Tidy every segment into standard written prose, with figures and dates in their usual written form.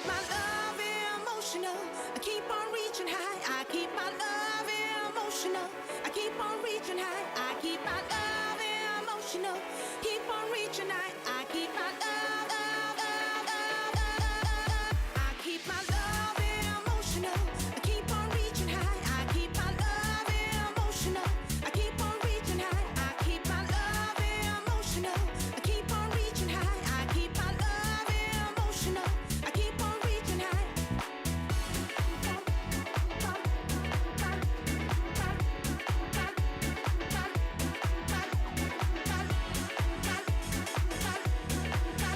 keep my love emotional. I keep on reaching high. I keep my love emotional. I keep on reaching high. I keep my love emotional. Keep on reaching high. I keep my love. I keep my love emotional. I keep on reaching high. I keep my love emotional. I keep on reaching high. I keep my love emotional. I keep on reaching high. I keep my love emotional. I keep on reaching high. I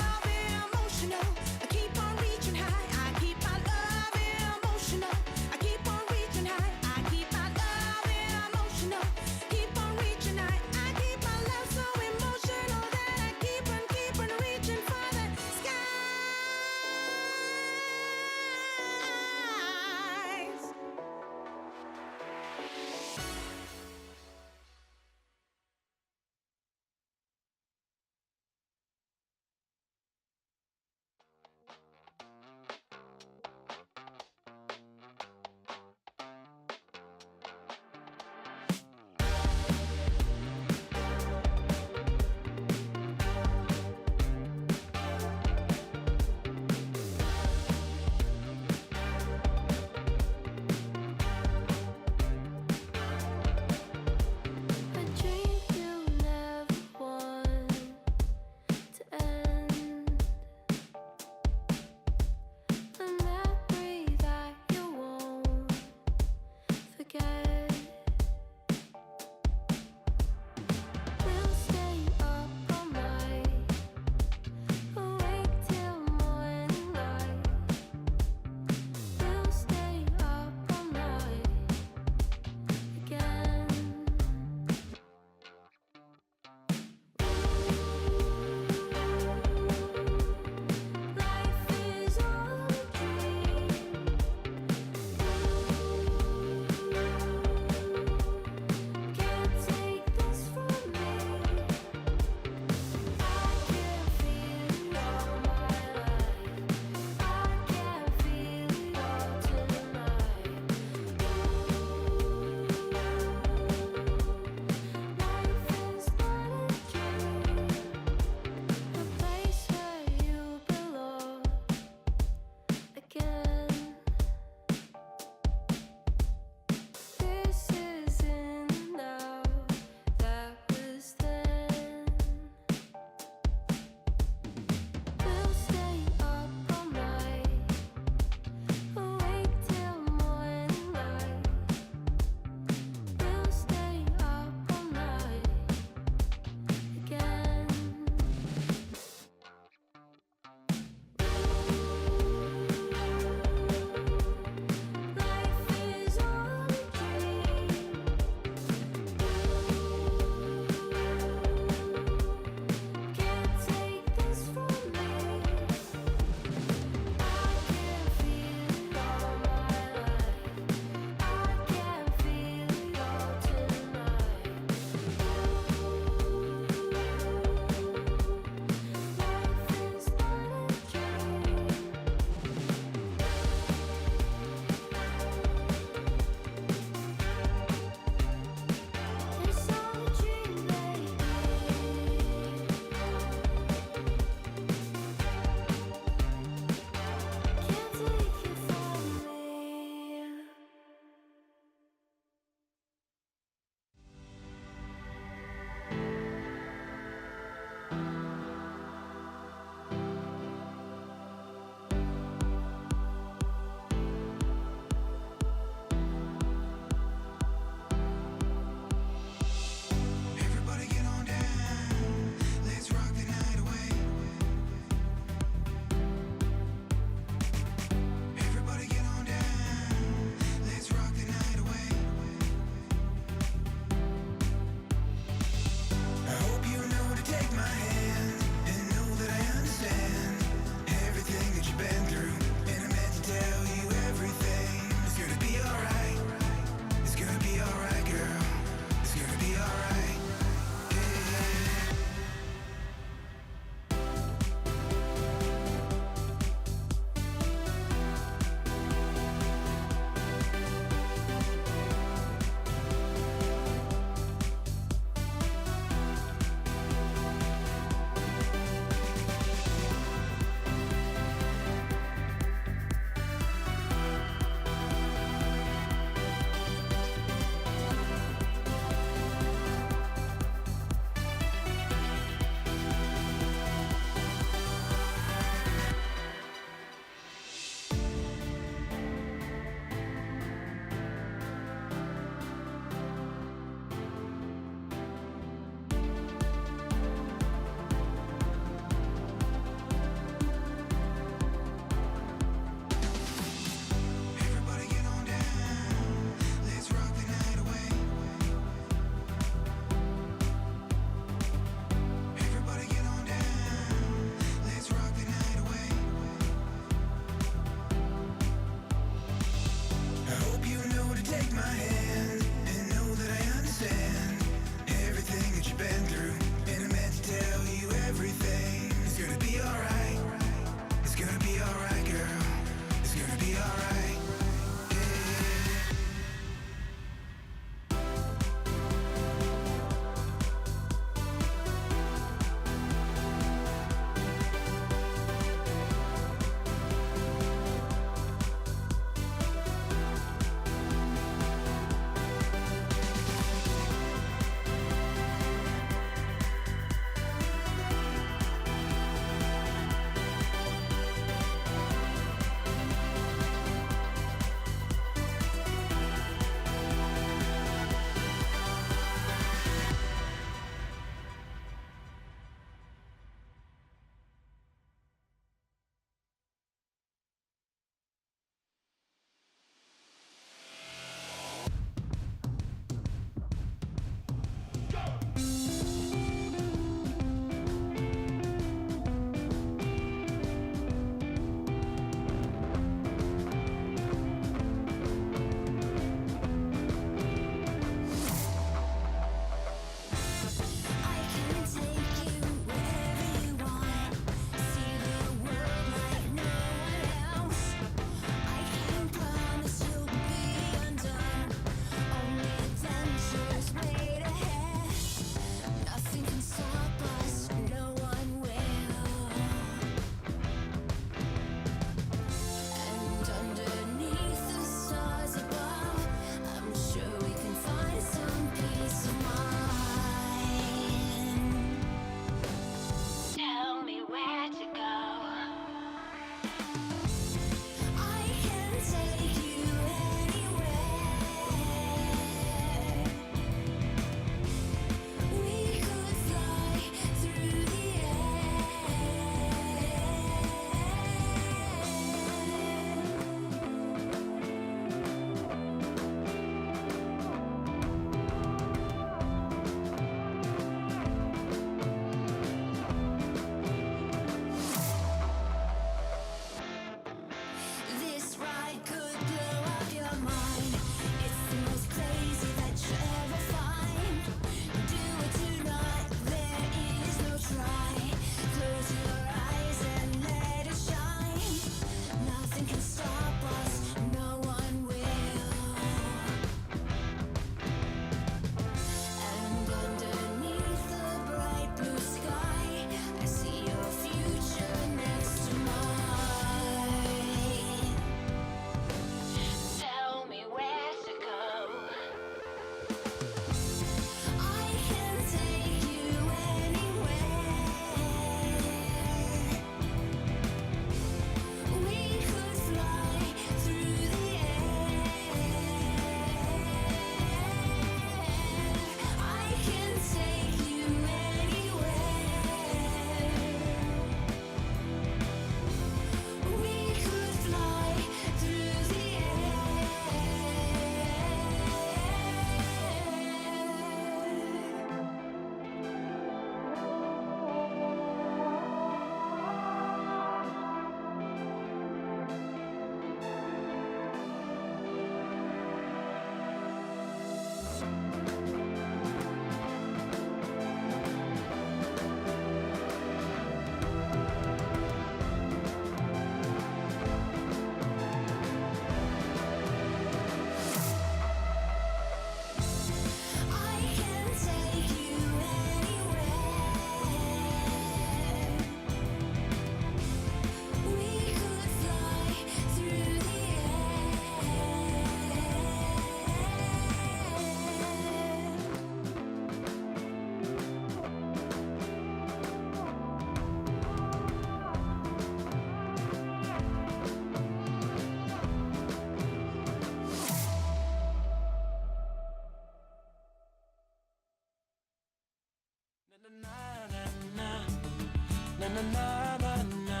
na na na na,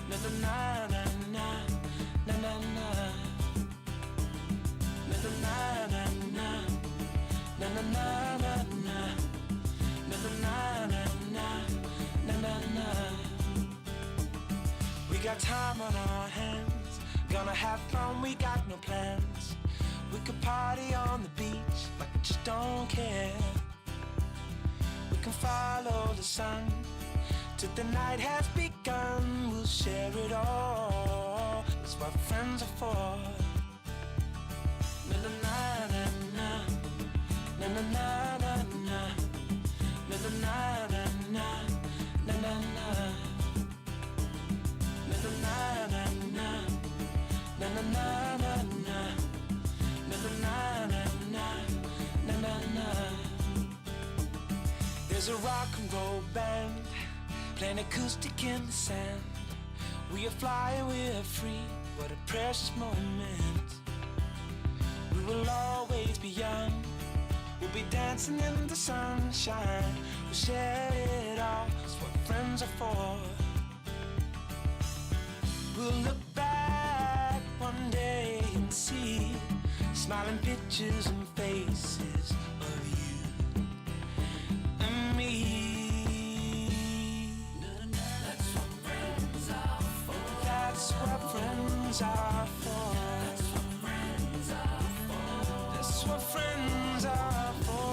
na na na na na, na na na, na na na na, na na na na, na na na na, na na na. We got time on our hands, gonna have fun, we got no plans. We could party on the beach like we just don't care. We can follow the sun till the night has begun. We'll share it all, that's what friends are for. Na na na na na, na na na na na, na na na na na, na na na, na na na na, na na na na, na na na na. There's a rock and roll band playing acoustic in the sand. We are flying, we are free, what a precious moment. We will always be young, we'll be dancing in the sunshine. We'll share it all, that's what friends are for. We'll look back one day and see smiling pictures and faces of you and me. That's what friends are for. That's what friends are for. That's what friends are for. That's what friends are for.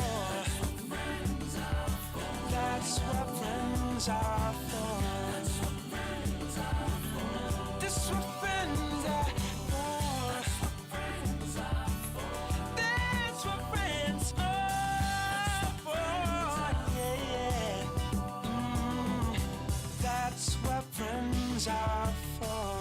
That's what friends are for. That's what friends are for. Friends are for.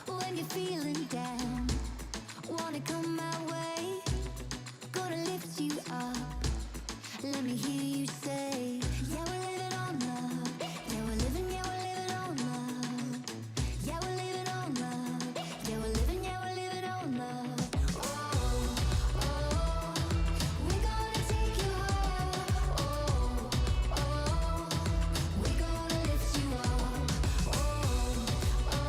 When you're feeling down, wanna come my way, gonna lift you up. Let me hear you say, yeah, we're living on love. Yeah, we're living, yeah, we're living on love. Yeah, we're living on love. Yeah, we're living, yeah, we're living on love. Oh, oh, we're gonna take you higher. Oh, oh, we're gonna lift you up. Oh, oh,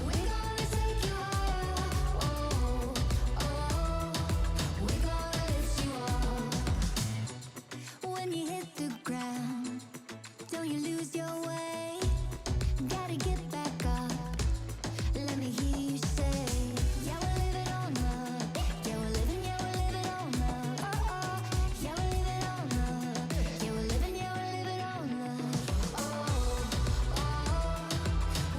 we're gonna take you higher. Oh, oh, we're gonna lift you up. When you hit the ground, don't you lose your way. Gotta get back up. Let me hear you say, yeah, we're living on love. Yeah, we're living, yeah, we're living on love. Oh, oh, yeah, we're living on love. Yeah, we're living, yeah, we're living on love. Oh, oh,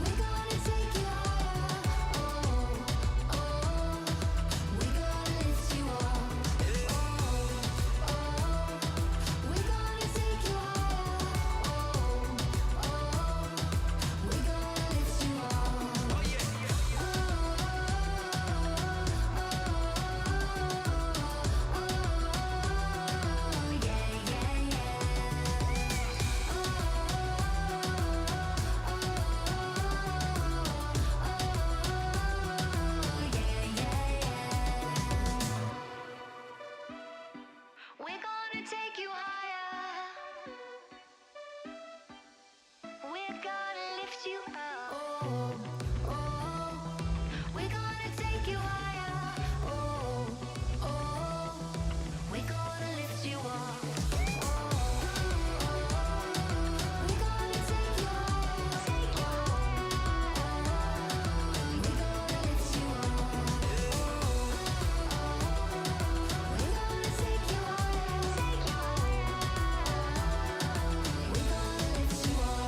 we're gonna take you higher. Oh, oh, we're gonna lift you up. Oh, oh, we're gonna take you higher. Oh, oh, we're gonna lift you up. Oh, yeah, yeah. Oh, yeah, yeah, we're gonna take you higher. We're gonna lift you up. Oh, oh, we're gonna take you higher. Oh, oh, we're gonna lift you up. Oh, oh, we're gonna take you higher. Take you higher. We're gonna lift you up. We're gonna take you higher. Take you higher. We're gonna lift you up.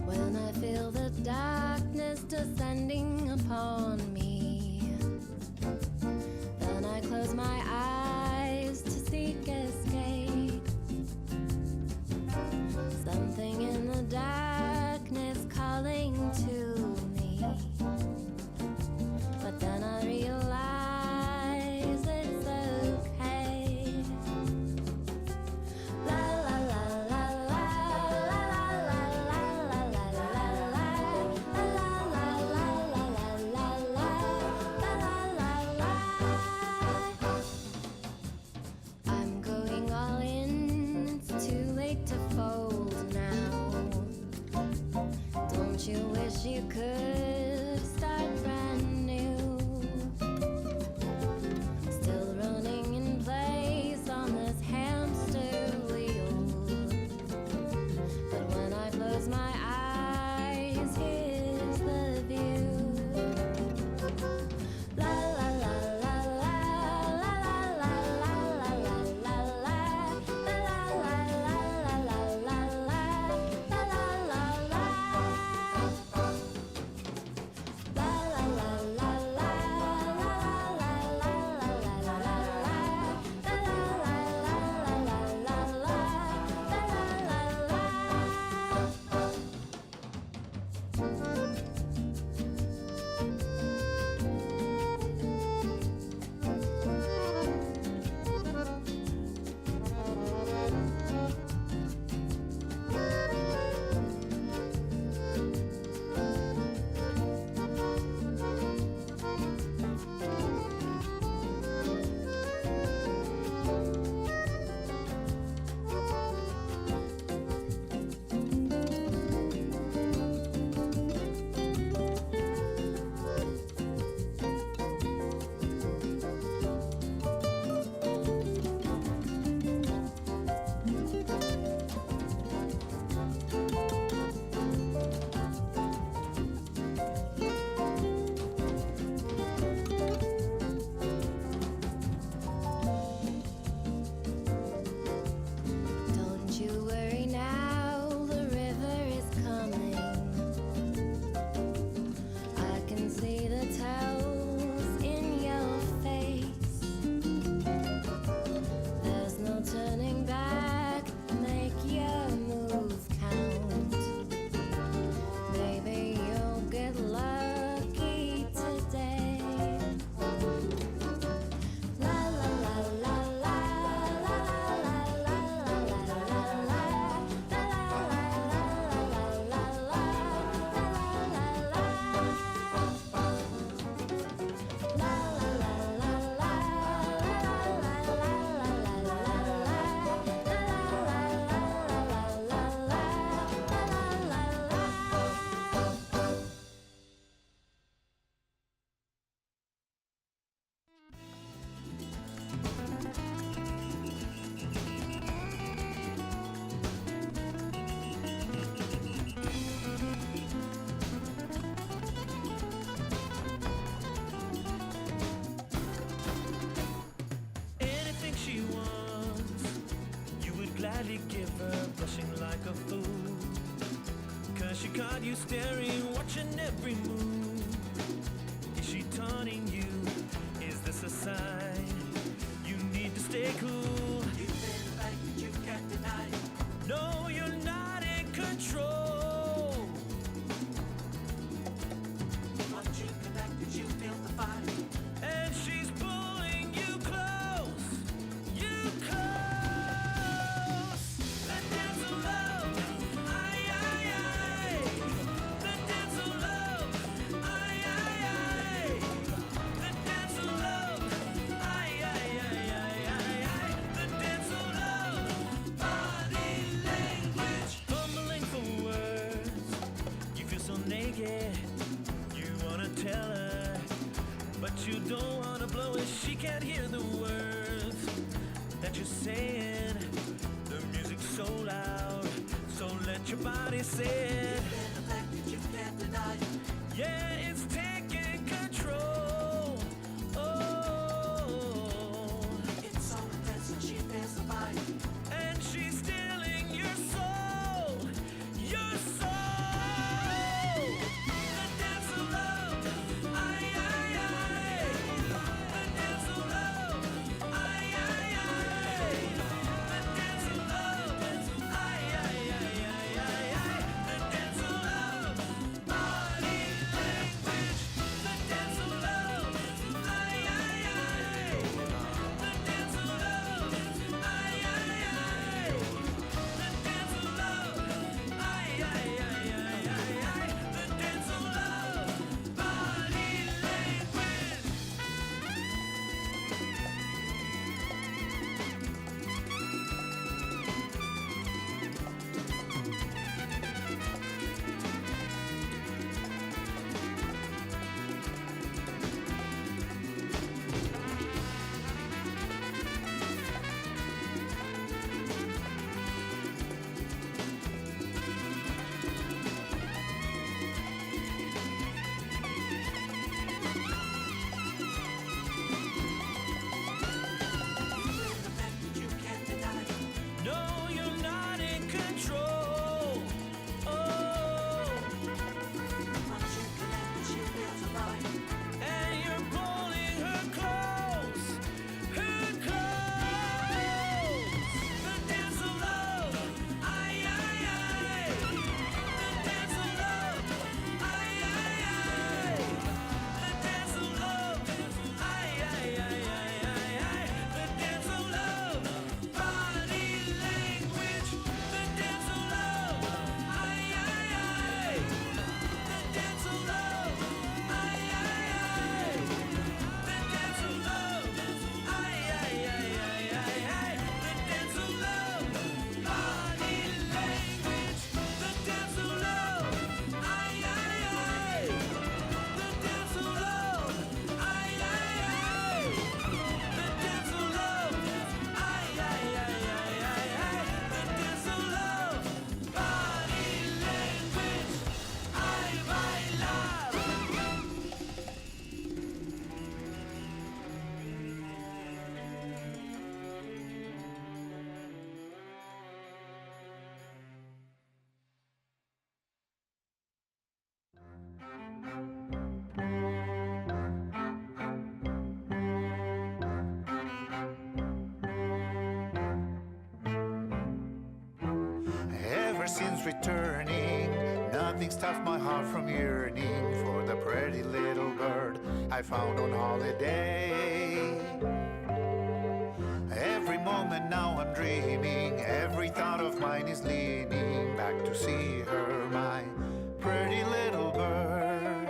When I feel the darkness descending upon me, then I close my eyes to seek escape. Something in the dark to fold now. Don't you wish you could start brand new? Still running in place on this hamster wheel. But when I close my eyes, here's the view. La la la la la la la la la la la la la la la la gladly give her, blushing like a fool. Cause she caught you staring, watching every move. Is she taunting you? Is this a sign? You need to stay cool. You feel like that you can't deny. No, you're not in control. Once you connected, you feel the fight. And she's pulling you close. You close. The dance of love. Aye, aye, aye. The dance of love. Aye, aye, aye. The dance of love. Aye, aye, aye, aye, aye, aye. The dance of love. Body language. Fumbling for words. You feel so naked. You wanna tell her, but you don't wanna blow it. She can't hear the words that you're saying. The music's so loud, so let your body say it. The fact that you can't deny it. Yeah, it's taking control. Oh, it's so intense and she feels the fight. And she's stealing your soul. Your soul. The dance of love. Aye, aye, aye. The dance of love. Aye, aye, aye. The dance of love. Aye, aye, aye, aye, aye, aye. The dance of love. Body language. ever since returning, nothing stopped my heart from yearning for the pretty little bird I found on holiday. Every moment now I'm dreaming, every thought of mine is leaning back to see her, my pretty little bird.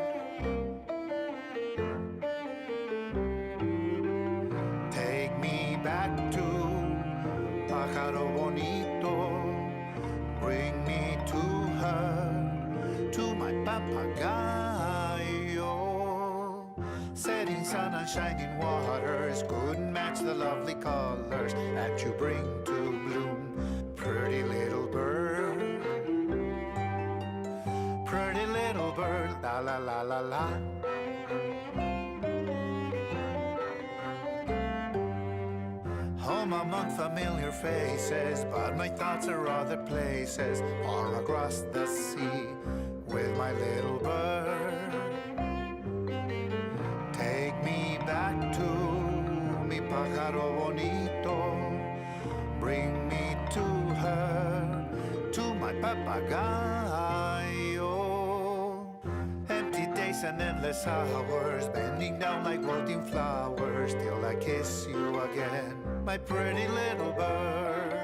Take me back to Pájaro Bonito, bring me to her, to my papagayo. Setting sun and shining waters couldn't match the lovely colors that you bring to bloom, pretty little bird. Pretty little bird, la la la la la. Home among familiar faces, but my thoughts are other places, far across the sea with my little bird. Take me back to mi pájaro bonito, bring me to her, to my papagayo. Empty days and endless hours, bending down like wilting flowers, till I kiss you again, my pretty little bird.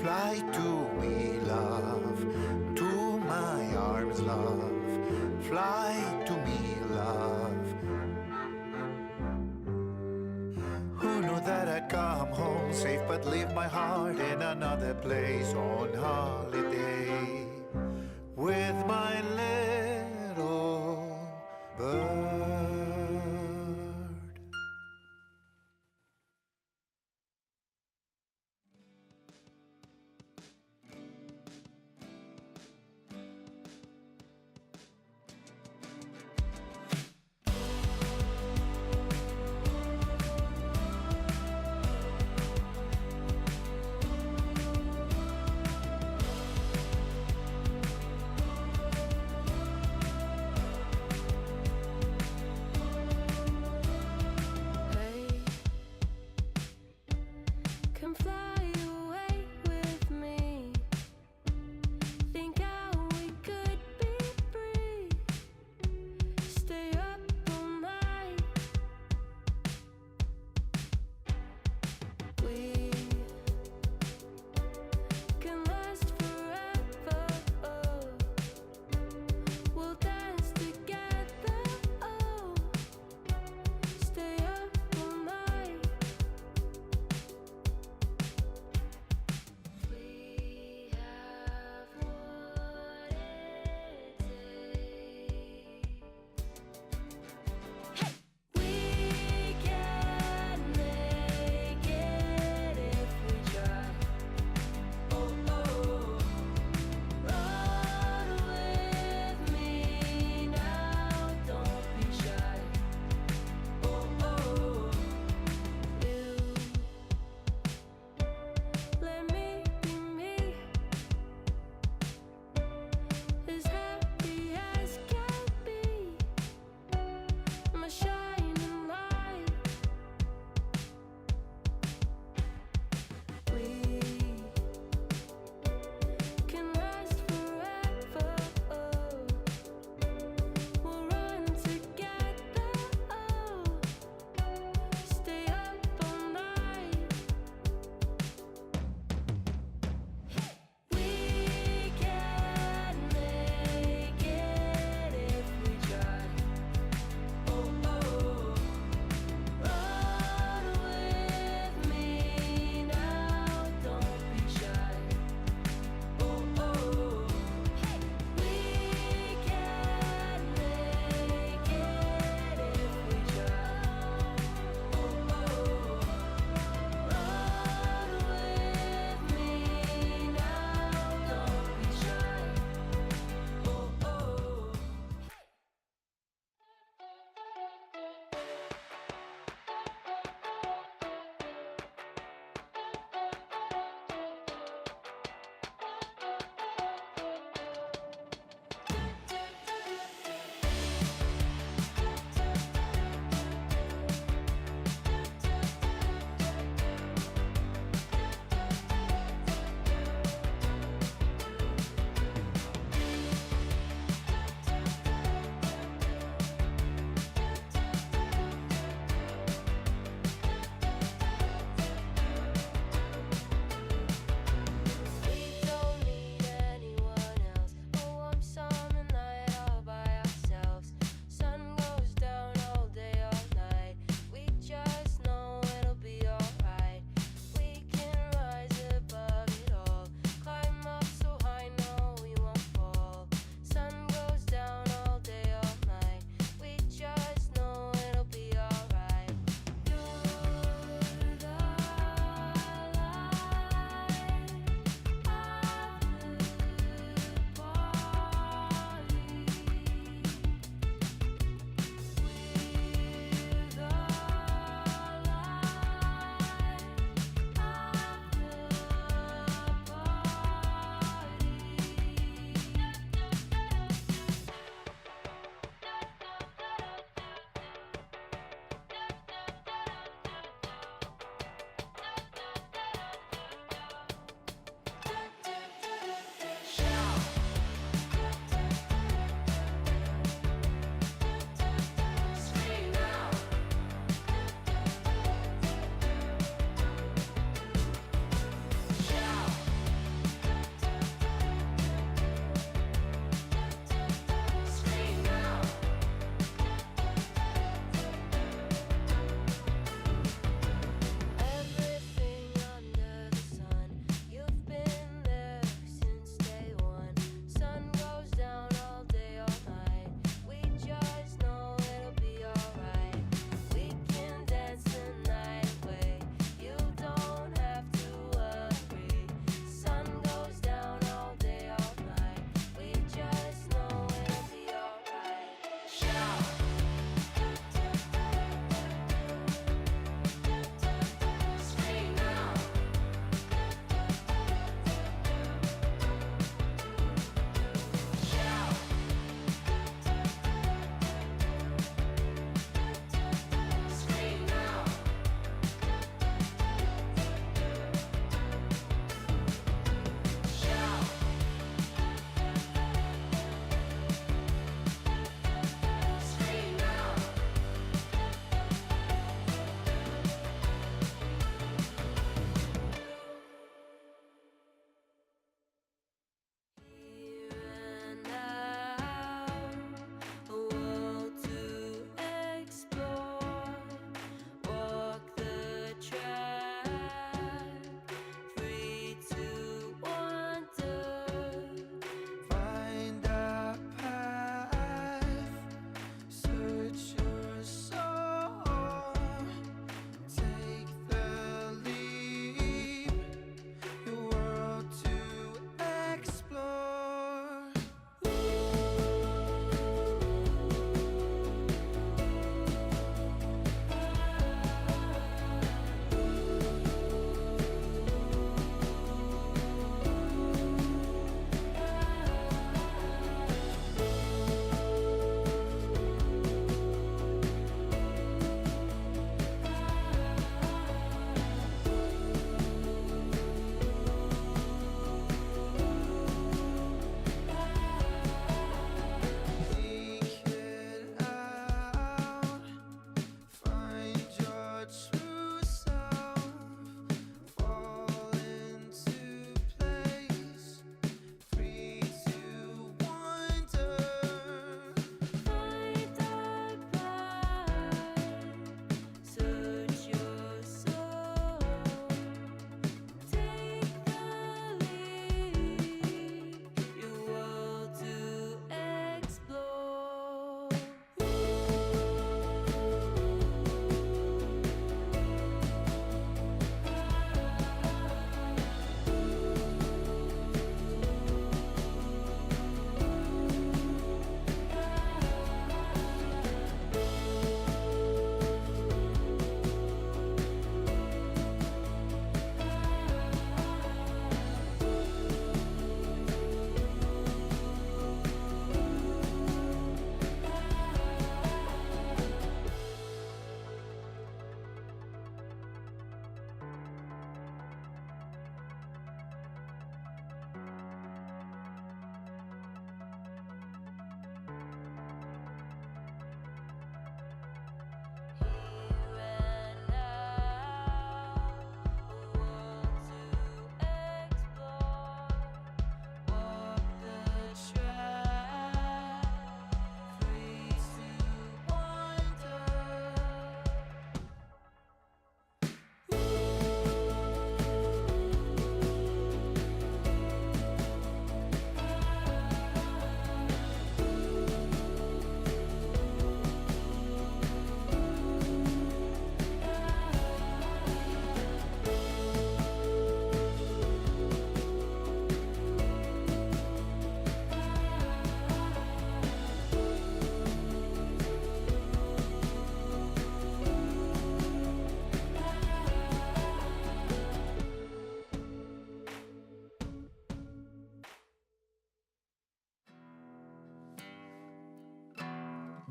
Fly to me, love, to my arms, love. Fly to me, love. Who knew that I'd come home safe, but leave my heart in another place on holiday with my little bird.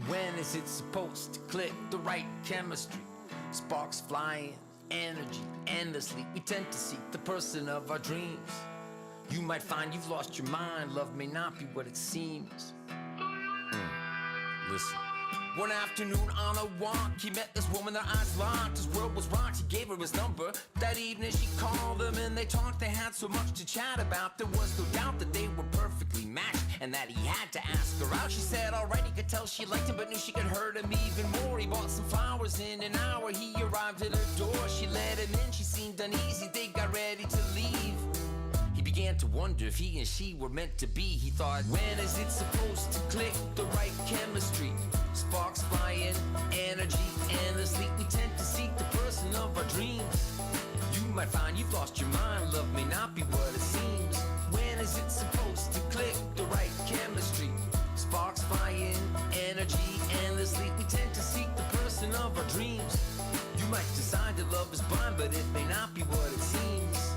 When is it supposed to click? The right chemistry, sparks flying, energy endlessly. We tend to seek the person of our dreams. You might find you've lost your mind. Love may not be what it seems. Listen. One afternoon on a walk, he met this woman, their eyes locked. His world was rocked, he gave her his number. That evening she called him and they talked. They had so much to chat about. There was no doubt that they were perfectly matched and that he had to ask her out. She said alright, he could tell she liked him, but knew she could hurt him even more. He bought some flowers. In an hour he arrived at her door. She let him in, she seemed uneasy. They got ready to leave. He began to wonder if he and she were meant to be. He thought, when is it supposed to click? The right chemistry, sparks flying, energy endlessly. We tend to seek the person of our dreams. You might find you've lost your mind. Love may not be what it seems. When is it supposed to click? The right chemistry, sparks flying, energy endlessly. We tend to seek the person of our dreams. You might decide that love is blind, but it may not be what it seems.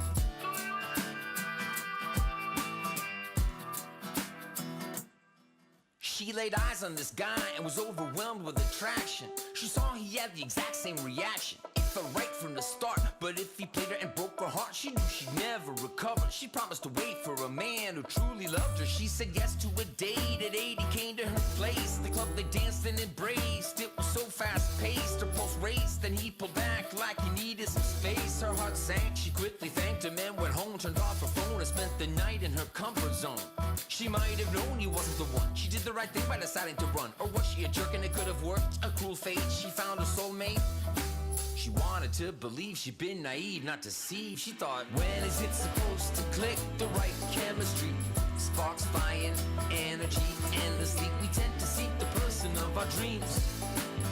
She laid eyes on this guy and was overwhelmed with attraction. She saw he had the exact same reaction. It felt right from the start, but if he played her and broke her heart, she knew she'd never recover. She promised to wait for a man who truly loved her. She said yes to a date. At 8 he came to her place. The club they danced and embraced. It was so fast-paced, her pulse raced. Then he pulled back like he needed some space. Her heart sank, she quickly thanked him and went home. Turned off her phone and spent the night in her comfort zone. She might have known he wasn't the one. She did the right thing by deciding to run. Or was she a jerk and it could have worked? A cruel fate, she found her soulmate. She wanted to believe she'd been naive, not deceived. She thought, when is it supposed to click? The right chemistry, sparks flying, energy endlessly. We tend to seek the person of our dreams.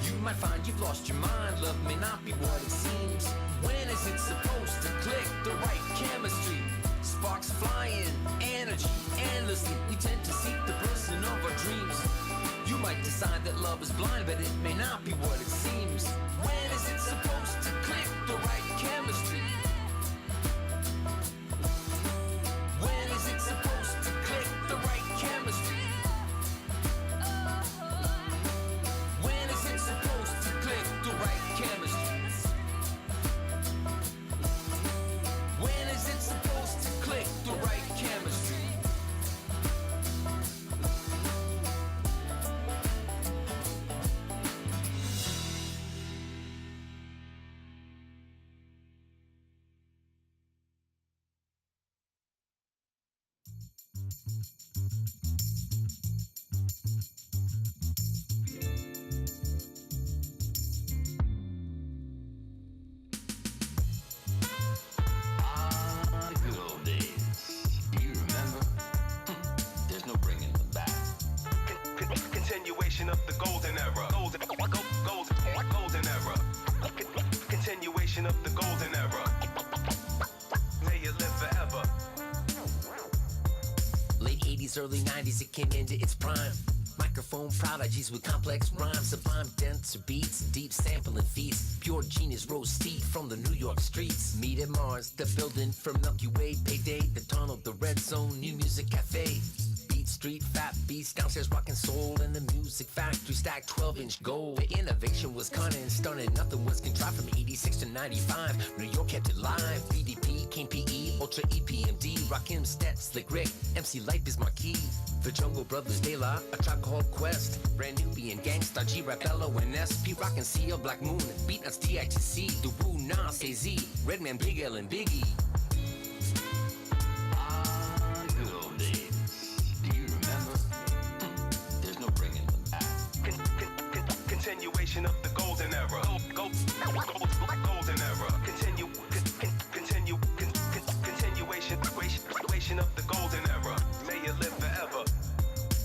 You might find you've lost your mind. Love may not be what it seems. When is it supposed to click? The right chemistry, sparks flying, energy endlessly. We tend to seek the person of our dreams. You might decide that love is blind, but it may not be what it seems. When is it supposed to click? The right chemistry. When is it supposed to click? The right chemistry. When is it supposed to click? The right chemistry. When is it supposed to click? The right chemistry. Continuation of the golden era. Golden era. Continuation of the golden era. May you live forever. Late 80s, early 90s, it came into its prime. Microphone prodigies with complex rhymes, sublime denser beats, deep sampling feats. Pure genius rose steep from the New York streets. Meet at Mars, the building for Milky Way. Payday, the tunnel, the red zone, new music cafe. Beat Street, fat beats, downstairs rockin' soul. In the music factory, stacked 12-inch gold. The innovation was cunning and stunning, nothing was contrived from 86 to 95. New York kept it live. BDP, King PE, Ultra EPMD, Rakim, Stet, Slick Rick, MC Light Biz Marquee. The Jungle Brothers, De La, A Tribe Called Quest, Brand Nubian, Gangsta, G-Rap, Bello, and SP, Rockin' CL, Black Moon, Beatnuts, DITC, The Woo, Nas, AZ, Redman, Big L, and Biggie. Good old days. Do you remember? There's no bringing them back. Continuation of the golden era. Golden era. Continuation of the golden era. May you live forever.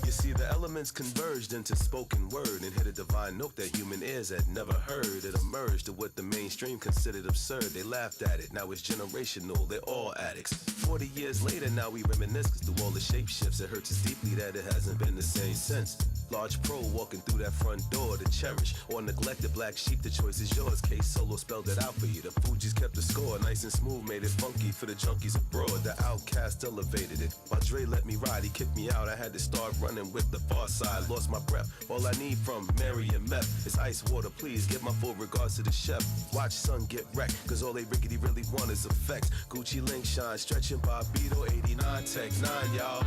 You see, the elements converged into spoken word and hit a divine note that human ears had never heard. It emerged to what the mainstream considered absurd. They laughed at it, now it's generational, they're all addicts. 40 years later, now we reminisce, cause through all the shape shifts, it hurts us deeply that it hasn't been the same since. Large pro walking through that front door to cherish or neglect the black sheep, the choice is yours. Case Solo spelled it out for you. The Fugees kept the score, nice and smooth, made it funky for the junkies abroad. The Outcast elevated it, while Dre let me ride, he kicked me out. I had to start running with the far side, lost my breath. All I need from Mary and meth is ice water, please. Give my full regards to the chef. Watch son get wrecked, cause all they rickety really want is effects. Gucci link shine, stretching Bobito, 89 tech, 9 y'all.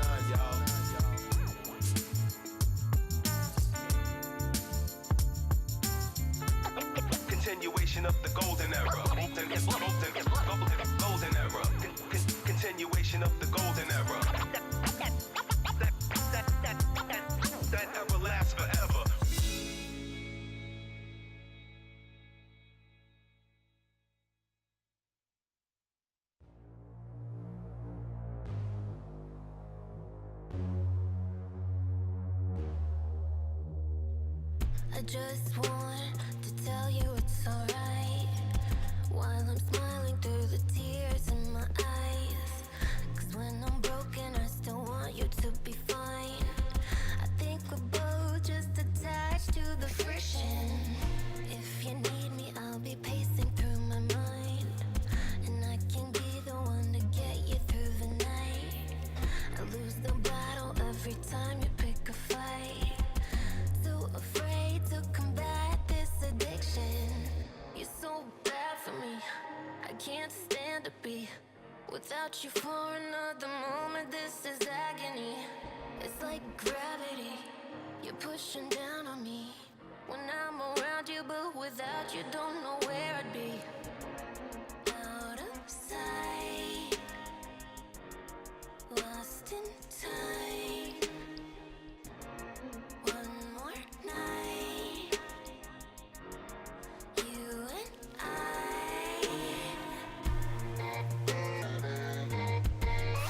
Continuation of the golden era. Golden era. Continuation of the golden era. That ever lasts forever. I just want to tell you it's alright while I'm smiling through the tears in my eyes. Cause when I'm broken, I still want you to be fine. I think we're both just attached to the friction. If you need me, I'll be pacing through my mind, and I can be the one to get you through the night. I lose the battle every time you pick a fight. Too afraid to combat this addiction. You're so bad for me, I can't stand to be without you for another moment. This is agony. It's like gravity, you're pushing down on me when I'm around you, but without you don't know where I'd be. Out of sight, lost in time. One more night, you and I.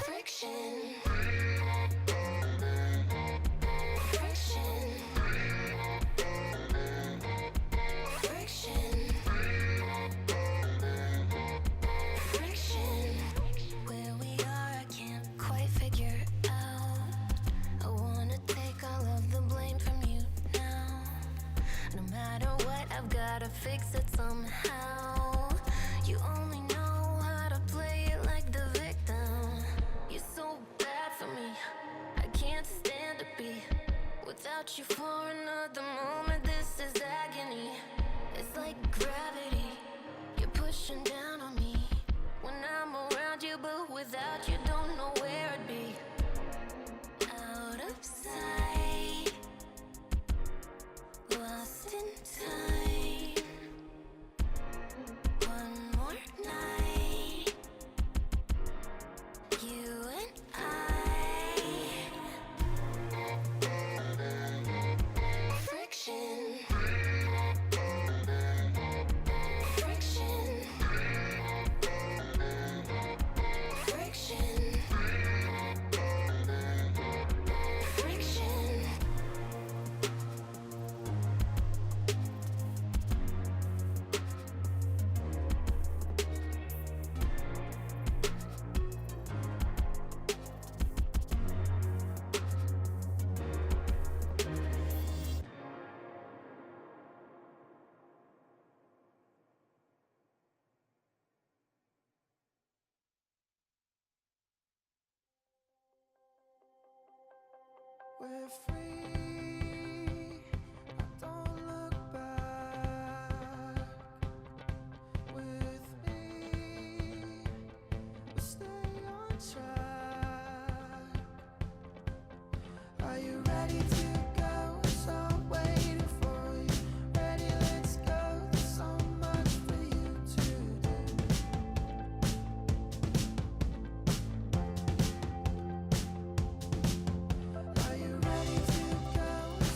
Friction. Friction. Friction. Friction. Where we are, I can't quite figure out. I wanna take all of the blame from you now. No matter what, I've gotta fix it somehow. You only know how to play it like the victim. You're so bad for me, I can't stand to be without you for another moment. This is agony. It's like gravity, you're pushing down on me when I'm around you, but without you don't know where I'd be. Out of sight, lost in time. One more night, you and I. Friction. Friction. Friction. Friction. We're free, I don't look back. With me, we'll stay on track. Are you ready to go? So I'm waiting for you. Ready, let's go. There's so much for you to do. Are you ready to go?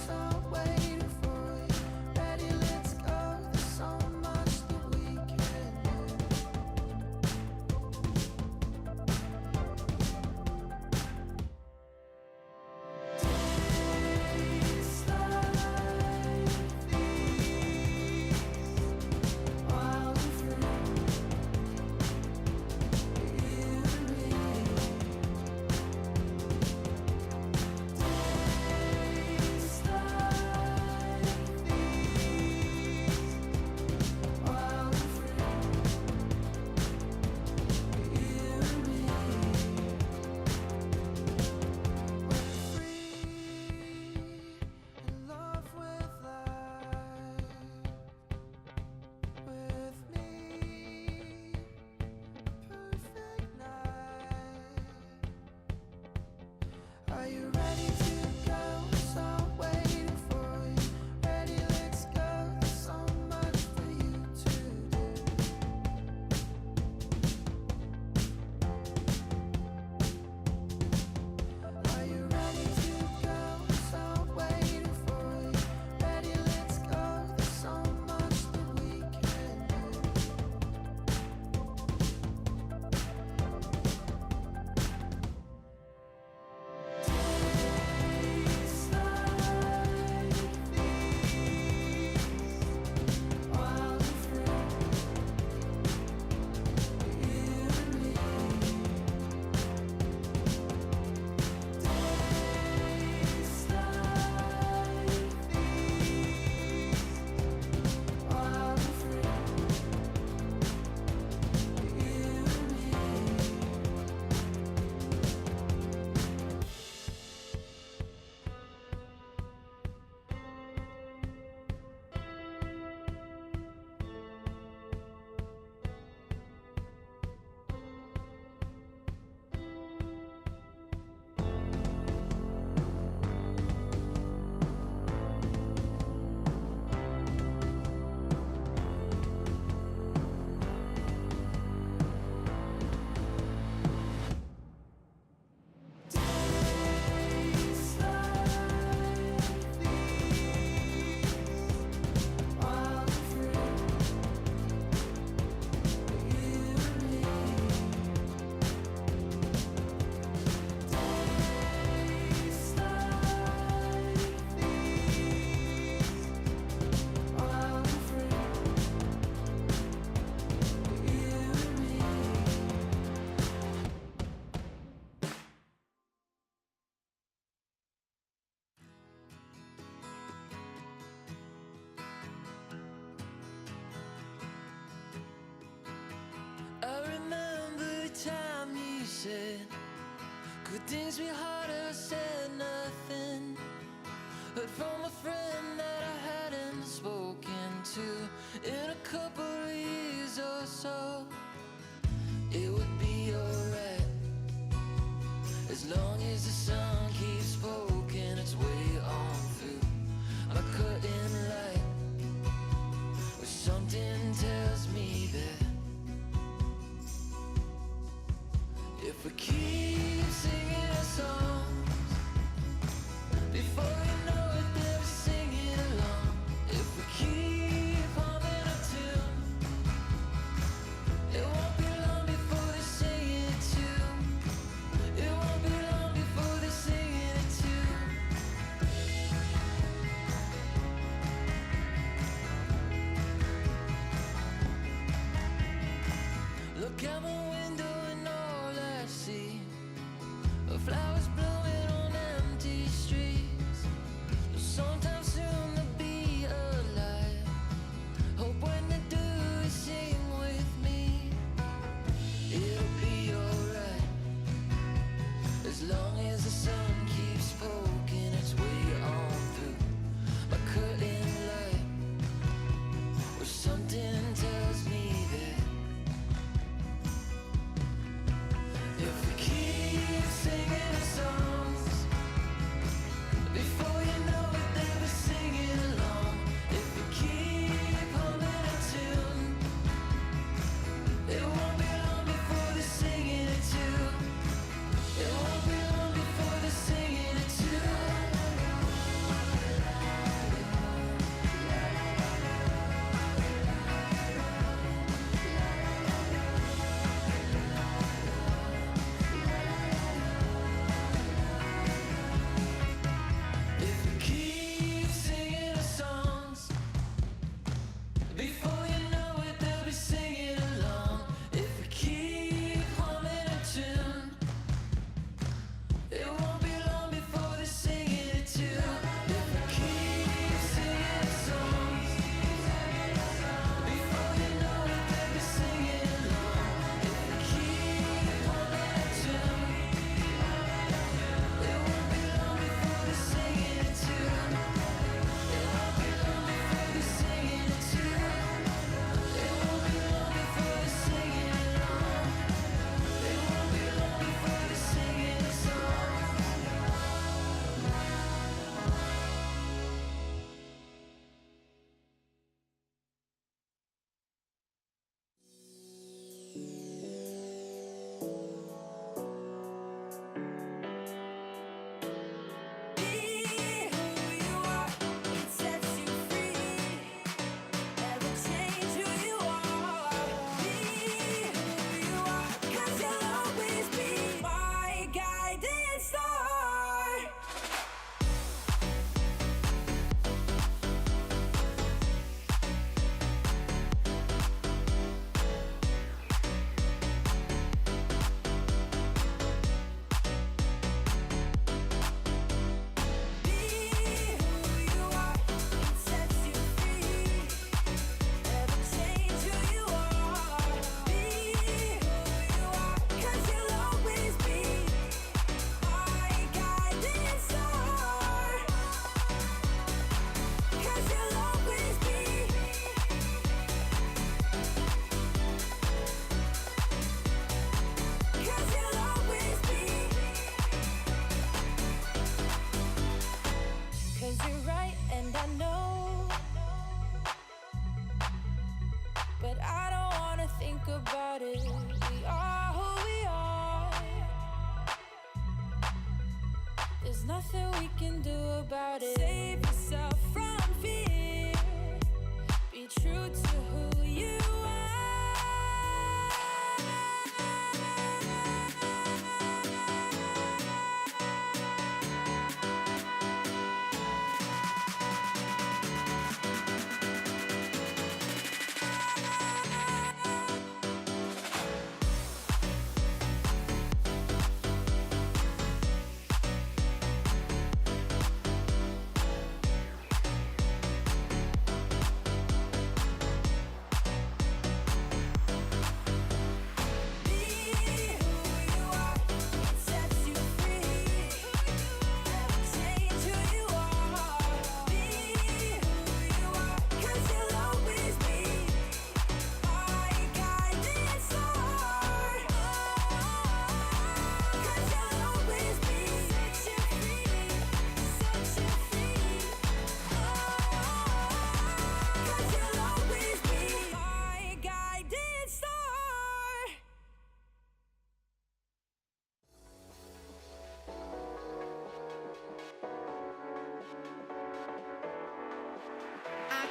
So I'm waiting for you. Ready, let's go. There's so much that we can do. Take Good things we heard her said nothing. Heard from a friend that I hadn't spoken to in a couple of years or so. It would be alright as long as the sun keeps poking its way on through my curtain light. Or something tells me that if we keep singing our songs, before you know it, they'll be singing along. If we keep humming a tune, it won't be long before they sing it too. It won't be long before they sing it too. Look out my window and all I see are flowers blooming on empty streets. Sometime soon they'll be alive. Hope when they do, they sing with me. It'll be alright as long as the sun keeps poking its way on through my curtain light. Or something tells me that if we keep singing our songs, before you know it, they'll be singing along. If we keep humming a tune, it won't be long before they're singing it too. It won't be long before they're singing it too. If we keep singing our songs, before you know it, they'll be singing along. If we keep humming a tune, it won't be long before they're singing it too. If we keep singing our songs, before you know it, they'll be singing along. If we keep humming a tune, it won't be long before they're singing it too. It won't be long before they're singing it too. It won't be long before they're singing along. It won't be long before they're singing a song. Be who you are, it sets you free. Never change who you are. Be who you are, 'cause you'll always be my guiding star. Be who you are, it sets you free. Never change who you are. Be who you are, 'cause you'll always be my guiding star. 'Cause you'll always be. 'Cause you'll always be. 'Cause you're right and I know, but I don't wanna think about it. We are who we are. There's nothing we can do about it. Save yourself from fear. Be true to who you are.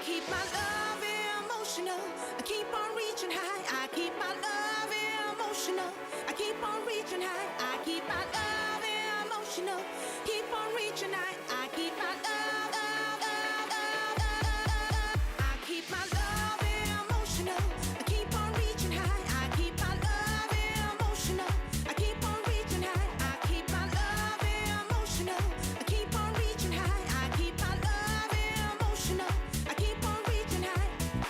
keep my love emotional. I keep on reaching high. I keep my love emotional. I keep on reaching high. I keep my love emotional. Keep on reaching high. I keep my love. I keep my love emotional. I keep on reaching high. I keep my love emotional. I keep on reaching high. I keep my love emotional. I keep on reaching high. I keep my love emotional. I keep on reaching high. I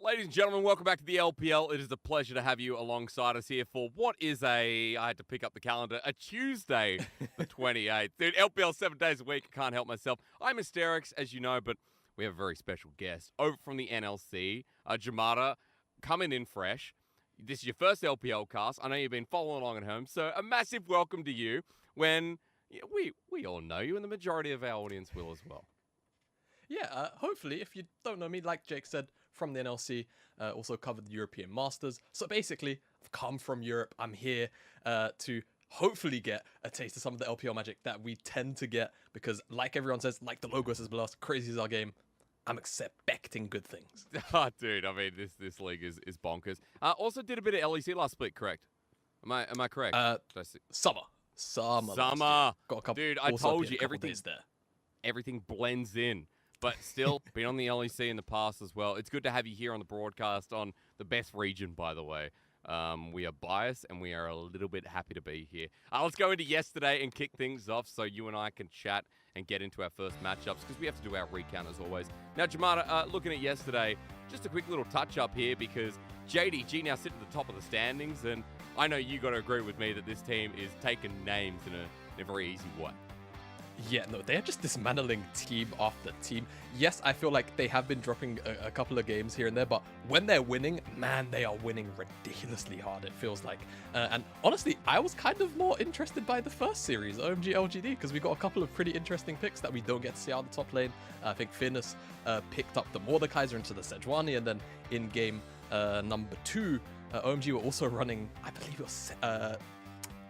Ladies and gentlemen, welcome back to the LPL. It is a pleasure to have you alongside us here for what is I had to pick up the calendar, a Tuesday, the 28th. Dude, LPL 7 days a week. I can't help myself. I'm Hysterics, as you know, but we have a very special guest over from the NLC, Jamada, coming in fresh. This is your first LPL cast. I know you've been following along at home, so a massive welcome to you when we all know you and the majority of our audience will as well. Yeah, hopefully, if you don't know me, like Jake said, from the NLC, also covered the European Masters. So basically, I've come from Europe. I'm here to hopefully get a taste of some of the LPL magic that we tend to get because, like everyone says, like the logo says below us, crazy is our game. I'm expecting good things. Oh, dude, I mean, this league is bonkers. Also did a bit of LEC last split, correct? Am I correct? Summer. Got a couple. Dude, I told you everything's there. Everything blends in. But still, been on the LEC in the past as well. It's good to have you here on the broadcast on the best region, by the way. We are biased, and we are a little bit happy to be here. Let's go into yesterday and kick things off so you and I can chat and get into our first matchups, because we have to do our recount as always. Now, Jamada, looking at yesterday, just a quick little touch-up here, because JDG now sitting at the top of the standings, and I know you got to agree with me that this team is taking names in a very easy way. Yeah, no, they're just dismantling team after team. Yes, I feel like they have been dropping a couple of games here and there, but when they're winning, man, they are winning ridiculously hard, it feels like. And honestly, I was kind of more interested by the first series, OMG LGD, because we got a couple of pretty interesting picks that we don't get to see out of the top lane. I think Finus picked up the Mordekaiser into the Sejuani, and then in game number 2, OMG were also running, I believe it was...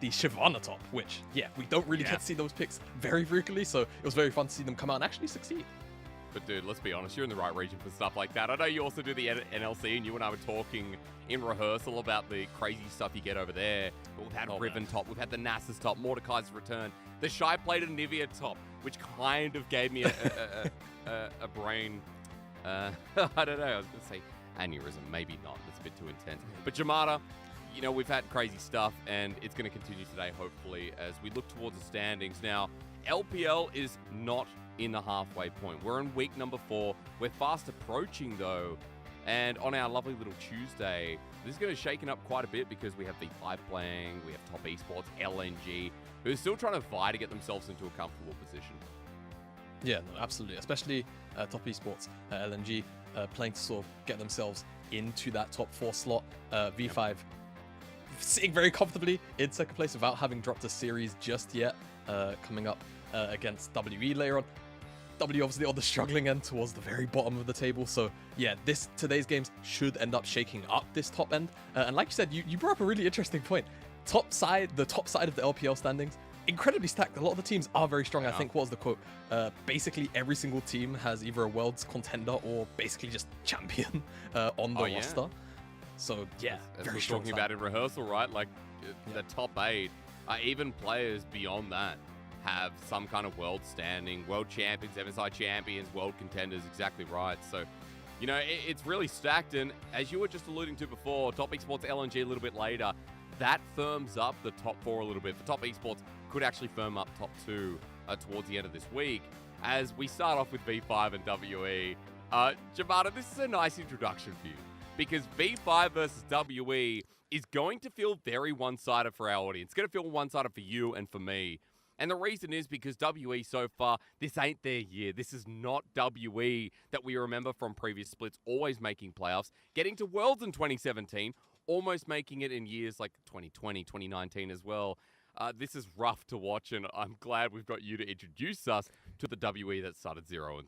the Shyvana top, which, yeah, we don't really get to see those picks very frequently, so it was very fun to see them come out and actually succeed. But dude, let's be honest, you're in the right region for stuff like that. I know you also do the NLC, and you and I were talking in rehearsal about the crazy stuff you get over there. But we've had Riven top, we've had the Nasus top, Mordekaiser's return, the Shy-Plated Nivea top, which kind of gave me a brain, I don't know, I was going to say aneurysm, maybe not, that's a bit too intense. But Jamada, you know, we've had crazy stuff, and it's going to continue today, hopefully, as we look towards the standings. Now, LPL is not in the halfway point. We're in week number 4. We're fast approaching, though, and on our lovely little Tuesday, this is going to shaken up quite a bit because we have V5 playing, we have top esports, LNG, who are still trying to vie to get themselves into a comfortable position. Yeah, no, absolutely, especially top esports, LNG, playing to sort of get themselves into that top 4 slot. V5 sitting very comfortably in second place without having dropped a series just yet, coming up against WE later on. W obviously on the struggling end towards the very bottom of the table, so yeah, today's games should end up shaking up this top end. And like you said, you brought up a really interesting point. The top side of the LPL standings, incredibly stacked. A lot of the teams are very strong. I think, what was the quote? Basically every single team has either a world's contender or basically just champion on the roster. So yeah, as very we're strong talking side. about in rehearsal, right? Like the top 8, even players beyond that have some kind of world standing, world champions, MSI champions, world contenders, exactly right. So, you know, it's really stacked, and as you were just alluding to before, top esports LNG a little bit later, that firms up the top 4 a little bit. For top esports, could actually firm up top 2 towards the end of this week. As we start off with V5 and WE, Jamada, this is a nice introduction for you, because V5 versus WE is going to feel very one-sided for our audience. It's going to feel one-sided for you and for me. And the reason is because WE so far, this ain't their year. This is not WE that we remember from previous splits, always making playoffs, getting to Worlds in 2017, almost making it in years like 2020, 2019 as well. This is rough to watch, and I'm glad we've got you to introduce us to the WE that started 0-3.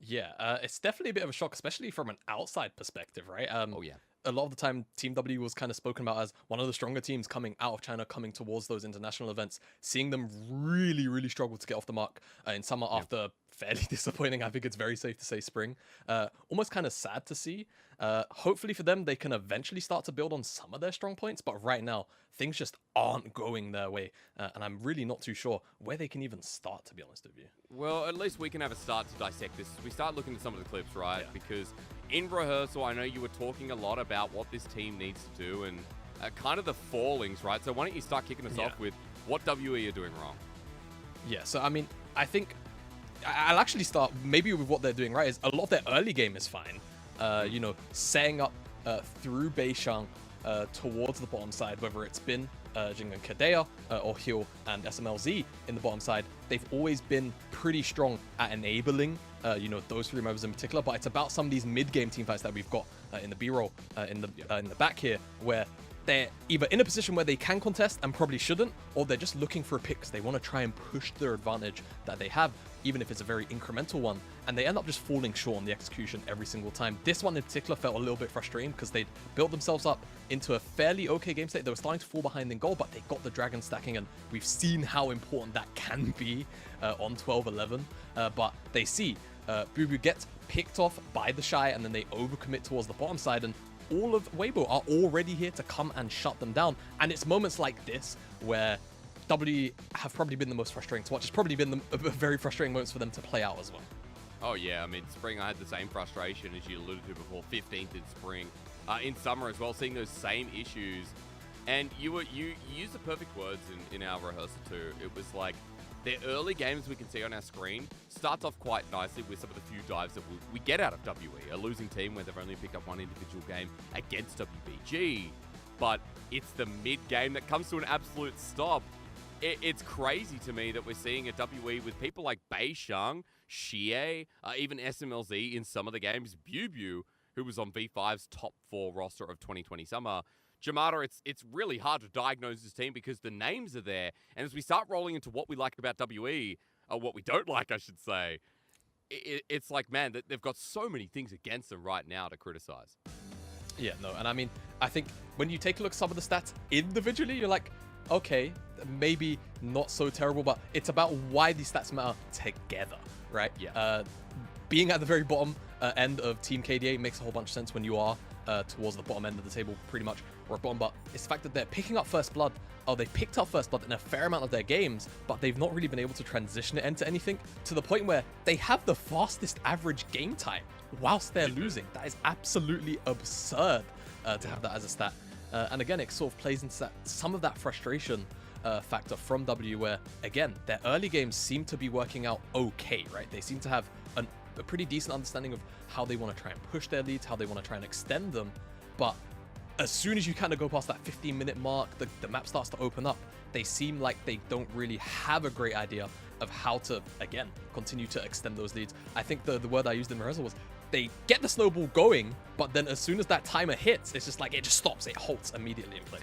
Yeah, it's definitely a bit of a shock, especially from an outside perspective, right? Oh, yeah. A lot of the time, Team W was kind of spoken about as one of the stronger teams coming out of China, coming towards those international events. Seeing them really, really struggle to get off the mark in summer after fairly disappointing, I think it's very safe to say, spring. Almost kind of sad to see. Hopefully for them, they can eventually start to build on some of their strong points, but right now, things just aren't going their way. And I'm really not too sure where they can even start, to be honest with you. Well, at least we can have a start to dissect this. We start looking at some of the clips, right? Yeah. Because in rehearsal, I know you were talking a lot about what this team needs to do and kind of the fallings, right? So why don't you start kicking us off with what WE are doing wrong? Yeah, so I mean, I think I'll actually start maybe with what they're doing right. Is a lot of their early game is fine. You know, setting up through Beishang towards the bottom side, whether it's been Jing and Kadea or Hill and SMLZ in the bottom side, they've always been pretty strong at enabling, you know, those three members in particular. But it's about some of these mid-game team fights that we've got in the B-roll in the back here, where they're either in a position where they can contest and probably shouldn't, or they're just looking for a pick because they want to try and push their advantage that they have, even if it's a very incremental one, and they end up just falling short on the execution every single time. This one in particular felt a little bit frustrating because they'd built themselves up into a fairly okay game state. They were starting to fall behind in goal, but they got the dragon stacking, and we've seen how important that can be on 12-11. But they see Boo Boo gets picked off by the Shy, and then they overcommit towards the bottom side, and all of Weibo are already here to come and shut them down. And it's moments like this where W have probably been the most frustrating to watch. It's probably been the very frustrating moments for them to play out as well. Oh, yeah. I mean, spring, I had the same frustration as you alluded to before, 15th in spring. In summer as well, seeing those same issues. And you used the perfect words in our rehearsal too. It was like, their early games we can see on our screen starts off quite nicely with some of the few dives that we get out of WE, a losing team where they've only picked up one individual game against WBG. But it's the mid-game that comes to an absolute stop. It's crazy to me that we're seeing a WE with people like Beishang, Xie, even SMLZ in some of the games, Bubu, who was on V5's top 4 roster of 2020 summer. Jamada, it's really hard to diagnose this team because the names are there. And as we start rolling into what we like about WE, or what we don't like, I should say, it's like, man, they've got so many things against them right now to criticize. Yeah, no, and I mean, I think when you take a look at some of the stats individually, you're like, okay, maybe not so terrible, but it's about why these stats matter together, right? Yeah. Being at the very bottom end of Team KDA makes a whole bunch of sense when you are towards the bottom end of the table, pretty much, or at bottom, but it's the fact that they're picking up First Blood. Oh, they picked up First Blood in a fair amount of their games, but they've not really been able to transition it into anything, to the point where they have the fastest average game time whilst they're losing. That is absolutely absurd to have that as a stat. And again, it sort of plays into some of that frustration factor from W, where, again, their early games seem to be working out okay, right? They seem to have a pretty decent understanding of how they want to try and push their leads, how they want to try and extend them. But as soon as you kind of go past that 15-minute mark, the map starts to open up. They seem like they don't really have a great idea of how to, again, continue to extend those leads. I think the word I used in rehearsal was they get the snowball going, but then as soon as that timer hits, it's just like it just stops. It halts immediately in place.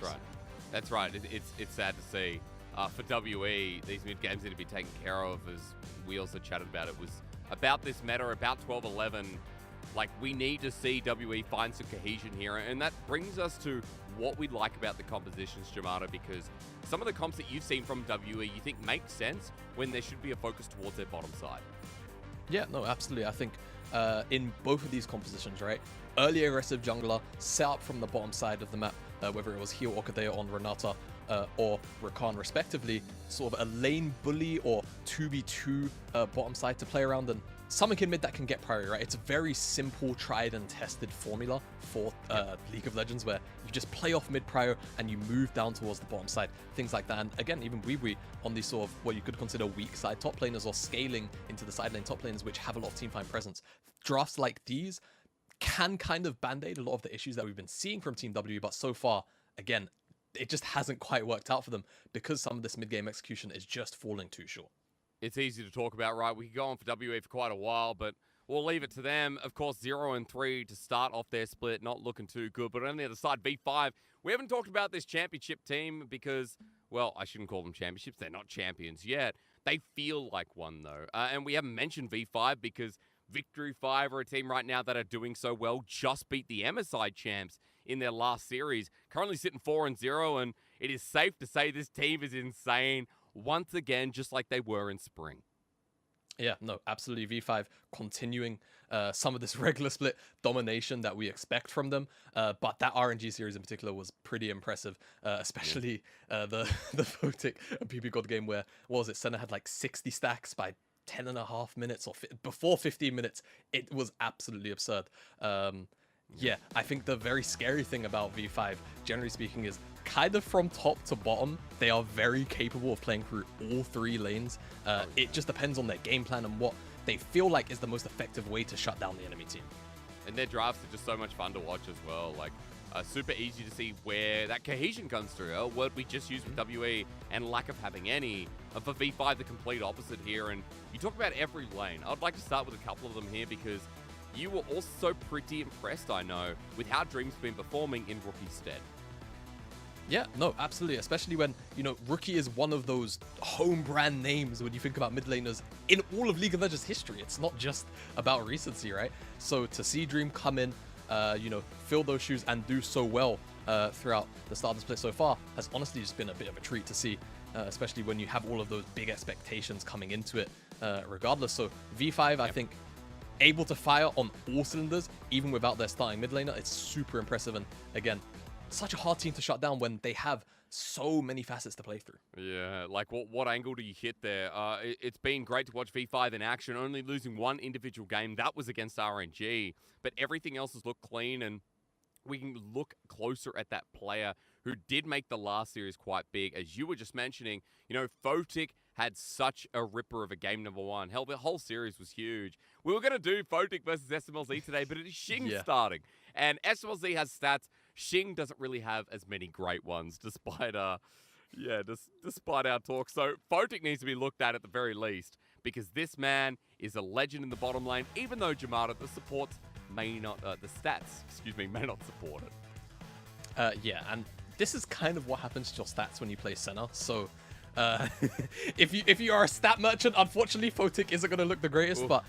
That's right. It's sad to see. For WE, these mid-games need to be taken care of, as we also chatted about. It was about this meta, about 12-11. Like, we need to see WE find some cohesion here, and that brings us to what we like about the compositions, Jamada, because some of the comps that you've seen from WE you think make sense when there should be a focus towards their bottom side. Yeah, no, absolutely. I think in both of these compositions, right, early aggressive jungler set up from the bottom side of the map, whether it was Hio or Kadeo on Renata or Rakan respectively, sort of a lane bully or 2v2 bottom side to play around, and something in mid that can get priority, right? It's a very simple, tried and tested formula for League of Legends, where you just play off mid prior and you move down towards the bottom side, things like that. And again, even Weebly on these sort of what you could consider weak side top laners, or scaling into the side lane top laners, which have a lot of team fight presence. Drafts like these can kind of band-aid a lot of the issues that we've been seeing from Team W, but so far, again, it just hasn't quite worked out for them because some of this mid-game execution is just falling too short. It's easy to talk about, right? We could go on for WE for quite a while, but we'll leave it to them. Of course, 0-3 to start off their split, not looking too good. But on the other side, V5, we haven't talked about this championship team because, well, I shouldn't call them championships. They're not champions yet. They feel like one, though. And we haven't mentioned V5 because Victory 5 are a team right now that are doing so well, just beat the MSI champs in their last series. Currently sitting 4-0, and it is safe to say this team is insane once again, just like they were in spring. Yeah, no, absolutely. V5 continuing some of this regular split domination that we expect from them. But that RNG series in particular was pretty impressive, especially the Photic and PP God game where, what was it, Senna had like 60 stacks by 10.5 minutes or before 15 minutes. It was absolutely absurd. Yeah, I think the very scary thing about V5, generally speaking, is kind of from top to bottom, they are very capable of playing through all 3 lanes. It just depends on their game plan and what they feel like is the most effective way to shut down the enemy team. And their drafts are just so much fun to watch as well. Like, super easy to see where that cohesion comes through. A word we just used with WE and lack of having any. For V5, the complete opposite here. And you talk about every lane. I'd like to start with a couple of them here because you were also pretty impressed, I know, with how Dream's been performing in Rookie stead. Yeah, no, absolutely. Especially when, you know, Rookie is one of those home brand names when you think about mid laners in all of League of Legends history. It's not just about recency, right? So to see Dream come in, you know, fill those shoes and do so well throughout the start of the split so far has honestly just been a bit of a treat to see, especially when you have all of those big expectations coming into it regardless. So V5, I think, able to fire on all cylinders, even without their starting mid laner, it's super impressive. And again, such a hard team to shut down when they have so many facets to play through. Yeah, like what angle do you hit there? It's been great to watch V5 in action, only losing one individual game. That was against RNG, but everything else has looked clean, and we can look closer at that player who did make the last series quite big. As you were just mentioning, you know, Photic had such a ripper of a game number 1. Hell, the whole series was huge. We were going to do Photic versus SMLZ today, but it is Xing starting. And SMLZ has stats. Xing doesn't really have as many great ones, despite despite our talk. So Photic needs to be looked at the very least, because this man is a legend in the bottom lane, even though Jamada, the supports may not, the stats, may not support it. Yeah, and this is kind of what happens to your stats when you play Senna. So if you are a stat merchant, unfortunately, Photic isn't going to look the greatest. Ooh. But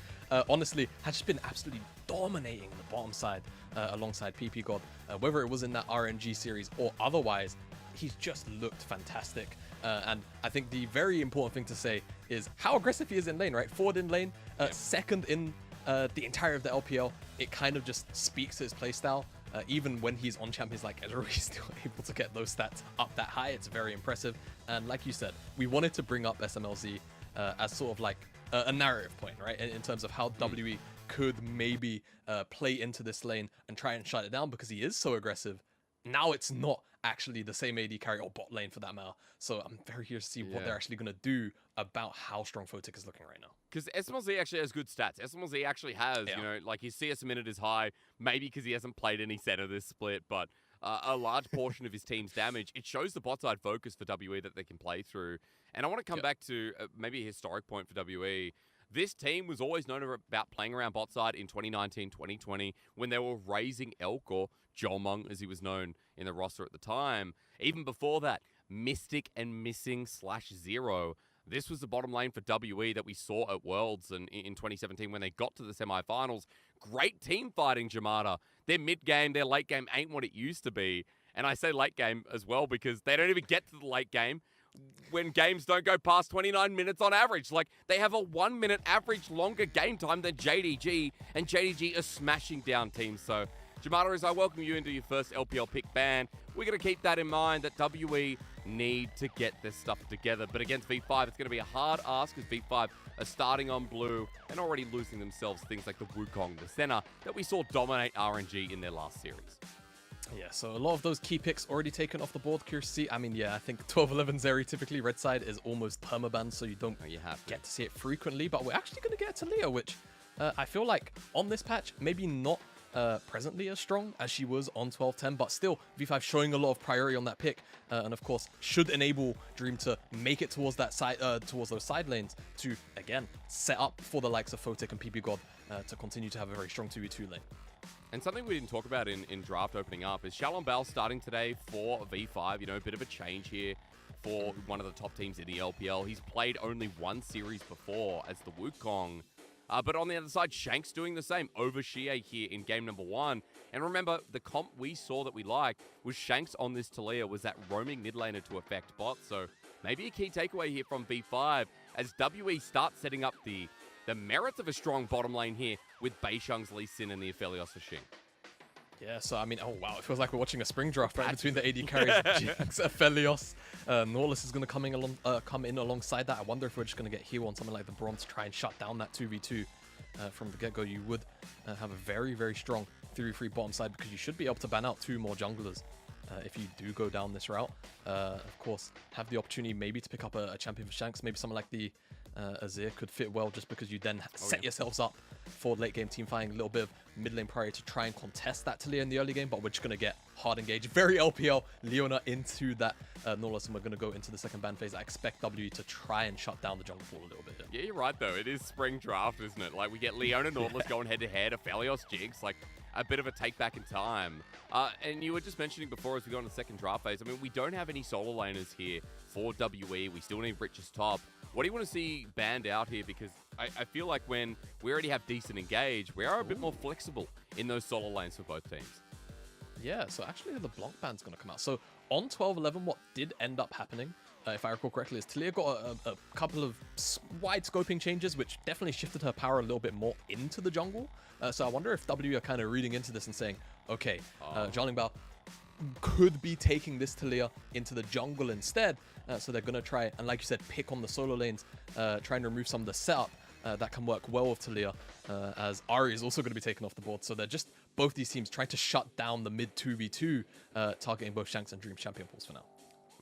honestly, has just been absolutely dominating the bottom side alongside PP God. Whether it was in that RNG series or otherwise, he's just looked fantastic. And I think the very important thing to say is how aggressive he is in lane, right? Forward in lane, second in the entire of the LPL. It kind of just speaks to his playstyle. Even when he's on champions like Ezreal, he's still able to get those stats up that high. It's very impressive. And like you said, we wanted to bring up SMLZ as sort of like a narrative point, right? In terms of how WE could maybe play into this lane and try and shut it down because he is so aggressive. Now it's not actually the same AD carry or bot lane for that matter. So I'm very curious to see what they're actually going to do about how strong Photic is looking right now. Because SMLZ actually has good stats. SMLZ actually has, you know, like his CS a minute is high, maybe because he hasn't played any center this split, but a large portion of his team's damage. It shows the bot side focus for WE that they can play through. And I want to come back to maybe a historic point for WE. This team was always known about playing around bot side in 2019, 2020, when they were raising Elk, or Jolmong as he was known in the roster at the time. Even before that, Mystic and Missing /0. This was the bottom lane for WE that we saw at Worlds and in 2017 when they got to the semifinals. Great team fighting, Jamada. Their mid game, their late game ain't what it used to be. And I say late game as well because they don't even get to the late game when games don't go past 29 minutes on average. Like, they have a 1 minute average longer game time than JDG, and JDG are smashing down teams. So, Jamada, as I welcome you into your first LPL pick ban, we're going to keep that in mind that WE need to get their stuff together. But against V5, it's going to be a hard ask because V5 are starting on blue and already losing themselves things like the Wukong, the Senna, that we saw dominate RNG in their last series. Yeah, so a lot of those key picks already taken off the board. Curious to see. I mean, yeah, I think 12-11 Zeri, typically red side is almost permaban, so you don't get to see it frequently. But we're actually going to get to Leo, which I feel like on this patch, maybe not presently as strong as she was on 12-10, but still V5 showing a lot of priority on that pick, and of course should enable Dream to make it towards that side, towards those side lanes to again set up for the likes of Photic and PP God to continue to have a very strong 2v2 lane. And something we didn't talk about in draft opening up is Shalom Bell starting today for V5. You know, a bit of a change here for one of the top teams in the LPL. He's played only one series before as the Wukong. But on the other side, Shanks doing the same over Xie here in game number 1. And remember, the comp we saw that we liked was Shanks on this Talia was that roaming mid laner to affect bot. So maybe a key takeaway here from V5 as WE starts setting up the merits of a strong bottom lane here with Beisheng's Lee Sin and the Aphelios for Xing. Yeah, so I mean, oh wow, it feels like we're watching a spring draft right between the AD carries, Jinx, Aphelios. Nautilus is going to come in alongside that. I wonder if we're just going to get Hero on something like the Bronze to try and shut down that 2v2 from the get-go. You would have a very, very strong 3v3 bottom side because you should be able to ban out 2 more junglers if you do go down this route. Of course, have the opportunity maybe to pick up a champion for Shanks. Maybe someone like the Azir could fit well just because you then set yourselves up for late game team fighting, a little bit of mid lane priority to try and contest that Talia in the early game, but we're just going to get hard engaged. Very LPL Leona into that Nautilus, and we're going to go into the second ban phase. I expect W to try and shut down the jungle pool a little bit here. Yeah, you're right though. It is spring draft, isn't it? Like we get Leona Nautilus going head to head, Aphelios Jinx, like a bit of a take back in time. And you were just mentioning before as we go into the second draft phase, I mean, we don't have any solo laners here for WE. We still need Rich's top. What do you want to see banned out here? Because I feel like when we already have decent engage, we are a bit more flexible in those solo lanes for both teams. Yeah, so actually the Blanc ban's going to come out. So on 12-11, what did end up happening, if I recall correctly, is Talia got a couple of wide scoping changes, which definitely shifted her power a little bit more into the jungle. So I wonder if W are kind of reading into this and saying, okay, Jialing Bao could be taking this Talia into the jungle instead. So they're going to try, and like you said, pick on the solo lanes, try and remove some of the setup that can work well with Talia, as Ari is also going to be taken off the board. So they're just, both these teams trying to shut down the mid 2v2, targeting both Shanks and Dream champion pools for now.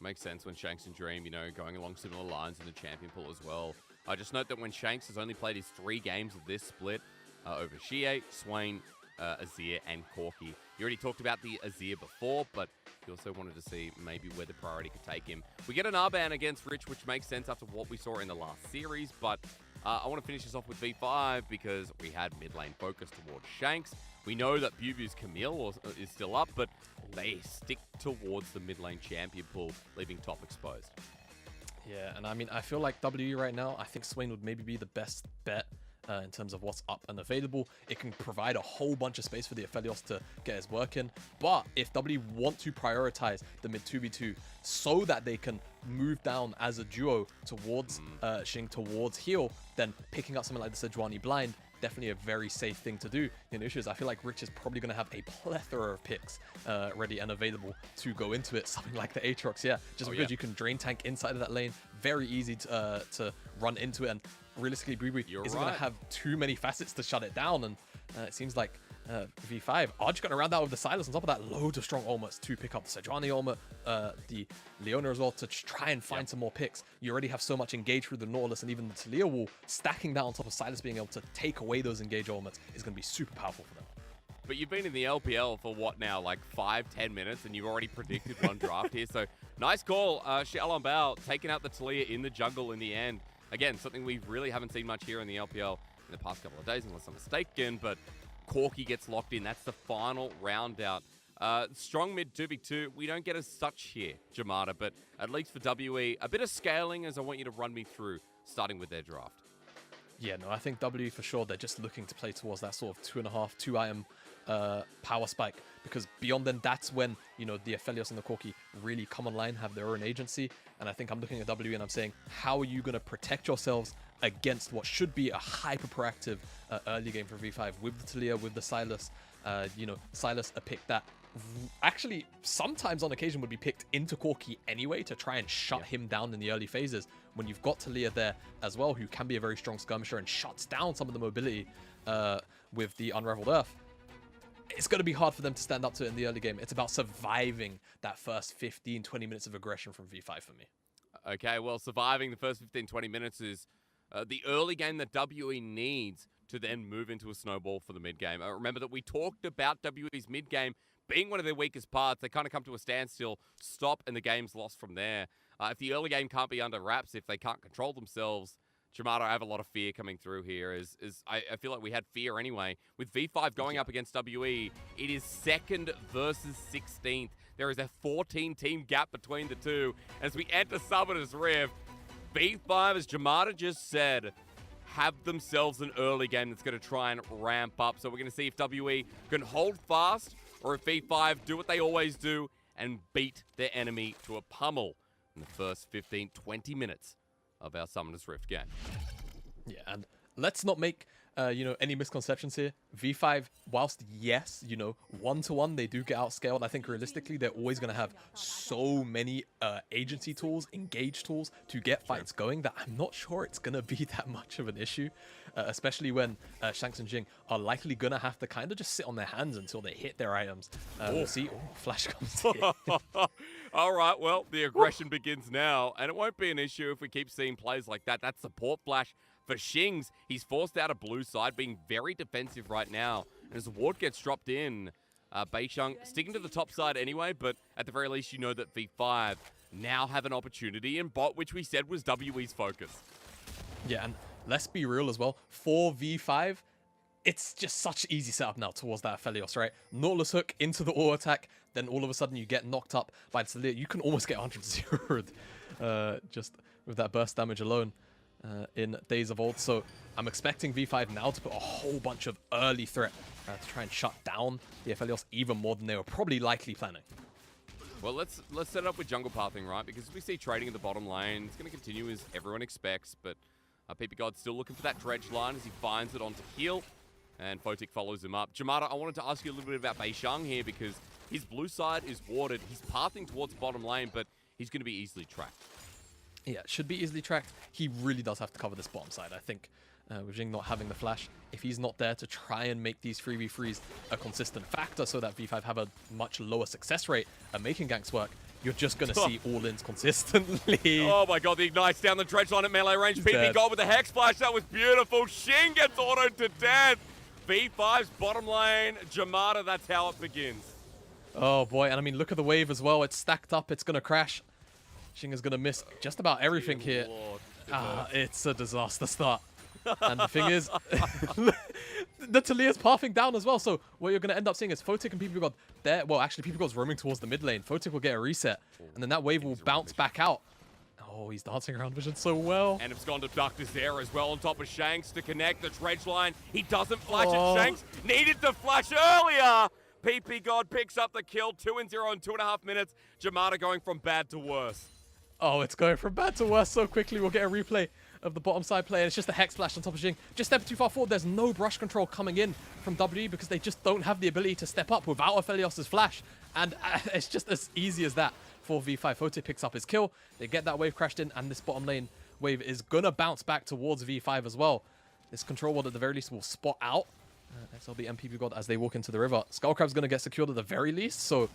Makes sense when Shanks and Dream, you know, going along similar lines in the champion pool as well. I just note that when Shanks has only played his 3 games of this split over Xie, Swain, Azir, and Corki. You already talked about the Azir before, but you also wanted to see maybe where the priority could take him. We get an R-ban against Rich, which makes sense after what we saw in the last series, but I want to finish this off with V5 because we had mid lane focus towards Shanks. We know that Bubu's Camille is still up, but they stick towards the mid lane champion pool, leaving top exposed. Yeah, and I mean, I feel like W right now, I think Swain would maybe be the best bet in terms of what's up and available. It can provide a whole bunch of space for the Aphelios to get his work in. But if W want to prioritize the mid 2v2 so that they can move down as a duo towards Xing, towards heal, then picking up something like the Sejuani Blind, definitely a very safe thing to do. In issues, I feel like Rich is probably going to have a plethora of picks ready and available to go into it. Something like the Aatrox, yeah, just because you can drain tank inside of that lane, very easy to run into it, and realistically, Bubu isn't going to have too many facets to shut it down, and it seems like V5 are just going to round out with the Silas. On top of that, loads of strong ultimates to pick up the Sejuani ultimate, the Leona as well, to try and find some more picks. You already have so much engage through the Nautilus and even the Talia wall. Stacking that on top of Silas being able to take away those engage ultimates is going to be super powerful for them. But you've been in the LPL for what now, like 5-10 minutes, and you've already predicted one draft here. So nice call, Xiaolong Bao taking out the Talia in the jungle in the end. Again, something we really haven't seen much here in the LPL in the past couple of days, unless I'm mistaken, but Corki gets locked in. That's the final round out. Strong mid 2v2. We don't get as such here, Jamada, but at least for WE, a bit of scaling as I want you to run me through, starting with their draft. Yeah, no, I think W for sure, they're just looking to play towards that sort of 2.5, 2-item power spike, because beyond then, that's when, you know, the Aphelios and the Corki really come online, have their own agency. And I think I'm looking at W and I'm saying, how are you going to protect yourselves against what should be a hyper proactive early game for V5 with the Talia, with the Silas? You know, Silas, a pick that actually sometimes on occasion would be picked into Corki anyway to try and shut him down in the early phases. When you've got Talia there as well, who can be a very strong skirmisher and shuts down some of the mobility with the Unraveled Earth, it's going to be hard for them to stand up to it in the early game. It's about surviving that first 15-20 minutes of aggression from V5 for me. Okay, well, surviving the first 15-20 minutes is the early game that WE needs to then move into a snowball for the mid-game. Remember that we talked about WE's mid-game being one of their weakest parts. They kind of come to a standstill, stop, and the game's lost from there. If the early game can't be under wraps, if they can't control themselves, Jamada, I have a lot of fear coming through here. I feel like we had fear anyway. With V5 going up against WE, it is 2nd versus 16th. There is a 14-team gap between the two. As we enter Summoner's Rift, V5, as Jamada just said, have themselves an early game that's going to try and ramp up. So we're going to see if WE can hold fast or if V5 do what they always do and beat their enemy to a pummel in the first 15, 20 minutes of our Summoner's Rift game. Yeah, and let's not make any misconceptions here. V5, whilst yes, 1-to-1 they do get outscaled, I think realistically they're always going to have so many agency tools, engage tools to get fights going that I'm not sure it's going to be that much of an issue, especially when Shanks and Jing are likely going to have to kind of just sit on their hands until they hit their items. We'll see. Oh, Flash comes in. All right, well, the aggression begins now, and it won't be an issue if we keep seeing plays like that. That's support flash for Shings. He's forced out a blue side, being very defensive right now. And as the ward gets dropped in, Beisheng sticking to the top side anyway, but at the very least, you know that V5 now have an opportunity in bot, which we said was WE's focus. Yeah, and let's be real as well. For V5, it's just such easy setup now towards that Aphelios, right? Nautilus hook into the auto attack, then all of a sudden you get knocked up by the Salir. You can almost get 100-0'd just with that burst damage alone in Days of Old. So I'm expecting V5 now to put a whole bunch of early threat to try and shut down the Aphelios even more than they were probably likely planning. Well, let's set it up with jungle pathing, right? Because we see trading in the bottom lane. It's going to continue as everyone expects, but PP God's still looking for that dredge line as he finds it onto heal. And Photic follows him up. Jamada, I wanted to ask you a little bit about Beisheng here because his blue side is warded. He's pathing towards bottom lane, but he's going to be easily tracked. Yeah, should be easily tracked. He really does have to cover this bottom side, I think. With Jing not having the flash, if he's not there to try and make these 3v3s a consistent factor so that V5 have a much lower success rate at making ganks work, you're just going to see all-ins consistently. Oh my god, the Ignites down the dredge line at melee range. PP God with the Hex Flash, that was beautiful. Shing gets autoed to death. V5's bottom lane. Jamada, that's how it begins. Oh boy, and I mean, look at the wave as well. It's stacked up, it's going to crash. Shing is going to miss just about everything here. It's a disaster start. And the thing is, the Talia's pathing down as well. So what you're going to end up seeing is Photic and PP God there. Well, actually, PP God's roaming towards the mid lane. Photic will get a reset, and then that wave will bounce back out. Oh, he's dancing around vision so well. And it's gone to Doctor's there as well on top of Shanks to connect the dredge line. He doesn't flash it. Shanks needed to flash earlier. PP God picks up the kill. 2-0 in 2.5 minutes. Jamada going from bad to worse. Oh, it's going from bad to worse so quickly. We'll get a replay of the bottom side play, and it's just a Hex Flash on top of Jing. Just step too far forward. There's no brush control coming in from WE because they just don't have the ability to step up without Aphelios' flash. And it's just as easy as that for V5. Photic picks up his kill. They get that wave crashed in, and this bottom lane wave is going to bounce back towards V5 as well. This control ward at the very least will spot out XLB and PP God as they walk into the river. Skullcrab's going to get secured at the very least, so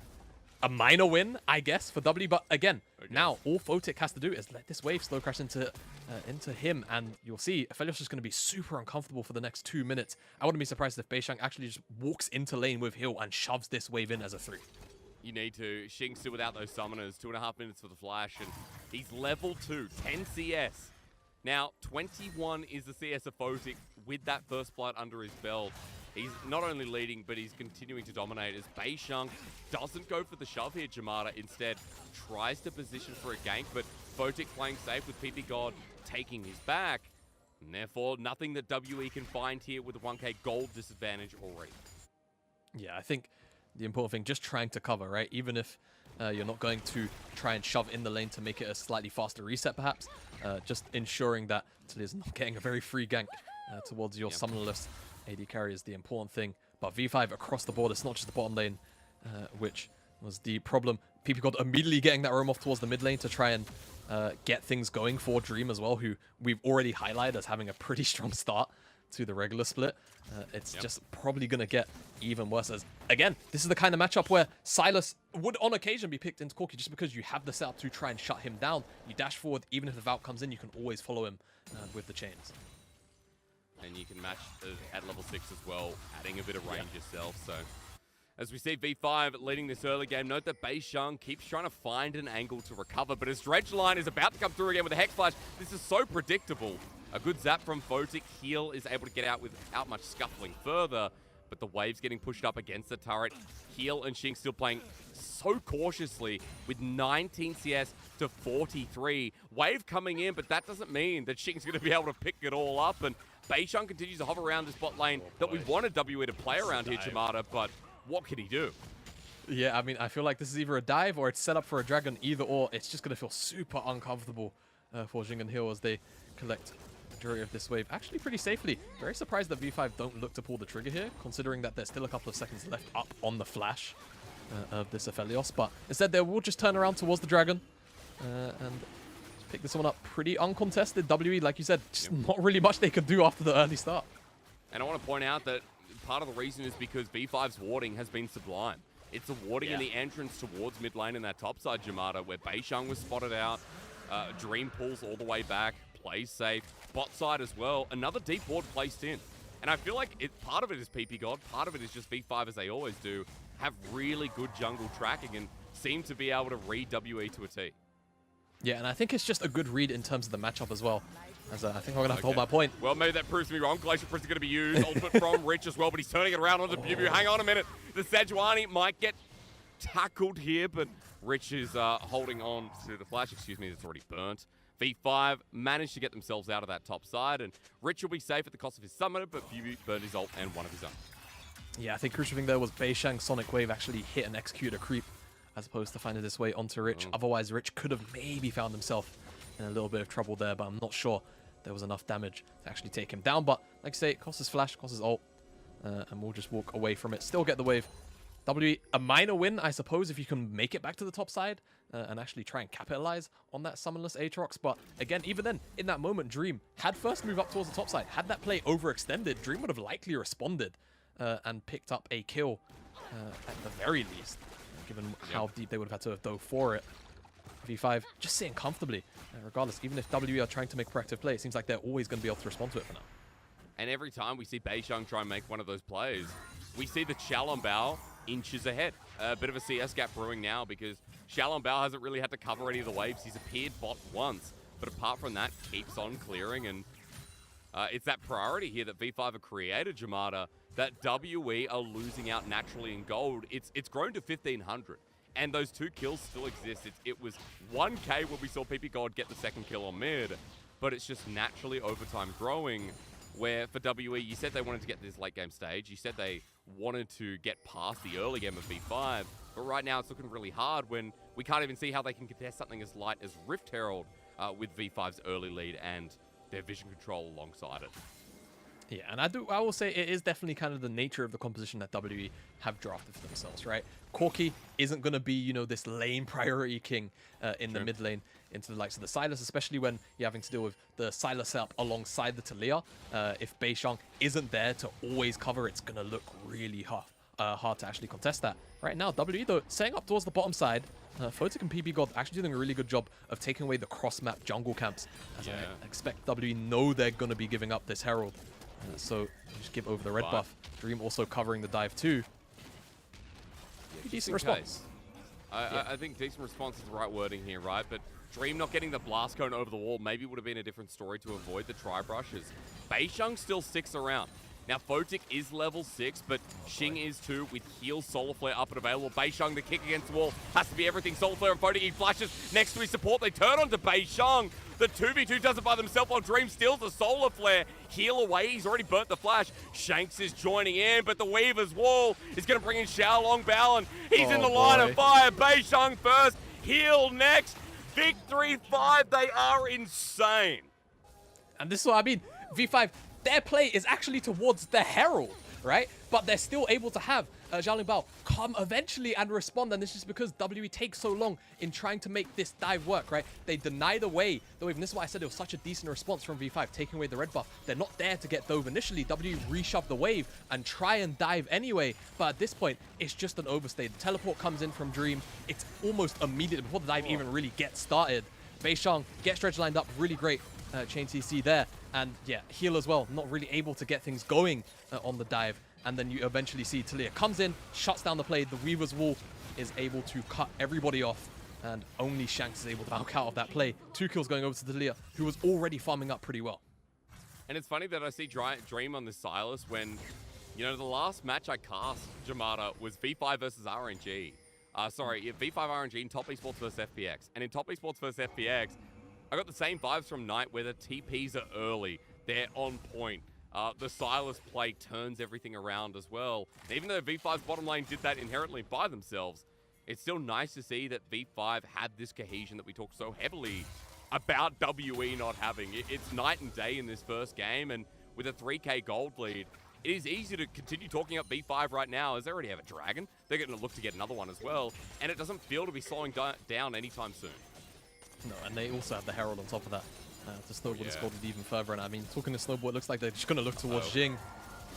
a minor win, I guess, for W. But again, now all Photic has to do is let this wave slow crash into him, and you'll see Aphelios is going to be super uncomfortable for the next 2 minutes. I wouldn't be surprised if Beisheng actually just walks into lane with heal and shoves this wave in as a 3. You need to. Shing's still without those summoners. 2.5 minutes for the flash, and he's level 2, 10 CS. Now, 21 is the CS of Photic with that first blood under his belt. He's not only leading, but he's continuing to dominate as Beisheng doesn't go for the shove here, Jamada. Instead, tries to position for a gank, but Photic playing safe with PP God taking his back. And therefore, nothing that WE can find here with a 1k gold disadvantage already. Yeah, I think the important thing, just trying to cover, right? Even if you're not going to try and shove in the lane to make it a slightly faster reset, perhaps. Just ensuring that Talia's not getting a very free gank towards your summonerless AD carry is the important thing. But V5 across the board, it's not just the bottom lane, which was the problem. PP God immediately getting that roam off towards the mid lane to try and get things going for Dream as well, who we've already highlighted as having a pretty strong start to the regular split. It's just probably going to get even worse as, again, this is the kind of matchup where Sylas would on occasion be picked into Corki just because you have the setup to try and shut him down. You dash forward, even if the Valk comes in, you can always follow him with the chains. And you can match at level 6 as well, adding a bit of range yourself. So as we see V5 leading this early game, note that Beishang keeps trying to find an angle to recover, but his Dredge line is about to come through again with a Hex Flash. This is so predictable. A good zap from Photic. Heal is able to get out without much scuffling further, but the wave's getting pushed up against the turret. Heal and Xing still playing so cautiously with 19 CS to 43. Wave coming in, but that doesn't mean that Xing's going to be able to pick it all up, and Beishang continues to hover around this bot lane that we wanted WE to play around here, Jamada, but what can he do? Yeah, I mean, I feel like this is either a dive or it's set up for a dragon. Either or, it's just going to feel super uncomfortable for Xing and Hill as they collect the majority of this wave. Actually, pretty safely. Very surprised that V5 don't look to pull the trigger here, considering that there's still a couple of seconds left up on the flash of this Aphelios. But instead, they will just turn around towards the dragon and pick this one up pretty uncontested. WE, like you said, just not really much they could do after the early start. And I want to point out that part of the reason is because V5's warding has been sublime. It's a warding in the entrance towards mid lane in that top side, Jamada, where Beishang was spotted out. Dream pulls all the way back, plays safe. Bot side as well, another deep ward placed in. And I feel like part of it is PP God, part of it is just V5, as they always do, have really good jungle tracking and seem to be able to read WE to a T. Yeah, and I think it's just a good read in terms of the matchup as well. As I think I'm going to have to hold my point. Well, maybe that proves me wrong. Glacier Prince is going to be used. Ultimate from Rich as well, but he's turning it around onto Bubu. Hang on a minute. The Sejuani might get tackled here, but Rich is holding on to the flash. Excuse me, it's already burnt. V5 managed to get themselves out of that top side, and Rich will be safe at the cost of his summoner, but Bubu burned his ult and one of his own. Yeah, I think crucial thing there was Beishang's Sonic Wave actually hit and execute a creep, as opposed to finding his way onto Rich. Otherwise, Rich could have maybe found himself in a little bit of trouble there, but I'm not sure there was enough damage to actually take him down. But like I say, it costs his flash, costs his ult, and we'll just walk away from it. Still get the wave. WE, a minor win, I suppose, if you can make it back to the top side and actually try and capitalize on that summonless Aatrox. But again, even then, in that moment, Dream had first move up towards the top side. Had that play overextended, Dream would have likely responded and picked up a kill at the very least, given how deep they would have had to have dove for it. V5 just sitting comfortably, regardless. Even if WE are trying to make proactive play, it seems like they're always going to be able to respond to it for now. And every time we see Beishang try and make one of those plays, we see the Xiaolongbao inches ahead. A bit of a CS gap brewing now because Xiaolongbao hasn't really had to cover any of the waves. He's appeared bot once, but apart from that, keeps on clearing. And it's that priority here that V5 have created, Jamada, that WE are losing out naturally in gold. It's grown to 1,500. And those 2 kills still exist. It was 1K when we saw PP God get the second kill on mid, but it's just naturally over time growing, where for WE, you said they wanted to get to this late game stage. You said they wanted to get past the early game of V5, but right now it's looking really hard when we can't even see how they can contest something as light as Rift Herald with V5's early lead and their vision control alongside it. Yeah, and I will say it is definitely kind of the nature of the composition that WE have drafted for themselves, right? Corki isn't going to be, you know, this lane priority king in the mid lane into the likes of the Sylas, especially when you're having to deal with the Sylas setup alongside the Taliyah. If Beishang isn't there to always cover, it's going to look really hard to actually contest that. Right now, WE, though, setting up towards the bottom side, Photic and PP God actually doing a really good job of taking away the cross-map jungle camps. As I expect WE know they're going to be giving up this Herald. So just give over the red buff. Dream also covering the dive too. Decent response. I think decent response is the right wording here, right? But Dream not getting the blast cone over the wall maybe would have been a different story to avoid the tri-brushes. Beishang still sticks around. Now, Photic is level 6, but Xing is too, with heal, Solar Flare up and available. Beishang, the kick against the wall, has to be everything. Solar Flare and Photic, he flashes next to his support. They turn onto Beishang. The 2v2 does it by themselves while Dream steals the Solar Flare. Heal away, he's already burnt the flash. Shanks is joining in, but the Weaver's wall is going to bring in Xiaolongbao, and he's in the line of fire. Beishang first, heal next. Victory 5, they are insane. And this is what I mean. V5, their play is actually towards the Herald, right? But they're still able to have Xiaolongbao come eventually and respond, and this is because WE takes so long in trying to make this dive work, right? They deny the wave, and this is why I said it was such a decent response from V5, taking away the red buff. They're not there to get dove initially. WE reshoved the wave and try and dive anyway, but at this point, it's just an overstay. The teleport comes in from Dream. It's almost immediate before the dive even really gets started. Beishang gets Dredge lined up really great. Chain CC there. And yeah, heal as well, not really able to get things going on the dive. And then you eventually see Talia comes in, shuts down the play. The Weaver's Wall is able to cut everybody off. And only Shanks is able to back out of that play. 2 kills going over to Talia, who was already farming up pretty well. And it's funny that I see Dream on the Silas when, you know, the last match I cast, Jamada, was V5 versus RNG. V5 RNG in Top Esports versus FPX. And in Top Esports versus FPX, I got the same vibes from Knight where the TPs are early. They're on point. The Silas play turns everything around as well. And even though V5's bottom lane did that inherently by themselves, it's still nice to see that V5 had this cohesion that we talk so heavily about WE not having. It's night and day in this first game, and with a 3k gold lead, it is easy to continue talking up V5 right now as they already have a dragon. They're going to look to get another one as well, and it doesn't feel to be slowing down anytime soon. No, and they also have the Herald on top of that to snowball this gold lead even further. And I mean, talking to snowball, it looks like they're just going to look towards Jing.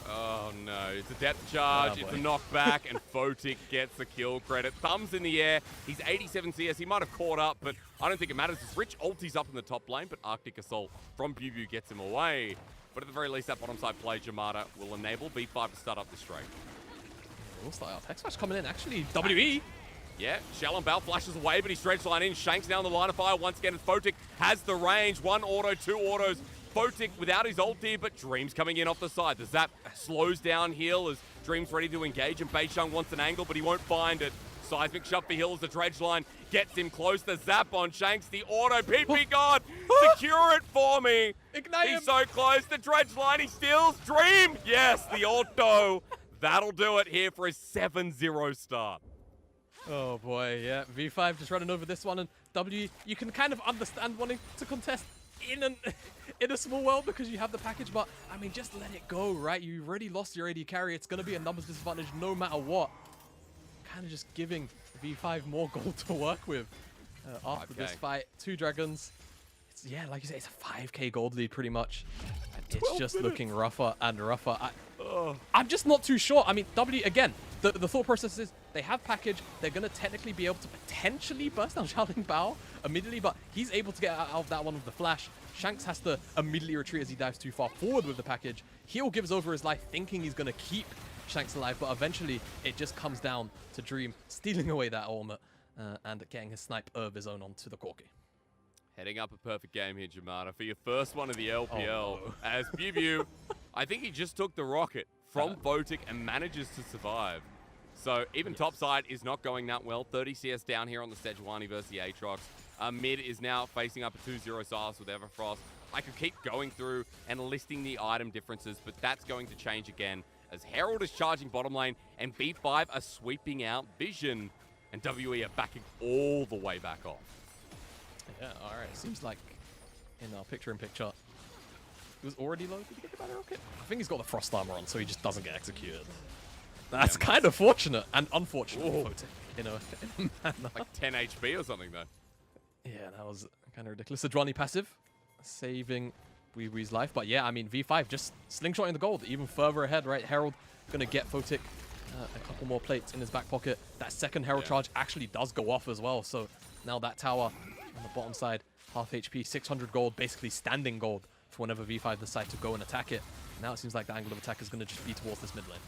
Oh no, it's a depth charge, it's a knockback, and Photic gets the kill credit. Thumbs in the air, he's 87 CS, he might have caught up, but I don't think it matters. It's Rich ulti's up in the top lane, but Arctic Assault from BuBu gets him away. But at the very least, that bottom side play, Jamada, will enable V5 to start up the straight. Looks like Tech Smash coming in, actually, WE. Yeah, Shell and Bell flashes away, but he stretch line in. Shanks down the line of fire once again, and Photic has the range. 1 auto, 2 autos. Photic without his ulti, but Dream's coming in off the side. The zap slows down heal as Dream's ready to engage, and Beisheng wants an angle, but he won't find it. Seismic shot for heal as the dredge line gets him close. The zap on Shanks, the auto, PP God, secure it for me. Ignite him. He's so close, the dredge line, he steals. Dream, yes, the auto. That'll do it here for a 7-0 start. Oh boy, yeah, V5 just running over this one, and W, you can kind of understand wanting to contest in a small world because you have the package, but I mean, just let it go, right? You've already lost your AD carry. It's going to be a numbers disadvantage no matter what. Kind of just giving V5 more gold to work with after this fight. 2 dragons. Yeah, like you say, it's a 5k gold lead pretty much. It's just looking rougher and rougher. I'm just not too sure. I mean, W, again, the thought process is they have package. They're going to technically be able to potentially burst down Shaolin Bao immediately, but he's able to get out of that one with the flash. Shanks has to immediately retreat as he dives too far forward with the package. Heal gives over his life, thinking he's going to keep Shanks alive, but eventually it just comes down to Dream stealing away that ultimate and getting his snipe of his own onto the Corki. Heading up a perfect game here, Jamada, for your first one of the LPL. As BuBu, I think he just took the rocket from Photic and manages to survive. So even topside is not going that well. 30 CS down here on the Sejuani versus the Aatrox. Mid is now facing up a 2-0 Silas with Everfrost. I could keep going through and listing the item differences, but that's going to change again as Herald is charging bottom lane and B5 are sweeping out Vision, and WE are backing all the way back off. Yeah, all right. Seems like in our picture-in-picture, he was already low. Did he get the battle rocket? I think he's got the frost armor on, so he just doesn't get executed. That's kind of fortunate and unfortunate for Photic, you know. Like 10 HP or something, though. Yeah, that was kind of ridiculous. Sejuani passive, saving Wee's life. But yeah, I mean, V5 just slingshotting the gold even further ahead, right? Herald going to get Photic a couple more plates in his back pocket. That second Herald charge actually does go off as well. So now that tower on the bottom side, half HP, 600 gold, basically standing gold for whenever V5 decide to go and attack it. Now it seems like the angle of attack is going to just be towards this mid lane.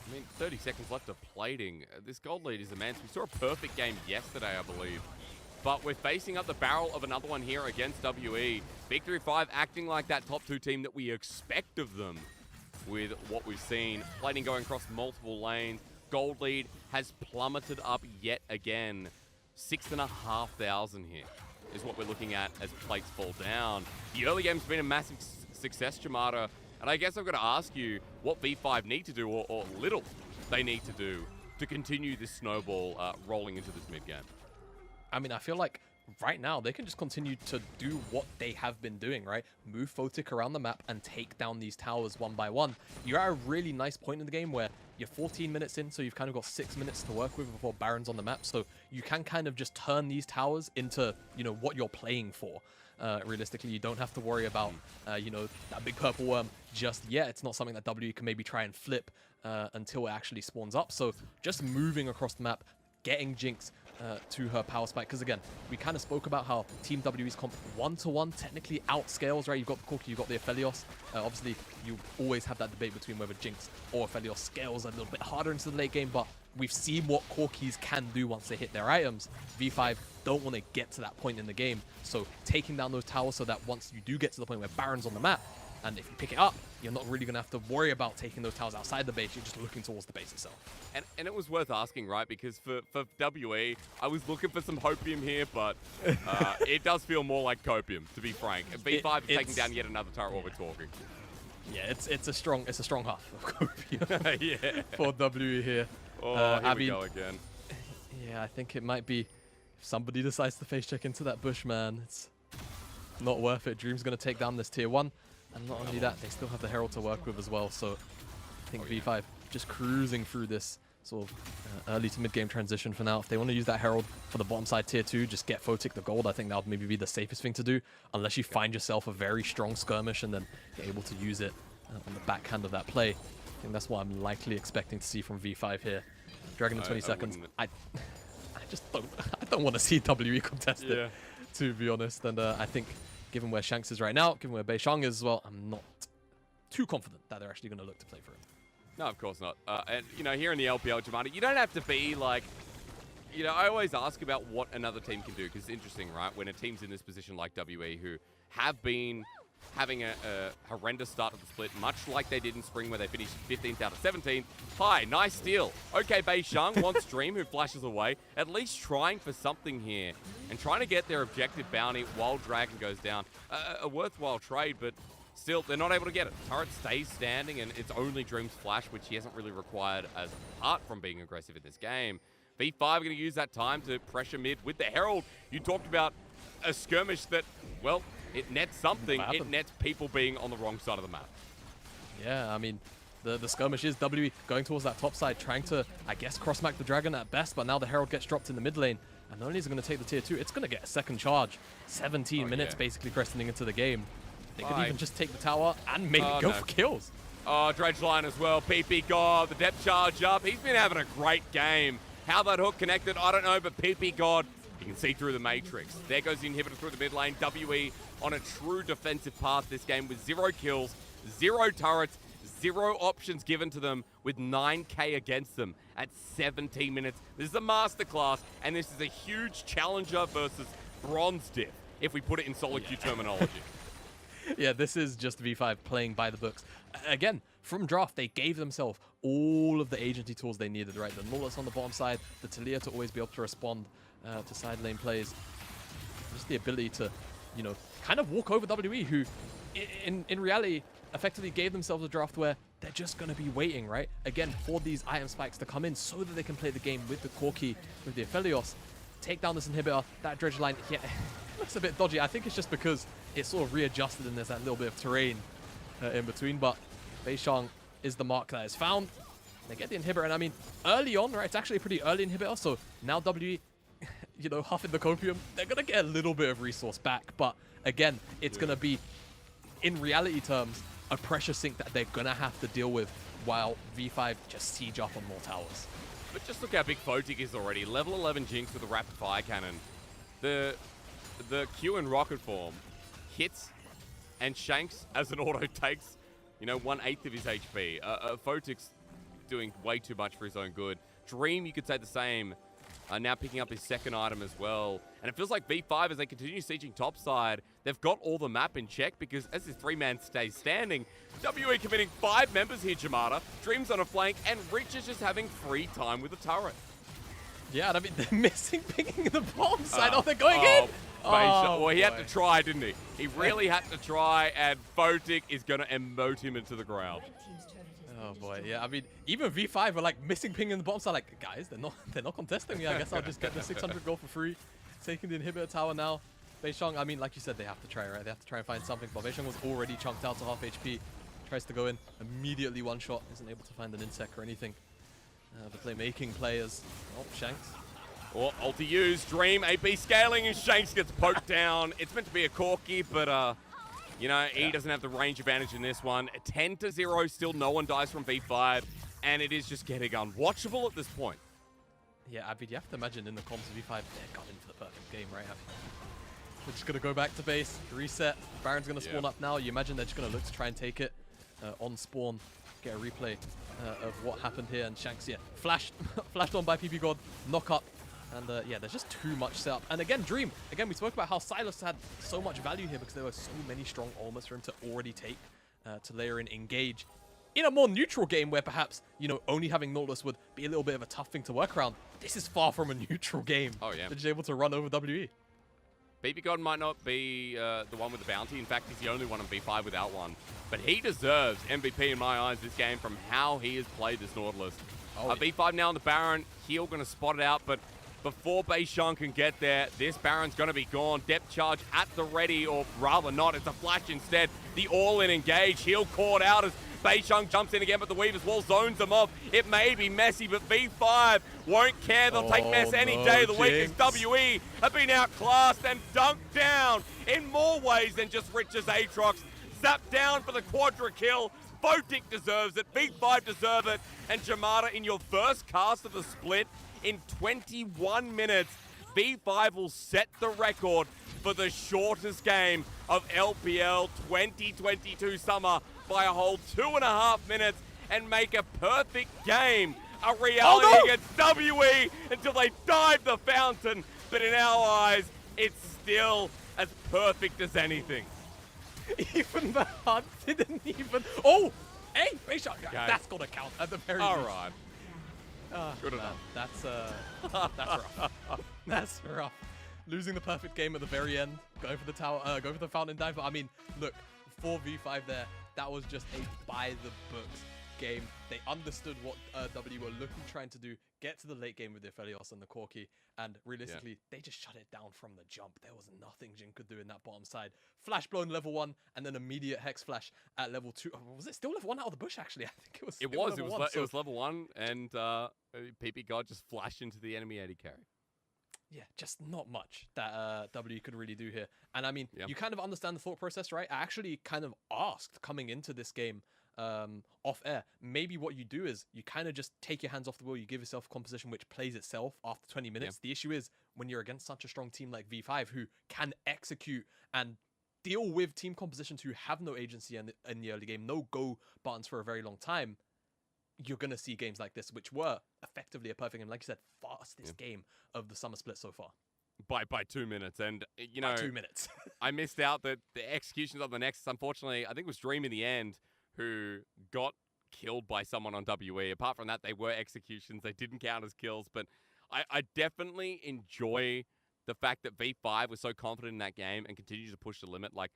I mean, 30 seconds left of plating. This gold lead is immense. We saw a perfect game yesterday, I believe. But we're facing up the barrel of another one here against WE. Victory 5 acting like that top 2 team that we expect of them with what we've seen. Plating going across multiple lanes. Gold lead has plummeted up yet again. 6,500 here is what we're looking at as plates fall down. The early game's been a massive success, Jamada. And I guess I've got to ask you what V5 need to do, or little they need to do, to continue this snowball rolling into this mid-game. I mean, I feel like right now they can just continue to do what they have been doing, right? Move Photic around the map and take down these towers one by one. You're at a really nice point in the game where you're 14 minutes in, so you've kind of got 6 minutes to work with before Baron's on the map. So you can kind of just turn these towers into, you know, what you're playing for. Realistically, you don't have to worry about, you know, that big purple worm just yet. It's not something that W can maybe try and flip until it actually spawns up. So just moving across the map, getting Jinx, to her power spike. Because again, we kind of spoke about how Team WE's comp 1-to-1 technically outscales, right? You've got the Corki, you've got the Aphelios. Obviously, you always have that debate between whether Jinx or Aphelios scales a little bit harder into the late game, but we've seen what Corkis can do once they hit their items. V5 don't want to get to that point in the game, so taking down those towers so that once you do get to the point where Baron's on the map, and if you pick it up, you're not really going to have to worry about taking those towers outside the base. You're just looking towards the base itself. And it was worth asking, right? Because for WE, I was looking for some hopium here, but it does feel more like copium, to be frank. And V5 is taking down yet another turret while we're talking. Yeah, it's a strong huff of copium Yeah. for WE here. Oh, here we mean, go again. Yeah, I think it might be if somebody decides to face check into that bush, man. It's not worth it. Dream's going to take down this tier 1. And not only that, they still have the Herald to work with as well. So I think V5 just cruising through this sort of early to mid-game transition for now. If they want to use that Herald for the bottom side tier 2, just get Photic the gold. I think that would maybe be the safest thing to do, unless you find yourself a very strong skirmish and then you're able to use it on the backhand of that play. I think that's what I'm likely expecting to see from V5 here. Dragon in 20 seconds. I just don't want to see WE contest it, to be honest. And I think given where Shanks is right now, given where Beishang is as well, I'm not too confident that they're actually going to look to play for him. No, of course not. And, you know, here in the LPL, Jamada, you don't have to be like, you know, I always ask about what another team can do, because it's interesting, right? When a team's in this position like WE, who have been having a horrendous start of the split, much like they did in spring where they finished 15th out of 17th. Hi, nice steal. Okay, Beishang wants Dream, who flashes away, at least trying for something here and trying to get their objective bounty while Dragon goes down. A worthwhile trade, but still, they're not able to get it. Turret stays standing, and it's only Dream's flash, which he hasn't really required as apart from being aggressive in this game. V5 are going to use that time to pressure mid with the Herald. You talked about a skirmish that, well, it nets something. It nets people being on the wrong side of the map. Yeah, I mean, the skirmish is WE going towards that top side, trying to, I guess, cross-mac the Dragon at best, but now the Herald gets dropped in the mid lane. And not only is it going to take the tier 2, it's going to get a second charge. 17 minutes basically cresting into the game. They could even just take the tower and maybe go for kills. Oh, Dredge line as well. PP God, the depth charge up. He's been having a great game. How that hook connected, I don't know, but PP God, you can see through the matrix. There goes the inhibitor through the mid lane. WE on a true defensive path this game with 0 kills, 0 turrets, 0 options given to them with 9k against them at 17 minutes. This is a masterclass, and this is a huge challenger versus bronze diff, if we put it in solo queue terminology. Yeah, this is just V5 playing by the books. Again, from draft, they gave themselves all of the agency tools they needed, right? The Nullis on the bottom side, the Talia to always be able to respond to side lane plays. Just the ability to, you know, kind of walk over WE, who in reality effectively gave themselves a draft where they're just going to be waiting, right? Again, for these item spikes to come in so that they can play the game with the Corki, with the Aphelios, take down this inhibitor. That dredge line, yeah, looks a bit dodgy. I think it's just because it's sort of readjusted and there's that little bit of terrain in between, but Beishang is the mark that is found. They get the inhibitor, and I mean, early on, right, it's actually a pretty early inhibitor, so now WE, you know, huffing the copium, they're going to get a little bit of resource back, but again, it's going to be, in reality terms, a pressure sink that they're going to have to deal with while V5 just siege up on more towers. But just look how big Photic is already. Level 11 Jinx with a rapid fire cannon. The Q in rocket form hits, and Shanks as an auto takes, you know, 1/8 of his HP. Photic's doing way too much for his own good. Dream, you could say the same. Now picking up his second item as well. And it feels like V5, as they continue sieging topside, they've got all the map in check, because as this 3-man stays standing, WE committing 5 members here, Jamada. Dream's on a flank, and Rich is just having free time with the turret. Yeah, I mean, they're missing picking the bottom side. Oh, they're going in! Well, he had to try, didn't he? He really had to try, and Photic is going to emote him into the ground. Oh boy, yeah. I mean, even V5 were like missing ping in the bottom side. Like, guys, they're not contesting me. I guess I'll just get the 600 gold for free. Taking the inhibitor tower now. Beishang, I mean, like you said, they have to try, right? They have to try and find something. But Beishang was already chunked out to half HP. Tries to go in, immediately one shot. Isn't able to find an insect or anything. The playmaking players. Oh, Shanks. Well, ulti used. Dream AP scaling, and Shanks gets poked down. It's meant to be a Corki, but you know, he doesn't have the range advantage in this one. 10-0, still no one dies from V5, and it is just getting unwatchable at this point. Yeah, Abid, you have to imagine in the comms of V5, they're gunning for the perfect game, right, Abid? We're just going to go back to base, reset. Baron's going to spawn up now. You imagine they're just going to look to try and take it on spawn, get a replay of what happened here. And Shanks, yeah, flashed on by PP God, knock up. And yeah, there's just too much setup. And again, Dream. Again, we spoke about how Silas had so much value here because there were so many strong ultimates for him to already take to layer in Engage. In a more neutral game where perhaps, you know, only having Nautilus would be a little bit of a tough thing to work around, this is far from a neutral game. Oh, yeah. They're just able to run over WE. BB God might not be the one with the bounty. In fact, he's the only one on B5 without one. But he deserves MVP in my eyes this game from how he has played this Nautilus. Oh, yeah. B5 now on the Baron. Heal going to spot it out, but before Beishan can get there, this Baron's going to be gone. Depth charge at the ready, or rather not. It's a flash instead. The all-in engage. Heal caught out as Beishan jumps in again, but the Weaver's Wall zones them off. It may be messy, but V5 won't care. They'll take mess any day. The weakest WE have been outclassed and dunked down in more ways than just Rich's Aatrox. Zapped down for the quadra kill. Photic deserves it. V5 deserve it. And Jamada, in your first cast of the split, in 21 minutes, V5 will set the record for the shortest game of LPL 2022 summer by a whole 2.5 minutes and make a perfect game a reality against WE until they dive the fountain. But in our eyes, it's still as perfect as anything. Even the hunt didn't even... Oh! Hey, Beishan! That's got to count at the very least. All right. Good enough. That's rough. That's rough. Losing the perfect game at the very end, going for the tower, going for the fountain dive. But I mean, look, for V5 there, that was just a by the books game. They understood what W were trying to do, get to the late game with the Aphelios and the Corki, and realistically, they just shut it down from the jump. There was nothing Jin could do in that bottom side. Flash blown level 1, and then immediate Hex Flash at level 2. Oh, was it still level 1 out of the bush, actually? I think it was. It was level 1, and PP God just flashed into the enemy AD carry. Yeah, just not much that W could really do here. And I mean, you kind of understand the thought process, right? I actually kind of asked coming into this game off air, maybe what you do is you kind of just take your hands off the wheel, you give yourself a composition which plays itself after 20 minutes. The issue is when you're against such a strong team like V5 who can execute and deal with team compositions who have no agency in the early game, no go buttons for a very long time, you're going to see games like this, which were effectively a perfect game. Like you said, fastest game of the summer split so far. By 2 minutes. And, you know, 2 minutes. I missed out that the executions on the Nexus, unfortunately, I think it was Dream in the end who got killed by someone on WE. Apart from that, they were executions. They didn't count as kills. But I definitely enjoy the fact that V5 was so confident in that game and continued to push the limit. Like,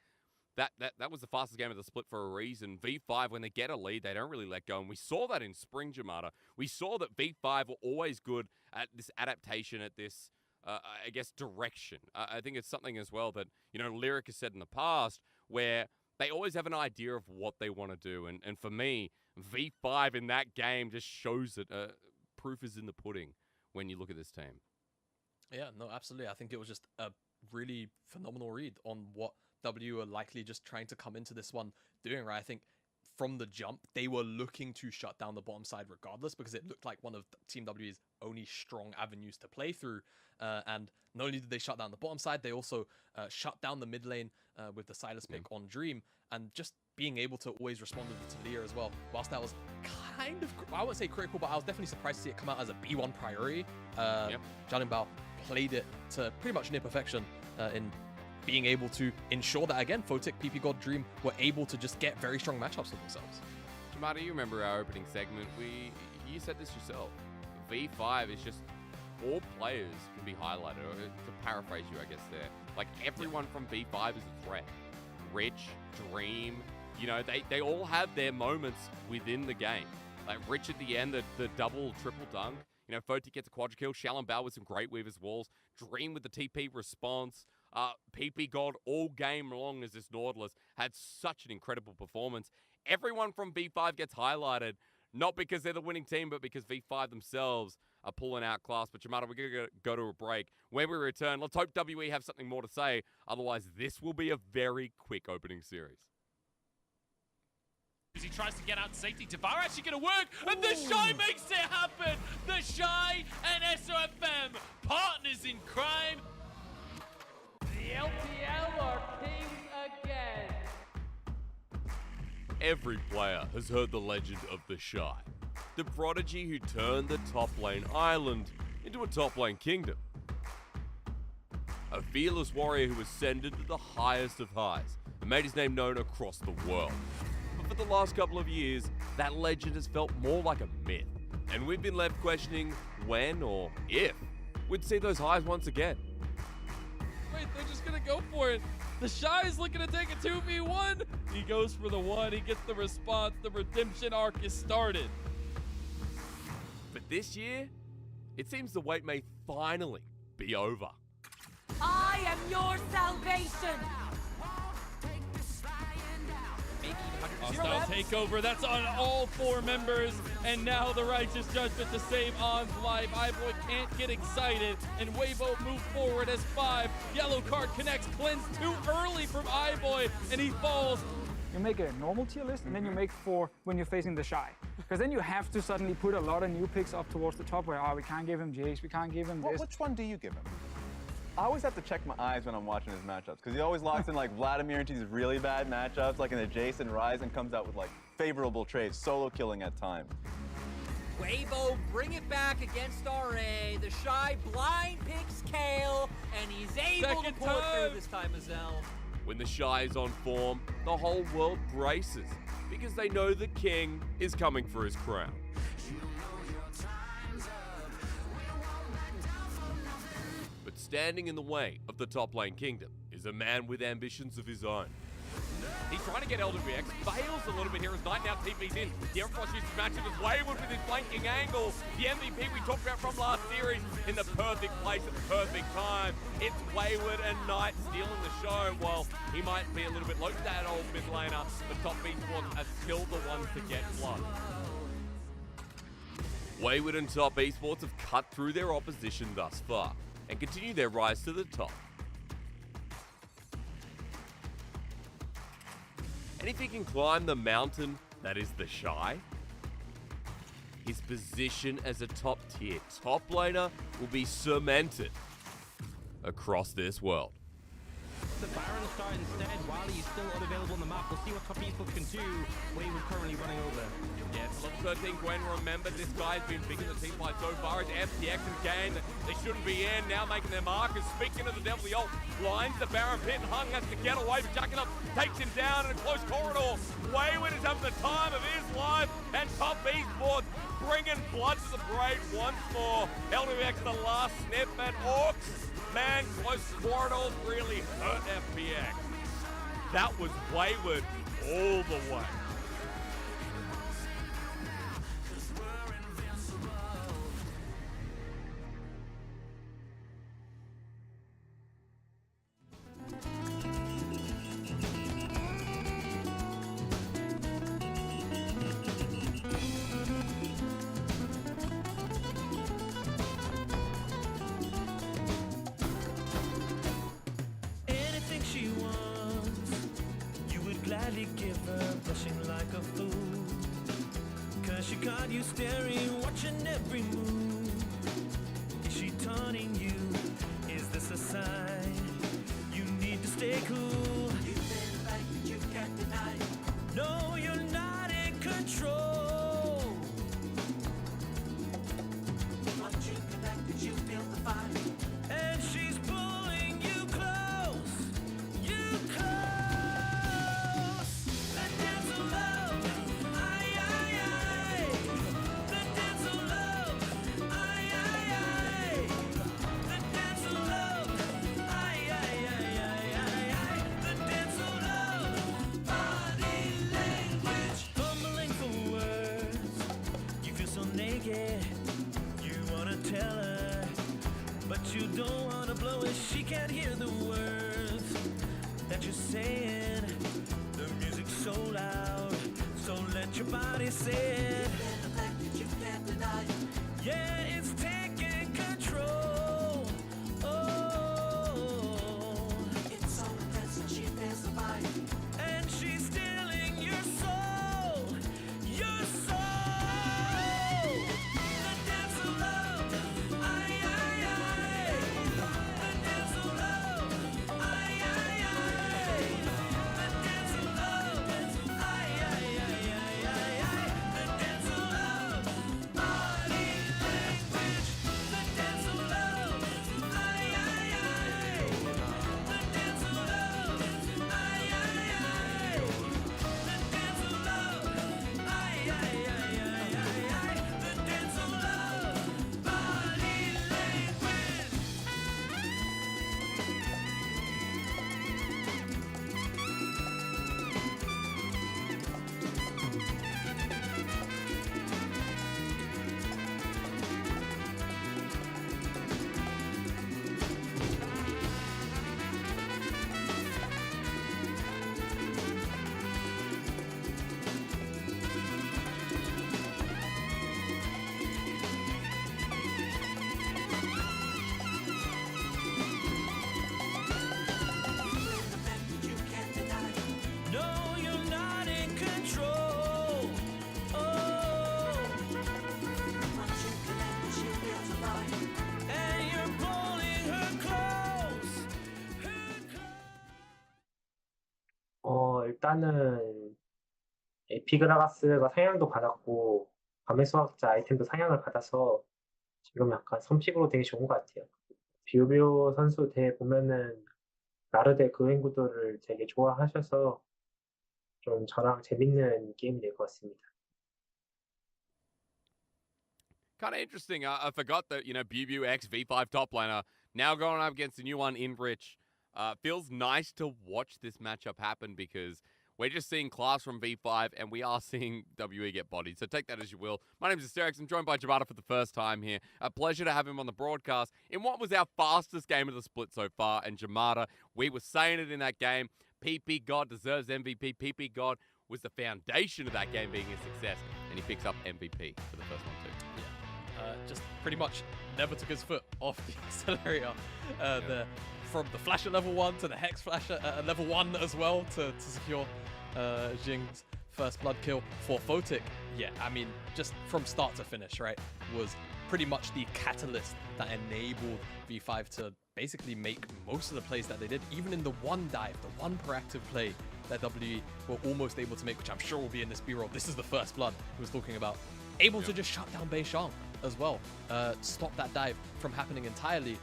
that was the fastest game of the split for a reason. V5, when they get a lead, they don't really let go. And we saw that in Spring, Jamada. We saw that V5 were always good at this adaptation, at this, I guess, direction. I think it's something as well that, you know, Lyric has said in the past, where they always have an idea of what they want to do. And for me, V5 in that game just shows that proof is in the pudding when you look at this team. Yeah, no, absolutely. I think it was just a really phenomenal read on what W are likely just trying to come into this one doing, right? I think from the jump, they were looking to shut down the bottom side regardless because it looked like one of Team W's only strong avenues to play through. And not only did they shut down the bottom side, they also shut down the mid lane with the Silas pick on Dream, and just being able to always respond to Talia as well. Whilst that was kind of, I wouldn't say critical, but I was definitely surprised to see it come out as a B1 priority. Jialing Bao played it to pretty much near perfection in being able to ensure that, again, Photic, PP God, Dream were able to just get very strong matchups for themselves. Jamada, you remember our opening segment? You said this yourself. V5 is just all players can be highlighted. Or to paraphrase you, I guess there. Like everyone from V5 is a threat. Rich, Dream, you know, they all have their moments within the game. Like Rich at the end, the double, triple dunk. You know, Photic gets a quadra kill. Jialing Bao with some great Weaver's Walls. Dream with the TP response. PP God all game long as this Nautilus had such an incredible performance. Everyone from V5 gets highlighted, not because they're the winning team, but because V5 themselves are pulling out class. But Jamada, we're going to go to a break. When we return, let's hope WE have something more to say. Otherwise, this will be a very quick opening series. As he tries to get out to safety, Devar actually gonna work, and the Shy makes it happen! The Shy and SOFM, partners in crime. The LPL are kings again. Every player has heard the legend of the Shy, the prodigy who turned the top lane island into a top lane kingdom. A fearless warrior who ascended to the highest of highs and made his name known across the world. But for the last couple of years, that legend has felt more like a myth, and we've been left questioning when or if we'd see those highs once again. Wait, they're just gonna go for it. The Shy is looking to take a 2v1. He goes for the 1, he gets the response, the redemption arc is started. But this year, it seems the wait may finally be over. I am your salvation. Hostile takeover, that's on all 4 members, and now the righteous judgment to save On's life. iBoy can't get excited, and Weibo move forward as 5. Yellow card connects, cleanse too early from iBoy, and he falls. You make a normal tier list, and then you make 4 when you're facing the Shy. Because then you have to suddenly put a lot of new picks up towards the top where, we can't give him Jace, we can't give him this. Which one do you give him? I always have to check my eyes when I'm watching his matchups, because he always locks in like Vladimir into these really bad matchups, like in the Jason Rise, and comes out with like favorable trades, solo killing at times. Weibo, bring it back against RA. The Shy blind picks Kale, and he's able to pull it through this time as well. When the Shy is on form, the whole world braces because they know the king is coming for his crown. But standing in the way of the top lane kingdom is a man with ambitions of his own. He's trying to get LWX, fails a little bit here as Knight now TP's in. The Aeroforce uses matchup as Wayward with his flanking angle. The MVP we talked about from last series in the perfect place at the perfect time. It's Wayward and Knight stealing the show. While he might be a little bit low to that old mid laner, the top esports are still the ones to get blood. Wayward and top esports have cut through their opposition thus far and continue their rise to the top. And if he can climb the mountain that is the Shy, his position as a top tier top laner will be cemented across this world. The Baron start instead while he's still unavailable on the map. We'll see what top esports can do. Wayward currently running over. Yes, level 13 Gwen, remember this guy's been picking the team fight so far. It's FTX and Game that they shouldn't be in, now making their markers. Speaking of the devil, the ult blinds the Baron pit. Hung has to get away, but Jacking up takes him down in a close corridor. Wayward is having the time of his life, and top esports bringing blood to the parade once more. LWX the last snip, and Orcs, man, close corridors really hurt FPX. That was Wayward all the way. Anything she wants, you would gladly give her, blushing like a fool. Cause she caught you staring, watching every move. Is she taunting you? Is this a sign? You need to stay cool. You made a life that you can't deny. No, you're not in control. Once you connected, you feel the fire. And she's pulling you close. You close. That dance of love. Aye, aye, aye. That dance of love. Aye, aye, aye. That dance of love. Aye, aye, aye, aye, aye, aye. That dance of love. Body language. Fumbling for words. You feel so naked. You wanna tell her, but you don't wanna blow it. She can't hear the words that you're saying. The music's so loud, so let your body say it. The fact that you can't deny it. Yeah, it's taking control. Oh, it's so intense and she feels the fire. And she's stealing your soul. 일단은 에피그라가스가 상향도 받았고 밤의 수학자 아이템도 상향을 받아서 지금 약간 선픽으로 되게 좋은 것 같아요. 비오비오 선수 대회 보면은 나르데 그웬 구도를 되게 좋아하셔서 좀 저랑 재밌는 게임이 될 것 같습니다. Kind of interesting. I forgot that, Bubu X V5 top laner now going up against a new one in Rich. Feels nice to watch this matchup happen because we're just seeing class from V5 and we are seeing WE get bodied. So take that as you will. My name is Asterix. I'm joined by Jamada for the first time here. A pleasure to have him on the broadcast in what was our fastest game of the split so far. And Jamada, we were saying it in that game. PP God deserves MVP. PP God was the foundation of that game being a success. And he picks up MVP for the first one too. Yeah. Just pretty much never took his foot off the accelerator. From the flash at level 1 to the hex flash at level 1 as well to secure Jing's first blood kill for Photic. Yeah, I mean, just from start to finish, right, was pretty much the catalyst that enabled V5 to basically make most of the plays that they did, even in the one dive, the one proactive play that WE were almost able to make, which I'm sure will be in this B-roll. This is the first blood he was talking about. Able to just shut down Beishang as well, stop that dive from happening entirely.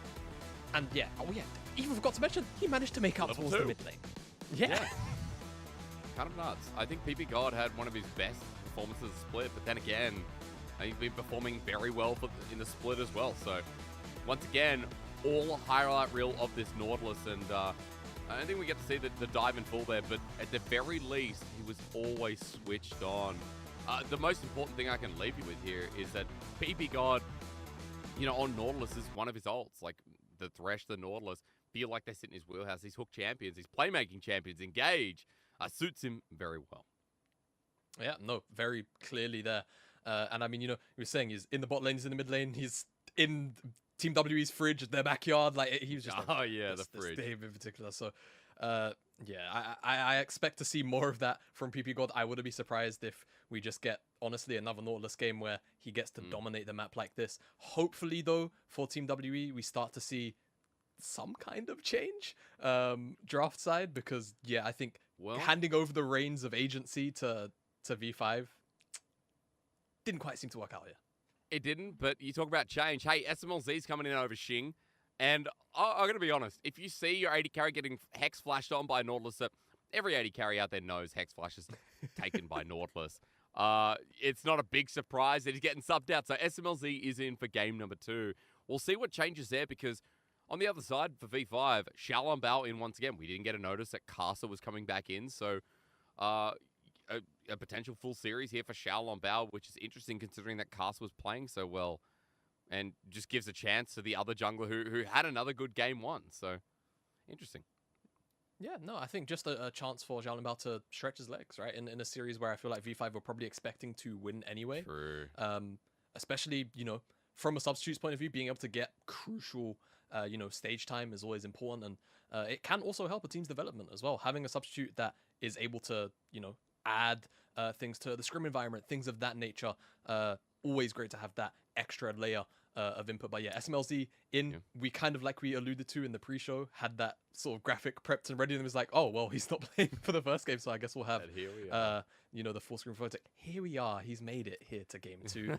And yeah, even forgot to mention, he managed to make up Level towards 2. the mid lane. Yeah. Kind of nuts. I think PP God had one of his best performances split, but then again, he's been performing very well in the split as well. So once again, all highlight reel of this Nautilus, and I don't think we get to see the dive in full there, but at the very least, he was always switched on. The most important thing I can leave you with here is that PP God, on Nautilus is one of his ults, like the Thresh, the Nautilus, feel like they sit in his wheelhouse. These hook champions, these playmaking champions, Engage, suits him very well. Yeah, no, very clearly there. And I mean, you were saying he's in the bot lane, he's in the mid lane, he's in Team WE's fridge, their backyard. Like, he was just like, the fridge. This game in particular. So, I expect to see more of that from PP God. I wouldn't be surprised if we just get, honestly, another Nautilus game where he gets to dominate the map like this. Hopefully, though, for Team WE, we start to see some kind of change draft side, because, I think handing over the reins of agency to V5 didn't quite seem to work out here. It didn't, but you talk about change. Hey, SMLZ's coming in over Xing, and I'm going to be honest, if you see your AD carry getting Hex flashed on by Nautilus, every AD carry out there knows Hex Flash is taken by Nautilus. It's not a big surprise that he's getting subbed out, so SMLZ is in for game number 2. We'll see what changes there, because on the other side, for V5, Xiaolong Bao in once again. We didn't get a notice that Casa was coming back in, so a potential full series here for Xiaolong Bao, which is interesting considering that Casa was playing so well, and just gives a chance to the other jungler who had another good game 1. So, interesting. Yeah, no, I think just a chance for Xiaolong Bao to stretch his legs, right? In a series where I feel like V5 were probably expecting to win anyway. True. Especially, from a substitute's point of view, being able to get crucial stage time is always important, and it can also help a team's development as well. Having a substitute that is able to, add things to the scrim environment, things of that nature, always great to have that extra layer of input. But yeah, SMLZ we kind of, like we alluded to in the pre-show, had that sort of graphic prepped and ready, and it was like, oh, well, he's not playing for the first game, so I guess we'll have, here we are. the full screen photo. Here we are, he's made it here to game 2.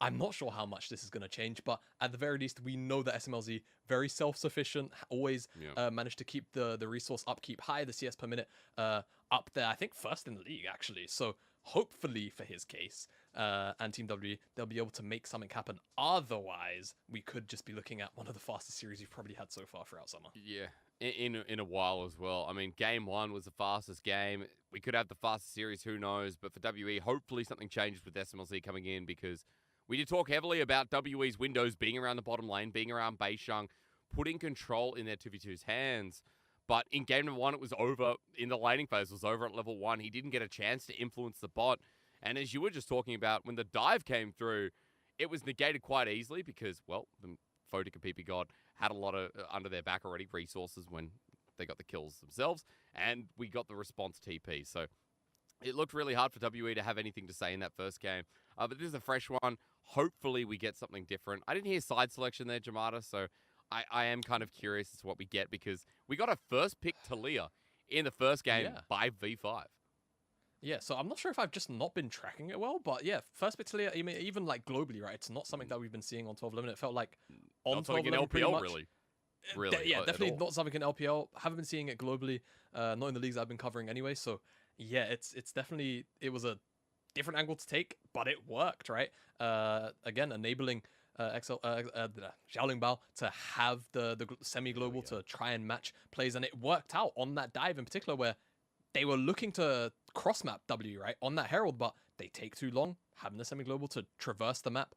I'm not sure how much this is going to change, but at the very least, we know that SMLZ, very self-sufficient, always managed to keep the resource upkeep high, the CS per minute up there, I think first in the league, actually. So hopefully for his case, and Team W, they'll be able to make something happen. Otherwise, we could just be looking at one of the fastest series we've probably had so far throughout summer. Yeah, in a while as well. I mean, game 1 was the fastest game. We could have the fastest series, who knows? But for WE, hopefully something changes with SMLZ coming in, because we did talk heavily about WE's windows being around the bottom lane, being around Beishang, putting control in their 2v2's hands. But in game number 1, it was over. In the laning phase, it was over at level 1. He didn't get a chance to influence the bot. And as you were just talking about, when the dive came through, it was negated quite easily because, well, the Photic and PP God had a lot of under their back already, resources when they got the kills themselves. And we got the response TP. So it looked really hard for WE to have anything to say in that first game. But this is a fresh one. Hopefully we get something different. I didn't hear side selection there, Jamada, so I am kind of curious as to what we get, because we got a first pick Talia in the first game Yeah. by V5. Yeah, so I'm not sure if I've just not been tracking it well, but yeah, first Pixelator, even like globally, right? It's not something that we've been seeing on 12-11. It felt like on Not something in 12-11 pretty LPL, much. really. Yeah, at definitely all. not something in LPL. Haven't been seeing it globally, not in the leagues I've been covering anyway. So yeah, it's definitely, it was a different angle to take, but it worked, right? Again, enabling Xiaoling Bao to have the semi-global to try and match plays, and it worked out on that dive in particular where they were looking to cross-map W, right, on that Herald, but they take too long. Having the semi-global to traverse the map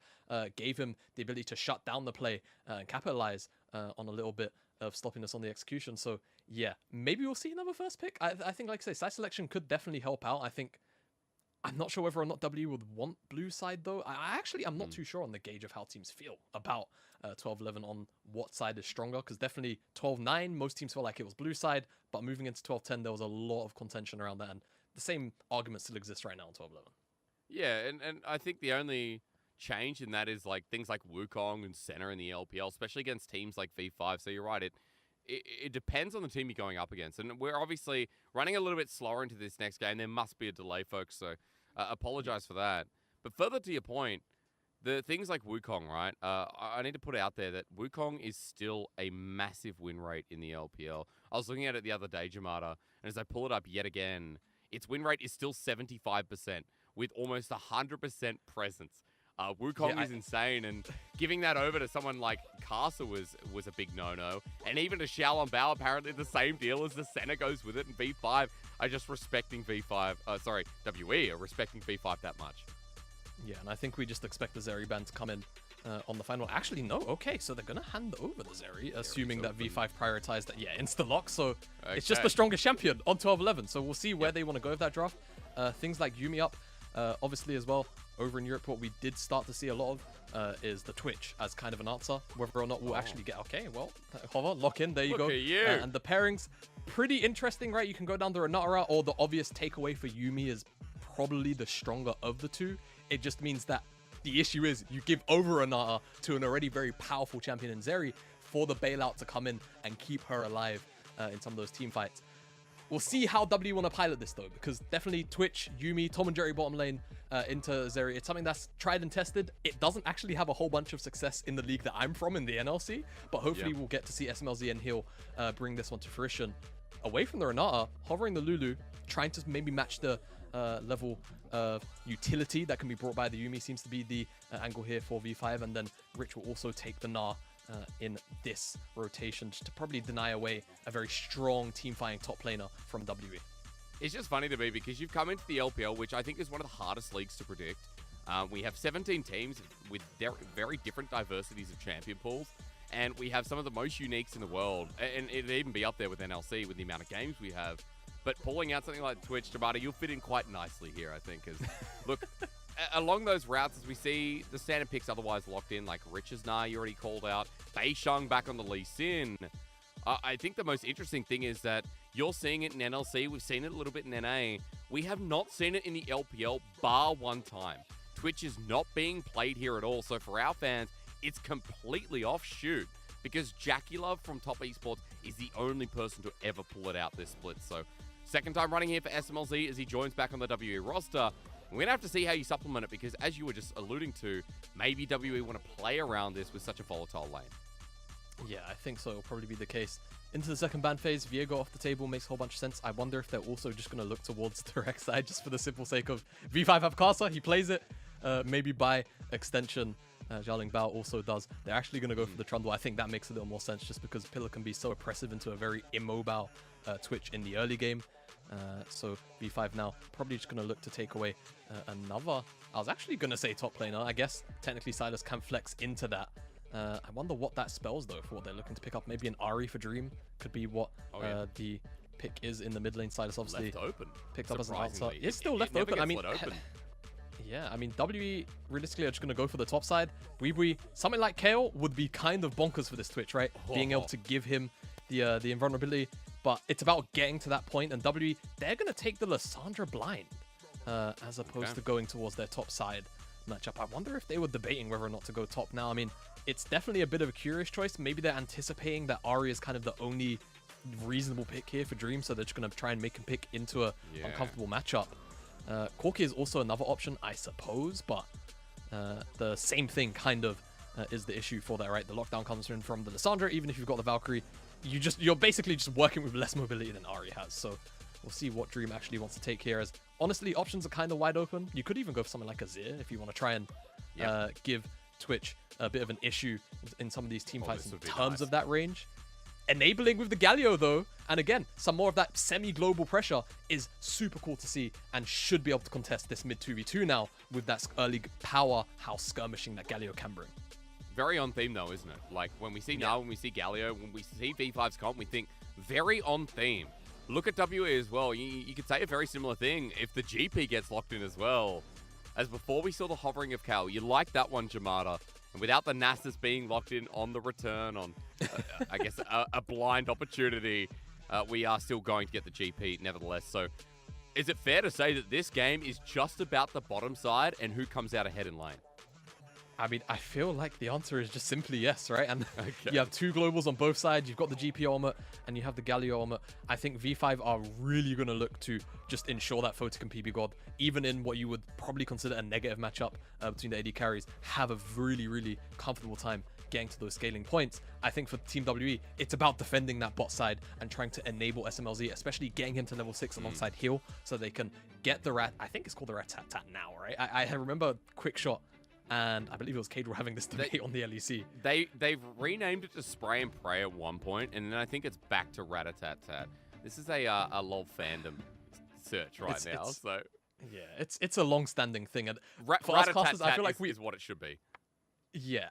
gave him the ability to shut down the play and capitalize on a little bit of sloppiness on the execution. So yeah, maybe we'll see another first pick. I think, like I say, side selection could definitely help out. I'm not sure whether or not W would want blue side, though. I'm not too sure on the gauge of how teams feel about 12-11 on what side is stronger, because definitely 12-9, most teams felt like it was blue side, but moving into 12-10, there was a lot of contention around that, and the same argument still exists right now on 12-11. Yeah, and I think the only change in that is like things like Wukong and Senna in the LPL, especially against teams like V5. So you're right, it depends on the team you're going up against. And we're obviously running a little bit slower into this next game. There must be a delay, folks, so apologize for that. But further to your point, the things like Wukong, right? I need to put out there that Wukong is still a massive win rate in the LPL. I was looking at it the other day, Jamada, and as I pull it up yet again, its win rate is still 75% with almost 100% presence. Wukong is insane, and giving that over to someone like Casa was a big no-no. And even to Xiaolong Bao, apparently the same deal as the Senna goes with it, and V5 are just respecting WE are respecting V5 that much. Yeah, and I think we just expect the Zeri ban to come in on the final. Actually, no, okay, so they're going to hand over the Zeri, assuming that V5 prioritized that, insta-lock, so it's just the strongest champion on 12-11, so we'll see where they want to go with that draft. Things like Yumi up, obviously as well, over in Europe, what we did start to see a lot of is the Twitch as kind of an answer. Whether or not we'll actually get... Okay, well, hover, lock in, there you go. Look at you. And the pairings, pretty interesting, right? You can go down the Renata route, or the obvious takeaway for Yumi is probably the stronger of the two. It just means that the issue is you give over Renata to an already very powerful champion in Zeri for the bailout to come in and keep her alive in some of those team fights. We'll see how W want to pilot this, though, because definitely Twitch, Yumi, Tom and Jerry bottom lane into Zeri. It's something that's tried and tested. It doesn't actually have a whole bunch of success in the league that I'm from, in the NLC, but hopefully we'll get to see SMLZ and Heal bring this one to fruition. Away from the Renata, hovering the Lulu, trying to maybe match the level of utility that can be brought by the Yumi seems to be the angle here for V5, and then Rich will also take the Na in this rotation to probably deny away a very strong team fighting top laner from WE. It's just funny to me because you've come into the LPL, which I think is one of the hardest leagues to predict. We have 17 teams with very different diversities of champion pools, and we have some of the most uniques in the world, and it'd even be up there with NLC with the amount of games we have. But pulling out something like Twitch, Tabata, you'll fit in quite nicely here, I think. Look, along those routes, as we see the standard picks otherwise locked in, like Rich's Na, you already called out, Bei Shang back on the Lee Sin. I think the most interesting thing is that you're seeing it in NLC, we've seen it a little bit in NA. We have not seen it in the LPL, bar one time. Twitch is not being played here at all, so for our fans, it's completely offshoot, because Jackie Love from Top Esports is the only person to ever pull it out this split. So second time running here for SMLZ as he joins back on the WE roster. We're going to have to see how you supplement it, because as you were just alluding to, maybe WE want to play around this with such a volatile lane. Yeah, I think so. It'll probably be the case. Into the second ban phase, Viego off the table makes a whole bunch of sense. I wonder if they're also just going to look towards the Rex side just for the simple sake of V5 have Casa, he plays it. Maybe by extension, Xiaoling Bao also does. They're actually going to go for the Trundle. I think that makes a little more sense just because Pillar can be so oppressive into a very immobile Twitch in the early game. So V5 now probably just going to look to take away another. I was actually going to say top laner. I guess technically Silas can flex into that. I wonder what that spells though for what they're looking to pick up. Maybe an Ari for Dream could be what the pick is in the mid lane. Silas obviously left open. Picked up as an answer. It's still left open. I mean, yeah, I mean, WE realistically are just going to go for the top side. Weebui, something like Kale would be kind of bonkers for this Twitch, right? Being able to give him the invulnerability, but it's about getting to that point, and WE, they're going to take the Lissandra blind as opposed to going towards their top side matchup. I wonder if they were debating whether or not to go top now. I mean, it's definitely a bit of a curious choice. Maybe they're anticipating that Ari is kind of the only reasonable pick here for Dream, so they're just going to try and make him pick into a Yeah. uncomfortable matchup. Corki is also another option, I suppose, but the same thing kind of is the issue for that, right? The lockdown comes in from the Lissandra. Even if you've got the Valkyrie, you're basically just working with less mobility than Ari has. So we'll see what Dream actually wants to take here. As honestly, options are kind of wide open. You could even go for something like Azir if you want to try and give Twitch a bit of an issue in some of these team fights this in would be terms nice. of that range. Enabling with the Galio though, and again, some more of that semi-global pressure is super cool to see and should be able to contest this mid 2v2 now with that early powerhouse skirmishing that Galio can bring. Very on theme though, isn't it? Like when we see Null, when we see Galio, when we see V5's comp, we think very on theme. Look at WE as well. You could say a very similar thing if the GP gets locked in as well. As before we saw the hovering of Cal. You like that one, Jamada. And without the Nasus being locked in on the return on, I guess, a blind opportunity, we are still going to get the GP nevertheless. So is it fair to say that this game is just about the bottom side and who comes out ahead in lane? I mean, I feel like the answer is just simply yes, right? And Okay. you have two globals on both sides. You've got the GP ultimate and you have the Galio ultimate. I think V5 are really going to look to just ensure that Photic and PB God, even in what you would probably consider a negative matchup between the AD carries, have a really, really comfortable time getting to those scaling points. I think for Team WE, it's about defending that bot side and trying to enable SMLZ, especially getting him to level 6 alongside Heal so they can get the Rat. I think it's called the Rat-Tat-Tat now, right? I remember Quick Shot, and I believe it was Cadro having this debate on the LEC. They've renamed it to Spray and Pray at one point, and then I think it's back to Rat-a-tat-tat. This is a LoL fandom search right now, so... Yeah, it's a long-standing thing, and for us casters, Rat-a-tat-tat I feel like is what it should be. Yeah,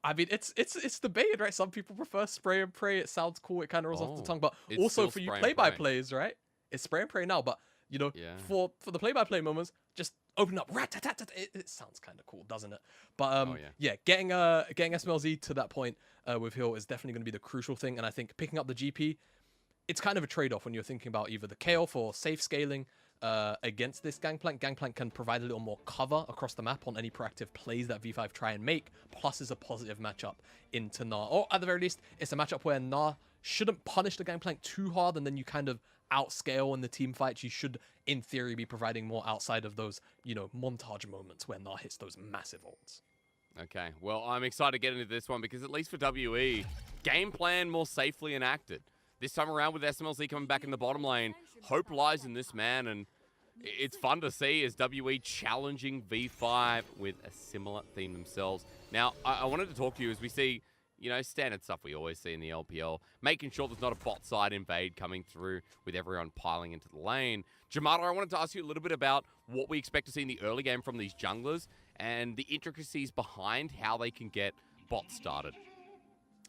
I mean, it's debated, right? Some people prefer Spray and Pray. It sounds cool. It kind of rolls off the tongue. But it's also still for you Spray and play-by-plays, right? It's Spray and Pray now. But, you know, Yeah. for the play-by-play moments, just open up. Rat-tat-tat-tat. It sounds kind of cool, doesn't it? But, yeah, getting SMLZ to that point with Hill is definitely going to be the crucial thing. And I think picking up the GP, it's kind of a trade-off when you're thinking about either the KO for safe scaling against this Gangplank. Gangplank can provide a little more cover across the map on any proactive plays that V5 try and make, plus is a positive matchup into Gnar. Or at the very least, it's a matchup where Gnar shouldn't punish the Gangplank too hard, and then you kind of outscale in the team fights. You should, in theory, be providing more outside of those, you know, montage moments where Gnar hits those massive ults. Okay, well, I'm excited to get into this one because at least for WE, game plan more safely enacted. This time around with SMLZ coming back in the bottom lane, hope lies in this man, and it's fun to see as WE challenging V5 with a similar theme themselves. Now, I wanted to talk to you as we see, you know, standard stuff we always see in the LPL, making sure there's not a bot side invade coming through with everyone piling into the lane. Jamada, I wanted to ask you a little bit about what we expect to see in the early game from these junglers and the intricacies behind how they can get bots started.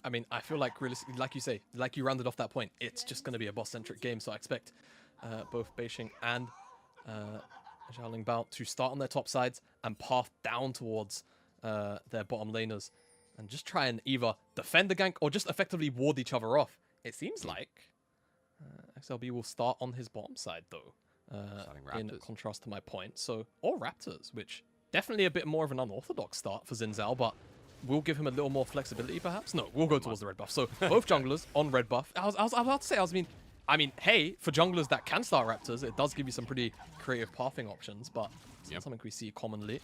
I mean, I feel like realistically, like you say, like you rounded off that point, it's just going to be a boss-centric game. So I expect both Beishing and Xiaoling Bao to start on their top sides and path down towards their bottom laners and just try and either defend the gank or just effectively ward each other off. It seems like XLB will start on his bottom side, though, in contrast to my point. So, or Raptors, which definitely a bit more of an unorthodox start for Xin Zhao, but we'll give him a little more flexibility, perhaps. No, we'll go towards the red buff. So both junglers on red buff. I was about to say, I mean, hey, for junglers that can start Raptors, it does give you some pretty creative pathing options, but it's not something we see commonly.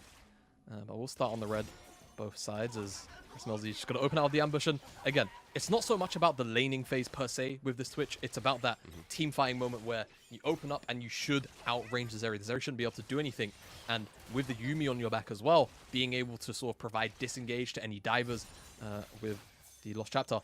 But we'll start on the red, both sides, as SMLZ is just going to open out the ambush. And again, it's not so much about the laning phase per se with this Twitch. It's about that team fighting moment where you open up and you should outrange the Zeri. The Zeri shouldn't be able to do anything. And with the Yuumi on your back as well, being able to sort of provide disengage to any divers with the Lost Chapter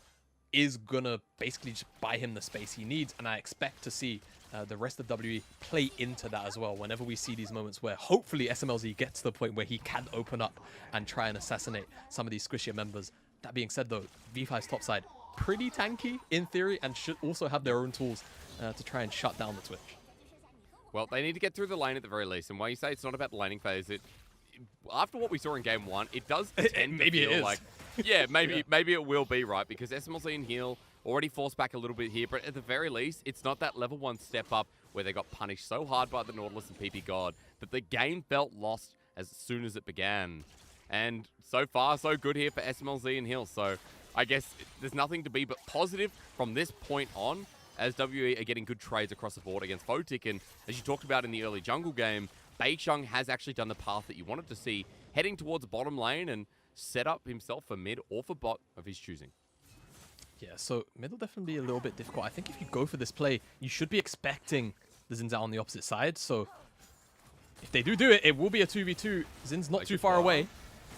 is going to basically just buy him the space he needs. And I expect to see the rest of WE play into that as well whenever we see these moments where hopefully SMLZ gets to the point where he can open up and try and assassinate some of these squishier members. That being said, though, V5's top side, pretty tanky in theory and should also have their own tools to try and shut down the Twitch. Well, they need to get through the lane at the very least. And why you say it's not about the laning phase, after what we saw in game one, it does tend to feel like... Yeah, maybe it will be, right? Because SMLZ and Heal already forced back a little bit here, but at the very least, it's not that level 1 step up where they got punished so hard by the Nautilus and PP God that the game felt lost as soon as it began. And so far, so good here for SMLZ and Heal. So I guess there's nothing to be but positive from this point on. as WE are getting good trades across the board against Photic. And as you talked about in the early jungle game, Beicheng has actually done the path that you wanted to see, heading towards the bottom lane and set up himself for mid or for bot of his choosing. Yeah, so mid will definitely be a little bit difficult. I think if you go for this play, you should be expecting the Zin's out on the opposite side. So if they do it, it will be a 2v2. Zin's not too far away.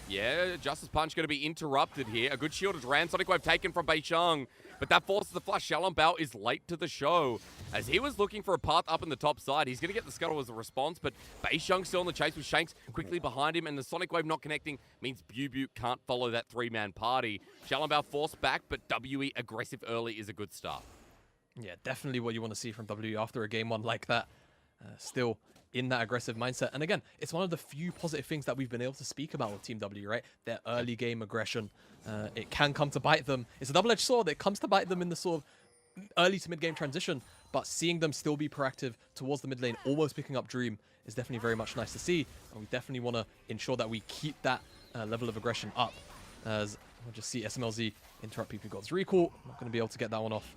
Yeah, Justice Punch going to be interrupted here. A good shielded Ran. Sonic Wave taken from Beicheng, but that forces the flush. Xiaolong Bao is late to the show. As he was looking for a path up in the top side, he's going to get the scuttle as a response, but Beicheng still in the chase with Shanks quickly behind him, and the Sonic Wave not connecting means Bu can't follow that three-man party. Xiaolong Bao forced back, but WE aggressive early is a good start. Yeah, definitely what you want to see from WE after a game one like that. Still in that aggressive mindset. And again, it's one of the few positive things that we've been able to speak about with Team W, right? Their early game aggression. It can come to bite them. It's a double-edged sword. It comes to bite them in the sort of early to mid-game transition, but seeing them still be proactive towards the mid lane, almost picking up Dream, is definitely very much nice to see. And we definitely want to ensure that we keep that level of aggression up. As we'll just see SMLZ interrupt PP God's recall. Not going to be able to get that one off.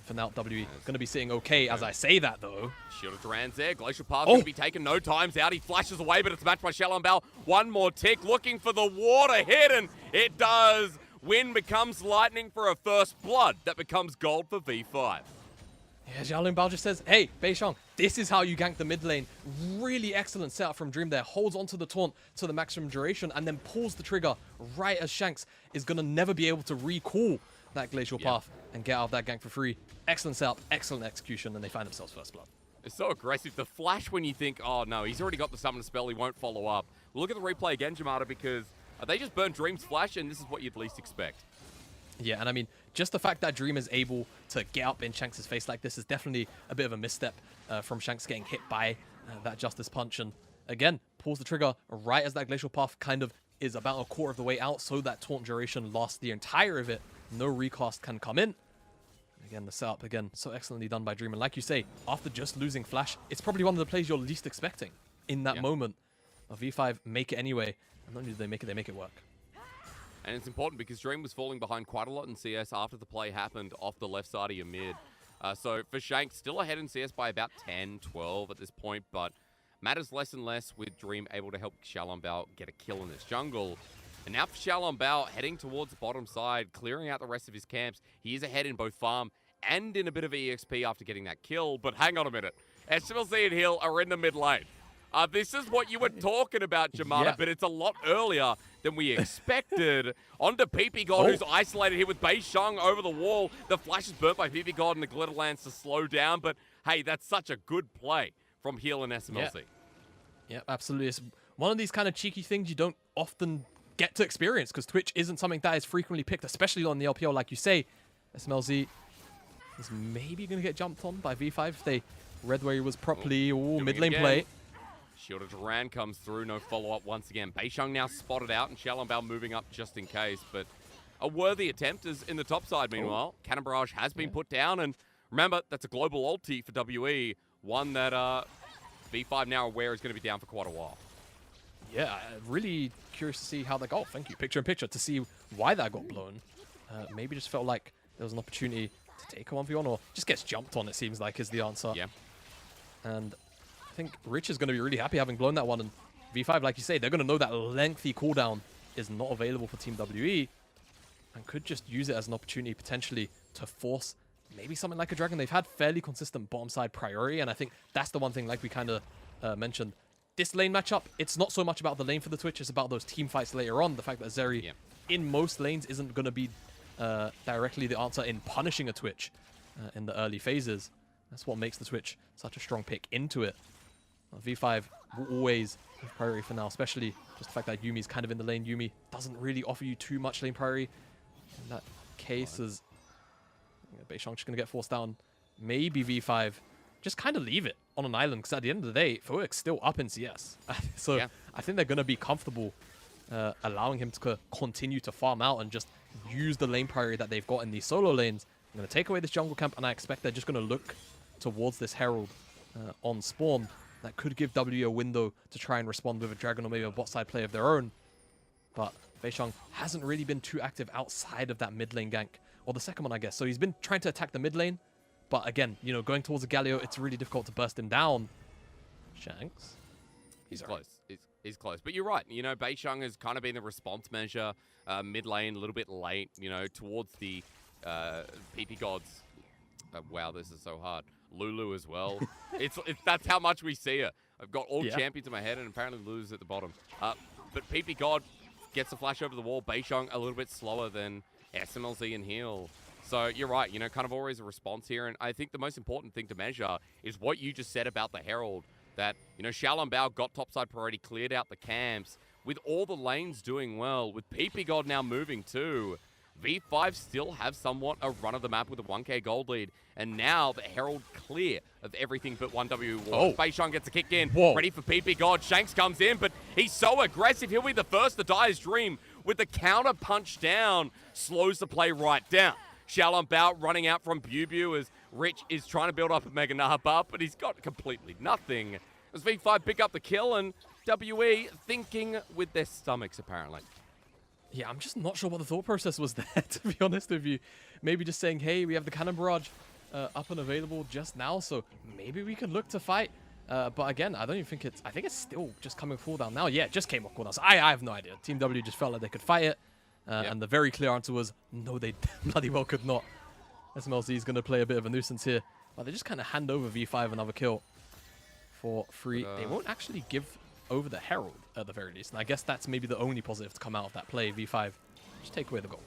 For now, WE going to be sitting okay as I say that, though. Shield of Duran's there. Glacial Path going to be taken. No times out. He flashes away, but it's matched by Xiaolong Bao. One more tick, looking for the water hit, and it does. Wind becomes lightning for a first blood. That becomes gold for V5. Yeah, Xiaolong Bao just says, hey, Beicheng, this is how you gank the mid lane. Really excellent setup from Dream there. Holds onto the taunt to the maximum duration and then pulls the trigger right as Shanks is going to never be able to recall that Glacial Path and get out of that gank for free. Excellent setup, excellent execution, and they find themselves first blood. It's so aggressive. The flash when you think, oh no, he's already got the summon spell, he won't follow up. We'll look at the replay again, Jamada, because they just burned Dream's flash, and this is what you'd least expect. Yeah, and I mean, just the fact that Dream is able to get up in Shanks' face like this is definitely a bit of a misstep from Shanks getting hit by that Justice Punch. And again, pulls the trigger right as that Glacial Path kind of is about a quarter of the way out, so that taunt duration lasts the entire of it. No recast can come in. Again, the setup, again, so excellently done by Dream. And like you say, after just losing Flash, it's probably one of the plays you're least expecting in that moment. V5 make it anyway. And not only do they make it work. And it's important because Dream was falling behind quite a lot in CS after the play happened off the left side of your mid. So for Shanks, still ahead in CS by about 10, 12 at this point, but matters less and less with Dream able to help Xiaolong Bao get a kill in this jungle. And now for Xiaolong Bao, heading towards the bottom side, clearing out the rest of his camps. He is ahead in both farm and in a bit of EXP after getting that kill. But hang on a minute. SMLZ and Hill are in the mid lane. This is what you were talking about, Jamada, but it's a lot earlier than we expected. Onto PP God, who's isolated here with Beicheng over the wall. The flash is burnt by PP God and the glitter lands to slow down. But hey, that's such a good play from Hill and SMLZ. Yeah, absolutely. It's one of these kind of cheeky things you don't often get to experience because Twitch isn't something that is frequently picked, especially on the LPL, like you say. SMLZ is maybe going to get jumped on by V5 if they read where he was properly. Mid lane play. Shield of Duran comes through, no follow-up once again. Beicheng now spotted out, and Xiaolong Bao moving up just in case, but a worthy attempt is in the top side meanwhile. Cannon Barrage has been put down, and remember, that's a global ulti for WE, one that V5 now aware is going to be down for quite a while. Yeah, really curious to see how that got. Thank you. Picture-in-picture to see why that got blown. Maybe just felt like there was an opportunity to take a 1v1 or just gets jumped on, it seems like, is the answer. Yeah. And I think Rich is going to be really happy having blown that one. And V5, like you say, they're going to know that lengthy cooldown is not available for Team WE and could just use it as an opportunity potentially to force maybe something like a Dragon. They've had fairly consistent bottom side priority, and I think that's the one thing, like we kind of mentioned. This lane matchup, it's not so much about the lane for the Twitch, it's about those team fights later on. The fact that Zeri in most lanes isn't going to be directly the answer in punishing a Twitch in the early phases. That's what makes the Twitch such a strong pick into it. V5 will always have priority for now, especially just the fact that Yumi's kind of in the lane. Yumi doesn't really offer you too much lane priority. In that case, is Beicheng just going to get forced down. Maybe V5 just kind of leave it on an island, because at the end of the day, Foek's still up in CS. So I think they're going to be comfortable allowing him to continue to farm out and just use the lane priority that they've got in these solo lanes. I'm going to take away this jungle camp, and I expect they're just going to look towards this Herald on spawn. That could give W a window to try and respond with a Dragon or maybe a bot side play of their own. But Beicheng hasn't really been too active outside of that mid lane gank or the second one, I guess. So he's been trying to attack the mid lane. But again, you know, going towards the Galio, it's really difficult to burst him down. Shanks. He's close. He's close. But you're right. You know, Beisheng has kind of been the response measure. Mid lane, a little bit late, you know, towards the PP gods. Wow, this is so hard. Lulu as well. That's how much we see her. I've got all champions in my head, and apparently Lulu's at the bottom. But PP God gets a flash over the wall. Beisheng a little bit slower than SMLZ and Heal. So you're right, you know, kind of always a response here. And I think the most important thing to measure is what you just said about the Herald. That, you know, Xiaolong Bao got topside priority, cleared out the camps. With all the lanes doing well, with PP God now moving too, V5 still have somewhat a run of the map with a 1k gold lead. And now the Herald clear of everything but 1W war. Beisheng gets a kick in, ready for PP God. Shanks comes in, but he's so aggressive. He'll be the first to die his dream. With the counter punch down, slows the play right down. Xiaolong Bao running out from Bu as Rich is trying to build up a Mega Nahba, but he's got completely nothing. As V5 pick up the kill, and WE thinking with their stomachs, apparently. Yeah, I'm just not sure what the thought process was there, to be honest with you. Maybe just saying, hey, we have the Cannon Barrage up and available just now, so maybe we can look to fight. But again, I don't even think I think it's still just coming full down now. Yeah, it just came off cooldown, so I have no idea. Team W just felt like they could fight it. And the very clear answer was, no, they bloody well could not. SMLZ is going to play a bit of a nuisance here. But they just kind of hand over V5 another kill for free. They won't actually give over the Herald at the very least. And I guess that's maybe the only positive to come out of that play. V5 just take away the goal.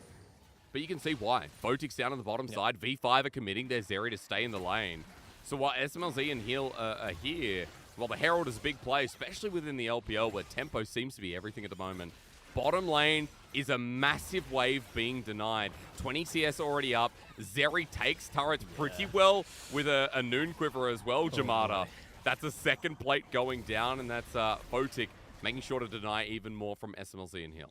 But you can see why. Photic's down on the bottom side. V5 are committing their Zeri to stay in the lane. So while SMLZ and Heal are here, well, the Herald is a big play, especially within the LPL where tempo seems to be everything at the moment. Bottom lane is a massive wave being denied. 20 CS already up. Zeri takes turrets pretty well with a Noon Quiver as well, Jamada. That's a second plate going down, and that's Photic making sure to deny even more from SMLZ and Heal.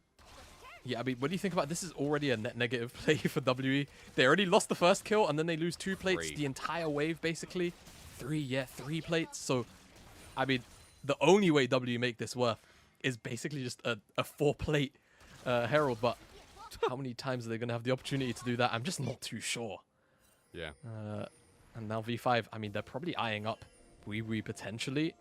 Yeah, I mean, what do you think about this? Is already a net negative play for WE. They already lost the first kill, and then they lose 2 plates the entire wave, basically. 3 plates. So, I mean, the only way WE make this worth is basically just a 4-plate Herald, but how many times are they going to have the opportunity to do that? I'm just not too sure. Yeah. And now V5, I mean, they're probably eyeing up Wee potentially,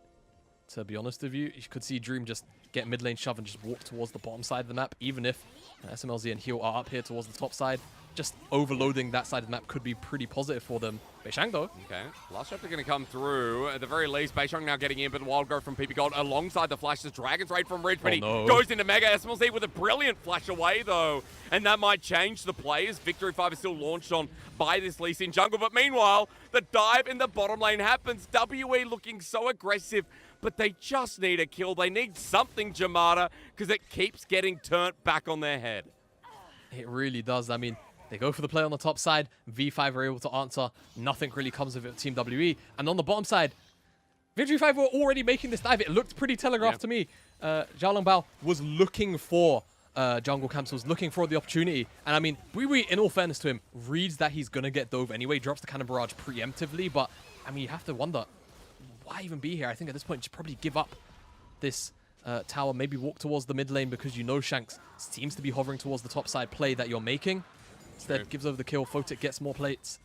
to be honest with you. You could see Dream just get mid lane shove and just walk towards the bottom side of the map, even if SMLZ and Heal are up here towards the top side. Just overloading that side of the map could be pretty positive for them. Beisheng, though. Okay. Last shot they're going to come through. At the very least, Beisheng now getting in, but the Wild Growth from PP Gold alongside the flash. The Dragon's Raid from Ridge, but he goes into Mega. SMLZ with a brilliant flash away, though. And that might change the players. Victory 5 is still launched on by this Lee Sin jungle. But meanwhile, the dive in the bottom lane happens. WE looking so aggressive, but they just need a kill. They need something, Jamada, because it keeps getting turned back on their head. It really does. I mean, they go for the play on the top side. V5 are able to answer. Nothing really comes of it with Team WE. And on the bottom side, Victory 5 were already making this dive. It looked pretty telegraphed to me. Xiaolong Bao was looking for jungle camps, was looking for the opportunity. And I mean, Wee, in all fairness to him, reads that he's going to get dove anyway, drops the Cannon Barrage preemptively. But, I mean, you have to wonder, why even be here? I think at this point, you should probably give up this tower, maybe walk towards the mid lane because you know Shanks seems to be hovering towards the top side play that you're making. Instead, gives over the kill. Photic gets more plates.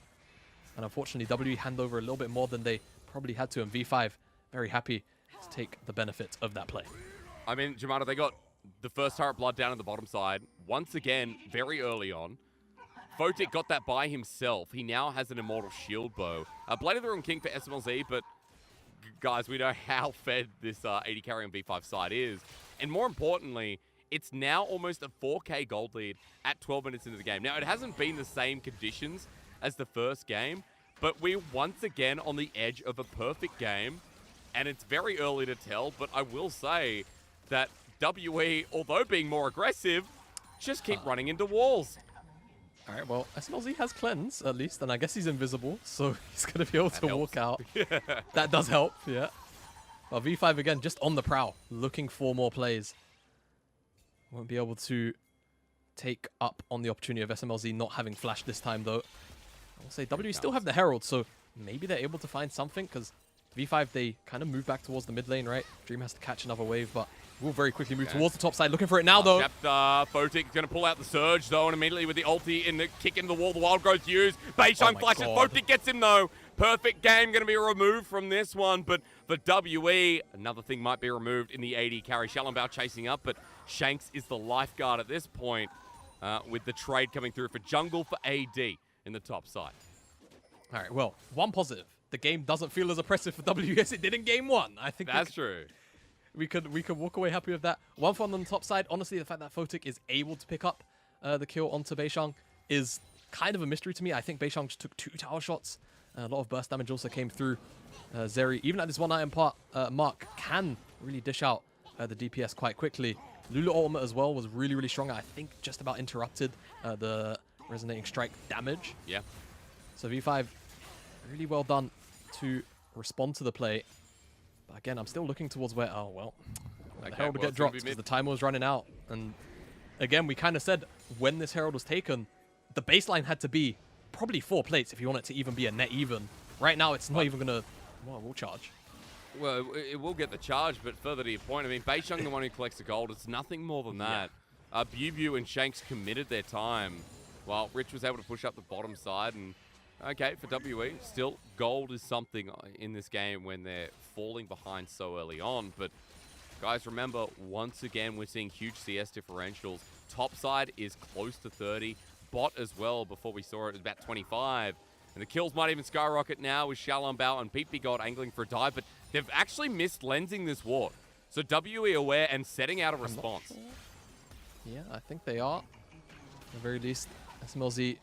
And unfortunately, WE hand over a little bit more than they probably had to. And V5, very happy to take the benefit of that play. I mean, Jamada, they got the first turret blood down on the bottom side. Once again, very early on. Photic got that by himself. He now has an Immortal Shield Bow. Blade of the Rune King for SMLZ, but guys, we know how fed this 80 carry on V5 side is. And more importantly, it's now almost a 4k gold lead at 12 minutes into the game. Now, it hasn't been the same conditions as the first game, but we're once again on the edge of a perfect game, and it's very early to tell, but I will say that WE, although being more aggressive, just keep running into walls. All right, well, SMLZ has Cleanse, at least, and I guess he's invisible, so he's going to be able to walk out. That does help, yeah. Well, V5, again, just on the prowl, looking for more plays. Won't be able to take up on the opportunity of SMLZ not having flash this time, though. I'll say WE still have the Herald, so maybe they're able to find something, because V5, they kind of move back towards the mid lane, right? Dream has to catch another wave, but will very quickly move towards the top side. Looking for it now, though. Photic going to pull out the Surge, though, and immediately with the ulti in the kick into the wall, the Wild Growth used. Beishang flashes. Photic gets him, though. Perfect game going to be removed from this one, but for WE, another thing might be removed in the AD carry. Shallenbao chasing up, but Shanks is the lifeguard at this point with the trade coming through for jungle for AD in the top side. All right, well, one positive. The game doesn't feel as oppressive for WE as it did in game 1. I think that's true. We could walk away happy with that. One fun on the top side, honestly, the fact that Photic is able to pick up the kill onto Beishang is kind of a mystery to me. I think Beishang just took 2 tower shots. A lot of burst damage also came through. Zeri, even at this 1 item mark, can really dish out the DPS quite quickly. Lulu ultimate as well was really, really strong. I think just about interrupted the resonating strike damage. Yeah. So V5, really well done to respond to the play. But again, I'm still looking towards where, oh, well, the Herald would get dropped because the timer was running out. And again, we kind of said when this Herald was taken, the baseline had to be probably 4 plates if you want it to even be a net even. Right now, it's not even going to, well, we'll charge. Well, it will get the charge, but further to your point, I mean, Beishang, the one who collects the gold, it's nothing more than that. Bubu and Shanks committed their time, while Rich was able to push up the bottom side. And okay, for WE, still, gold is something in this game when they're falling behind so early on. But guys, remember, once again, we're seeing huge CS differentials. Top side is close to 30. Bot as well, before we saw it, was about 25. And the kills might even skyrocket now with Shallenbao and Peepy God angling for a dive, but they've actually missed lensing this ward. So WE aware and setting out a response. Yeah, I think they are. At the very least, SMLZ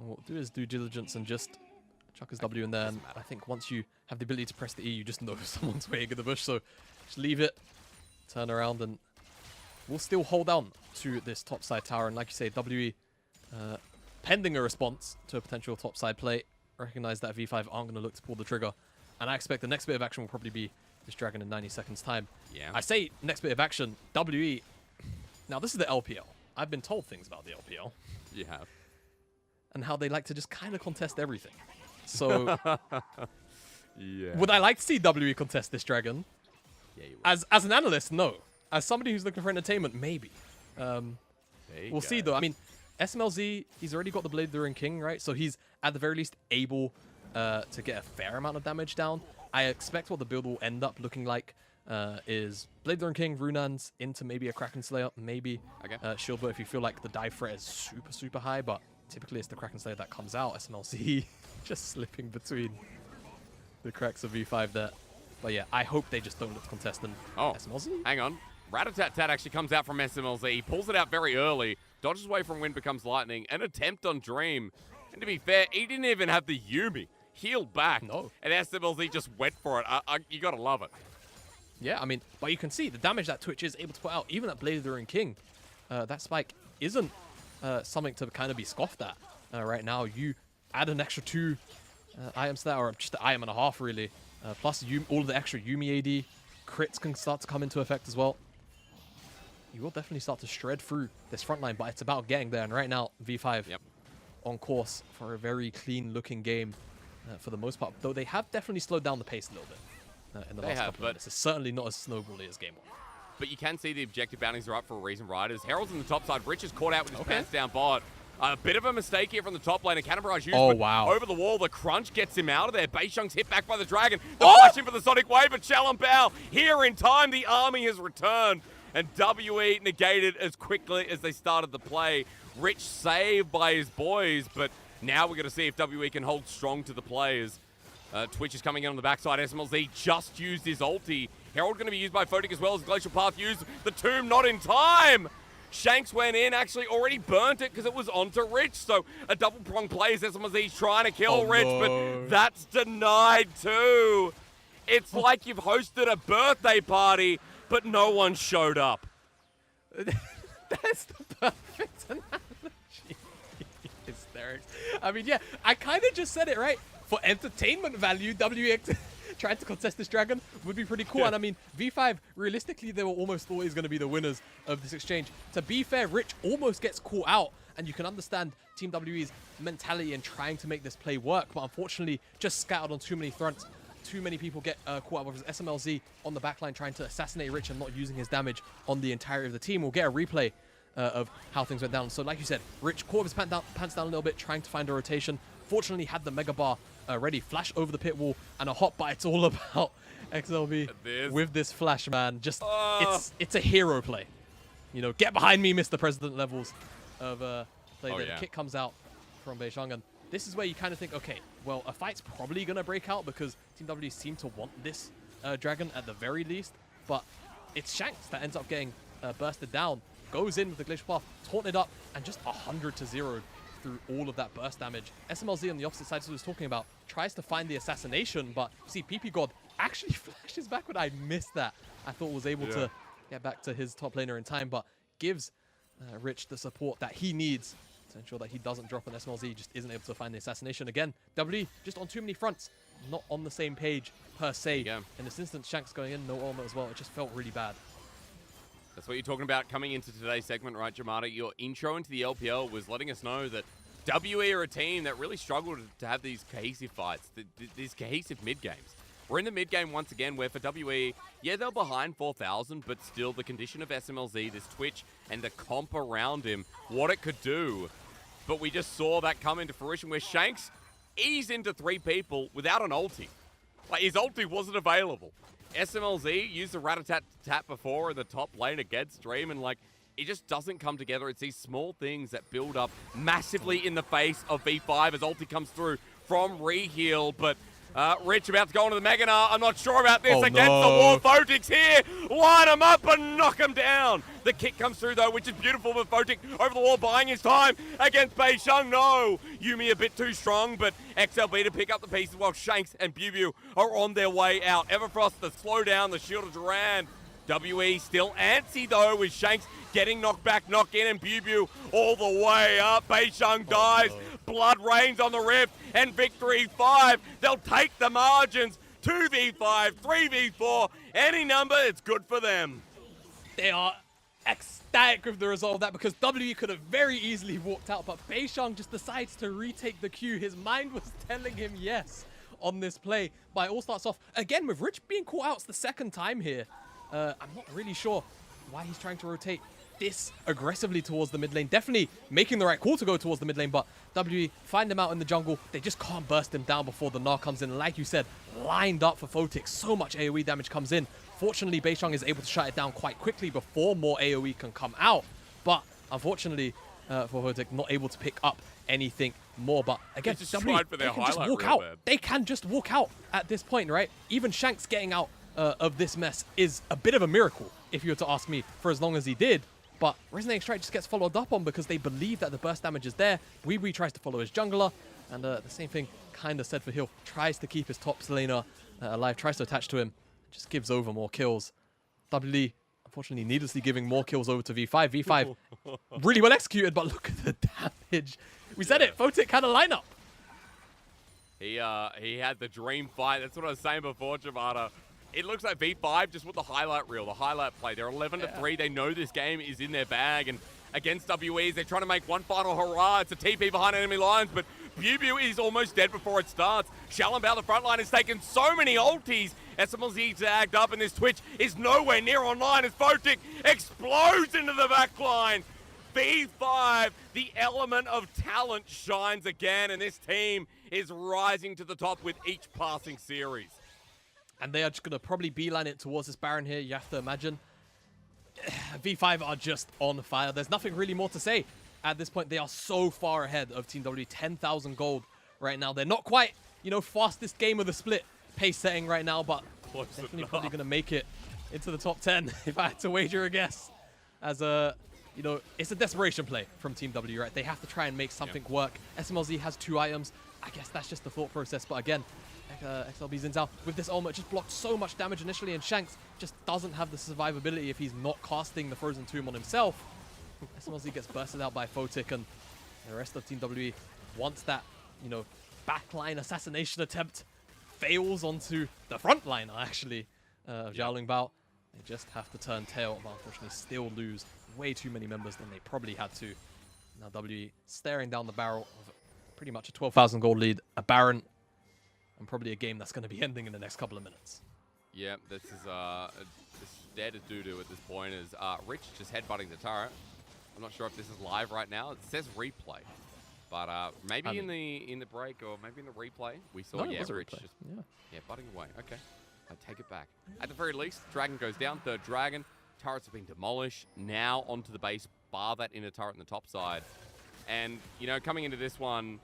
will do his due diligence and just chuck his W in there. And I think once you have the ability to press the E, you just know someone's waiting in the bush. So just leave it, turn around, and we'll still hold on to this topside tower. And like you say, WE, pending a response to a potential topside play, recognize that V5 aren't going to look to pull the trigger. And I expect the next bit of action will probably be this dragon in 90 seconds time. Yeah. I say next bit of action, WE. Now, this is the LPL. I've been told things about the LPL. You have. And how they like to just kind of contest everything. So, yeah. Would I like to see WE contest this dragon? Yeah, you would. As an analyst, no. As somebody who's looking for entertainment, maybe. We'll see, though. I mean, SMLZ, he's already got the Blade of the Ring King, right? So he's, at the very least, able to get a fair amount of damage down. I expect what the build will end up looking like is Blade of the Ring King, Runans into maybe a Kraken Slayer, maybe Shield Bow if you feel like the dive threat is super, super high, but typically it's the Kraken Slayer that comes out. SMLZ just slipping between the cracks of V5 there. But yeah, I hope they just don't look to contest them. SMLZ? Hang on. Rat-a-tat-tat actually comes out from SMLZ. He pulls it out very early, dodges away from Wind Becomes Lightning, an attempt on Dream. And to be fair, he didn't even have the Yumi. Healed back. No. And SMLZ just went for it. You gotta love it. Yeah, I mean, but you can see the damage that Twitch is able to put out, even at Blade of the Ring King. That spike isn't something to kind of be scoffed at right now. You add an extra 2 items to that, or just an item and a half, really. Plus, all of the extra Yumi AD. Crits can start to come into effect as well. You will definitely start to shred through this front line, but it's about getting there. And right now, V5 on course for a very clean-looking game for the most part. Though they have definitely slowed down the pace a little bit in the last couple of minutes. It's certainly not as snowbally as game 1. But you can see the objective bounties are up for a reason, Riders. Herald's on the top side. Rich is caught out with his pants down bot. A bit of a mistake here from the top lane. A Cannon Barrage used, over the wall. The crunch gets him out of there. Beishang's hit back by the dragon. The flash in for the Sonic Wave, but Shallenbao here in time. The army has returned. And WE negated as quickly as they started the play. Rich saved by his boys, but now we're going to see if WE can hold strong to the players. Twitch is coming in on the backside. SMLZ just used his ulti. Herald going to be used by Photic as well as Glacial Path used. The tomb not in time. Shanks went in, actually already burnt it because it was onto Rich. So a double-pronged play as SMLZ's trying to kill Rich, but that's denied too. It's like you've hosted a birthday party, but no one showed up. That's the perfect analogy. Hysterics. I mean, yeah, I kind of just said it, right? For entertainment value, WX trying to contest this dragon would be pretty cool. Yeah. And I mean, V5, realistically, they were almost always going to be the winners of this exchange. To be fair, Rich almost gets caught out, and you can understand Team WE's mentality in trying to make this play work, but unfortunately, just scattered on too many fronts. too many people get caught up with his SMLZ on the backline trying to assassinate Rich and not using his damage on the entirety of the team. We'll get a replay of how things went down. So like you said, Rich caught his pants down a little bit, trying to find a rotation. Fortunately, had the Mega Bar ready, flash over the pit wall, and a hot bite. It's all about XLB with this flash, man. Just it's a hero play. You know, get behind me, Mr. President levels of play. The kick comes out from Beishang, and this is where you kind of think, okay, well, a fight's probably gonna break out because Team W seem to want this dragon at the very least. But it's Shanks that ends up getting bursted down, goes in with the glitch path, taunted up, and just 100-0 through all of that burst damage. SMLZ on the opposite side, as I was talking about, tries to find the assassination, but see, PP God actually flashes backward. I missed that. I thought was able to get back to his top laner in time, but gives Rich the support that he needs to ensure that he doesn't drop an SMLZ, just isn't able to find the assassination. Again, W just on too many fronts, not on the same page per se. In this instance, Shanks going in, no armor as well. It just felt really bad. That's what you're talking about coming into today's segment, right, Jamada? Your intro into the LPL was letting us know that WE are a team that really struggled to have these cohesive fights, these cohesive mid-games. We're in the mid-game once again, where for WE, yeah, they're behind 4,000, but still the condition of SMLZ, this Twitch, and the comp around him, what it could do. But we just saw that come into fruition, where Shanks eased into 3 people without an ulti. Like, his ulti wasn't available. SMLZ used the rat-a-tat-tat before in the top lane against Dream, and like, it just doesn't come together. It's these small things that build up massively in the face of V5 as ulti comes through from Reheal, but Rich about to go into the Maganar. I'm not sure about this against the wall. Photic's here. Line him up and knock him down. The kick comes through, though, which is beautiful for Photic over the wall, buying his time against Beishang. No, Yuumi a bit too strong, but XLB to pick up the pieces while Shanks and Bubu are on their way out. Everfrost to slow down the Shield of Duran. WE still antsy, though, with Shanks getting knocked back, knock in, and Bubu all the way up. Beishang dies. Blood rains on the Rift, and victory 5. They'll take the margins. 2v5, 3v4, any number, it's good for them. They are ecstatic with the result of that because W could have very easily walked out, but Beishang just decides to retake the queue. His mind was telling him yes on this play, but it all starts off again with Rich being caught out. It's the second time here. I'm not really sure why he's trying to rotate this aggressively towards the mid lane. Definitely making the right call to go towards the mid lane, but WE find him out in the jungle. They just can't burst him down before the Gnar comes in. Like you said, lined up for Photic. So much AoE damage comes in. Fortunately, Beishang is able to shut it down quite quickly before more AoE can come out. But unfortunately for Photic, not able to pick up anything more. But again, WE, they can just walk out. They can just walk out at this point, right? Even Shanks getting out of this mess is a bit of a miracle, if you were to ask me, for as long as he did. But Resonating Strike just gets followed up on because they believe that the burst damage is there. Weeby tries to follow his jungler, and the same thing kind of said for Hill. Tries to keep his top laner alive, tries to attach to him, just gives over more kills. WE, unfortunately, needlessly giving more kills over to V5. V5, really well executed, but look at the damage. We said it, Photic had a lineup. He had the dream fight. That's what I was saying before, Jamada. It looks like V5 just with the highlight reel, the highlight play. They're 11-3. They know this game is in their bag. And against WEs, they're trying to make one final hurrah. It's a TP behind enemy lines, but Bubu is almost dead before it starts. Shallenbao, the front line, has taken so many ultis. SMLZ zagged up, and this Twitch is nowhere near online as Photic explodes into the back line. V5, the element of talent shines again, and this team is rising to the top with each passing series. And they are just going to probably beeline it towards this Baron here, you have to imagine. V5 are just on fire. There's nothing really more to say at this point. They are so far ahead of Team W. 10,000 gold right now. They're not quite, you know, fastest game of the split pace setting right now, but definitely probably going to make it into the top 10 if I had to wager a guess. As a, you know, it's a desperation play from Team W, right? They have to try and make something work. SMLZ has 2 items. I guess that's just the thought process, but again, XLB Xin Zhao with this ultimate just blocked so much damage initially, and Shanks just doesn't have the survivability if he's not casting the Frozen Tomb on himself. SMLZ gets bursted out by Photic, and the rest of Team W, once that, you know, backline assassination attempt fails onto the front line, actually, of Xiaoling Bao, they just have to turn tail, but unfortunately still lose way too many members than they probably had to. Now W staring down the barrel of pretty much a 12,000 gold lead, a Baron, and probably a game that's going to be ending in the next couple of minutes. Yeah, this is dead as doo-doo at this point as Rich just headbutting the turret. I'm not sure if this is live right now. It says replay. But maybe in the break or maybe in the replay, we saw, Rich just butting away. Okay, I take it back. At the very least, Dragon goes down, third Dragon. Turrets have been demolished. Now onto the base, bar that inner turret on the top side. And, you know, coming into this one,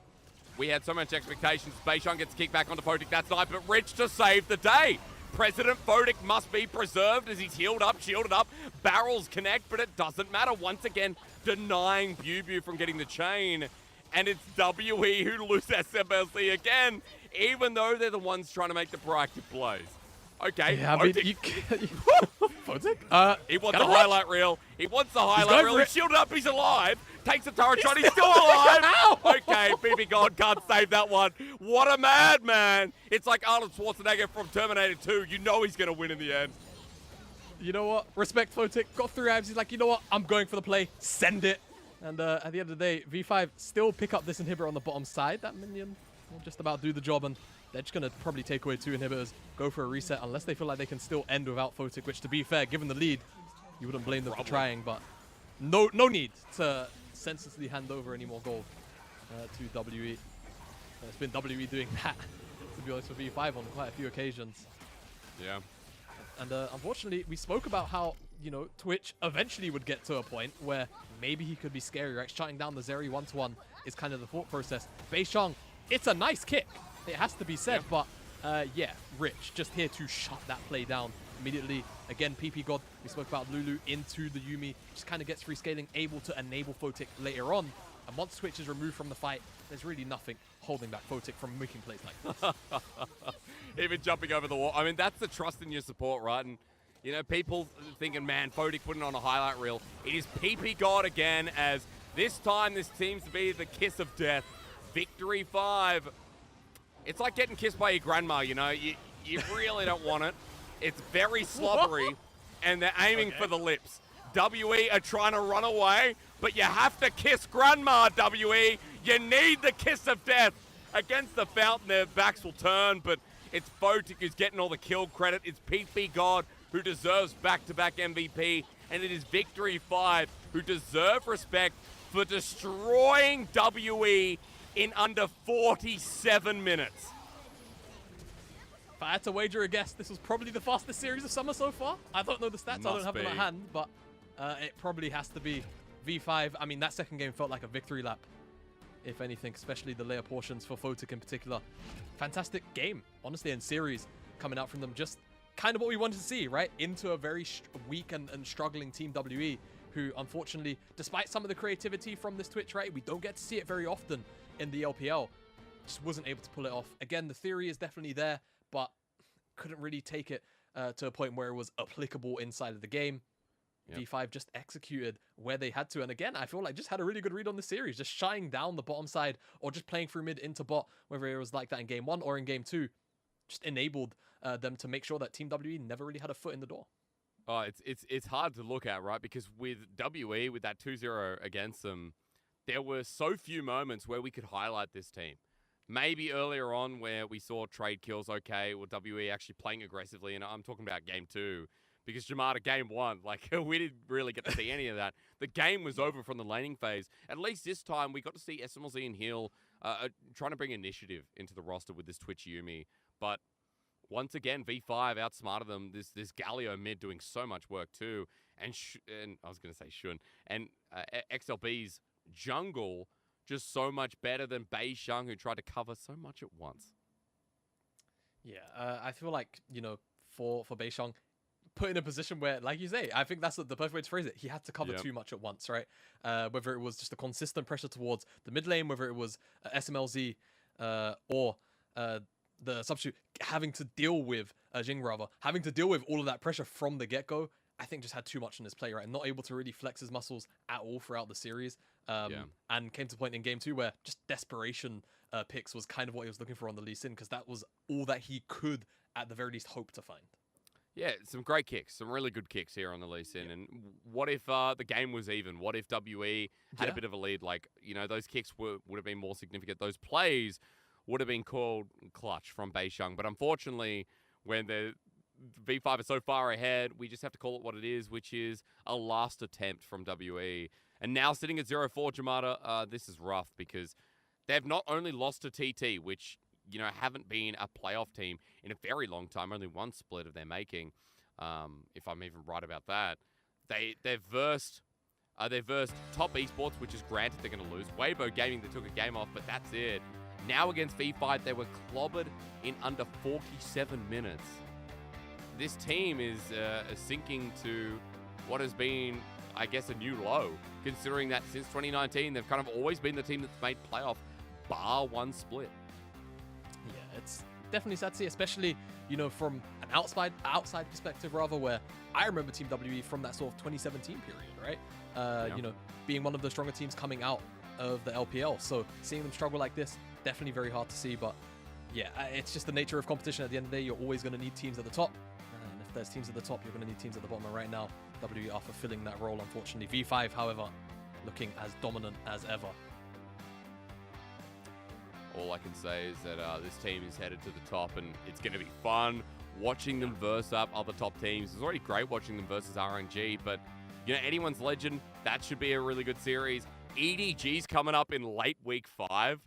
we had so much expectations. Beishang gets kicked back onto Photic that side, but Rich to save the day. President Photic must be preserved as he's healed up, shielded up. Barrels connect, but it doesn't matter. Once again, denying Bubu from getting the chain. And it's WE who lose SMLC again, even though they're the ones trying to make the proactive plays. Okay, Yeah, I mean, Photic? he wants the highlight reel. He wants the highlight reel. He's shielded up. He's alive. Takes a turret shot. He's still alive. Okay, BB God can't save that one. What a madman. It's like Arnold Schwarzenegger from Terminator 2. You know he's going to win in the end. You know what? Respect Photic. Got 3 abs. He's like, you know what? I'm going for the play. Send it. And at the end of the day, V5 still pick up this inhibitor on the bottom side. That minion will just about do the job, and they're just going to probably take away 2 inhibitors, go for a reset, unless they feel like they can still end without Photic, which, to be fair, given the lead, you wouldn't blame them for trying, but no need to senselessly hand over any more gold to WE. It's been WE doing that, to be honest, for V5 on quite a few occasions. Yeah. And unfortunately, we spoke about how, you know, Twitch eventually would get to a point where maybe he could be scary, right? Shutting down the Zeri 1-to-1 is kind of the thought process. Beishang, it's a nice kick. It has to be said, but yeah, Rich just here to shut that play down immediately. Again, PP God, we spoke about Lulu into the Yuumi, just kind of gets free scaling, able to enable Photic later on. And once Twitch is removed from the fight, there's really nothing holding back Photic from making plays like this. Even jumping over the wall. I mean, that's the trust in your support, right? And, you know, people thinking, man, Photic putting on a highlight reel. It is PP God again, as this time this seems to be the kiss of death. Victory 5. It's like getting kissed by your grandma, you know? You really don't want it. It's very slobbery, and they're aiming for the lips. WE are trying to run away, but you have to kiss grandma, WE. You need the kiss of death. Against the fountain, their backs will turn, but it's Photic who's getting all the kill credit. It's PP God who deserves back-to-back MVP, and it is Victory 5 who deserve respect for destroying WE in under 47 minutes. If I had to wager a guess, this was probably the fastest series of summer so far. I don't know the stats, I don't have them at hand, but it probably has to be V5. I mean, that second game felt like a victory lap, if anything, especially the layer portions for Photic in particular. Fantastic game, honestly, and series coming out from them. Just kind of what we wanted to see, right? Into a very weak and struggling Team WE, who unfortunately, despite some of the creativity from this Twitch, right, we don't get to see it very often in the LPL. Just wasn't able to pull it off. Again, the theory is definitely there, but couldn't really take it to a point where it was applicable inside of the game. Yep. V5 just executed where they had to. And again, I feel like just had a really good read on the series, just shying down the bottom side or just playing through mid into bot, whether it was like that in game 1 or in game 2, just enabled them to make sure that Team WE never really had a foot in the door. Oh, it's hard to look at, right? Because with WE, with that 2-0 against them, there were so few moments where we could highlight this team. Maybe earlier on where we saw trade kills, okay, or WE actually playing aggressively, and I'm talking about game 2. Because Jamada, game 1, like, we didn't really get to see any of that. The game was over from the laning phase. At least this time, we got to see SMLZ and Heal trying to bring initiative into the roster with this Twitch Yuumi. But once again, V5 outsmarted them. This Galio mid doing so much work too. And I was going to say Shun. And XLB's jungle just so much better than Beishang, who tried to cover so much at once. Yeah, I feel like, you know, for Beishang, put in a position where, like you say, I think that's the perfect way to phrase it. He had to cover too much at once, right? Whether it was just a consistent pressure towards the mid lane, whether it was SMLZ or the substitute having to deal with Jing, rather, having to deal with all of that pressure from the get-go, I think just had too much in his play, right? Not able to really flex his muscles at all throughout the series. And came to a point in game 2 where just desperation picks was kind of what he was looking for on the Lee Sin, because that was all that he could, at the very least, hope to find. Yeah, some great kicks, some really good kicks here on the Lee Sin. And what if the game was even? What if WE had a bit of a lead? Like, you know, those kicks would have been more significant. Those plays would have been called clutch from Beisheng. But unfortunately, when the V5 is so far ahead, we just have to call it what it is, which is a last attempt from WE. And now sitting at 0-4, Jamada, this is rough because they've not only lost to TT, which, you know, haven't been a playoff team in a very long time, only one split of their making, if I'm even right about that. They've versed Top Esports, which is granted they're going to lose. Weibo Gaming, they took a game off, but that's it. Now against V5, they were clobbered in under 47 minutes. This team is sinking to what has been, I guess, a new low, considering that since 2019, they've kind of always been the team that's made playoff, bar one split. Yeah, it's definitely sad to see, especially, you know, from an outside perspective, rather, where I remember Team WE from that sort of 2017 period, right? You know, being one of the stronger teams coming out of the LPL. So seeing them struggle like this, definitely very hard to see. But yeah, it's just the nature of competition. At the end of the day, you're always going to need teams at the top. And if there's teams at the top, you're going to need teams at the bottom. And right now, WE are fulfilling that role, unfortunately. V5, however, looking as dominant as ever. All I can say is that this team is headed to the top, and it's going to be fun watching them verse up other top teams. It's already great watching them versus RNG, but, you know, anyone's legend, that should be a really good series. EDG's coming up in late week 5.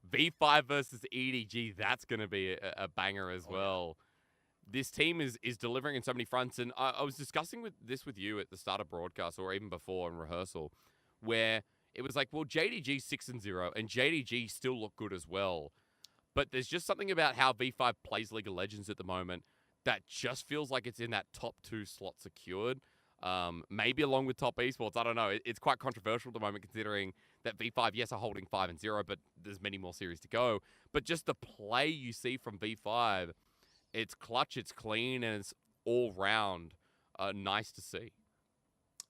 V5 versus EDG, that's going to be a banger as well. This team is delivering in so many fronts, and I was discussing this with you at the start of broadcast or even before in rehearsal, where it was like, well, JDG's 6-0, and JDG still look good as well. But there's just something about how V5 plays League of Legends at the moment that just feels like it's in that top 2 slot secured. Maybe along with Top Esports, I don't know. It's quite controversial at the moment, considering that V5, yes, are holding 5-0, but there's many more series to go. But just the play you see from V5, it's clutch, it's clean, and it's all round nice to see.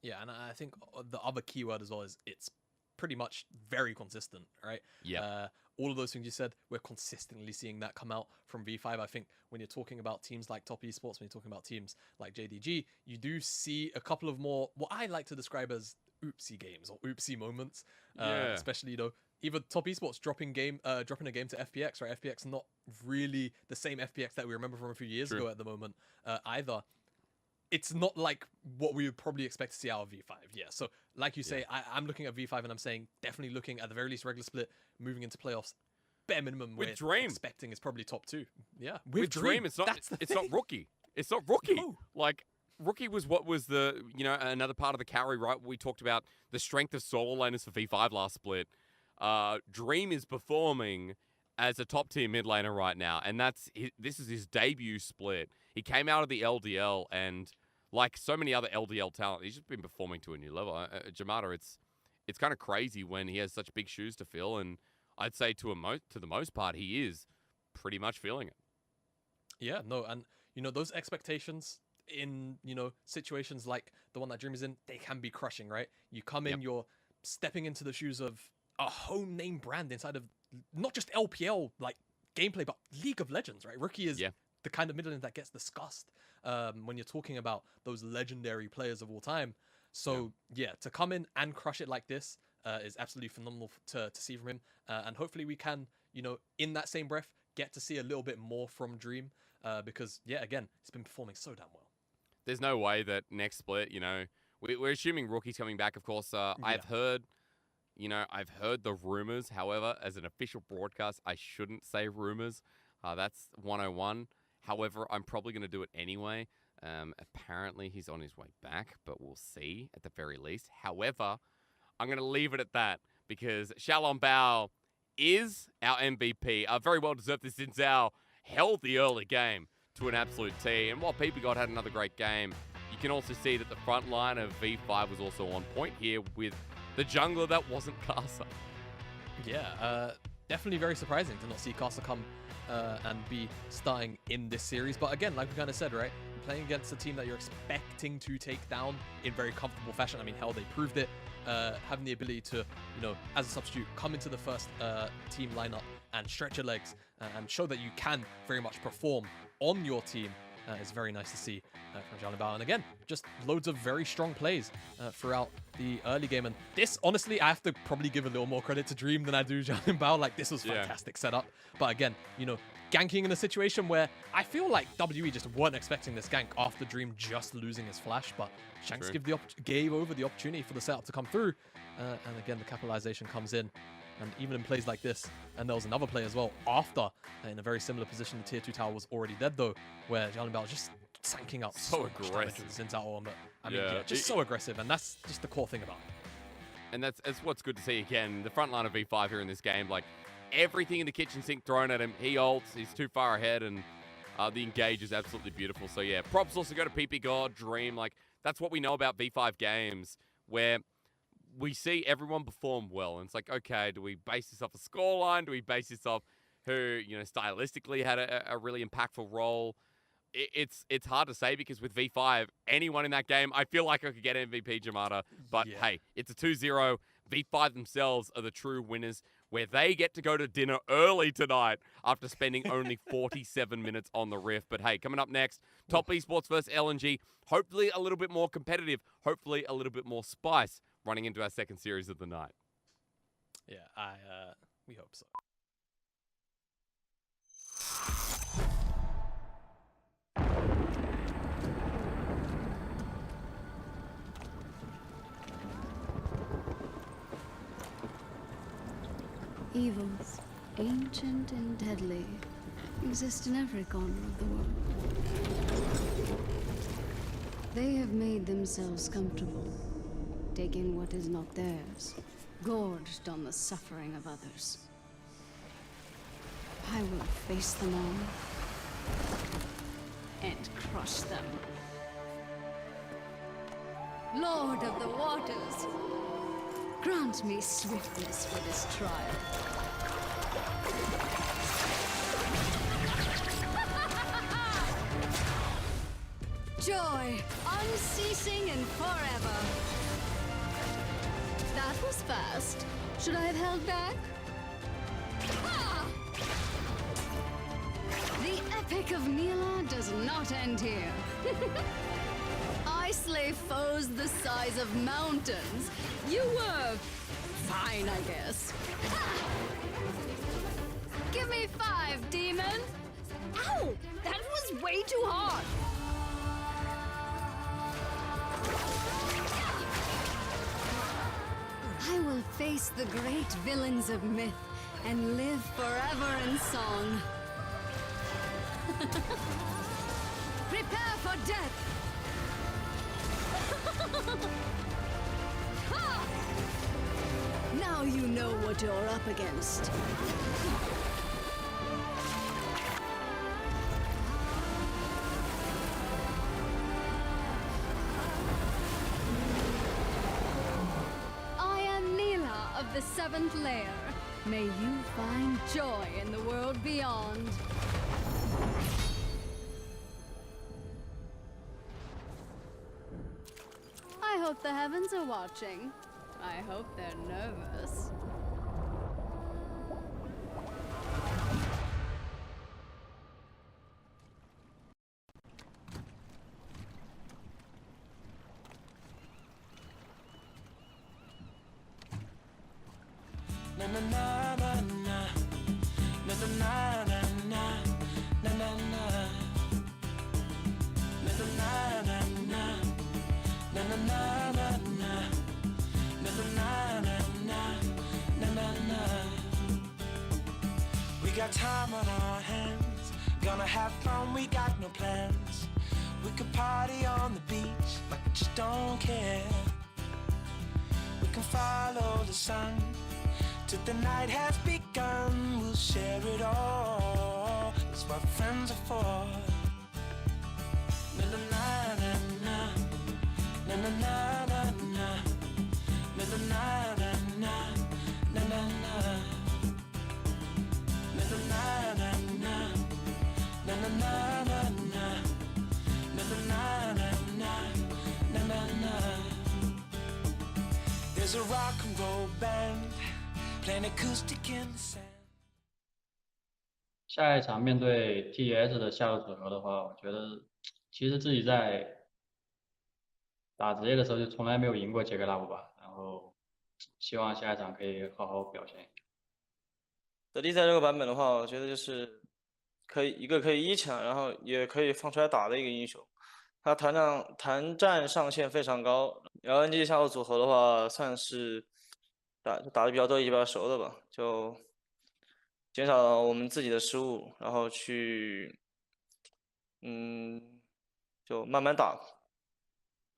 Yeah, and I think the other keyword as well is it's pretty much very consistent, right? Yeah. All of those things you said, we're consistently seeing that come out from V5. I think when you're talking about teams like Top Esports, when you're talking about teams like JDG, you do see a couple of more, what I like to describe as oopsie games or oopsie moments. Especially, you know, even Top Esports dropping a game to FPX, right? FPX not really the same FPX that we remember from a few years ago at the moment either. It's not like what we would probably expect to see out of V5. Yeah, so like you say, I'm looking at V5 and I'm saying definitely looking at the very least regular split, moving into playoffs. Bare minimum with we're Dream expecting is probably top 2. Yeah, with Dream it's not Rookie. It's not Rookie. No. Like, Rookie was what was the, you know, another part of the carry, right? We talked about the strength of solo laners for V5 last split. Dream is performing as a top tier mid laner right now, and this is his debut split. He came out of the LDL, and like so many other LDL talent, he's just been performing to a new level. Jamada, it's kind of crazy when he has such big shoes to fill, and I'd say to the most part, he is pretty much feeling it. Yeah, no, and you know those expectations in, you know, situations like the one that Dream is in, they can be crushing, right? You come in, you're stepping into the shoes of a home name brand inside of not just LPL like gameplay, but League of Legends, right? Rookie is the kind of middle lane that gets discussed when you're talking about those legendary players of all time. So yeah, to come in and crush it like this is absolutely phenomenal to see from him. And hopefully we can, you know, in that same breath, get to see a little bit more from Dream because, yeah, again, he's been performing so damn well. There's no way that next split, you know, we're assuming Rookie's coming back, of course. I've heard the rumors. However, as an official broadcast, I shouldn't say rumors. That's 101. However, I'm probably going to do it anyway. Apparently, he's on his way back, but we'll see at the very least. However, I'm going to leave it at that because Shalom Bao is our MVP. Very well deserved this since our healthy early game to an absolute T. And while PPGod had another great game, you can also see that the front line of V5 was also on point here with the jungler that wasn't Casa. Yeah, definitely very surprising to not see Casa come and be starting in this series. But again, like we kind of said, right? Playing against a team that you're expecting to take down in very comfortable fashion. I mean, hell, they proved it. Having the ability to, you know, as a substitute, come into the first team lineup and stretch your legs and show that you can very much perform on your team is very nice to see from Xiaolin Bao. And again, just loads of very strong plays throughout the early game. And this, honestly, I have to probably give a little more credit to Dream than I do Xiaolin Bao. Like, this was fantastic setup. But again, you know, ganking in a situation where I feel like WE just weren't expecting this gank after Dream just losing his flash, but Shanks gave over the opportunity for the setup to come through. And again, the capitalization comes in. And even in plays like this, and there was another play as well after, in a very similar position, the tier 2 tower was already dead though, where Xiaolin Bao was just sanking out so aggressive with Xin Zhao, but I mean, just so aggressive, and that's just the core thing about it. And that's what's good to see again. The front line of V5 here in this game, like everything in the kitchen sink thrown at him. He ults, he's too far ahead, and the engage is absolutely beautiful. So yeah, props also go to PP God, Dream. Like, that's what we know about V5 games, where we see everyone perform well. And it's like, okay, do we base this off a scoreline? Do we base this off who, you know, stylistically had a really impactful role? It's hard to say, because with V5, anyone in that game, I feel like I could get MVP Jamada. But hey, it's a 2-0. V5 themselves are the true winners, where they get to go to dinner early tonight after spending only 47 minutes on the Rift. But hey, coming up next, Top Esports versus LNG. Hopefully a little bit more competitive. Hopefully a little bit more spice running into our second series of the night. Yeah, we hope so. Evils, ancient and deadly, exist in every corner of the world. They have made themselves comfortable, taking what is not theirs, gorged on the suffering of others. I will face them all and crush them. Lord of the waters, grant me swiftness for this trial. Joy, unceasing and forever. That was fast. Should I have held back? Ah! The epic of Mila does not end here. I slay foes the size of mountains. You were fine, I guess. Ah! Give me 5, demon. Ow! That was way too hard. I will face the great villains of myth and live forever in song. Prepare for death! Ha! Now you know what you're up against. The 7th layer. May you find joy in the world beyond. I hope the heavens are watching. I hope they're nervous. We got time on our hands, gonna have fun, we got no plans. We could party on the beach like we just don't care. We can follow the sun till the night has begun. We'll share it all, that's what friends are for. Na na na na na na na na na na na na na na na na. There's a rock and roll band playing acoustic in the sand. 下一场面对 TES 的下路组合的话，我觉得其实自己在打职业的时候就从来没有赢过杰格拉布吧，然后希望下一场可以好好表现。德地赛这个版本的话，我觉得就是可以一抢，然后也可以放出来打的一个英雄。他弹战上限非常高，LNG 下路组合的话，算是打的比较多，也比较熟的吧，就减少我们自己的失误，然后去就慢慢打。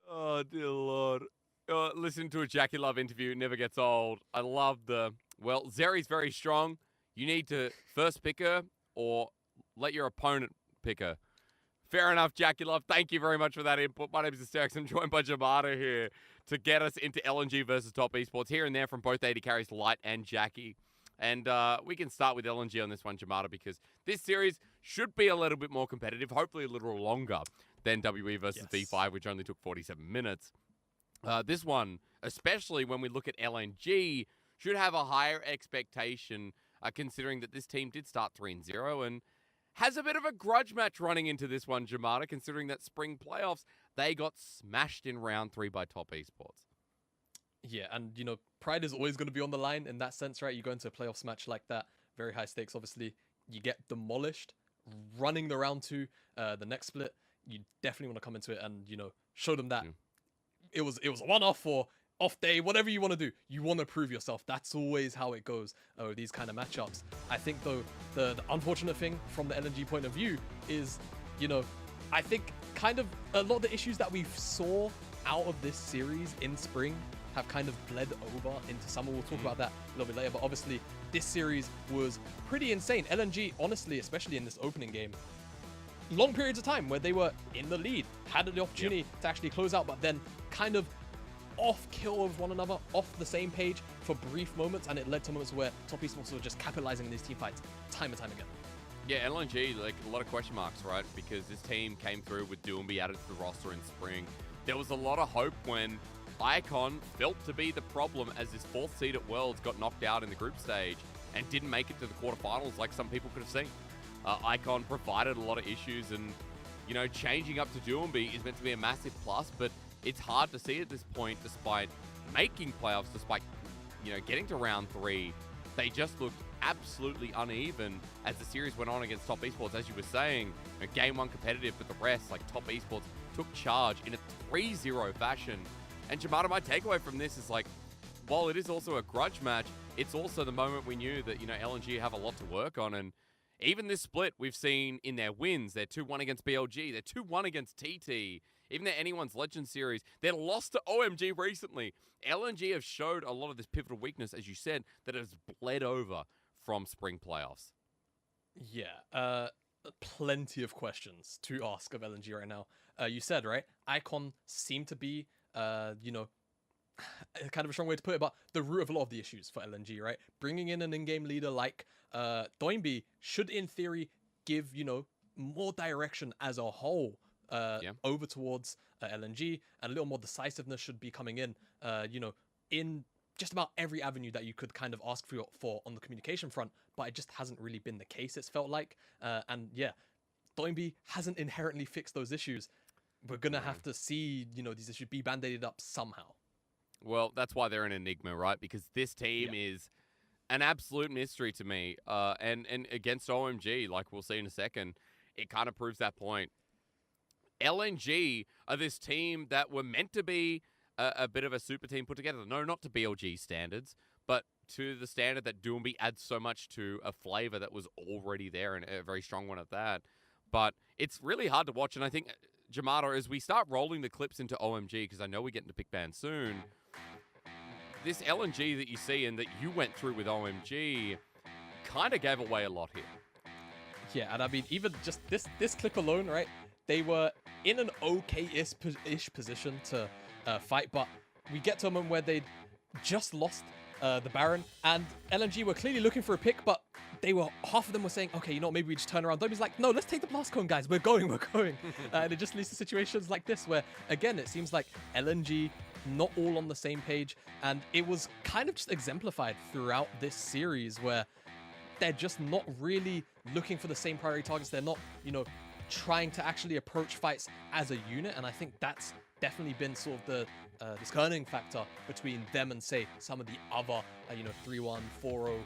Oh, dear Lord. Listening to a Jackie Love interview never gets old. I love well, Zeri's very strong. You need to first pick her or let your opponent pick her. Fair enough, Jackie Love. Thank you very much for that input. My name is Asterix. I'm joined by Jamada here to get us into LNG versus Top Esports here and there from both 80 carries, Light and Jackie. And we can start with LNG on this one, Jamada, because this series should be a little bit more competitive, hopefully a little longer than WE versus V5, which only took 47 minutes. This one, especially when we look at LNG, should have a higher expectation, considering that this team did start 3-0 and has a bit of a grudge match running into this one, Jamada, considering that spring playoffs, they got smashed in round 3 by Top Esports. Yeah, and, you know, pride is always going to be on the line in that sense, right? You go into a playoffs match like that, very high stakes, obviously. You get demolished, running the round 2, the next split. You definitely want to come into it and, you know, show them that it was a one-off or off day, whatever you want to do. You want to prove yourself. That's always how it goes, these kind of matchups. I think, though, the unfortunate thing from the LNG point of view is, you know, I think kind of a lot of the issues that we saw out of this series in spring have kind of bled over into summer. We'll talk about that a little bit later, but obviously this series was pretty insane. LNG, honestly, especially in this opening game, long periods of time where they were in the lead, had the opportunity to actually close out, but then kind of off kill of one another, off the same page for brief moments, and it led to moments where Top Esports were just capitalizing in these team fights time and time again. Yeah, LNG, like a lot of question marks, right? Because this team came through with Doomby added to the roster in spring. There was a lot of hope when Icon felt to be the problem as this 4th seed at Worlds got knocked out in the group stage and didn't make it to the quarterfinals like some people could have seen. Icon provided a lot of issues, and, you know, changing up to Doomby is meant to be a massive plus, but it's hard to see at this point, despite making playoffs, despite, you know, getting to round 3. They just looked absolutely uneven as the series went on against Top Esports. As you were saying, you know, game 1 competitive, but the rest, like Top Esports, took charge in a 3-0 fashion. And Jamada, my takeaway from this is, like, while it is also a grudge match, it's also the moment we knew that, you know, LNG have a lot to work on. And even this split we've seen in their wins, they're 2-1 against BLG, they're 2-1 against TT, even their Anyone's Legend series, they're lost to OMG recently. LNG have showed a lot of this pivotal weakness, as you said, that has bled over from spring playoffs. Yeah, plenty of questions to ask of LNG right now. You said, right, Icon seemed to be, you know, kind of a strong way to put it, but the root of a lot of the issues for LNG, right? Bringing in an in-game leader like Doinby should, in theory, give, you know, more direction as a whole over towards LNG, and a little more decisiveness should be coming in, you know, in just about every avenue that you could kind of ask for on the communication front, but it just hasn't really been the case, it's felt like. And yeah, Doinby hasn't inherently fixed those issues. We're going to have to see, you know, these issues be band-aided up somehow. Well, that's why they're an enigma, right? Because this team is an absolute mystery to me. And against OMG, like we'll see in a second, it kind of proves that point. LNG are this team that were meant to be a bit of a super team put together. No, not to BLG standards, but to the standard that Doomby adds so much to a flavor that was already there, and a very strong one at that. But it's really hard to watch, and I think, Jamada, as we start rolling the clips into OMG, because I know we're getting to pick band soon, this LNG that you see and that you went through with OMG kind of gave away a lot here. Yeah, and I mean, even just this clip alone, right? They were in an okay-ish position to fight, but we get to a moment where they'd just lost the Baron, and LNG were clearly looking for a pick, but half of them were saying, okay, you know what, maybe we just turn around. Doby's like, no, let's take the blast cone, guys. We're going. And it just leads to situations like this where, again, it seems like LNG not all on the same page, and it was kind of just exemplified throughout this series where they're just not really looking for the same priority targets. They're not, you know, trying to actually approach fights as a unit, and I think that's definitely been sort of the discerning factor between them and, say, some of the other 3-1, 4-0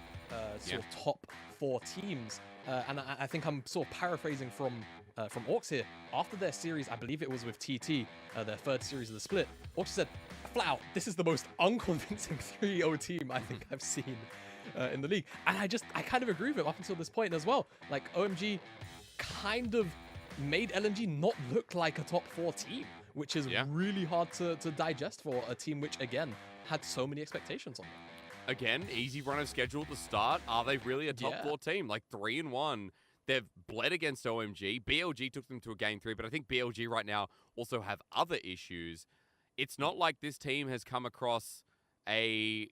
sort of top 4 teams. And I think I'm sort of paraphrasing from Orcs here. After their series, I believe it was with TT, their third series of the split, Orcs said, flat out, this is the most unconvincing 3-0 team I think I've seen in the league. And I kind of agree with him up until this point as well. Like, OMG kind of made LNG not look like a top 4 team, which is really hard to digest for a team which, again, had so many expectations on them. Again, easy run of schedule to start. Are they really a top 4 team? Like 3-1. They've bled against OMG. BLG took them to a game 3, but I think BLG right now also have other issues. It's not like this team has come across a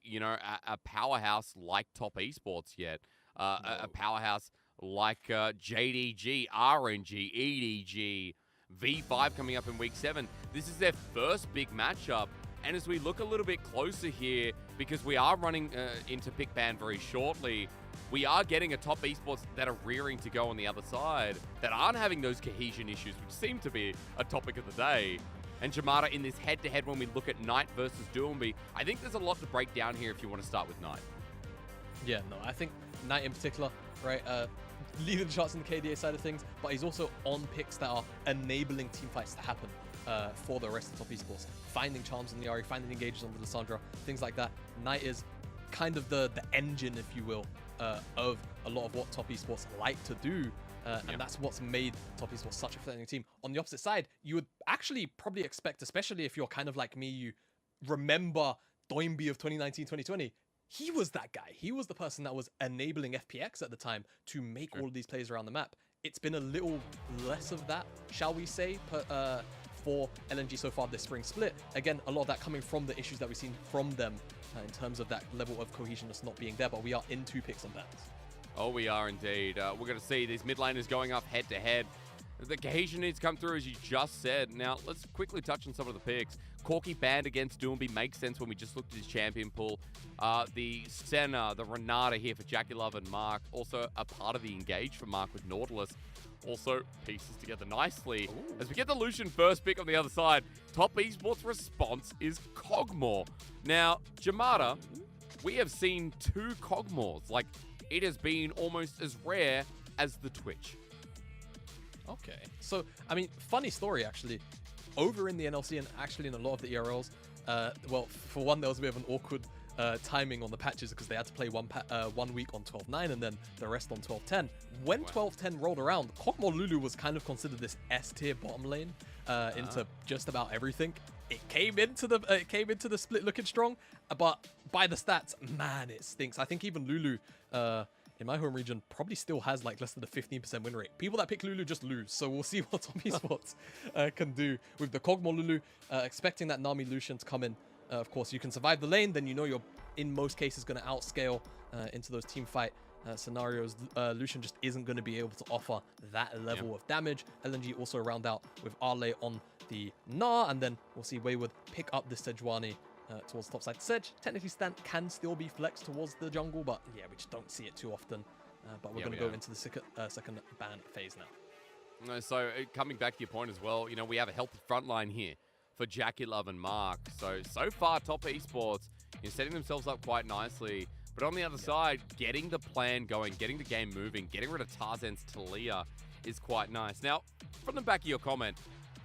powerhouse like Top Esports yet. A powerhouse like JDG, RNG, EDG, V5 coming up in week 7. This is their first big matchup. And as we look a little bit closer here, because we are running into pick ban very shortly, we are getting a Top Esports that are rearing to go on the other side, that aren't having those cohesion issues, which seem to be a topic of the day. And Jamada in this head-to-head when we look at Knight versus Doomby, I think there's a lot to break down here if you want to start with Knight. Yeah, no, I think Knight in particular, right, leading the charts in the KDA side of things, but he's also on picks that are enabling team fights to happen for the rest of Top Esports. Finding charms on the Ari, finding engages on the Lissandra, things like that. Knight is kind of the engine, if you will, of a lot of what Top Esports like to do. And that's what's made Top Esports such a threatening team. On the opposite side, you would actually probably expect, especially if you're kind of like me, you remember Doimby of 2019-2020, he was that guy. He was the person that was enabling FPX at the time to make all of these plays around the map. It's been a little less of that, shall we say, for LNG so far this spring split. Again, a lot of that coming from the issues that we've seen from them in terms of that level of cohesion just not being there, but we are in 2 picks on bans. Oh, we are indeed. We're going to see these mid laners going up head-to-head. The cohesion needs to come through, as you just said. Now, let's quickly touch on some of the picks. Corki banned against Doomby makes sense when we just looked at his champion pool. The Senna, the Renata here for Jackie Love and Mark. Also a part of the engage for Mark with Nautilus. Also pieces together nicely. Ooh. As we get the Lucian first pick on the other side, Top Esports' response is Cogmore. Now, Jamada, we have seen 2 Cogmores. Like, it has been almost as rare as the Twitch. Okay. So, I mean, funny story, actually. Over in the NLC and actually in a lot of the ERLs, well, for one, there was a bit of an awkward timing on the patches because they had to play 1 week on 12-9 and then the rest on 12-10. When 12-10 rolled around, Cogmore Lulu was kind of considered this S-tier bottom lane into just about everything. It came into the split looking strong, but by the stats, man, it stinks. I think even Lulu in my home region probably still has like less than a 15% win rate. People that pick Lulu just lose, so we'll see what Top Esports can do with the Cogmore Lulu. Expecting that Nami Lucian to come in. Of course, you can survive the lane, then you know you're in most cases going to outscale into those team fight scenarios. Lucian just isn't going to be able to offer that level of damage. LNG also round out with Arley on the Gnar, and then we'll see Wayward pick up the Sejuani towards the top side. Sedge, technically can still be flexed towards the jungle, but yeah, we just don't see it too often. But we're going to go into the second ban phase now. So coming back to your point as well, you know, we have a healthy front line here for Jackie Love and Mark. So far, Top Esports is setting themselves up quite nicely. But on the other side, getting the plan going, getting the game moving, getting rid of Tarzan's Talia is quite nice. Now, from the back of your comment,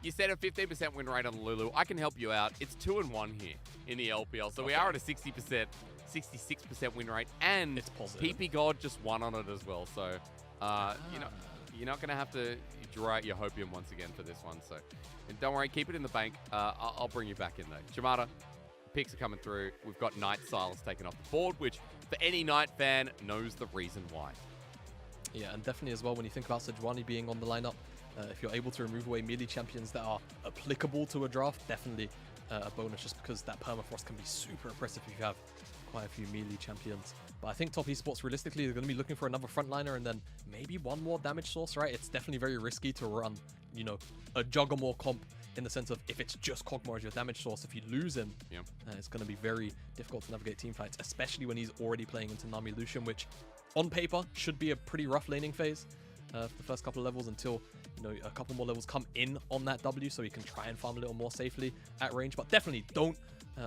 you said a 15% win rate on the Lulu. I can help you out. It's 2-1 here in the LPL. So we are at a 66% win rate. And it's positive. PP God just won on it as well. So, you know, you're not going to have to draw out your hopium once again for this one. So don't worry, keep it in the bank. I'll bring you back in though. Jamada, picks are coming through. We've got Knight Silas taken off the board, which for any Knight fan knows the reason why. Yeah, and definitely as well, when you think about Sejuani being on the lineup, if you're able to remove away melee champions that are applicable to a draft, definitely a bonus, just because that permafrost can be super oppressive if you have quite a few melee champions. But I think Top Esports, realistically, they're going to be looking for another frontliner and then maybe one more damage source, right? It's definitely very risky to run, you know, a Juggermore comp in the sense of if it's just Cogmore as your damage source, if you lose him, it's going to be very difficult to navigate team fights, especially when he's already playing into Nami Lucian, which on paper should be a pretty rough laning phase. for the first couple of levels until, you know, a couple more levels come in on that W so he can try and farm a little more safely at range. But definitely don't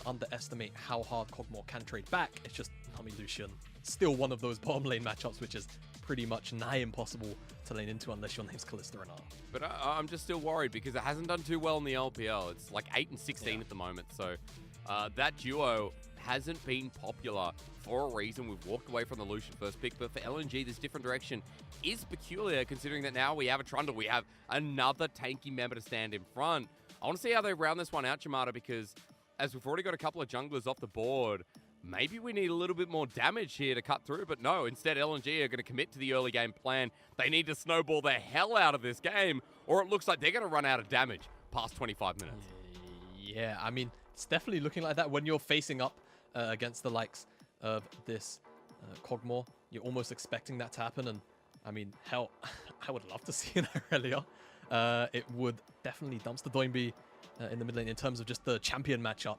underestimate how hard Kog'Maw can trade back. It's just Nami Lucian, still one of those bottom lane matchups which is pretty much nigh impossible to lane into unless your name's Kalista Renata. But I'm just still worried because it hasn't done too well in the LPL. It's like 8 and 16 at the moment. So that duo hasn't been popular for a reason. We've walked away from the Lucian first pick, but for LNG, this different direction is peculiar considering that now we have a Trundle. We have another tanky member to stand in front. I want to see how they round this one out, Jamada, because as we've already got a couple of junglers off the board, maybe we need a little bit more damage here to cut through, but no, instead LNG are going to commit to the early game plan. They need to snowball the hell out of this game, or it looks like they're going to run out of damage past 25 minutes. Yeah, I mean, it's definitely looking like that when you're facing up against the likes of this Kog'Maw. You're almost expecting that to happen, and I mean, hell, I would love to see an Irelia. It would definitely dumpster Doinby in the mid lane in terms of just the champion matchup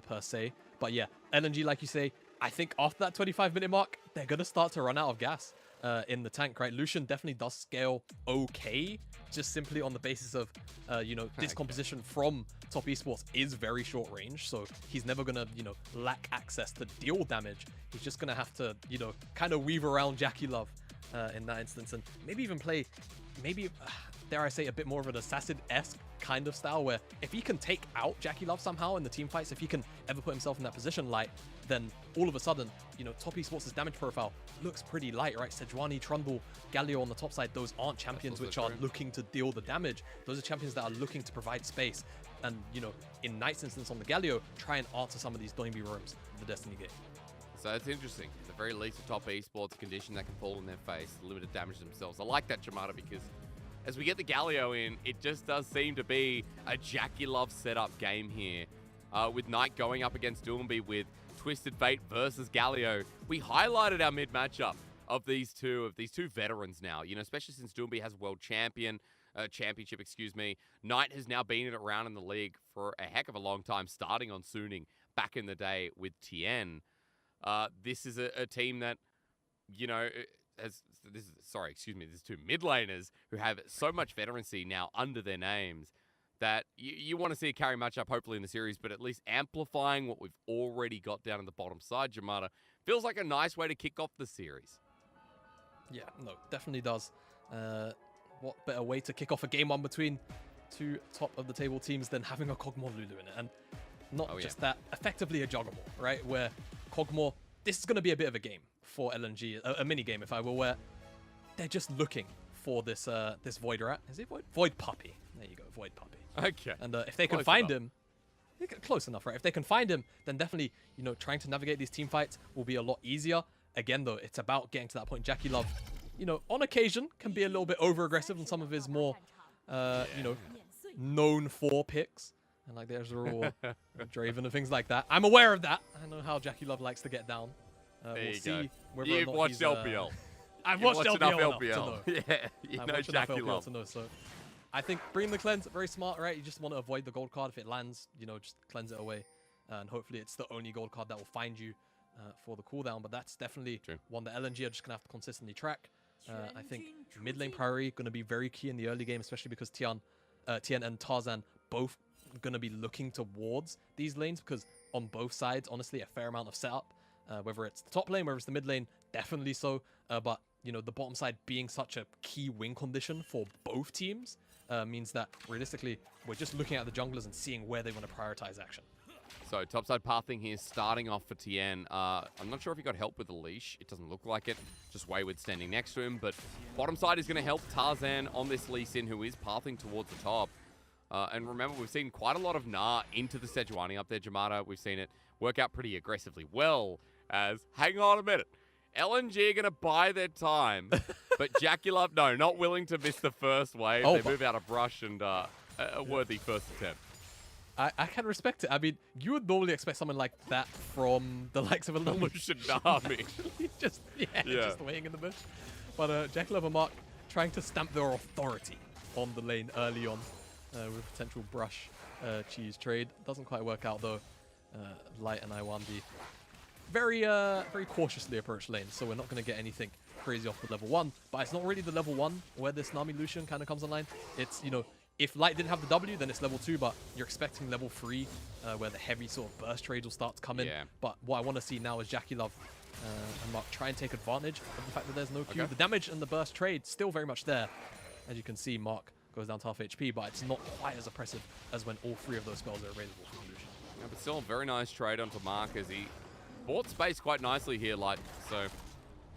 per se. But yeah, LNG, like you say, I think after that 25-minute mark, they're going to start to run out of gas in the tank, right? Lucian definitely does scale okay, just simply on the basis of, you know, this composition from top esports is very short range. So he's never going to, you know, lack access to deal damage. He's just going to have to, you know, kind of weave around Jackie Love in that instance, and maybe even play, maybe, dare I say, a bit more of an assassin-esque kind of style where if he can take out Jackie Love somehow in the team fights, if he can ever put himself in that position light, then all of a sudden, you know, top esports' damage profile looks pretty light, right? Sejuani, Trundle, Galio on the top side, those aren't champions which are looking to deal the damage. Those are champions that are looking to provide space. And, you know, in Knight's instance on the Galio, try and answer some of these Doinby rooms of the Destiny game. So it's interesting. At the very least, a top esports condition that can fall in their face, limited damage themselves. I like that, Jamada, because as we get the Galio in, it just does seem to be a Jackie Love setup game here. With Knight going up against Doomby with Twisted Fate versus Galio. We highlighted our mid matchup of these two veterans now, you know, especially since Doomby has world championship, Knight has now been around in the league for a heck of a long time, starting on Suning back in the day with Tien. This is a team that, you know, there's two mid laners who have so much veterancy now under their names that you want to see a carry matchup hopefully in the series, but at least amplifying what we've already got down on the bottom side, Jamada, feels like a nice way to kick off the series. Yeah, no, definitely does. What better way to kick off a game one between two top of the table teams than having a Kog'Maw Lulu in it? And not just that, effectively a Juggernaut, right? Where Kog'Maw, this is going to be a bit of a game for LNG, a mini game if I will, where they're just looking for this this Void Rat. Is it Void? Void Puppy. There you go, Void Puppy. Okay. And if they can find him, close enough, right? If they can find him, then definitely, you know, trying to navigate these team fights will be a lot easier. Again, though, it's about getting to that point. Jackie Love, you know, on occasion can be a little bit over-aggressive on some of his more, you know, known for picks. And like there's Raw, Draven and things like that. I'm aware of that. I know how Jackie Love likes to get down. We'll see whether You've or not watched he's, LPL. I've You've watched enough LPL LPL. to know. Yeah, you I've know watched enough Jackie LPL Love. to know. So I think bringing the cleanse, very smart, right? You just want to avoid the gold card. If it lands, you know, just cleanse it away. And hopefully it's the only gold card that will find you for the cooldown. But that's definitely one that LNG are just going to have to consistently track. I think mid lane priority going to be very key in the early game, especially because Tien and Tarzan both going to be looking towards these lanes, because on both sides, honestly, a fair amount of setup, whether it's the top lane, whether it's the mid lane, definitely so. But, you know, the bottom side being such a key win condition for both teams means that realistically, we're just looking at the junglers and seeing where they want to prioritize action. So topside pathing here, starting off for Tien. I'm not sure if he got help with the leash. It doesn't look like it. Just Wayward standing next to him. But bottom side is going to help Tarzan on this Lee Sin, who is pathing towards the top. And remember, we've seen quite a lot of Na into the Sejuani up there, Jamada. We've seen it work out pretty aggressively well as, hang on a minute, LNG are going to buy their time. But Jackie Love, no, not willing to miss the first wave. They move out of brush and a worthy first attempt. I can respect it. I mean, you would normally expect something like that from the likes of a Lucian Nami. just waiting in the bush. But Jackie Love and Mark trying to stamp their authority on the lane early on with potential brush cheese trade. Doesn't quite work out though. Light and Iwandi very cautiously approach lane, so we're not going to get anything crazy off the level 1, but it's not really the level 1 where this Nami Lucian kind of comes online. It's, you know, if Light didn't have the W, then it's level 2, but you're expecting level 3, where the heavy sort of burst trades will start to come in. Yeah. But what I want to see now is Jackie Love and Mark try and take advantage of the fact that there's no Q. Okay. The damage and the burst trade still very much there. As you can see, Mark goes down to half HP, but it's not quite as oppressive as when all 3 of those spells are available from Lucian. Yeah, but still a very nice trade onto Mark as he bought space quite nicely here, Light. So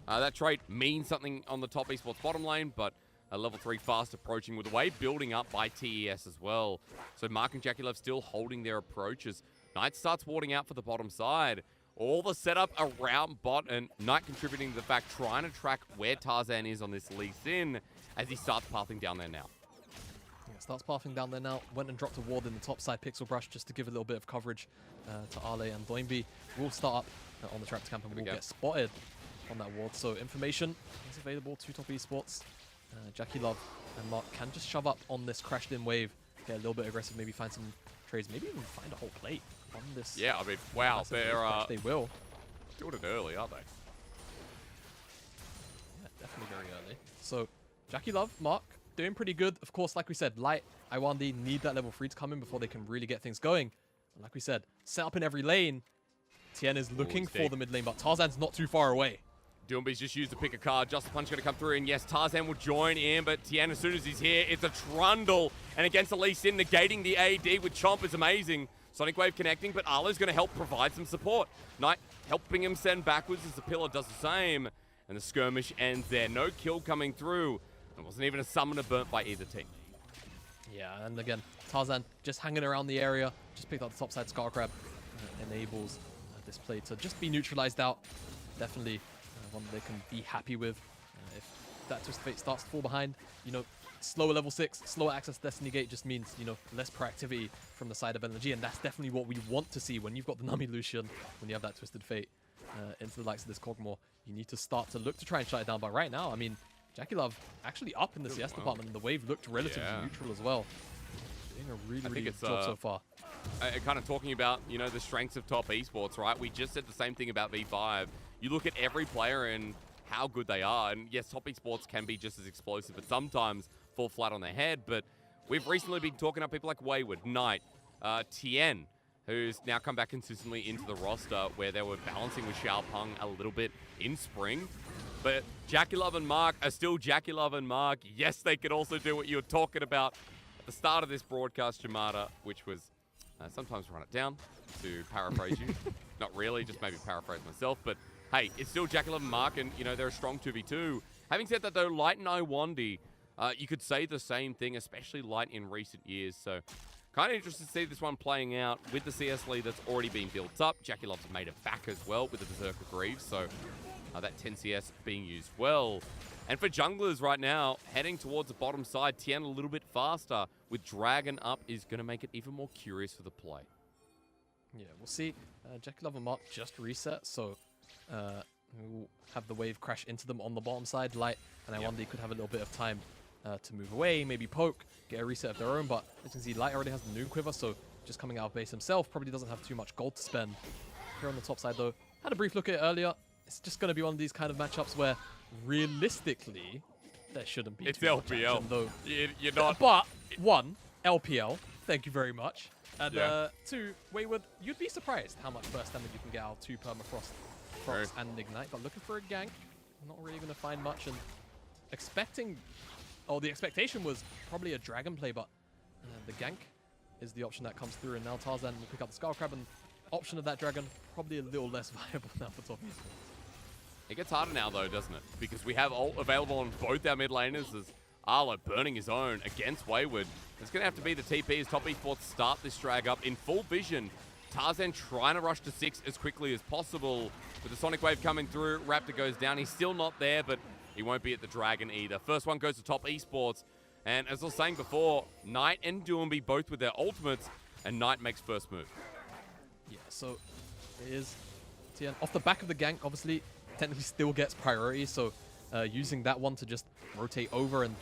that trade means something on the top esports bottom lane, but a level 3 fast approaching with the wave building up by TES as well. So Mark and Jackie Love still holding their approaches. Knight starts warding out for the bottom side. All the setup around bot, and Knight contributing to the fact, trying to track where Tarzan is on this Lee Sin as he starts pathing down there now. Yeah, starts pathing down there now. Went and dropped a ward in the top side pixel brush just to give a little bit of coverage to Ale and Doinby. Will start up on the trap camp and will get spotted on that ward. So information is available to top esports. Jackie Love and Mark can just shove up on this crashed in wave, get a little bit aggressive, maybe find some trades, maybe even find a whole plate on this. Yeah, I mean, wow, they will. Doing it early, aren't they? Yeah, definitely very early. So Jackie Love, Mark, doing pretty good. Of course, like we said, Light, Iwandi need that level 3 to come in before they can really get things going. And like we said, set up in every lane. Tien is looking for the mid lane, but Tarzan's not too far away. Doomby's just used to pick a card. Just the punch going to come through, and yes, Tarzan will join in, but Tien, as soon as he's here, it's a trundle. And against the Lee Sin, negating the AD with Chomp is amazing. Sonic Wave connecting, but Arlo's going to help provide some support. Knight helping him send backwards as the Pillar does the same. And the skirmish ends there. No kill coming through. It wasn't even a summoner burnt by either team. Yeah, and again, Tarzan just hanging around the area. Just picked up the topside Scar Crab. Enables this play to just be neutralized out. Definitely one they can be happy with. If that Twisted Fate starts to fall behind, you know, slower level 6, slower access to Destiny Gate just means, you know, less proactivity from the side of LNG, and that's definitely what we want to see when you've got the Nami Lucian, when you have that Twisted Fate into the likes of this Kog'Maw. You need to start to look to try and shut it down, but right now, I mean, Jackie Love actually up in the CS department, and the wave looked relatively neutral as well. Doing a really, really good job so far. Kind of talking about, you know, the strengths of top esports, right? We just said the same thing about V5. You look at every player and how good they are, and yes, top esports can be just as explosive, but sometimes fall flat on their head. But we've recently been talking about people like Wayward, Knight, Tien, who's now come back consistently into the roster, where they were balancing with Xiaopeng a little bit in spring. But Jackie Love and Mark are still Jackie Love and Mark. Yes, they could also do what you were talking about at the start of this broadcast, Jamada, which was sometimes run it down, to paraphrase you. Not really, just maybe paraphrase myself. But hey, it's still Jackie Love and Mark, and, you know, they're a strong 2v2. Having said that, though, Light and Iwandi, you could say the same thing, especially Light in recent years. So kind of interested to see this one playing out with the CS lead that's already been built up. Jackie Love's made it back as well with the Berserker Greaves, so that 10 CS being used well. And for junglers right now, heading towards the bottom side, Tien a little bit faster with Dragon up is going to make it even more curious for the play. Yeah, we'll see. Jackie Love and Mark just reset, so we'll have the wave crash into them on the bottom side. Light and Iwandi could have a little bit of time to move away, maybe poke, get a reset of their own, but as you can see, Light already has the Noon Quiver, so just coming out of base himself, probably doesn't have too much gold to spend. Here on the top side, though, had a brief look at it earlier. It's just going to be one of these kind of matchups where, realistically, there shouldn't be too much action, though. You're not... But, one, LPL, thank you very much. And two, Wayward, you'd be surprised how much burst damage you can get out of 2 Permafrost, Frost, and Ignite. But looking for a gank, not really going to find much. And expecting... Oh, the expectation was probably a dragon play, but the gank is the option that comes through. And now Tarzan will pick up the Skull Crab, and option of that dragon, probably a little less viable now for top esports. It gets harder now, though, doesn't it? Because we have ult available on both our mid laners as Arlo burning his own against Wayward. It's going to have to be the TP as top esports start this drag up in full vision. Tarzan trying to rush to 6 as quickly as possible. With the Sonic Wave coming through, Raptor goes down. He's still not there, but he won't be at the Dragon either. First one goes to top esports. And as I was saying before, Knight and Doomby both with their ultimates, and Knight makes first move. Yeah, so it is Tien. Off the back of the gank, obviously, technically still gets priority, so using that one to just rotate over. And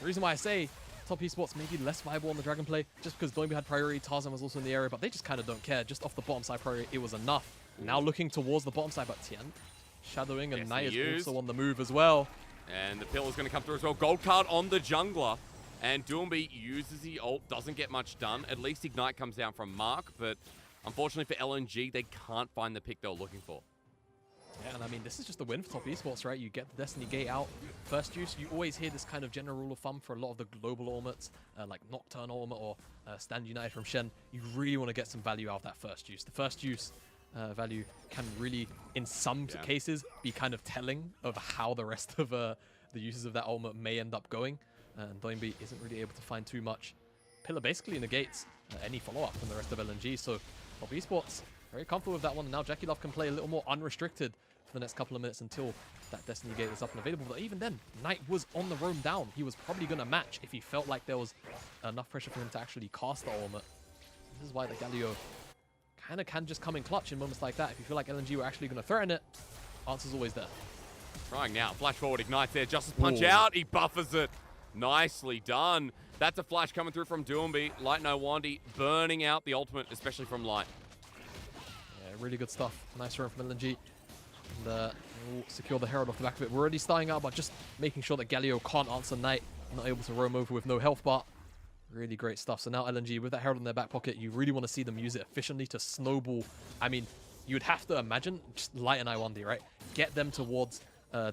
the reason why I say top esports may be less viable on the dragon play, just because Doinby had priority, Tarzan was also in the area, but they just kind of don't care. Just off the bottom side priority, it was enough. Now looking towards the bottom side, but Tien shadowing, and Yes, Knight he is used. also on the move as well. And the pill is going to come through as well. Gold card on the jungler. And Doomby uses the ult, doesn't get much done. At least Ignite comes down from Mark, but unfortunately for LNG, they can't find the pick they were looking for. Yeah, and I mean, this is just a win for top esports, right? You get the Destiny Gate out. First use, you always hear this kind of general rule of thumb for a lot of the global ormats, like Nocturne Ormat or Stand United from Shen. You really want to get some value out of that first use. The first use value can really, in some cases, be kind of telling of how the rest of the uses of that ultimate may end up going. And Doinby isn't really able to find too much. Pillar basically negates any follow-up from the rest of LNG, so top esports very comfortable with that one. Now Jackie Love can play a little more unrestricted for the next couple of minutes until that Destiny Gate is up and available. But even then, Knight was on the roam down. He was probably going to match if he felt like there was enough pressure for him to actually cast the ultimate. This is why the Galio kind of can just come in clutch in moments like that. If you feel like LNG were actually going to threaten it, answer's always there. Trying now. Flash forward, ignites there. Justice punch Ooh. out. He buffers it. Nicely done. That's a flash coming through from Doomby. Light No Wandy burning out the ultimate, especially from Light. Yeah, really good stuff. Nice run from LNG. And we'll secure the Herald off the back of it. We're already starting out by just making sure that Galio can't answer Knight. Not able to roam over with no health bar. Really great stuff. So now LNG, with that Herald in their back pocket, you really want to see them use it efficiently to snowball. I mean, you'd have to imagine just Light and Iwandi, right? Get them towards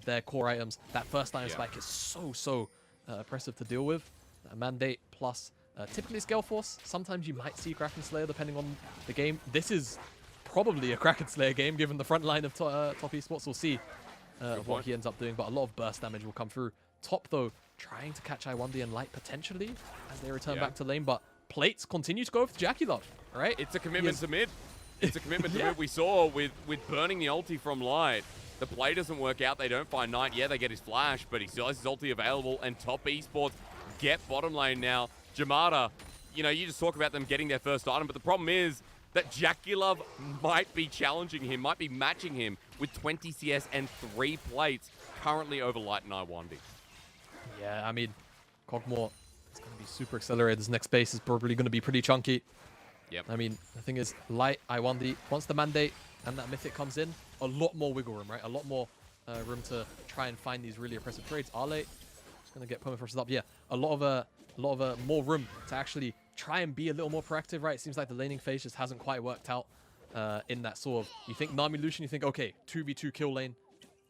their core items. That first line spike is so oppressive to deal with. Mandate plus typically Scale Force. Sometimes you might see Kraken Slayer depending on the game. This is probably a Kraken Slayer game given the front line of top esports. We'll see what he ends up doing, but a lot of burst damage will come through. Top though, trying to catch Iwandi and Light potentially as they return back to lane, but plates continue to go with Jackie Love, right? It's a commitment to mid. It's a commitment to mid. We saw with burning the ulti from Light. The play doesn't work out. They don't find Knight. Yeah, they get his flash, but he still has his ulti available, and top esports get bottom lane now. Jamada, you know, you just talk about them getting their first item, but the problem is that Jackie Love might be challenging him, might be matching him with 20 CS and 3 plates currently over Light and Iwandi. Yeah, I mean, Kog'Maw is going to be super accelerated. This next base is probably going to be pretty chunky. Yep. I mean, the thing is, Light, Iwandi, once the Mandate and that Mythic comes in, a lot more wiggle room, right? A lot more room to try and find these really oppressive trades. Arle is going to get permafrosted up. Yeah, a lot of more room to actually try and be a little more proactive, right? It seems like the laning phase just hasn't quite worked out in that sort of, you think Nami Lucian, you think, okay, 2v2 kill lane.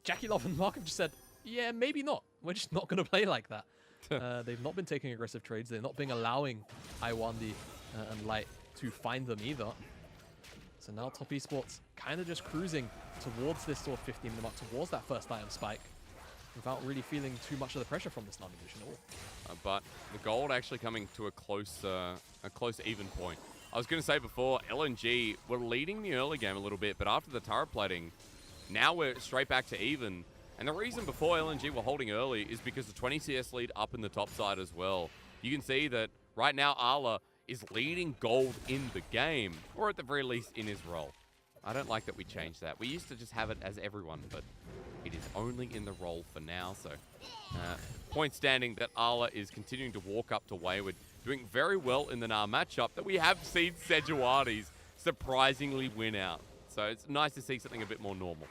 Jackie Love and Mark have just said, yeah, maybe not. We're just not going to play like that. They've not been taking aggressive trades. They've not been allowing Iwandi and Light to find them either. So now top esports kind of just cruising towards this sort of 15-minute mark, towards that first item spike, without really feeling too much of the pressure from this Nami Lucian at all. But the gold actually coming to a close even point. I was going to say before, LNG were leading the early game a little bit, but after the turret plating, now we're straight back to even. And the reason before LNG were holding early is because the 20 CS lead up in the top side as well. You can see that right now Arla is leading gold in the game, or at the very least in his role. I don't like that we changed that. We used to just have it as everyone, but it is only in the role for now. So point standing that Arla is continuing to walk up to Wayward, doing very well in the Nar matchup that we have seen Sejuani's surprisingly win out. So it's nice to see something a bit more normal.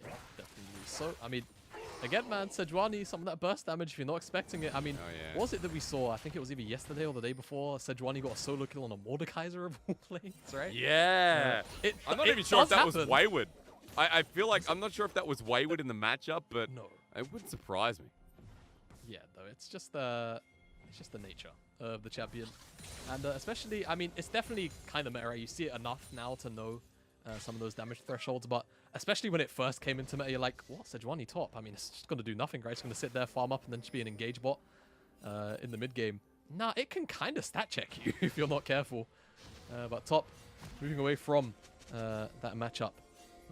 Yeah, definitely. So, I mean, again, man, Sejuani, some of that burst damage, if you're not expecting it. I mean, what was it that we saw? I think it was either yesterday or the day before. Sejuani got a solo kill on a Mordekaiser of all planes, right? Yeah. I'm not even sure if that was Wayward. I feel like, I'm not sure if that was Wayward in the matchup, but it wouldn't surprise me. Yeah, though, it's just the nature of the champion. And especially, I mean, it's definitely kind of meta, right? You see it enough now to know some of those damage thresholds, but especially when it first came into meta, you're like, what, Sejuani top? I mean, it's just going to do nothing, right? It's going to sit there, farm up, and then just be an engage bot in the mid game. Nah, it can kind of stat check you if you're not careful. But top, moving away from that matchup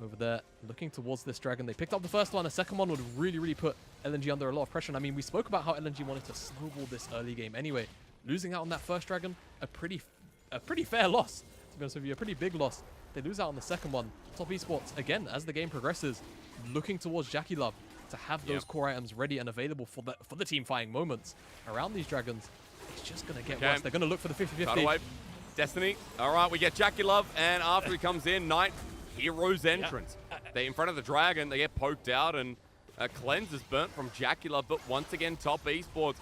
over there, looking towards this dragon. They picked up the first one. The second one would really, really put LNG under a lot of pressure. And I mean, we spoke about how LNG wanted to snowball this early game anyway. Losing out on that first dragon, a pretty fair loss. To be honest with you, a pretty big loss. They lose out on the second one. Top esports, again, as the game progresses, looking towards Jackie Love to have those core items ready and available for the team fighting moments around these dragons. It's just going to get worse. They're going to look for the 50-50. Destiny. All right, we get Jackie Love, and after he comes in, Knight, Hero's entrance. They're in front of the dragon. They get poked out, and a cleanse is burnt from Jacula. But once again, Top Esports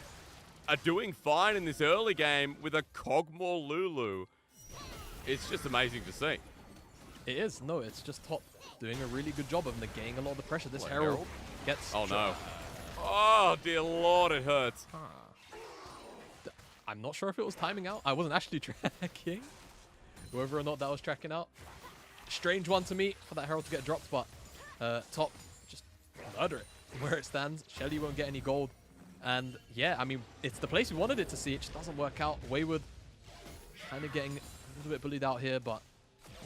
are doing fine in this early game with a Kog'Maw Lulu. It's just amazing to see. It is. No, it's just Top doing a really good job of negating a lot of the pressure. This Herald gets... Oh, no. Oh, dear Lord, it hurts. I'm not sure if it was timing out. I wasn't actually tracking whether or not that was tracking out. Strange one to me for that Herald to get dropped, but Top just murder it where it stands. Shelly won't get any gold. And yeah, I mean, it's the place we wanted it to see. It just doesn't work out. Wayward kind of getting a little bit bullied out here, but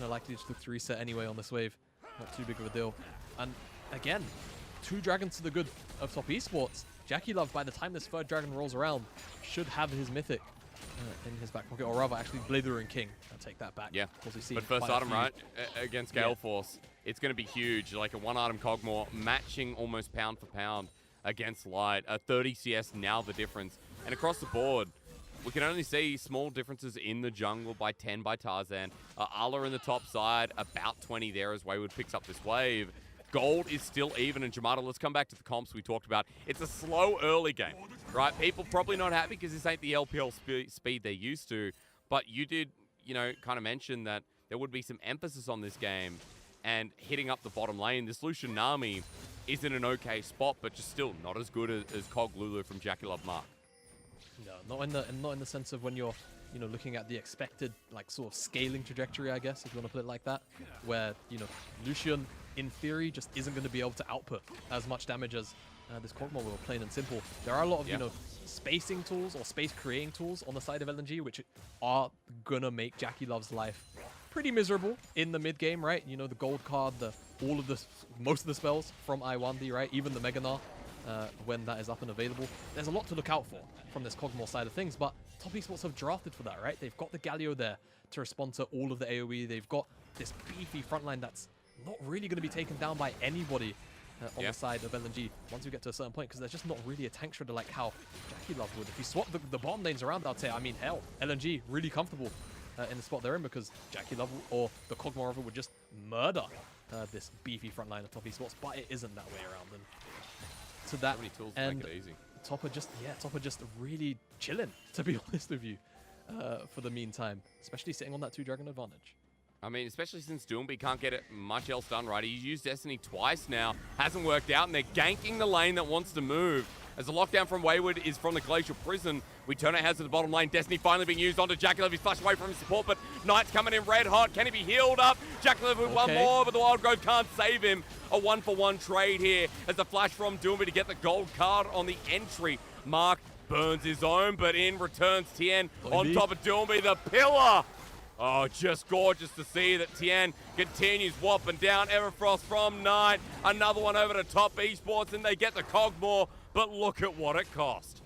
likely just look to reset anyway on this wave. Not too big of a deal. And again, 2 dragons to the good of Top Esports. Jackie Love, by the time this 3rd dragon rolls around, should have his mythic in his back pocket, or rather, actually, Blithering King. I'll take that back. Yeah, we but first item, right, against Gale Force, it's going to be huge. Like a 1-item Kog'Maw, matching almost pound for pound against Light. 30 CS now the difference. And across the board, we can only see small differences in the jungle by 10 by Tarzan. Ala in the top side, about 20 there as Wayward picks up this wave. Gold is still even, and Jamada, let's come back to the comps we talked about. It's a slow early game, right? People probably not happy because this ain't the LPL speed they're used to, but you did, kind of mention that there would be some emphasis on this game and hitting up the bottom lane. This Lucian Nami is in an okay spot, but just still not as good as Cog Lulu from Jackie Love Mark. No, not in the sense of when you're, looking at the expected, sort of scaling trajectory, I guess, if you want to put it like that, where, Lucian, in theory, just isn't going to be able to output as much damage as this Kog'Maw will, plain and simple. There are a lot of, spacing tools or space creating tools on the side of LNG, which are going to make Jackie Love's life pretty miserable in the mid game, right? The gold card, most of the spells from Iwandi, right? Even the Mega Gnar. When that is up and available. There's a lot to look out for from this Kog'Maw side of things, but Top Esports have drafted for that, right? They've got the Galio there to respond to all of the AoE. They've got this beefy frontline that's not really going to be taken down by anybody on the side of LNG once we get to a certain point, because there's just not really a tank shredder like how Jackie Love would. If you swap the bottom lanes around, I'd say, hell, LNG really comfortable in the spot they're in, because Jackie Love or the Kog'Maw would just murder this beefy frontline of Top Esports, but it isn't that way around. And to that, so many tools to and make it easy. Top are just really chilling, to be honest with you, for the meantime, especially sitting on that 2-dragon advantage. Especially since Doomby can't get it much else done, right? He's used Destiny twice now, hasn't worked out, and they're ganking the lane that wants to move. As the lockdown from Wayward is from the Glacial Prison, we turn our heads to the bottom lane. Destiny finally being used onto Jackalov. He's flushed away from his support, but Knight's coming in red hot. Can he be healed up? Jackalov with one more, but the Wild Growth can't save him. A 1-for-1 trade here as the flash from Doomby to get the gold card on the entry. Mark burns his own, but in returns Tien on top of Doomby, the pillar. Oh, just gorgeous to see that Tien continues whopping down. Everfrost from Knight. Another one over to Top Esports, and they get the Kog'Maw, but look at what it cost.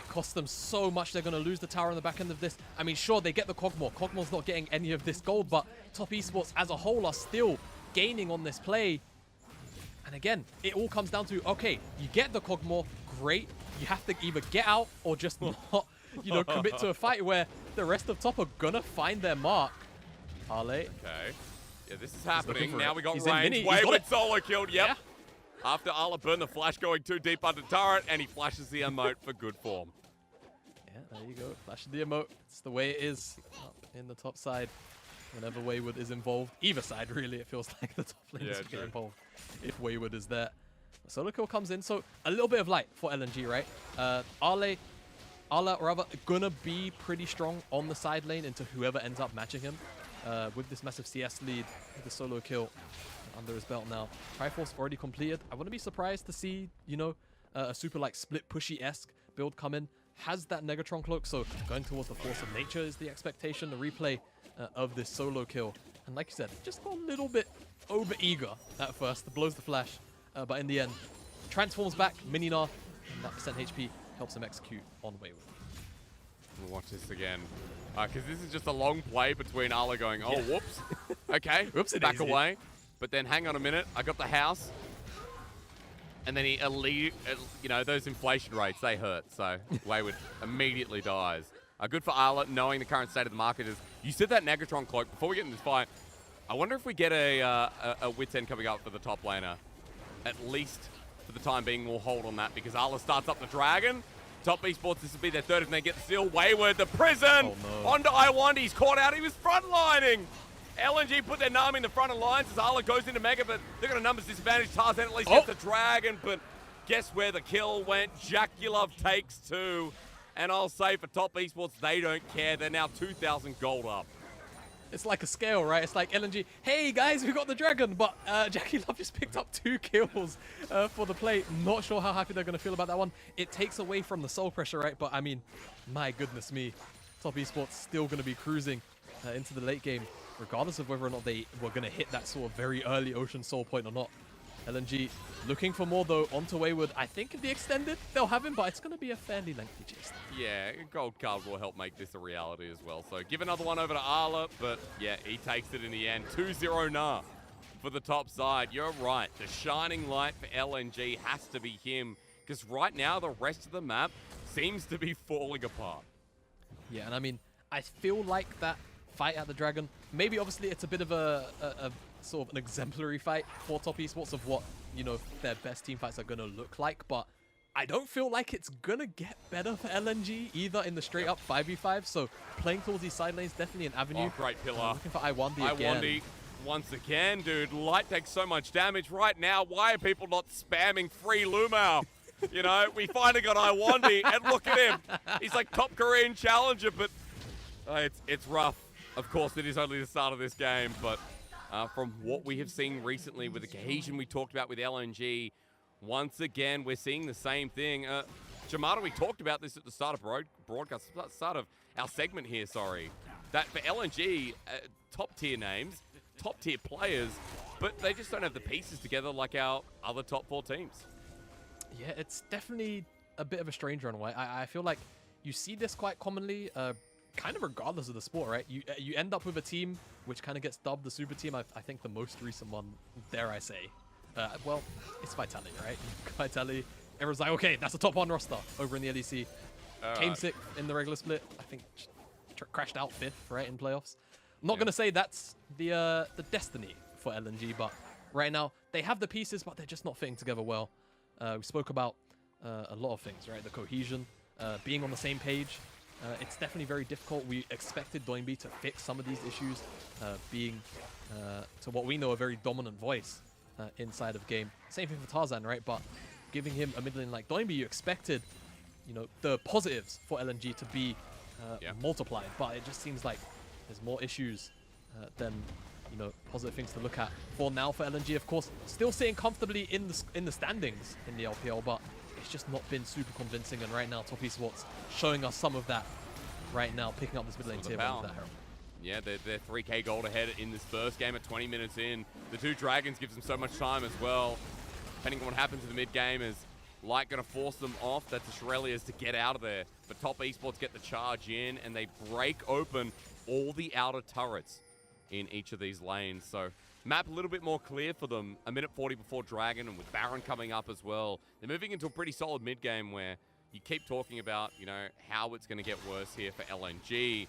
It cost them so much. They're going to lose the tower on the back end of this. Sure, they get the Kog'Maw. Kog'Maw's not getting any of this gold, but Top Esports as a whole are still gaining on this play. And again, it all comes down to, okay, you get the Kog'Maw, great. You have to either get out or just not, commit to a fight where the rest of Top are gonna find their mark. Ale. Okay. Yeah, this is happening. Now we got He's range. Wayward solo killed. Yep. Yeah. After Ala burned the flash going too deep under turret, and he flashes the emote for good form. Yeah, there you go. Flashes the emote. It's the way it is up in the top side. Whenever Wayward is involved, either side really, it feels like the top lanes get involved if Wayward is there. The solo kill comes in, so a little bit of light for LNG, right? Ala, rather, gonna be pretty strong on the side lane into whoever ends up matching him. With this massive CS lead, with the solo kill under his belt now. Triforce already completed. I wouldn't be surprised to see, a super split pushy-esque build come in. Has that Negatron cloak, so going towards the force of nature is the expectation, the replay of this solo kill. And like you said, just got a little bit over-eager at first, blows the flash, but in the end, transforms back, Mini Gnar, and that percent HP helps him execute on Wayward. We'll watch this again, because this is just a long play between Ala going, oh, whoops, okay, back away. But then hang on a minute, I got the house. And then those inflation rates, they hurt. So Wayward immediately dies. Good for Ala, knowing the current state of the market is, you said that Negatron cloak, before we get in this fight, I wonder if we get a wit's end coming up for the top laner. At least for the time being, we'll hold on that because Arla starts up the Dragon. Top Esports, this will be their third if they get the steal. Wayward, the prison! Oh, no. Onto Iwandi, he's caught out, he was frontlining! LNG put their Nami in the front of lines as Arla goes into Mega, but they're going to numbers disadvantage. Tarzan at least gets the Dragon, but guess where the kill went? Jaculov takes 2. And I'll say for Top Esports, they don't care. They're now 2,000 gold up. It's like a scale, right? It's like LNG, hey guys, we got the Dragon, but Jackie Love just picked up 2 kills for the play. Not sure how happy they're going to feel about that one. It takes away from the soul pressure, right? But I mean, my goodness me, Top Esports still going to be cruising into the late game, regardless of whether or not they were going to hit that sort of very early Ocean Soul point or not. LNG looking for more though onto Wayward. I think in the extended they'll have him, but it's going to be a fairly lengthy chase. Yeah, gold card will help make this a reality as well. So give another one over to Arla, but yeah, he takes it in the end. 2-0 nah for the top side. You're right. The shining light for LNG has to be him because right now the rest of the map seems to be falling apart. Yeah, and I mean, I feel like that fight at the Dragon, maybe obviously it's a bit of a sort of an exemplary fight for Top Esports of what, you know, their best team fights are going to look like, but I don't feel like it's going to get better for LNG either in the straight up 5v5, so playing towards these side lanes definitely an avenue. Oh, great pillar. Looking for Iwandi again. Iwandi once again, dude. Light takes so much damage right now. Why are people not spamming free Lumao? You know, we finally got Iwandi, and look at him. He's like top Korean challenger, but it's rough. Of course, it is only the start of this game, but from what we have seen recently with the cohesion we talked about with LNG, once again, we're seeing the same thing. Jamada, we talked about this at the start of broadcast, start of our segment here, sorry. That for LNG, top tier names, top tier players, but they just don't have the pieces together like our other top 4 teams. Yeah, it's definitely a bit of a strange runway. I feel like you see this quite commonly, kind of regardless of the sport, right? You end up with a team which kind of gets dubbed the super team. I think the most recent one, dare I say, well, it's Vitality, right? Vitality, everyone's like, okay, that's the top 1 roster over in the LEC. Came 6th in the regular split. I think crashed out 5th, right, in playoffs. I'm not going to say that's the destiny for LNG, but right now they have the pieces, but they're just not fitting together well. We spoke about a lot of things, right? The cohesion, being on the same page. It's definitely very difficult. We expected Doinby to fix some of these issues, being, to what we know, a very dominant voice inside of game. Same thing for Tarzan, right? But giving him a mid lane like Doinby, you expected, you know, the positives for LNG to be multiplied. But it just seems like there's more issues than, you know, positive things to look at. For now, for LNG, of course, still sitting comfortably in the standings in the LPL, but it's just not been super convincing, and right now Top Esports showing us some of that right now, picking up this mid lane tier 1 with that Herald. Yeah, they're 3k gold ahead in this first game at 20 minutes in. The 2 Dragons gives them so much time as well. Depending on what happens in the mid game, is Light going to force them off. That's the Shirelias to get out of there. But Top Esports get the charge in, and they break open all the outer turrets in each of these lanes. So map a little bit more clear for them. A minute 40 before Dragon, and with Baron coming up as well. They're moving into a pretty solid mid game where you keep talking about, you know, how it's going to get worse here for LNG.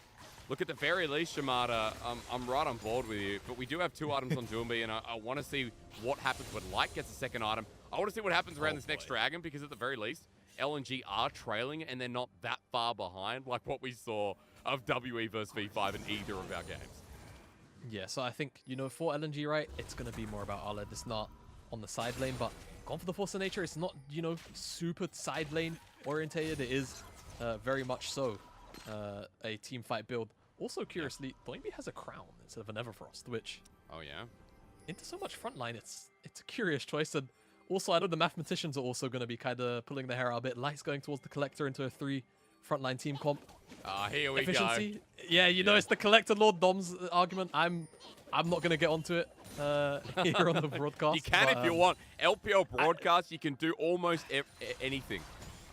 Look, at the very least, Shamada, I'm right on board with you, but we do have 2 items on Doomby, and I want to see what happens when Light gets a second item. I want to see what happens around this next Dragon, because at the very least, LNG are trailing, and they're not that far behind, like what we saw of WE versus V5 in either of our games. Yeah, so I think, you know, for LNG, right, it's going to be more about Arled. It's not on the side lane, but gone for the Force of Nature. It's not, you know, super side lane orientated. It is very much so a team fight build. Also, curiously, Doinby has a crown instead of an Everfrost, which... Oh, yeah? Into so much frontline, it's a curious choice. And also, I know the mathematicians are also going to be kind of pulling their hair out a bit. Light's going towards the Collector into a 3 frontline team comp. Here we Efficiency. go. Yeah, you know, it's the Collector Lord Dom's argument. I'm not going to get onto it here on the broadcast. You can if you want. LPL broadcast, you can do almost anything.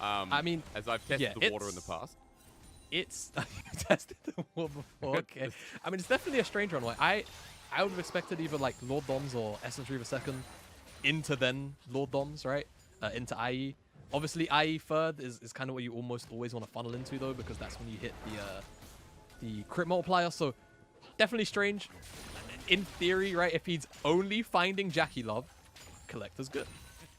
I mean, as I've tested the water in the past. It's tested the water before. Okay. I mean, it's definitely a strange runway. I would have expected either like Lord Doms or Essence Reaver second into then Lord Doms, right? Into IE. Obviously, IE third is kind of what you almost always want to funnel into, though, because that's when you hit the crit multiplier. So definitely strange. in theory, right, if he's only finding Jackie Love, Collector's good.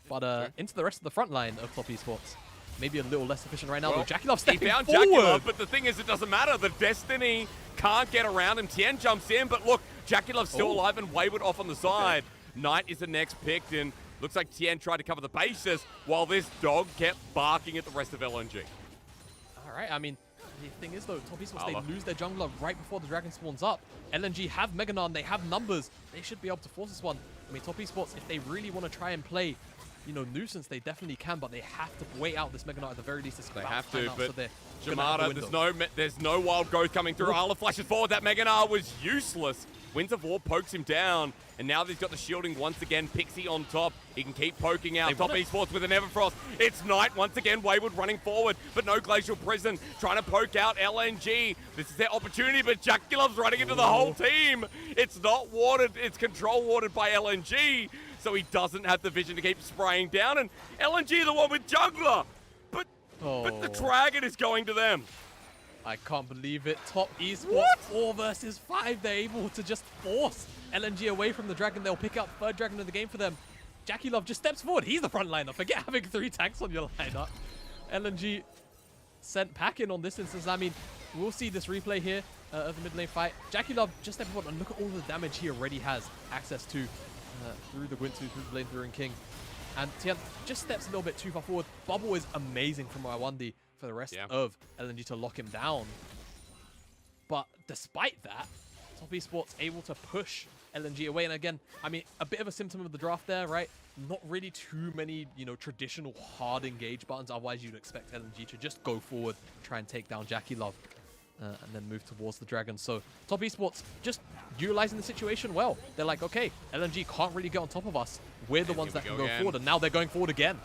But into the rest of the front line of Top Esports, maybe a little less efficient right now. But Jackie Love stepping He found forward. Jackie Love, but the thing is, it doesn't matter. The Destiny can't get around him. Tien jumps in, but look, Jackie Love's still alive and Wayward off on the side. Knight is the next picked, and looks like Tien tried to cover the bases while this dog kept barking at the rest of LNG. All right, I mean, the thing is, though, Top Esports, they lose their jungler right before the Dragon spawns up. LNG have Mega Gnon, they have numbers. They should be able to force this one. I mean, Top Esports, if they really want to try and play, you know, Nuisance, they definitely can, but they have to wait out this Mega Knight at the very least. They have to, out, but so Jamada, there's no wild growth coming through. Arla flashes forward. That Mega Knight was useless. Winds of War pokes him down, and now he's got the shielding once again. Pixie on top. He can keep poking out. Top Esports with an Everfrost. It's Knight once again. Wayward running forward, but no Glacial Prison. Trying to poke out LNG. This is their opportunity, but Jackie Love's running into the whole team. It's not warded. It's control warded by LNG, so he doesn't have the vision to keep spraying down. And LNG, the one with jungler, but the Dragon is going to them. I can't believe it. Top Esports 4 versus 5. They're able to just force LNG away from the Dragon. They'll pick up third Dragon of the game for them. Jackie Love just steps forward. He's the front liner. Forget having 3 tanks on your lineup. LNG sent packing on this instance. I mean, we'll see this replay here of the mid lane fight. Jackie Love just stepping forward, and look at all the damage he already has access to through the Gwynsu, through the Blade Through King. And Tian just steps a little bit too far forward. Bubble is amazing from Rwandi for the rest of LNG to lock him down. But despite that, Top Esports able to push LNG away. And again, I mean, a bit of a symptom of the draft there, right? Not really too many, you know, traditional hard engage buttons. Otherwise, you'd expect LNG to just go forward, try and take down Jackie Love, and then move towards the Dragon. So Top Esports just utilizing the situation well. They're like, okay, LNG can't really get on top of us. We're the ones that can go forward, and now they're going forward again.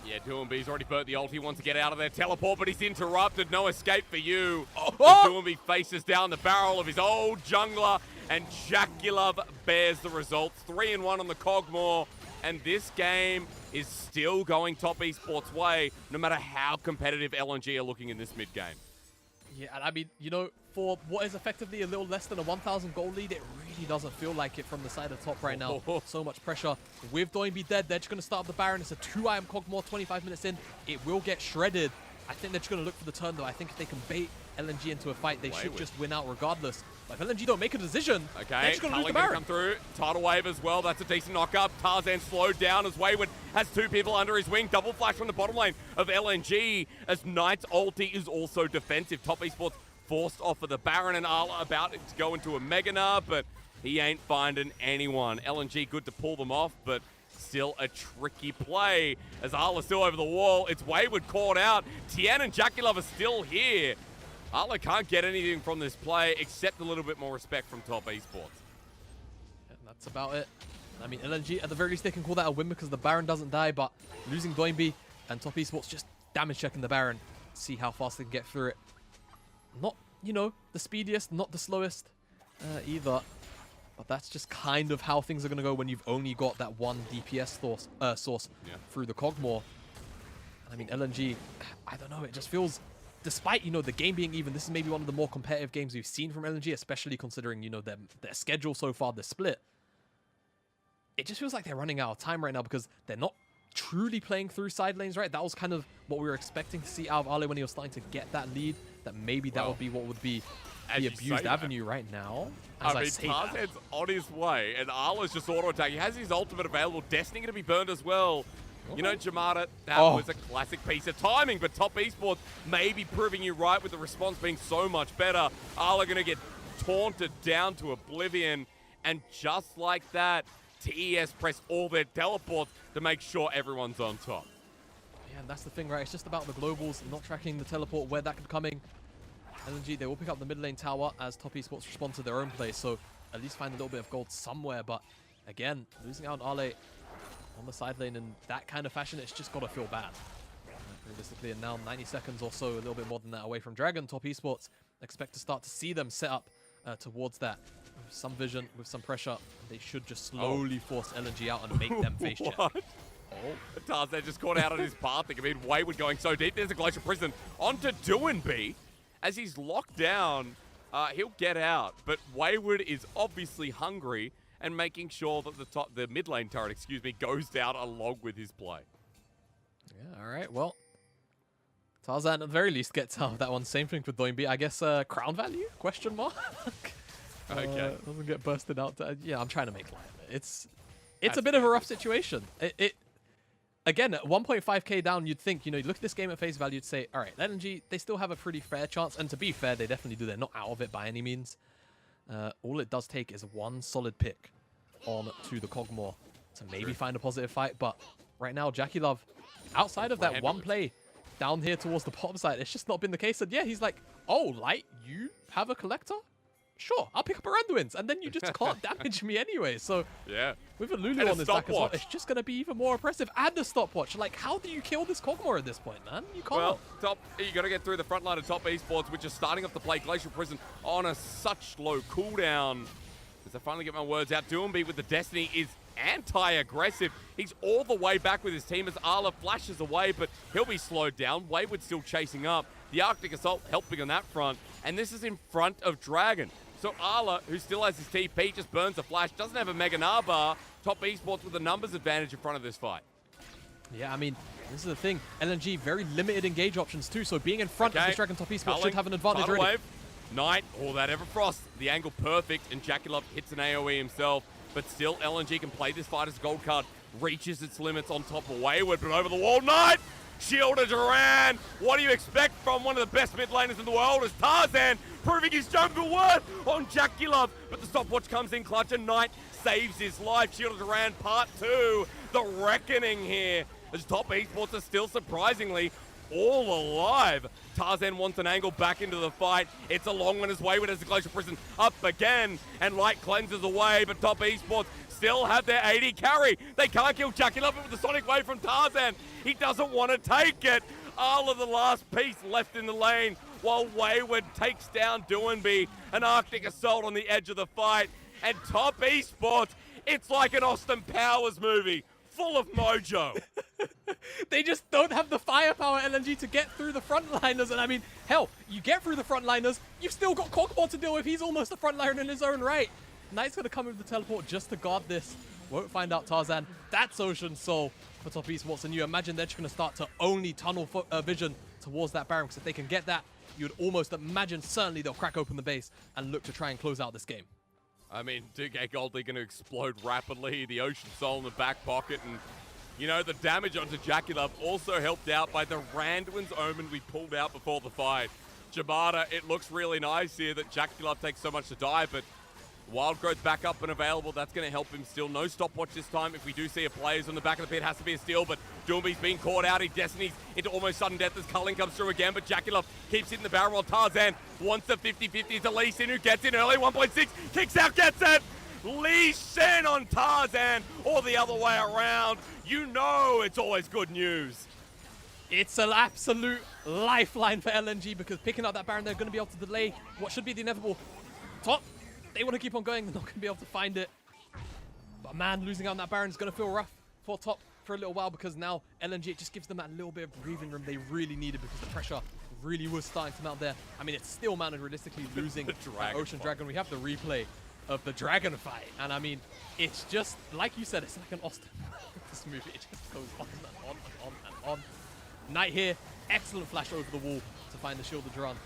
Yeah, Doombee's already burnt the ult. He wants to get out of there. Teleport, but he's interrupted. No escape for you. Doombee faces down the barrel of his old jungler, and Jackie Love bears the results. 3-1 on the Cogmore, and this game is still going Top Esports' way, no matter how competitive LNG are looking in this mid-game. Yeah, and I mean, you know, for what is effectively a little less than a 1,000 goal lead, it really doesn't feel like it from the side of top right now. So much pressure. With Doinby dead, they're just going to start up the Baron. It's a 2-item Cogmore 25 minutes in. It will get shredded. I think they're just going to look for the turn, though. I think if they can bait LNG into a fight, they should just win out regardless. But if LNG don't make a decision, they're just going to lose the Baron. Come through. Tidal Wave as well. That's a decent knock-up. Tarzan slowed down as Wayward has 2 people under his wing. Double flash from the bottom lane of LNG as Knight's ulti is also defensive. Top Esports forced off of the Baron, and Arla about to go into a Mega Gnar, but he ain't finding anyone. LNG good to pull them off, but still a tricky play as Arla's still over the wall. It's Wayward caught out. Tien and Jackie Love are still here. Arla can't get anything from this play except a little bit more respect from Top Esports. And that's about it. I mean, LNG, at the very least, they can call that a win because the Baron doesn't die, but losing Doinby and Top Esports just damage checking the Baron. See how fast they can get through it. Not, you know, the speediest, not the slowest either. But that's just kind of how things are going to go when you've only got that one DPS source through the Cogmore. I mean, LNG, I don't know, it just feels, despite, you know, the game being even, this is maybe one of the more competitive games we've seen from LNG, especially considering, you know, their schedule so far, the split. It just feels like they're running out of time right now because they're not truly playing through side lanes, right? That was kind of what we were expecting to see out of Ale when he was starting to get that lead, that maybe that would be what would be the abused avenue right now. I mean, Tarzan's on his way, and Arla's just auto-attack. He has his ultimate available. Destiny going to be burned as well. You know, Jamada, that was a classic piece of timing, but Top Esports may be proving you right with the response being so much better. Arla going to get taunted down to oblivion, and just like that, TES press all their teleports to make sure everyone's on top. Yeah, and that's the thing, right? It's just about the globals, not tracking the teleport, where that could come in. LNG, they will pick up the mid lane tower as Top Esports respond to their own play, so at least find a little bit of gold somewhere. But again, losing out on Ale on the side lane in that kind of fashion, it's just got to feel bad. Realistically, and now 90 seconds or so, a little bit more than that away from Dragon. Top Esports expect to start to see them set up towards that. With some vision, with some pressure, they should just slowly force LNG out and make them face check. Tarzan just caught out on his path. I mean, Wayward going so deep. There's a Glacial Prison onto Doinby as he's locked down he'll get out. But Wayward is obviously hungry and making sure that the mid lane turret, excuse me, goes down along with his play. Yeah, all right. Well, Tarzan at the very least gets out of that one. Same thing for Doinbi. I guess crown value? Question mark? Okay. Doesn't get bursted out. Yeah, I'm trying to make light of it. It's a bit of a rough situation. Again, at 1.5k down, you'd think, you know, you look at this game at face value, you'd say, all right, LNG, they still have a pretty fair chance. And to be fair, they definitely do. They're not out of it by any means. All it does take is one solid pick on to the Kog'Maw to maybe find a positive fight. But right now, Jackie Love, outside of that one play down here towards the bottom side, it's just not been the case. And yeah, he's like, oh, Light, you have a collector? Sure, I'll pick up Aranduins, and then you just can't damage me anyway. So yeah, with a Lulu on this back as well, it's just going to be even more oppressive. And a stopwatch. Like, how do you kill this Kog'Maw at this point, man? You can't. Well, you got to get through the front line of Top Esports, which is starting off to play Glacial Prison on such low cooldown. As I finally get my words out, Doomby with the Destiny is anti-aggressive. He's all the way back with his team as Arla flashes away, but he'll be slowed down. Wayward still chasing up. The Arctic Assault helping on that front, and this is in front of Dragon. So Arla, who still has his TP, just burns a flash, doesn't have a Mega Narbar. Top Esports with a numbers advantage in front of this fight. Yeah, I mean, this is the thing. LNG, very limited engage options too, so being in front of this Dragon Top Esports should have an advantage already. Wave. Knight, all that Everfrost. The angle perfect, and Jackie Love hits an AoE himself, but still LNG can play this fight as a gold card. Reaches its limits on top of Wayward, but over the wall, Knight! Shielded Duran. What do you expect from one of the best mid laners in the world as Tarzan proving his jungle worth on Jackie Love. But the stopwatch comes in clutch and Knight saves his life. Shielded Duran part 2. The reckoning here as Top Esports are still surprisingly all alive. Tarzan wants an angle back into the fight. It's a long one as Wayward as the Glacial Prison up again. And Light cleanses away, but Top Esports still have their 80 carry. They can't kill Jackie Love with the Sonic Wave from Tarzan. He doesn't want to take it. Arla, the last piece left in the lane, while Wayward takes down Doinby. An Arctic Assault on the edge of the fight. And Top Esports, it's like an Austin Powers movie, full of mojo. They just don't have the firepower, LNG, to get through the frontliners. And I mean, hell, you get through the frontliners, you've still got Kog'Maw to deal with. He's almost a frontliner in his own right. Knight's going to come with the teleport just to guard this. Won't find out Tarzan. That's Ocean Soul for Top Esports. And you imagine they're just going to start to only tunnel vision towards that Baron. Because if they can get that, you'd almost imagine certainly they'll crack open the base and look to try and close out this game. I mean, 2K Goldie going to explode rapidly. The Ocean Soul in the back pocket. And, you know, the damage onto Jackie Love also helped out by the Randuin's Omen we pulled out before the fight. Jamada, it looks really nice here that Jackie Love takes so much to die, but Wild Growth back up and available. That's going to help him still. No stopwatch this time. If we do see a players on the back of the pit, has to be a steal, but Doomby's being caught out. He Destiny's into almost sudden death as Culling comes through again, but Jackie Love keeps hitting the barrel while Tarzan wants the 50-50. It's Lee Sin who gets in early. 1.6, kicks out, gets it. Lee Sin on Tarzan, or the other way around. You know it's always good news. It's an absolute lifeline for LNG because picking up that Baron, they're going to be able to delay what should be the inevitable top. They want to keep on going, they're not going to be able to find it. But man, losing out on that Baron is going to feel rough for top for a little while because now LNG, it just gives them that little bit of breathing room they really needed because the pressure really was starting to mount there. I mean, it's still mounted realistically losing Ocean Dragon. We have the replay of the Dragon fight. And I mean, it's just, like you said, it's like an Austin this movie. It just goes on and on and on and on. Knight here, excellent flash over the wall to find the Shielded Duran.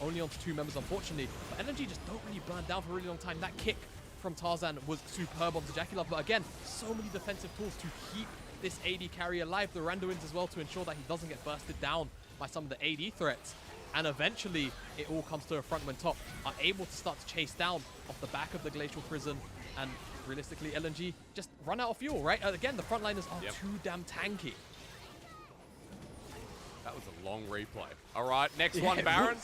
Only onto 2 members, unfortunately. But LNG just don't really burn down for a really long time. That kick from Tarzan was superb onto Jackie Love. But again, so many defensive tools to keep this AD carry alive. The Randuins as well to ensure that he doesn't get bursted down by some of the AD threats. And eventually, it all comes to a front when top are able to start to chase down off the back of the Glacial Prison. And realistically, LNG just run out of fuel, right? Again, the frontliners are too damn tanky. That was a long replay. All right, next one, Baron.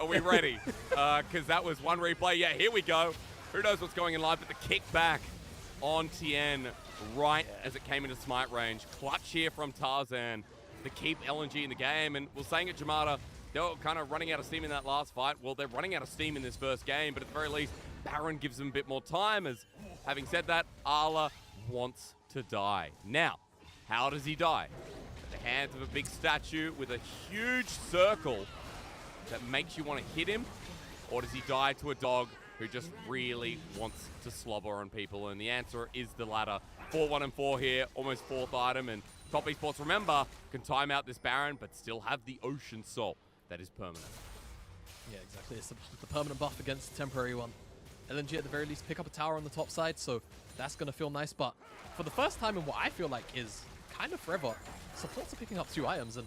Are we ready? Because that was one replay. Yeah, here we go. Who knows what's going in live, but the kickback on Tien right as it came into smite range. Clutch here from Tarzan to keep LNG in the game. And we're saying at Jamada, they were kind of running out of steam in that last fight. Well, they're running out of steam in this first game, but at the very least, Baron gives them a bit more time. As having said that, Arla wants to die. Now, how does he die? The hands of a big statue with a huge circle that makes you want to hit him, or does he die to a dog who just really wants to slobber on people? And the answer is the latter. 4-1 and 4 here, almost 4th item, and Top Esports, remember, can time out this Baron, but still have the Ocean Soul that is permanent. Yeah, exactly. It's the permanent buff against the temporary one. LNG at the very least pick up a tower on the top side, so that's going to feel nice. But for the first time in what I feel like is kind of forever, supports are picking up 2 items. And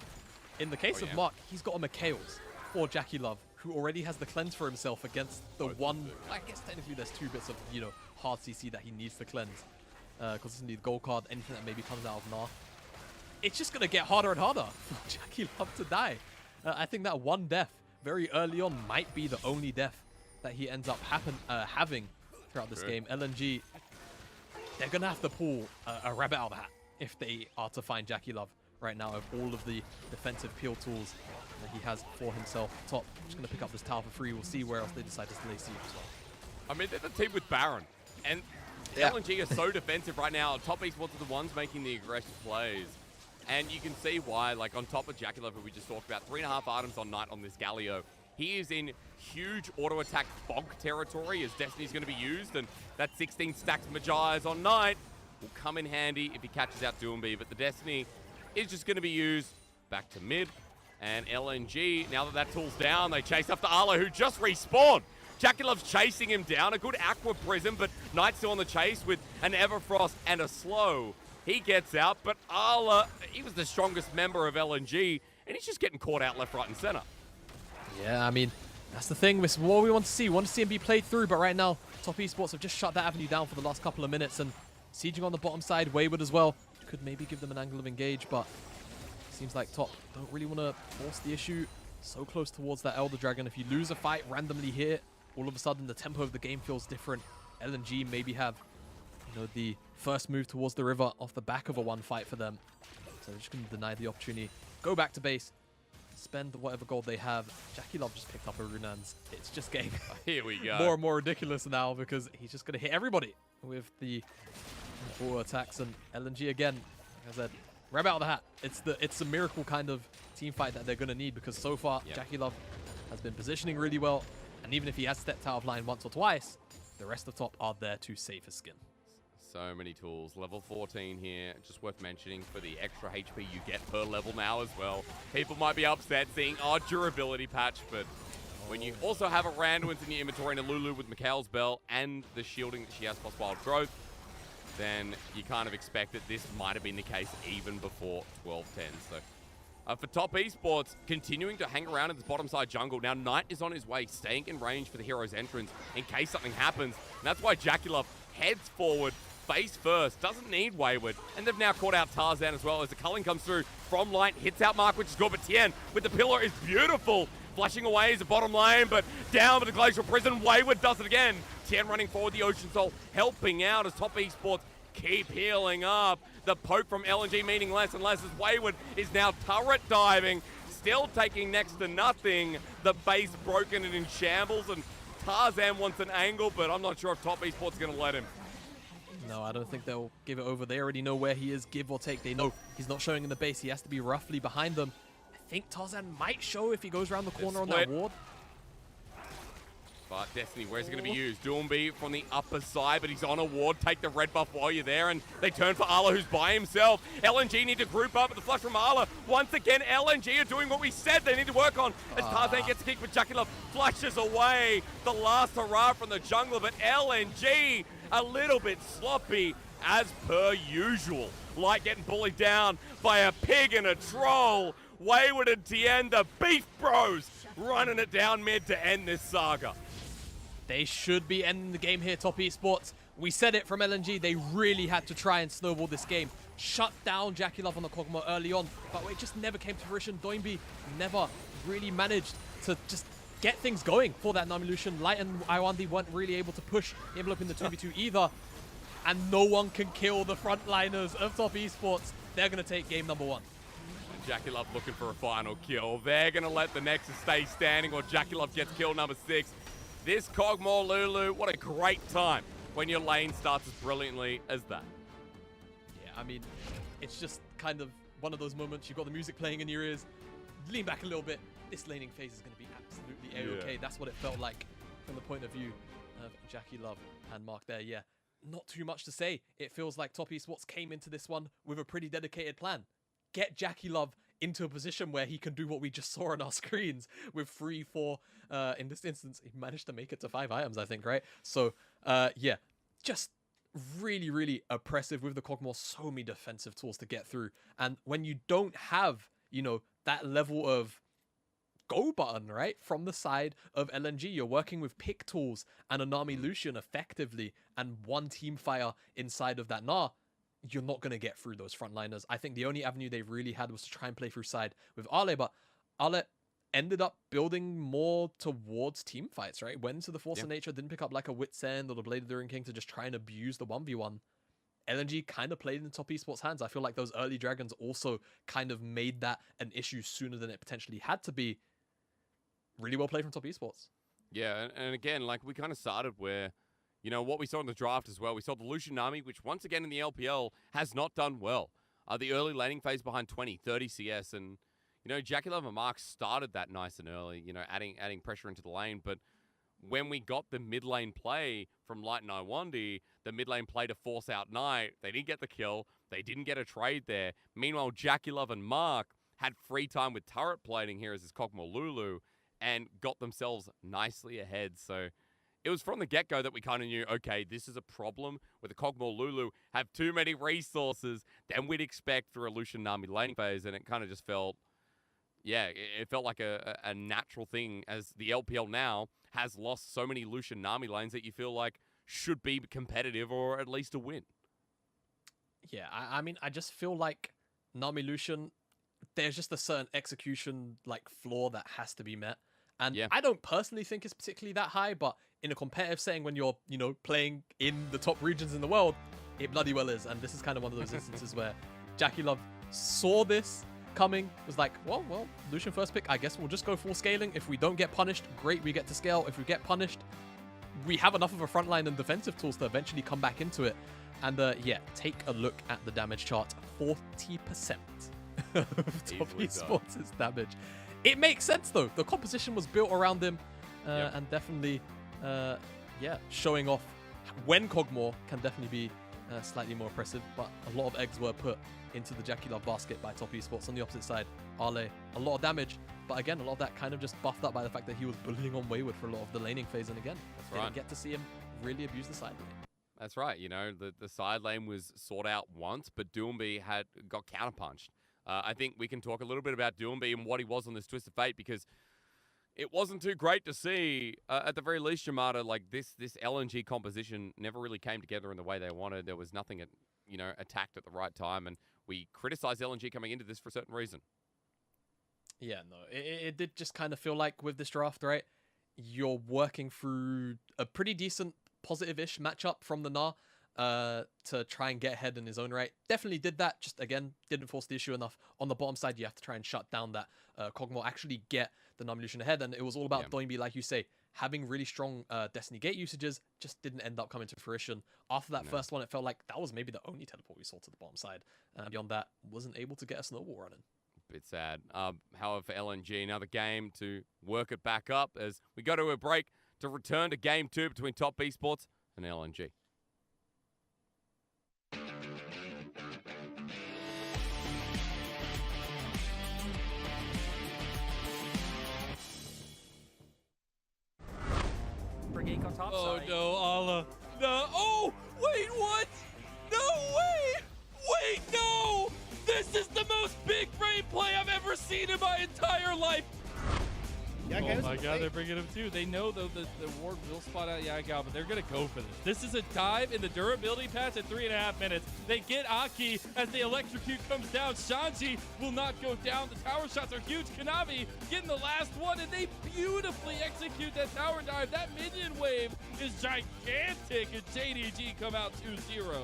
in the case of Mark, he's got a Mikhail's for Jackie Love, who already has the cleanse for himself against the one. I guess technically there's 2 bits of, you know, hard CC that he needs to cleanse. Because it's the gold card, anything that maybe comes out of Nah. It's just going to get harder and harder for Jackie Love to die. I think that one death very early on might be the only death that he ends up having throughout this game. LNG, they're going to have to pull a rabbit out of the hat if they are to find Jackie Love right now, of all of the defensive peel tools that he has for himself. Top, just going to pick up this tower for free. We'll see where else they decide to delay siege as well. I mean, they're the team with Baron, and LNG are so defensive right now. Top Esports are the ones making the aggressive plays. And you can see why, like on top of Jackie Love, who we just talked about, 3.5 items on Knight on this Galio. He is in huge auto-attack bonk territory as Destiny's going to be used, and that 16 stacks Magi's on Knight will come in handy if he catches out Doomby. But the Destiny is just going to be used back to mid, and LNG, now that that tool's down, they chase after Arlo, who just respawned. Jackie Love's chasing him down, a good Aqua Prism, but Knight's still on the chase with an Everfrost and a slow. He gets out, but Arla, he was the strongest member of LNG, and he's just getting caught out left, right, and center. Yeah, I mean, that's the thing. This is what we want to see. We want to see him be played through, but right now, Top Esports have just shut that avenue down for the last couple of minutes, and sieging on the bottom side, Wayward as well. Could maybe give them an angle of engage, but seems like Top don't really want to force the issue so close towards that Elder Dragon. If you lose a fight randomly here, all of a sudden the tempo of the game feels different. LNG maybe have, you know, the first move towards the river off the back of a 1 fight for them. So they're just going to deny the opportunity. Go back to base. Spend whatever gold they have. Jackie Love just picked up a Runans. It's just getting here we go. more and more ridiculous now because he's just going to hit everybody with the auto attacks. And LNG again, like I said, grab out of the hat. It's a miracle kind of team fight that they're going to need because so far Jackie Love has been positioning really well. And even if he has stepped out of line once or twice, the rest of Top are there to save his skin. So many tools. Level 14 here. Just worth mentioning for the extra HP you get per level now as well. People might be upset seeing our durability patch, but when you also have a Randuin's in your inventory and a Lulu with Mikhail's Bell and the shielding that she has plus Wild Growth, then you kind of expect that this might have been the case even before 12-10. So for Top Esports, continuing to hang around in this bottom side jungle. Now Knight is on his way, staying in range for the hero's entrance in case something happens. And that's why Jackie Love heads forward, face first, doesn't need Wayward. And they've now caught out Tarzan as well as the culling comes through from Light, hits out Mark, which is good, but Tien with the pillar is beautiful. Flashing away is the bottom lane, but down with the Glacial Prison, Wayward does it again. Tien running forward, the Ocean Soul helping out as Top Esports keep healing up. The poke from LNG meaning less and less as Wayward is now turret diving, still taking next to nothing. The base broken and in shambles, and Tarzan wants an angle, but I'm not sure if Top Esports is going to let him. No, I don't think they'll give it over. They already know where he is, give or take. They know he's not showing in the base. He has to be roughly behind them. I think Tarzan might show if he goes around the corner on that ward. But Destiny, where's it going to be used? Doomby from the upper side, but he's on a ward. Take the red buff while you're there, and they turn for Arla, who's by himself. LNG need to group up with the flush from Arla. Once again, LNG are doing what we said they need to work on as Tarzan gets a kick, but Jackie Love flushes away the last hurrah from the jungle, but LNG a little bit sloppy as per usual. Light getting bullied down by a pig and a troll. Wayward and Tien, the Beef Bros, running it down mid to end this saga. They should be ending the game here, Top Esports. We said it from LNG. They really had to try and snowball this game. Shut down Jackie Love on the Kog'Maw early on, but it just never came to fruition. Doinby never really managed to just get things going for that Namilution. Light and Iwandi weren't really able to push the envelope in the 2v2 either. And no one can kill the frontliners of Top Esports. They're going to take game number 1. Jackie Love looking for a final kill. They're going to let the Nexus stay standing, or Jackie Love gets kill number 6. This Kog'Maw Lulu, what a great time when your lane starts as brilliantly as that. Yeah, I mean, it's just kind of one of those moments. You've got the music playing in your ears. Lean back a little bit. This laning phase is going to be absolutely A-okay. That's what it felt like from the point of view of Jackie Love and Mark there, yeah, not too much to say. It feels like Top Esports came into this one with a pretty dedicated plan. Get Jackie Love into a position where he can do what we just saw on our screens with 3-4. In this instance, he managed to make it to 5 items, I think, right? So, yeah, just really, really oppressive with the Kog'Maw. So many defensive tools to get through. And when you don't have, you know, that level of go button, right, from the side of LNG, you're working with pick tools and a Nami Lucian effectively and one team fire inside of that Gnar, you're not going to get through those frontliners. I think the only avenue they really had was to try and play through side with Ale, but Ale ended up building more towards team fights, right? Went to the Force of Nature, didn't pick up like a Wit's End or the Blade of the Ruined King to just try and abuse the 1v1. LNG kind of played in Top Esports' hands. I feel like those early dragons also kind of made that an issue sooner than it potentially had to be. Really well played from Top Esports. Yeah, and again, like we kind of started where, you know, what we saw in the draft as well. We saw the Lucian Nami, which once again in the LPL has not done well. The early laning phase behind 20, 30 CS. And, you know, Jackie Love and Mark started that nice and early, you know, adding pressure into the lane. But when we got the mid lane play from Light and Iwandi, the mid lane play to force out Knight, they didn't get the kill. They didn't get a trade there. Meanwhile, Jackie Love and Mark had free time with turret plating here as his Kog'Maw Lulu and got themselves nicely ahead. So it was from the get-go that we kind of knew, okay, this is a problem where the Kog'Maw Lulu have too many resources than we'd expect through a Lucian Nami laning phase, and it kind of just felt, yeah, it felt like a natural thing as the LPL now has lost so many Lucian Nami lanes that you feel like should be competitive or at least a win. Yeah, I mean, I just feel like Nami Lucian, there's just a certain execution like flaw that has to be met. And I don't personally think it's particularly that high, but in a competitive setting when you're, you know, playing in the top regions in the world, it bloody well is. And this is kind of one of those instances where Jackie Love saw this coming, was like, well, Lucian first pick, I guess we'll just go full scaling. If we don't get punished, great, we get to scale. If we get punished, we have enough of a frontline and defensive tools to eventually come back into it. And yeah, take a look at the damage chart. 40% of Top Esports' damage. It makes sense though. The composition was built around him, and definitely, yeah, showing off when Kog'Maw can definitely be slightly more oppressive. But a lot of eggs were put into the Jackie Love basket by Top Esports. On the opposite side, Ale, a lot of damage, but again, a lot of that kind of just buffed up by the fact that he was bullying on Wayward for a lot of the laning phase, and again, didn't get to see him really abuse the side lane. That's right. You know, the side lane was sought out once, but Doomby got counterpunched. I think we can talk a little bit about Doomby and what he was on this Twist of Fate, because it wasn't too great to see. At the very least, Yamada, like this LNG composition never really came together in the way they wanted. There was nothing, attacked at the right time, and we criticized LNG coming into this for a certain reason. Yeah, no, it did just kind of feel like with this draft, right? You're working through a pretty decent positive-ish matchup from the Gnar to try and get ahead in his own right. Definitely did that, just again, didn't force the issue enough. On the bottom side, you have to try and shut down that Kog'Maw, actually get the Nami Lucian ahead, and it was all about Doinby, like you say, having really strong Destiny Gate usages, just didn't end up coming to fruition. After that first one, it felt like that was maybe the only teleport we saw to the bottom side. Beyond that, wasn't able to get a snowball running. Bit sad. However, for LNG, another game to work it back up as we go to a break to return to Game 2 between Top Esports and LNG. Brigade on top. Oh sorry. no, Allah. No. Oh, wait, what? No way! Wait, no! This is the most big brain play I've ever seen in my entire life! Oh my god, they're bringing him too. They know though the ward will spot out Yaga, but they're gonna go for this. This is a dive in the durability patch at 3.5 minutes. They get Aki as the electrocute comes down. Shanji will not go down. The tower shots are huge. Kanavi getting the last one, and they beautifully execute that tower dive. That minion wave is gigantic, and JDG come out 2-0.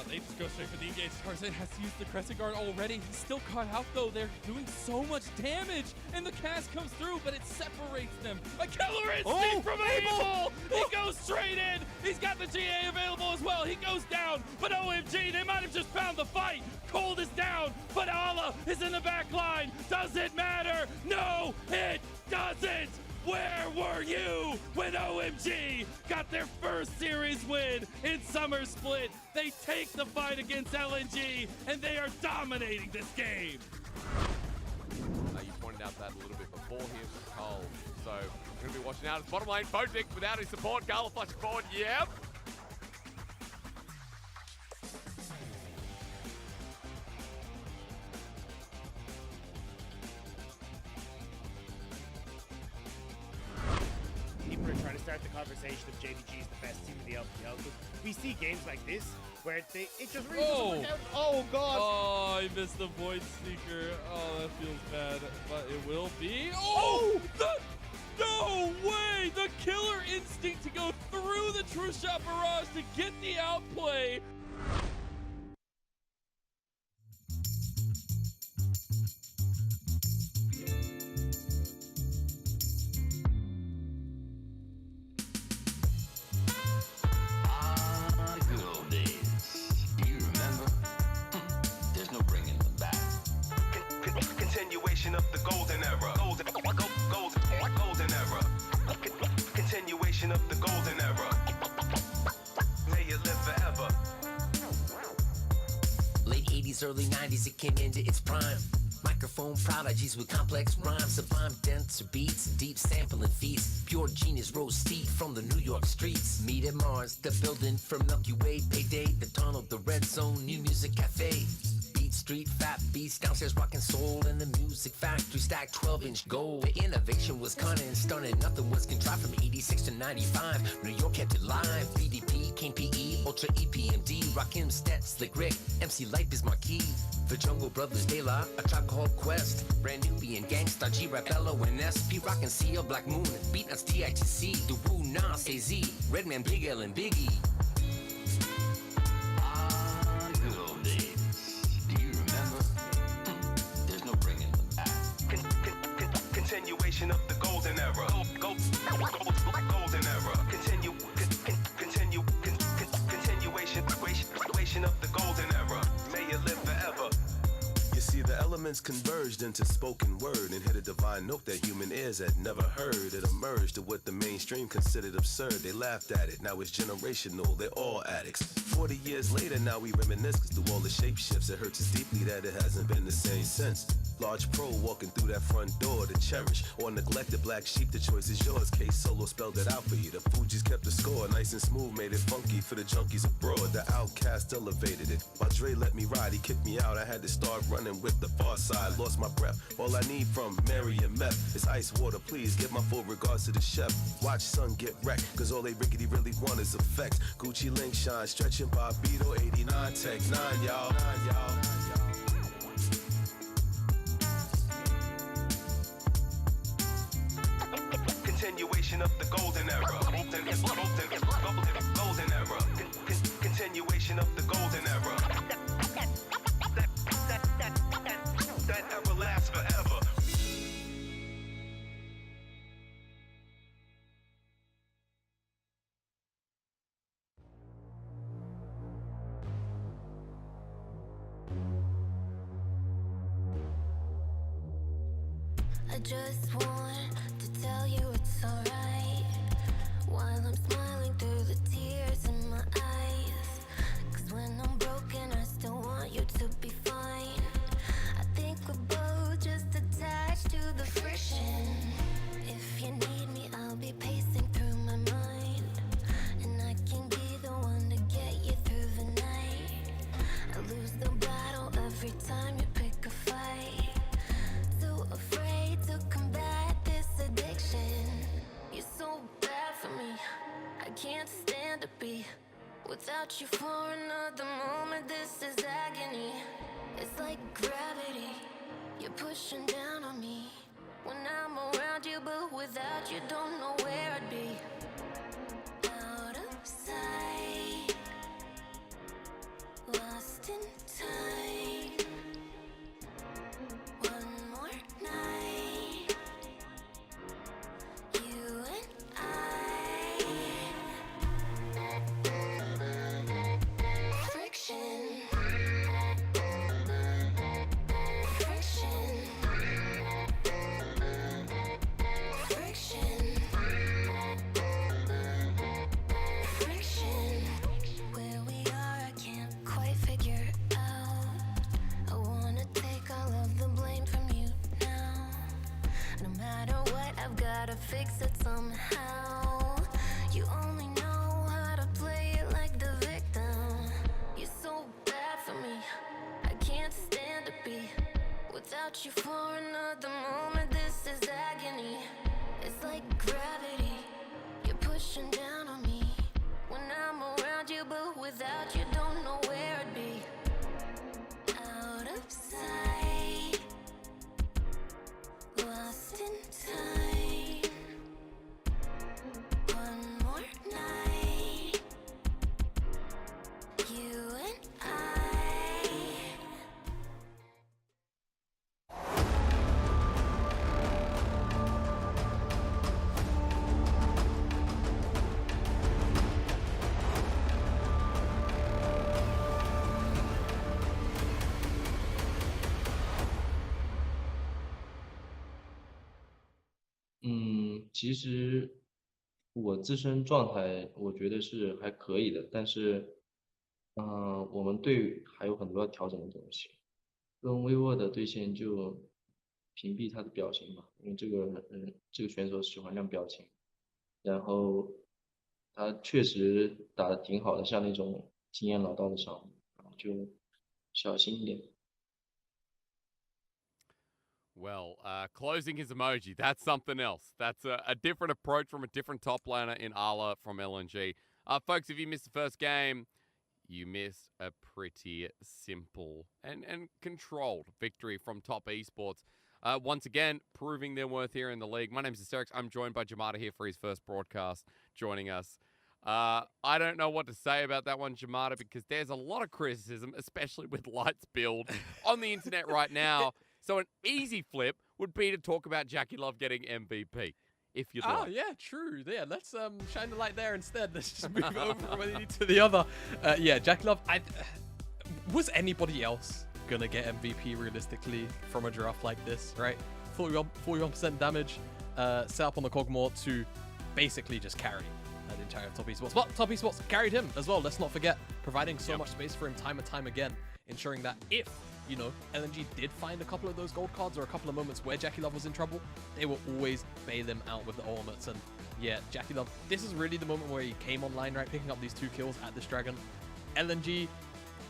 They just go straight for the engage. Tarzan has to use the Crescent Guard already. He's still caught out though. They're doing so much damage, and the cast comes through, but it separates them. A killer instinct from Abel! He goes straight in. He's got the GA available as well. He goes down, but OMG, they might have just found the fight. Cold is down, but Allah is in the back line. Does it matter? No, it doesn't. Where were you when OMG got their first series win in Summer Split? They take the fight against LNG, and they are dominating this game. You pointed out that a little bit before here with Cole. So we're going to be watching out as bottom lane Bojic without his support. Gala flashing forward. Yep. People are trying to start the conversation of JDG is the best team in the LPL because we see games like this where it just really doesn't work out. Oh god! Oh, I missed the Void Seeker. Oh, that feels bad, but it will be. Oh! No way! The killer instinct to go through the True Shot Barrage to get the outplay. Good old days. Do you remember? There's no bringing them back. Continuation of the golden era. Golden era. Continuation of the golden era. May it live forever. Late 80s, early 90s, it came into its prime. Microphone prodigies with complex rhymes, sublime denser beats, deep sampling feats. Pure genius rose steep from the New York streets. Meet at Mars, the building for Milky Way. Payday, the tunnel, the red zone, new music cafe. Beat Street, fat beats, downstairs rockin' soul. In the music factory, stacked 12-inch gold. The innovation was cunning and stunning, nothing was contrived from 86 to 95. New York kept it live. BDP, King PE, Ultra EPMD, Rakim, Stet, Slick Rick, MC Life is Marquee. The Jungle Brothers, De La, A Tribe Called Quest, Brand Nubian, Gangsta, G-Rap, Bello, and SP, Rockin' CL, Black Moon, Beatnuts, TITC, Daru, Nas, AZ, Redman, Big L, and Biggie. Good old days. Do you remember? There's no bringing them back. Continuation of the golden era. Golden era. Continuation of the golden era. May it live forever. You see, the elements converged into spoken word and hit a divine note that human ears had never heard. It emerged to what the mainstream considered absurd. They laughed at it, now it's generational, they're all addicts. 40 years later, now we reminisce, cause through all the shape shifts, it hurts us deeply that it hasn't been the same since. Large pro walking through that front door to cherish or neglect the black sheep, the choice is yours. Case Solo spelled it out for you. The Fugees kept the score, nice and smooth, made it funky for the junkies abroad. The Outcast elevated it. While Dre let me ride, he kicked me out. I had to start running with the far side. Lost my breath. All I need from Mary and Meth is ice water. Please give my full regards to the chef. Watch son get wrecked, cause all they rickety really want is effects. Gucci link shine, stretching Bobito 89 Tech 9, y'all. Continuation of the golden era. Golden era. Continuation of the golden era. That ever lasts forever. I just want to tell you it's alright while I'm smiling through the tears in my eyes. Cause when I'm broken, I still want you to be fine. I think we're both just attached to the friction. If you need me, I'll be pacing through my mind, and I can be the one to get you through the night. I lose the battle every time you pick a fight. Too afraid to combat this addiction. You're so bad for me, I can't stand to be without you for another moment. This is agony. It's like gravity, you're pushing down on me when I'm around you, but without you don't know where I'd be. Out of sight, lost in time. One more night, you and I. Friction. Friction. Friction. 其实我自身状态我觉得是还可以的，但是，我们队还有很多要调整的东西。跟微沃的对线就屏蔽他的表情嘛，因为这个选手喜欢亮表情，然后他确实打得挺好的，像那种经验老道的场，然后就小心一点。Well, closing his emoji, that's something else. That's a different approach from a different top laner in Ala from LNG. Folks, if you missed the first game, you missed a pretty simple and controlled victory from Top Esports. Once again, proving their worth here in the league. My name is Asterix. I'm joined by Jamada here for his first broadcast, joining us. I don't know what to say about that one, Jamada, because there's a lot of criticism, especially with Light's build on the internet right now. So an easy flip would be to talk about Jackie Love getting MVP, if you'd like. Oh, yeah, true. Yeah, let's shine the light there instead. Let's just move over from one to the other. Yeah, Jackie Love, was anybody else going to get MVP realistically from a draft like this, right? 41% damage, set up on the Cogmore to basically just carry the entire Top Esports. But Top Esports carried him as well, let's not forget, providing so much space for him time and time again, ensuring that if LNG did find a couple of those gold cards or a couple of moments where Jackie Love was in trouble, they will always bail him out with the ultimates. And yeah, Jackie Love, this is really the moment where he came online, right? Picking up these 2 kills at this dragon. LNG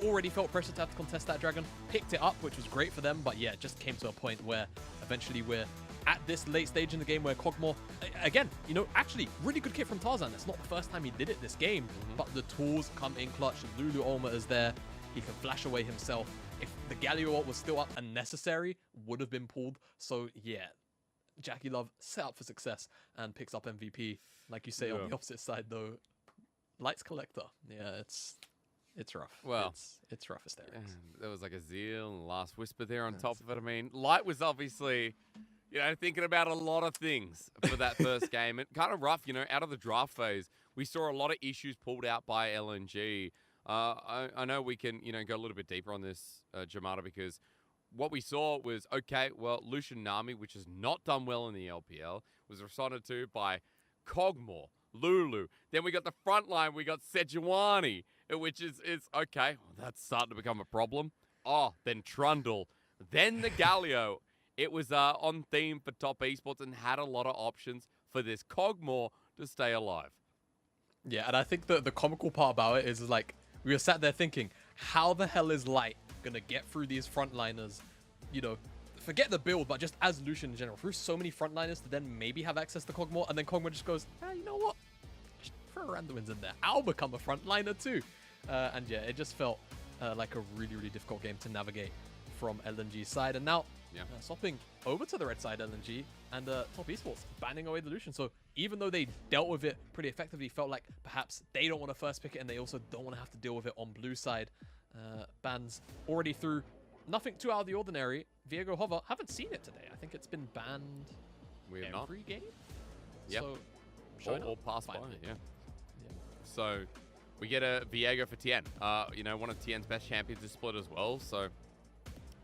already felt pressure to have to contest that dragon, picked it up, which was great for them, but yeah, it just came to a point where eventually we're at this late stage in the game where Cogmore, again, actually really good kit from Tarzan. It's not the first time he did it this game, but the tools come in clutch. Lulu Ulma is there. He can flash away himself. If the Galio ult was still up and necessary, would have been pulled. So yeah, Jackie Love set up for success and picks up MVP. Like you say, on the opposite side though, Light's Collector. Yeah, it's rough. Well, it's rough Asterix. There was like a Zeal and Last Whisper there on top of it. I mean, Light was obviously, thinking about a lot of things for that first game. And kind of rough, out of the draft phase, we saw a lot of issues pulled out by LNG. I know we can, go a little bit deeper on this, Jamada, because what we saw was, okay, well, Lucian Nami, which has not done well in the LPL, was responded to by Cogmore, Lulu. Then we got the front line, we got Sejuani, which is okay, well, that's starting to become a problem. Oh, then Trundle, then the Galio. It was on theme for Top Esports and had a lot of options for this Cogmore to stay alive. Yeah, and I think the comical part about it is like, we were sat there thinking, how the hell is Light going to get through these frontliners? Forget the build, but just as Lucian in general, through so many frontliners to then maybe have access to Cogmore, and then Cogmore just goes, you know what? Just throw Randomins in there. I'll become a frontliner too. And yeah, it just felt like a really, really difficult game to navigate from LNG's side. And now, swapping over to the red side LNG and Top Esports banning away the Lucian. So even though they dealt with it pretty effectively, felt like perhaps they don't want to first pick it and they also don't want to have to deal with it on blue side. Bans already through. Nothing too out of the ordinary. Viego Hover, haven't seen it today. I think it's been banned every game. Yep. So, or pass by, yeah. So we get a Viego for Tien. One of Tien's best champions is split as well. So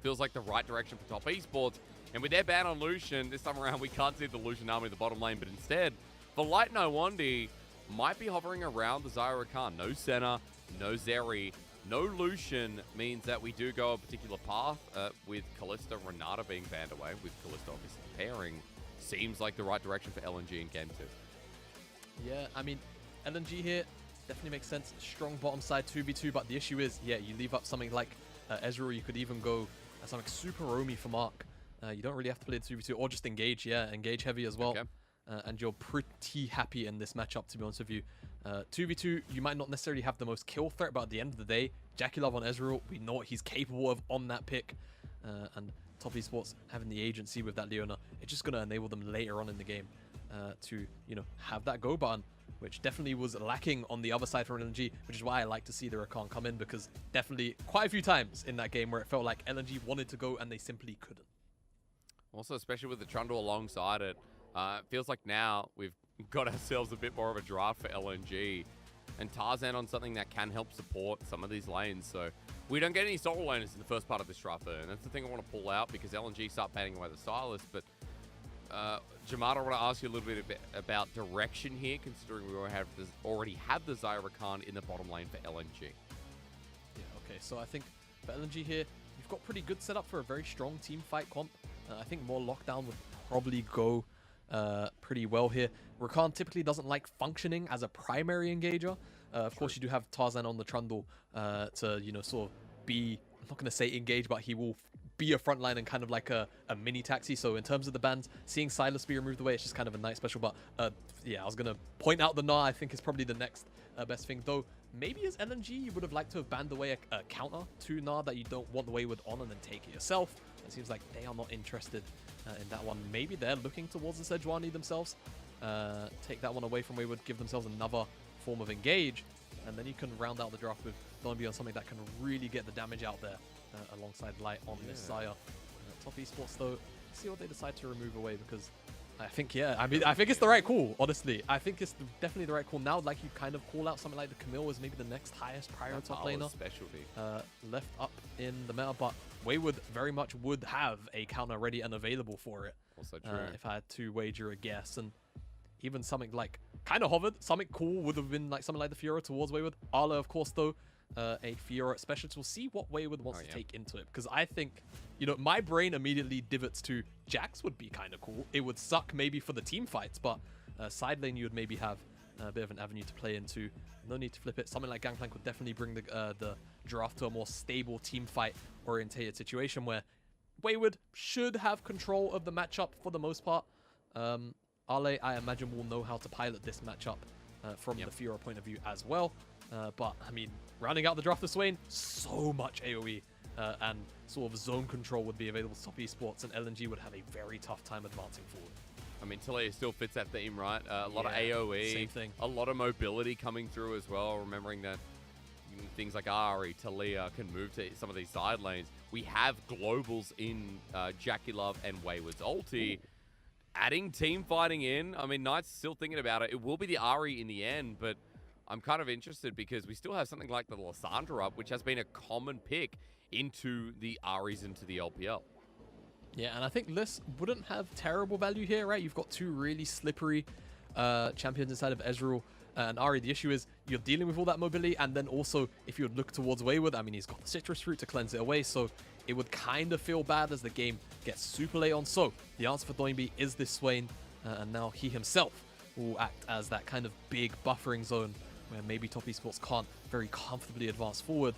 feels like the right direction for Top Esports. And with their ban on Lucian, this time around, we can't see the Lucian army in the bottom lane, but instead, for Light No Wandi, might be hovering around the Zyra Khan. No Senna, no Zeri, no Lucian means that we do go a particular path with Kalista Renata being banned away, with Kalista obviously pairing. Seems like the right direction for LNG in Game 2. Yeah, I mean, LNG here definitely makes sense. Strong bottom side 2v2, but the issue is, yeah, you leave up something like Ezreal. You could even go something super roamy for Mark. You don't really have to play the 2v2 or just engage. Yeah, engage heavy as well. Okay. And you're pretty happy in this matchup, to be honest with you. 2v2, you might not necessarily have the most kill threat, but at the end of the day, Jackie Love on Ezreal, we know what he's capable of on that pick. And Top Esports having the agency with that Leona, it's just going to enable them later on in the game to, have that go button, which definitely was lacking on the other side for LNG, which is why I like to see the Rakan come in, because definitely quite a few times in that game where it felt like LNG wanted to go and they simply couldn't. Also, especially with the Trundle alongside it, feels like now we've got ourselves a bit more of a draft for LNG and Tarzan on something that can help support some of these lanes. So we don't get any solo laners in the first part of this draft, and that's the thing I want to pull out, because LNG start banning away the Silas, but Jamada, I want to ask you a little bit about direction here, considering we already have the Zyra Khan in the bottom lane for LNG. Yeah, okay, so I think for LNG here, you've got pretty good setup for a very strong team fight comp. I think more lockdown would probably go pretty well here. Rakan typically doesn't like functioning as a primary engager. Of course, you do have Tarzan on the Trundle to, you know, sort of be, I'm not going to say engage, but he will be a frontline and kind of like a mini taxi. So in terms of the bans, seeing Silas be removed away, it's just kind of a nice special. But yeah, I was going to point out the Gnar, I think is probably the next best thing. Though maybe as LNG, you would have liked to have banned away a counter to Gnar that you don't want the Wayward on and then take it yourself. It seems like they are not interested in that one. Maybe they're looking towards the Sejuani themselves. Take that one away from Wayward, give themselves another form of engage, and then you can round out the draft with Dombey on something that can really get the damage out there alongside Light on this Xayah. Top Esports though, see what they decide to remove away, because I think, yeah, I mean, I think it's the right call, honestly. I think it's definitely the right call. Now, like, you kind of call out something like the Camille as maybe the next highest prior top laner. Specialty. Left up in the meta, but Wayward very much would have a counter ready and available for it. Also true. If I had to wager a guess, and even something like kind of hovered, something cool would have been like something like the Fiora towards Wayward. Arla, of course, though, a Fiora specialist. We'll see what Wayward wants to take into it, because I think, you know, my brain immediately divots to Jax would be kind of cool. It would suck maybe for the team fights, but side lane you would maybe have a bit of an avenue to play into. No need to flip it. Something like Gangplank would definitely bring the draft to a more stable team fight orientated situation where Wayward should have control of the matchup for the most part. Ale, I imagine, will know how to pilot this matchup from the Fiora point of view as well. But, I mean, rounding out the draft of Swain, so much AoE and sort of zone control would be available to Top Esports, and LNG would have a very tough time advancing forward. I mean, Talia still fits that theme, right? A lot of AoE, same thing. A lot of mobility coming through as well, remembering that things like Ari, Talia can move to some of these side lanes. We have globals in Jackie Love and Wayward's ulti. Adding team fighting in, I mean, Knight's still thinking about it. It will be the Ari in the end, but I'm kind of interested because we still have something like the Lysandra up, which has been a common pick into the Aris into the LPL. Yeah, and I think Lys wouldn't have terrible value here, right? You've got two really slippery champions inside of Ezreal and Ari. The issue is you're dealing with all that mobility, and then also if you would look towards Wayward, I mean, he's got the citrus fruit to cleanse it away, so it would kind of feel bad as the game gets super late on. So the answer for Doinby is this Swain, and now he himself will act as that kind of big buffering zone where maybe Top Esports can't very comfortably advance forward.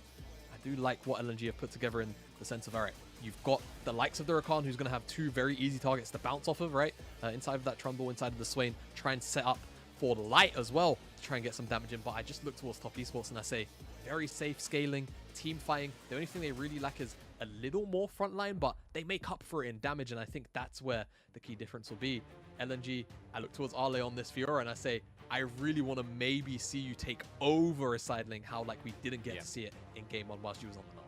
I do like what LNG have put together in the sense of, all right, you've got the likes of the Rakan, who's going to have two very easy targets to bounce off of, right? Inside of that Trundle, inside of the Swain, try and set up for the Light as well to try and get some damage in. But I just look towards Top Esports and I say, very safe scaling, team fighting. The only thing they really lack is a little more frontline, but they make up for it in damage, and I think that's where the key difference will be. LNG, I look towards Ale on this Fiora and I say, I really want to maybe see you take over a side lane, how like we didn't get to see it in game one while she was on the Gnar.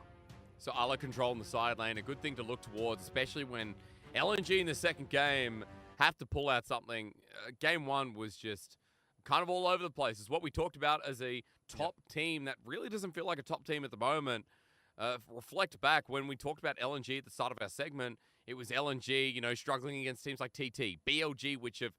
So Ale controlling the side lane, a good thing to look towards, especially when LNG in the second game have to pull out something. Game one was just kind of all over the place. It's what we talked about as a top team that really doesn't feel like a top team at the moment. Reflect back when we talked about LNG at the start of our segment, it was LNG, you know, struggling against teams like TT, BLG, which have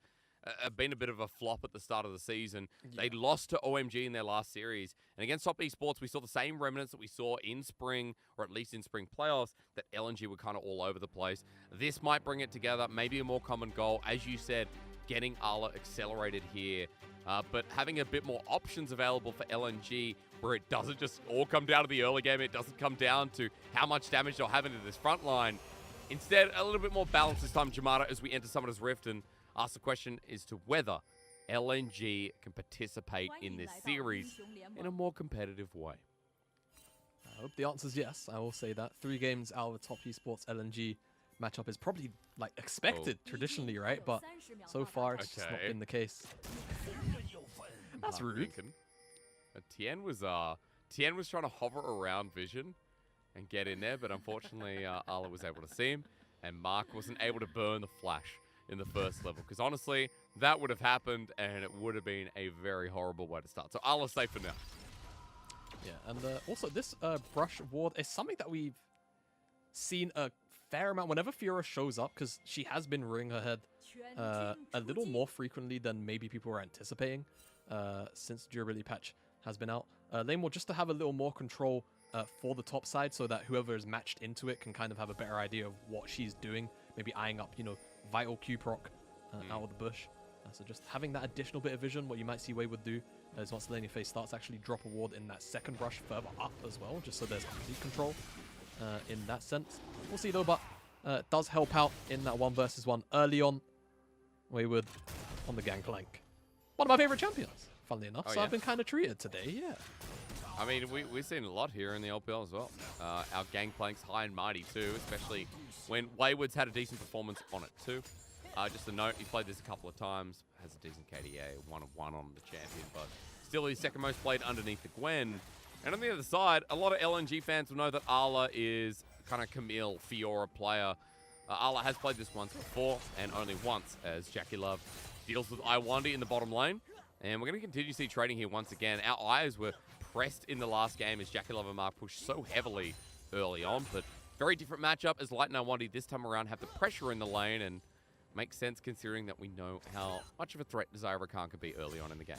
been a bit of a flop at the start of the season. They lost to OMG in their last series. And against Top Esports, we saw the same remnants that we saw in spring, or at least in spring playoffs, that LNG were kind of all over the place. This might bring it together, maybe a more common goal. As you said, getting Arla accelerated here. But having a bit more options available for LNG, where it doesn't just all come down to the early game, it doesn't come down to how much damage they'll have into this front line. Instead, a little bit more balance this time, Jamada, as we enter Summoner's Rift and ask the question as to whether LNG can participate in this series in a more competitive way. I hope the answer is yes. I will say that. 3 games out of the Top Esports LNG matchup is probably like expected traditionally, right? But so far it's just not been the case. That's rude. Tien was trying to hover around Vision and get in there, but unfortunately Arla was able to see him, and Mark wasn't able to burn the flash in the first level, because honestly, that would have happened and it would have been a very horrible way to start. So Arla's safe for now. Yeah, and also this brush ward is something that we've seen a fair amount whenever Fiora shows up, because she has been rearing her head a little more frequently than maybe people were anticipating since the durability patch has been out. Lane War, just to have a little more control for the top side, so that whoever is matched into it can kind of have a better idea of what she's doing, maybe eyeing up, you know, vital Q proc out of the bush. So just having that additional bit of vision, what you might see Wayward do is once the lane phase starts, actually drop a ward in that second rush further up as well, just so there's complete control in that sense. We'll see though, but it does help out in that 1 versus 1 early on. Wayward on the Gangplank. One of my favorite champions, funnily enough, so I've been kind of treated today, yeah. I mean, we've seen a lot here in the LPL as well. Our Gangplank's high and mighty too, especially when Wayward's had a decent performance on it too. Just a note, he's played this a couple of times, has a decent KDA, 1 of 1 on the champion, but still he's second most played underneath the Gwen. And on the other side, a lot of LNG fans will know that Arla is kind of Camille Fiora player. Arla has played this once before, and only once, as Jackie Love deals with Iwandi in the bottom lane. And we're going to continue to see trading here once again. Our eyes were pressed in the last game as Jackie Love and Mark pushed so heavily early on, but very different matchup as Light and Iwandi this time around have the pressure in the lane, and makes sense considering that we know how much of a threat Zyra Khan could be early on in the game.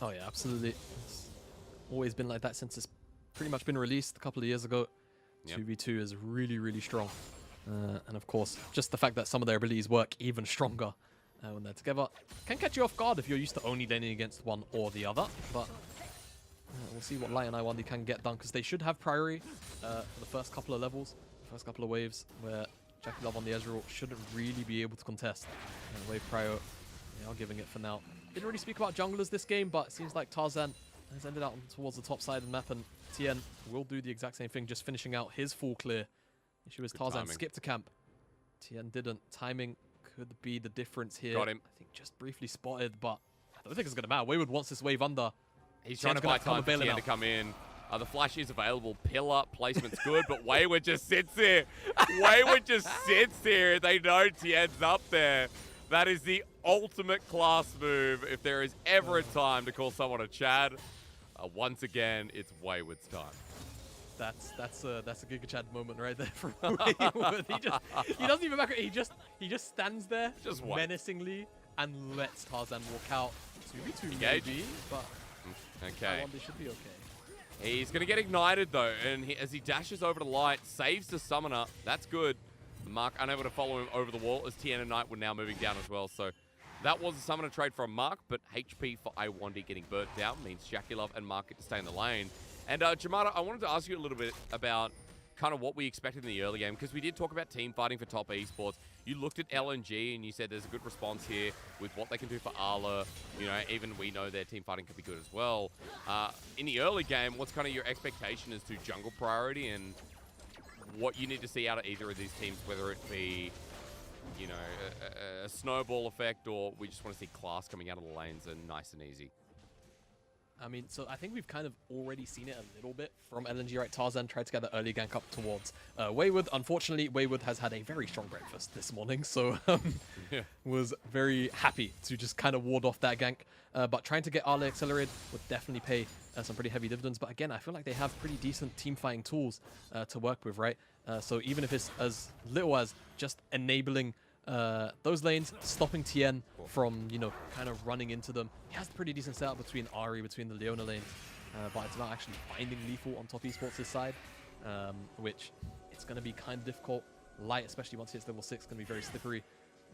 Oh yeah, absolutely. It's always been like that since it's pretty much been released a couple of years ago. 2v2 is really, really strong. And of course, just the fact that some of their abilities work even stronger when they're together can catch you off guard if you're used to only laning against one or the other. But we'll see what Light and Iwandi can get done, because they should have priority for the first couple of levels, first couple of waves, where Jackie Love on the Ezreal shouldn't really be able to contest. Wave Prio, they are giving it for now. Didn't really speak about junglers this game, but it seems like Tarzan has ended out towards the top side of the map, and Tien will do the exact same thing, just finishing out his full clear. Issue is Tarzan skipped to camp. Tien didn't. Timing could be the difference here. Got him. I think just briefly spotted, but I don't think it's going to matter. Wayward wants this wave under. He's trying to buy time for Tien to come in. The flash is available. Pillar placement's good, but Wayward just sits there. Wayward just sits there. They know Tien's up there. That is the ultimate class move. If there is ever a time to call someone a Chad, once again, it's Wayward's time. That's a Giga Chad moment right there from Wayward. He doesn't even back. He just stands there just menacingly and lets Tarzan walk out. 2v2 maybe, but okay. They should be okay. He's going to get ignited, though, and as he dashes over to Light, saves the Summoner. That's good. Mark unable to follow him over the wall, as Tien and Knight were now moving down as well. So that was a Summoner trade from Mark, but HP for Iwandi getting burnt down means Jackie Love and Mark get to stay in the lane. And Jamada, I wanted to ask you a little bit about kind of what we expected in the early game, because we did talk about team fighting for top esports. You looked at LNG and you said there's a good response here with what they can do for Arla. You know, even we know their team fighting could be good as well. In the early game, what's kind of your expectation as to jungle priority and what you need to see out of either of these teams, whether it be, you know, a snowball effect, or we just want to see class coming out of the lanes and nice and easy? I mean, so I think we've kind of already seen it a little bit from LNG, right? Tarzan tried to get the early gank up towards Wayward. Unfortunately, Wayward has had a very strong breakfast this morning, so was very happy to just kind of ward off that gank. But trying to get Arla accelerated would definitely pay some pretty heavy dividends. But again, I feel like they have pretty decent team fighting tools to work with, right? So even if it's as little as just enabling those lanes, stopping Tien from, you know, kind of running into them. He has a pretty decent setup between Ahri, between the Leona lanes, but it's about actually finding lethal on top esports' side, which it's going to be kind of difficult. Light, especially once he hits level 6, going to be very slippery.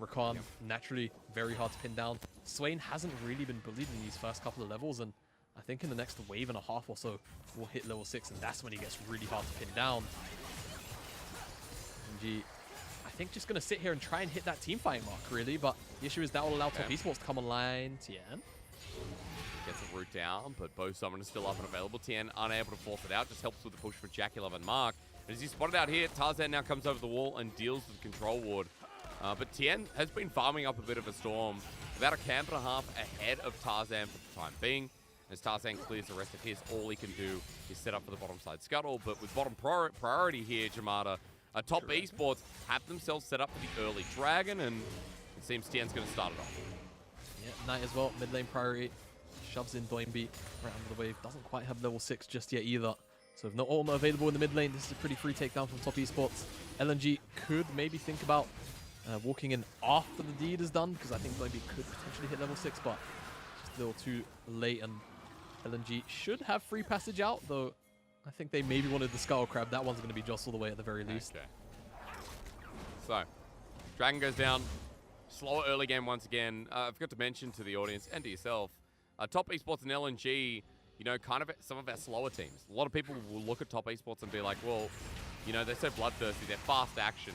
Rakan, naturally, very hard to pin down. Swain hasn't really been bullied in these first couple of levels, and I think in the next wave and a half or so, we'll hit level 6, and that's when he gets really hard to pin down. LNG, I think, just going to sit here and try and hit that team fighting mark, really, but the issue is that will allow top esports to come online. Tien gets a root down, but both summoners still up and available. Tien unable to force it out, just helps with the push for Jackie Love and Mark. As you spotted out here, Tarzan now comes over the wall and deals with the control ward. But Tien has been farming up a bit of a storm, about a camp and a half ahead of Tarzan for the time being. As Tarzan clears the rest of his, all he can do is set up for the bottom side scuttle. But with bottom priority here, Jamada, top esports have themselves set up for the early dragon, and it seems Tien's going to start it off. Yeah, Knight as well, mid lane priority. Shoves in Doinby right under the wave. Doesn't quite have level 6 just yet either. So if not all not available in the mid lane, this is a pretty free takedown from top esports. LNG could maybe think about walking in after the deed is done, because I think maybe could potentially hit level 6, but just a little too late, and LNG should have free passage out, though I think they maybe wanted the Skull Crab. That one's going to be jostled away at the very least. Okay. So, Dragon goes down. Slower early game once again. I forgot to mention to the audience and to yourself, top esports and LNG, you know, kind of some of our slower teams. A lot of people will look at top esports and be like, well, you know, they're so bloodthirsty, they're fast action.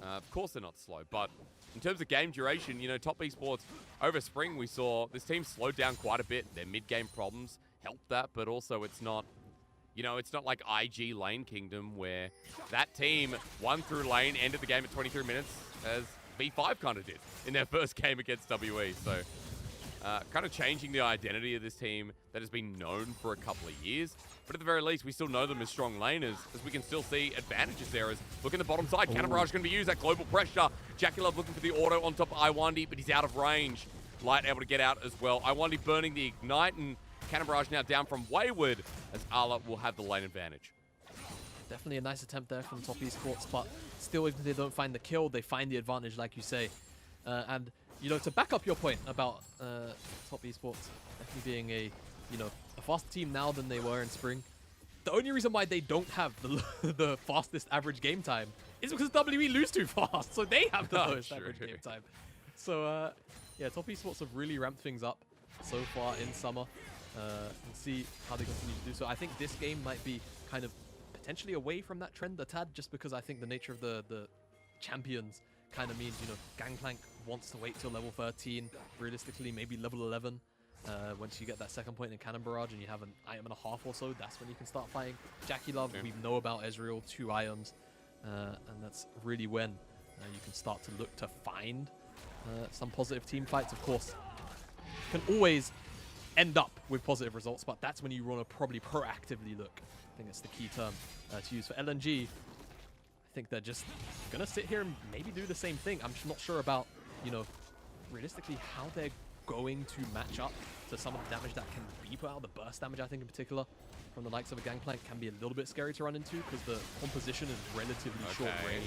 Of course they're not slow, but in terms of game duration, you know, top esports, over spring we saw this team slowed down quite a bit. Their mid-game problems helped that, but also it's not, you know, it's not like IG Lane Kingdom where that team won through lane, ended the game at 23 minutes, as B5 kind of did in their first game against WE. So kind of changing the identity of this team that has been known for a couple of years. But at the very least, we still know them as strong laners, as we can still see advantages there. As look in the bottom side, Cannon Barrage going to be used, that global pressure. Jackie Love looking for the auto on top of Iwandi, but he's out of range. Light able to get out as well. Iwandi burning the Ignite, and Cannon Barrage now down from Wayward, as Ala will have the lane advantage. Definitely a nice attempt there from top esports, but still, even if they don't find the kill, they find the advantage, like you say. And, you know, to back up your point about top esports definitely being a, you know, a faster team now than they were in spring, the only reason why they don't have the fastest average game time is because WE lose too fast, so they have the lowest average game time. So, yeah, top esports have really ramped things up so far in summer, and see how they continue to do so. I think this game might be kind of potentially away from that trend a tad, just because I think the nature of the champions kind of means, you know, Gangplank wants to wait till level 13, realistically maybe level 11. Once you get that second point in Cannon Barrage and you have an item and a half or so, that's when you can start fighting. Jackie Love, we know about Ezreal, 2 items, and that's really when you can start to look to find some positive team fights. Of course, can always end up with positive results, but that's when you want to probably proactively look. I think that's the key term to use for LNG. I think they're just going to sit here and maybe do the same thing. I'm just not sure about, you know, realistically how they're going to match up to some of the damage that can be put out. The burst damage, I think, in particular, from the likes of a Gangplank can be a little bit scary to run into because the composition is relatively short range.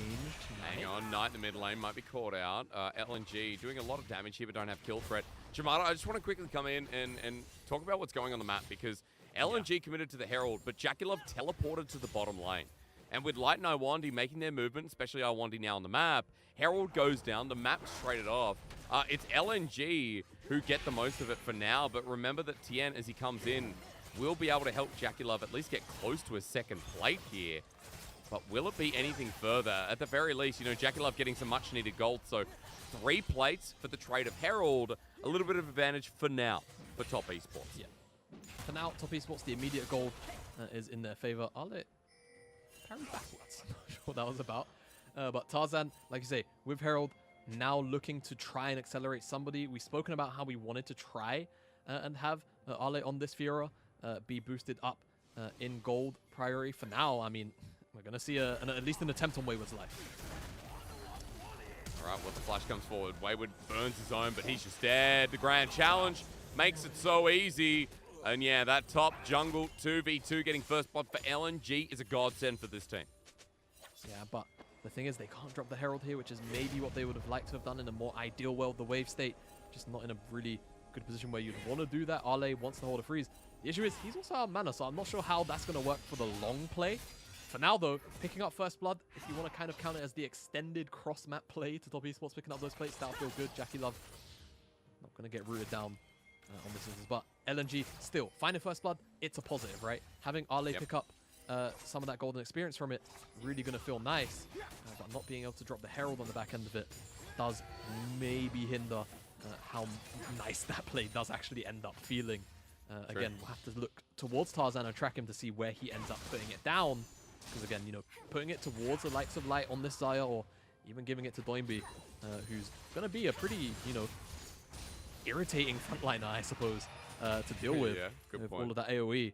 Hang on, Knight in the mid lane might be caught out. LNG doing a lot of damage here but don't have kill threat. Jamada, I just want to quickly come in and talk about what's going on the map, because LNG committed to the Herald, but Jackie Love teleported to the bottom lane. And with Light and Iwandi making their movement, especially Iwandi now on the map, Herald goes down, the map's traded off. It's LNG who get the most of it for now, but remember that Tien, as he comes in, will be able to help Jackie Love at least get close to a second plate here. But will it be anything further? At the very least, you know, Jackie Love getting some much needed gold, so 3 plates for the trade of Herald, a little bit of advantage for now for top esports. Yeah. For now, top esports, the immediate gold is in their favor. I'll let parry backwards. I'm not sure what that was about. But Tarzan, like you say, with Herald, now looking to try and accelerate somebody. We've spoken about how we wanted to try and have Ale on this Fiora be boosted up in gold priority. For now, I mean, we're going to see at least an attempt on Wayward's life. All right, well, the flash comes forward. Wayward burns his own, but he's just dead. The grand challenge makes it so easy. And yeah, that top jungle 2v2 getting first blood for LNG is a godsend for this team. Yeah, but the thing is, they can't drop the Herald here, which is maybe what they would have liked to have done in a more ideal world. The wave state, just not in a really good position where you'd want to do that. Ale wants to hold a freeze. The issue is, he's also out of mana, so I'm not sure how that's going to work for the long play. For now, though, picking up first blood, if you want to kind of count it as the extended cross-map play to top esports, picking up those plates, that'll feel good. Jackie Love not going to get rooted down on this instance, but LNG still finding first blood, it's a positive, right? Having Ale pick up some of that golden experience from it, really going to feel nice, but not being able to drop the Herald on the back end of it does maybe hinder how nice that play does actually end up feeling. Again, we'll have to look towards Tarzan and track him to see where he ends up putting it down, because again, you know, putting it towards the likes of Light on this Xayah, or even giving it to Doinby, who's going to be a pretty, you know, irritating frontliner, I suppose, to deal with, with all of that AoE.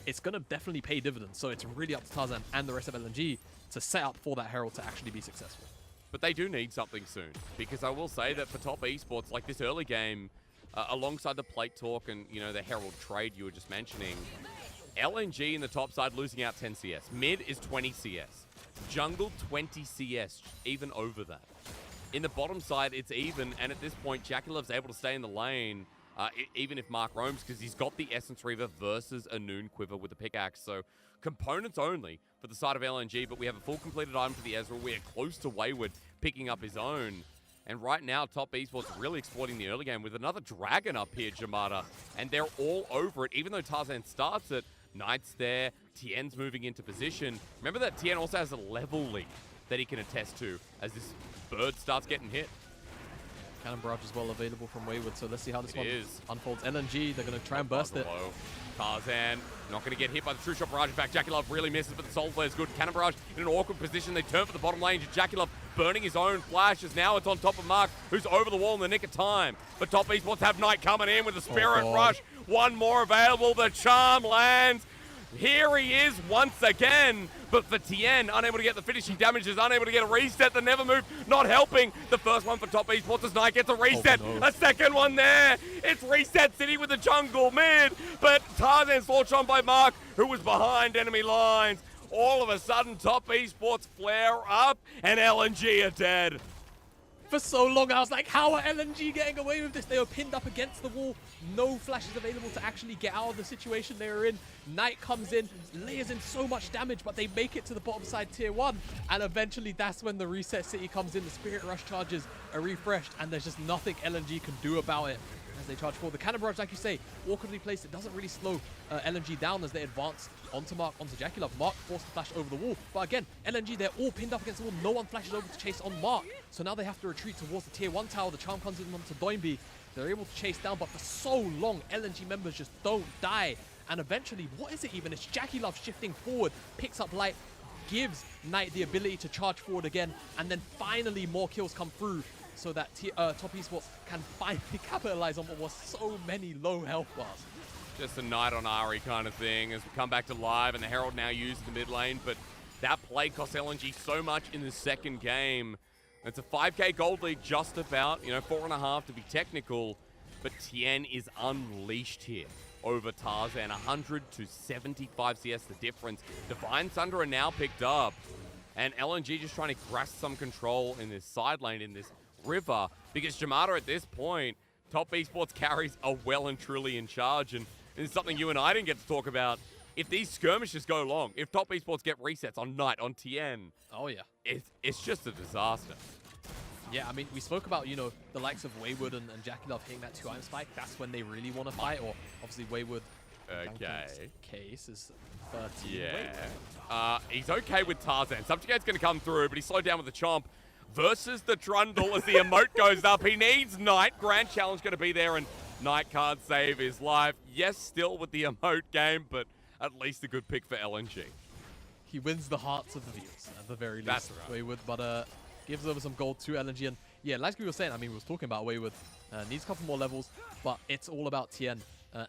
It's going to definitely pay dividends, so it's really up to Tarzan and the rest of LNG to set up for that Herald to actually be successful. But they do need something soon, because I will say that for top esports, like this early game, alongside the plate talk and, you know, the Herald trade you were just mentioning, LNG in the top side losing out 10 CS. Mid is 20 CS. Jungle 20 CS, even over that. In the bottom side, it's even, and at this point, JackeyLove's able to stay in the lane, even if Mark roams, because he's got the Essence Reaver versus a Noon Quiver with the pickaxe. So components only for the side of LNG, but we have a full completed item for the Ezreal. We're close to Wayward picking up his own. And right now, Top Esports really exploiting the early game with another Dragon up here, Jamada. And they're all over it, even though Tarzan starts it. Knight's there, Tien's moving into position. Remember that Tien also has a level lead that he can attest to as this bird starts getting hit. Cannon Barrage as well available from Wayward, so let's see how this one unfolds. LNG, they're going to try and burst it. Tarzan not going to get hit by the True Shot Barrage. In fact, JackeyLove really misses, but the Soul Flare is good. Cannon Barrage in an awkward position. They turn for the bottom lane. JackeyLove burning his own flashes. Now it's on top of Mark, who's over the wall in the nick of time. But Top Esports have Knight coming in with the Spirit Rush. One more available. The charm lands. Here he is once again, but for Tien, unable to get the finishing damages, unable to get a reset. The Never Move not helping. The first one for Top Esports as Knight gets a reset. A second one there. It's Reset City with the jungle mid, but Tarzan's launched on by Mark, who was behind enemy lines. All of a sudden, Top Esports flare up, and LNG are dead. For so long, I was like, how are LNG getting away with this? They were pinned up against the wall. No flashes available to actually get out of the situation they were in. Knight comes in, layers in so much damage, but they make it to the bottom side tier 1. And eventually, that's when the Reset City comes in. The Spirit Rush charges are refreshed, and there's just nothing LNG can do about it as they charge forward. The Cannon Barrage, like you say, awkwardly placed. It doesn't really slow LNG down as they advance onto Mark, onto JackeyLove. Mark forced to flash over the wall. But again, LNG, they're all pinned up against the wall. No one flashes over to chase on Mark. So now they have to retreat towards the tier 1 tower. The charm comes in onto Doinby. They're able to chase down, but for so long, LNG members just don't die. And eventually, what is it even? It's JackeyLove shifting forward, picks up Light, gives Knight the ability to charge forward again, and then finally more kills come through so that Top Esports can finally capitalize on what was so many low health bars. Just a Knight on Ari kind of thing as we come back to live, and the Herald now used the mid lane, but that play cost LNG so much in the second game. It's a 5k gold lead just about, 4.5 to be technical, but Tien is unleashed here over Tarzan. 100 to 75 CS the difference. Divine Thunder are now picked up, and LNG just trying to grasp some control in this side lane, in this river, because Jamada at this point, Top Esports carries are well and truly in charge, and it's something you and I didn't get to talk about. If these skirmishes go long, if Top Esports get resets on Knight, on Tien, oh yeah, it's just a disaster. Yeah, I mean, we spoke about, the likes of Wayward and JackeyLove hitting that 2-item spike. That's when they really want to fight, or obviously Wayward. Okay. Case is 13. Yeah. He's okay with Tarzan. Subjugate's going to come through, but he's slowed down with the Chomp versus the Trundle as the emote goes up. He needs Knight. Grand Challenge going to be there, and Knight can't save his life. Yes, still with the emote game, but at least a good pick for LNG. He wins the hearts of the viewers, at the very least. That's right. Wayward, but gives over some gold to LNG. And yeah, like we were saying, I mean, we was talking about Wayward. Needs a couple more levels, but it's all about Tien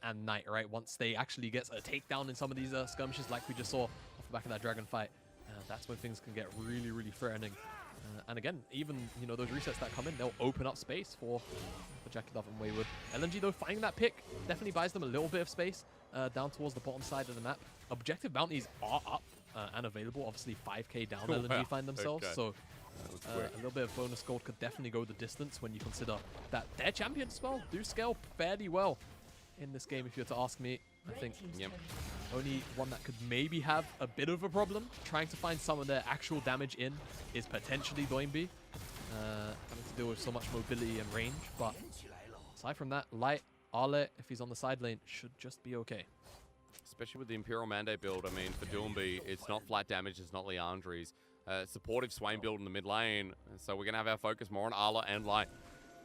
and Knight, right? Once they actually get a takedown in some of these skirmishes, like we just saw off the back of that Dragon fight, that's when things can get really, really threatening. And again, even, those resets that come in, they'll open up space for JackeyLove and Wayward. LNG, though, finding that pick definitely buys them a little bit of space down towards the bottom side of the map. Objective bounties are up and available. Obviously, 5k down LNG find themselves, so a little bit of bonus gold could definitely go the distance when you consider that their champions, well, do scale fairly well in this game, if you were to ask me. I think only one that could maybe have a bit of a problem trying to find some of their actual damage in is potentially Doinby, having to deal with so much mobility and range. But aside from that, Light, Arlet, if he's on the side lane, should just be okay. Especially with the Imperial Mandate build. I mean, for Doomby, it's not flat damage, it's not Leandri's. Supportive Swain build in the mid lane, so we're going to have our focus more on Arla and Light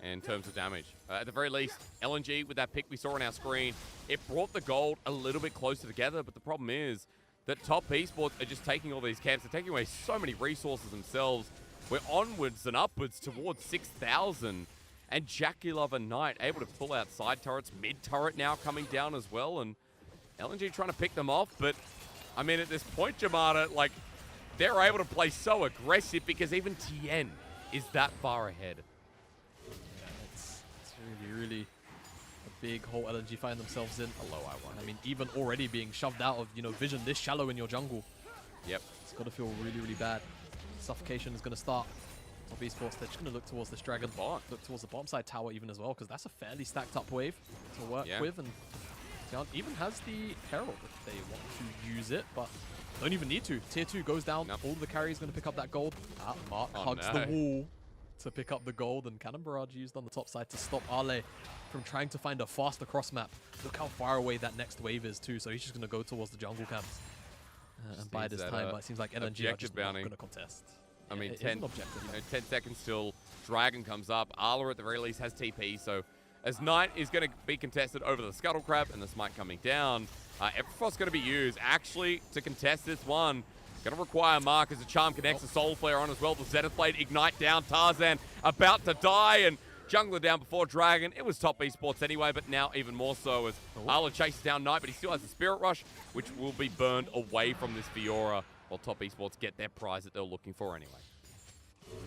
in terms of damage. At the very least, LNG with that pick we saw on our screen, it brought the gold a little bit closer together, but the problem is that Top Esports are just taking all these camps. They're taking away so many resources themselves. We're onwards and upwards towards 6,000, and JackeyLove and Knight able to pull out side turrets, mid turret now coming down as well, and LNG trying to pick them off, but I mean, at this point, Jamada, like, they're able to play so aggressive because even Tien is that far ahead. It's really, really a big hole LNG find themselves in. Hello, I mean, even already being shoved out of, vision this shallow in your jungle. Yep. It's got to feel really, really bad. Suffocation is going to start. Top esports, they're just going to look towards this dragon. Look towards the bottom side tower even as well, because that's a fairly stacked up wave to work with. And Tian even has the Herald if they want to use it, but don't even need to. Tier 2 goes down. All the carry is going to pick up that gold. Mark hugs the wall to pick up the gold, and Cannon Barrage used on the top side to stop Ale from trying to find a faster cross map. Look how far away that next wave is too, so he's just going to go towards the jungle camps and buy this time, but it seems like LNG are just not going to contest. I mean, 10 seconds till Dragon comes up. Arla at the very least has TP, so as Knight is going to be contested over the Scuttle Crab and the Smite coming down, Everfrost's going to be used actually to contest this one. Going to require Mark as a charm connects the Soul Flare on as well. The Zenith Blade Ignite down. Tarzan about to die, and Jungler down before Dragon. It was top esports anyway, but now even more so as Arla chases down Knight, but he still has the Spirit Rush, which will be burned away from this Fiora, while top esports get their prize that they're looking for anyway.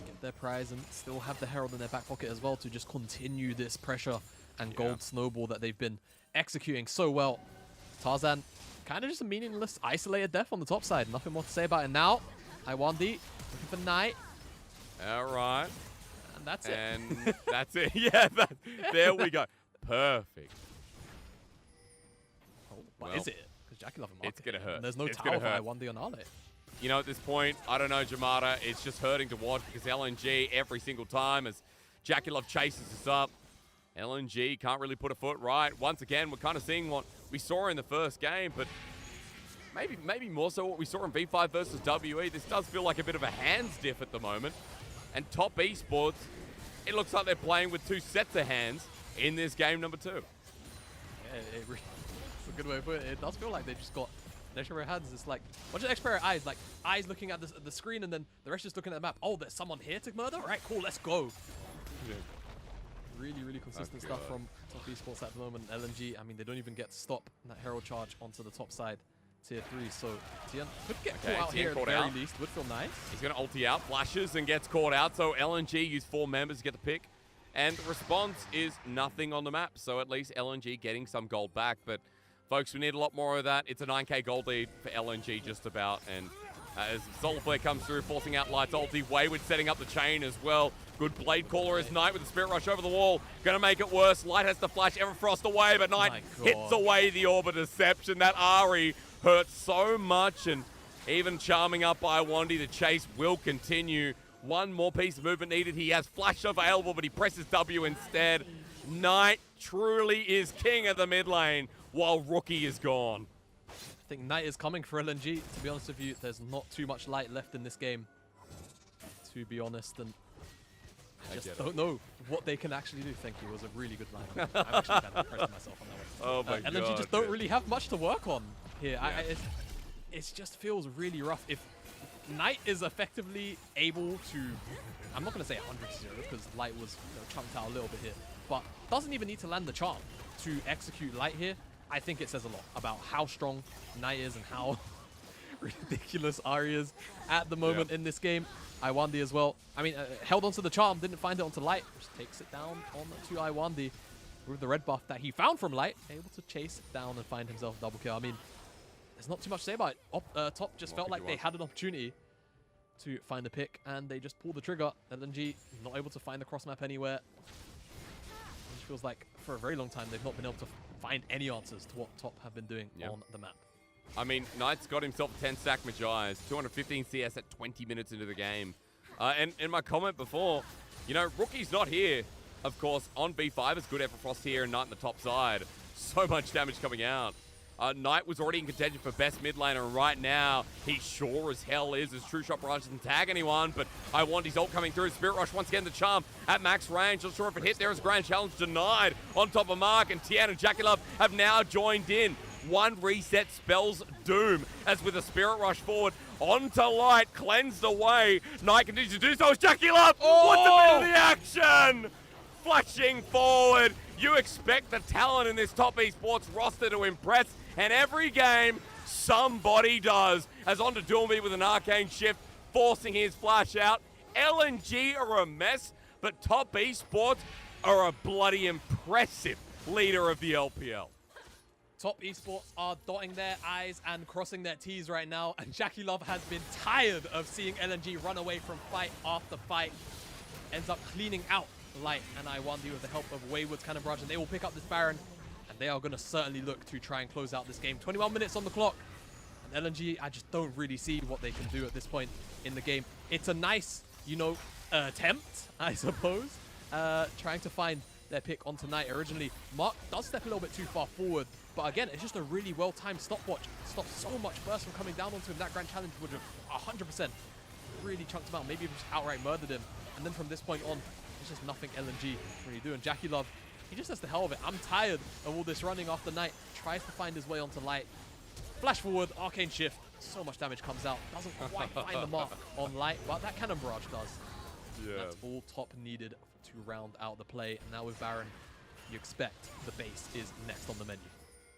Get their prize and still have the Herald in their back pocket as well to just continue this pressure and gold snowball that they've been executing so well. Tarzan, kind of just a meaningless isolated death on the top side. Nothing more to say about it now. Iwandi looking for Knight. All right. And that's it. And that's it. Yeah, there we go. Perfect. But is it? Because Jackie Love and Mark. It's going to hurt. And there's no tower for Iwandi on Ale. You know, at this point, I don't know, Jamada, it's just hurting to watch because LNG every single time as Jackie Love chases us up, LNG can't really put a foot right. Once again, we're kind of seeing what we saw in the first game, but maybe more so what we saw in V5 versus WE. This does feel like a bit of a hands diff at the moment. And top esports, it looks like they're playing with two sets of hands in this game number 2. Yeah, it's a good way to put it. It does feel like they just got extra hands. It's like, watch the extra eyes, like eyes looking at the screen and then the rest just looking at the map. Oh, there's someone here to murder? All right, cool, let's go. Yeah. Really, really consistent stuff from top esports at the moment. LNG, I mean, they don't even get to stop that Herald charge onto the top side. Tier 3, so Tian could get caught out here at the very least. Would feel nice. He's going to ulti out, flashes, and gets caught out. So LNG use 4 members to get the pick. And the response is nothing on the map. So at least LNG getting some gold back. But folks, we need a lot more of that. It's a 9k gold lead for LNG just about. And as Soul Flare comes through, forcing out Light's ulti. Wayward setting up the chain as well. Good Blade Caller as Knight with the Spirit Rush over the wall. Going to make it worse. Light has to flash Everfrost away, but Knight hits away the Orb of Deception. That Ahri hurts so much, and even charming up by Wandy, the chase will continue. One more piece of movement needed. He has flash available, but he presses W instead. Knight truly is king of the mid lane, while Rookie is gone. I think Knight is coming for LNG. To be honest with you, there's not too much light left in this game, to be honest, and I just don't know what they can actually do. Thank you. It was a really good line. I'm actually kind of impressed myself on that one. Oh my God. LNG just don't really have much to work on here. Yeah. It just feels really rough. If Knight is effectively able to, I'm not going to say 100-0 because Light was chunked out a little bit here, but doesn't even need to land the charm to execute Light here. I think it says a lot about how strong Knight is and how ridiculous Ahri is at the moment in this game. Iwandi as well. I mean, held onto the charm, didn't find it onto Light. Just takes it down on to Iwandi with the red buff that he found from Light. Able to chase it down and find himself double kill. I mean, there's not too much to say about it. Top just felt like they had an opportunity to find a pick, and they just pulled the trigger. LNG not able to find the cross map anywhere. It feels like for a very long time they've not been able to find any answers to what Top have been doing on the map. I mean, Knight's got himself a 10-stack Magi's, 215 CS at 20 minutes into the game. And in my comment before, you know, Rookie's not here. Of course, on B5 is good Everfrost here and Knight on the top side. So much damage coming out. Knight was already in contention for best mid laner, and right now, he sure as hell is, as True Shot Barrage doesn't tag anyone, but I want his ult coming through. Spirit Rush once again, the charm at max range. Not sure if it hit there as Grand Challenge denied on top of Mark, and Tian and Jackie Love have now joined in. One reset spells doom, as with a Spirit Rush forward onto Light, cleansed away. Knight continues to do so as Jackie Love. What's a bit of the action? Flashing forward. You expect the talent in this top esports roster to impress, and every game, somebody does. As on to Doomby with an arcane shift, forcing his flash out. LNG are a mess, but top esports are a bloody impressive leader of the LPL. Top esports are dotting their I's and crossing their T's right now, and Jackie Love has been tired of seeing LNG run away from fight after fight. Ends up cleaning out Light and Iwandi with the help of Wayward's Cannon Barrage, and they will pick up this Baron, and they are going to certainly look to try and close out this game. 21 minutes on the clock, and LNG, I just don't really see what they can do at this point in the game. It's a nice, you know, attempt, I suppose, trying to find their pick on tonight. Originally, Mark does step a little bit too far forward, but again, it's just a really well-timed stopwatch. Stops so much burst from coming down onto him. That Grand Challenge would have 100% really chunked him out, maybe even just outright murdered him. And then from this point on, there's just nothing LNG really do. And Jackie Love, he just has the hell of it. I'm tired of all this running after Knight. Tries to find his way onto Light. Flash forward, Arcane Shift. So much damage comes out. Doesn't quite find the mark on Light, but that Cannon Barrage does. Yeah. That's all top needed to round out the play. And now with Baron, you expect the base is next on the menu.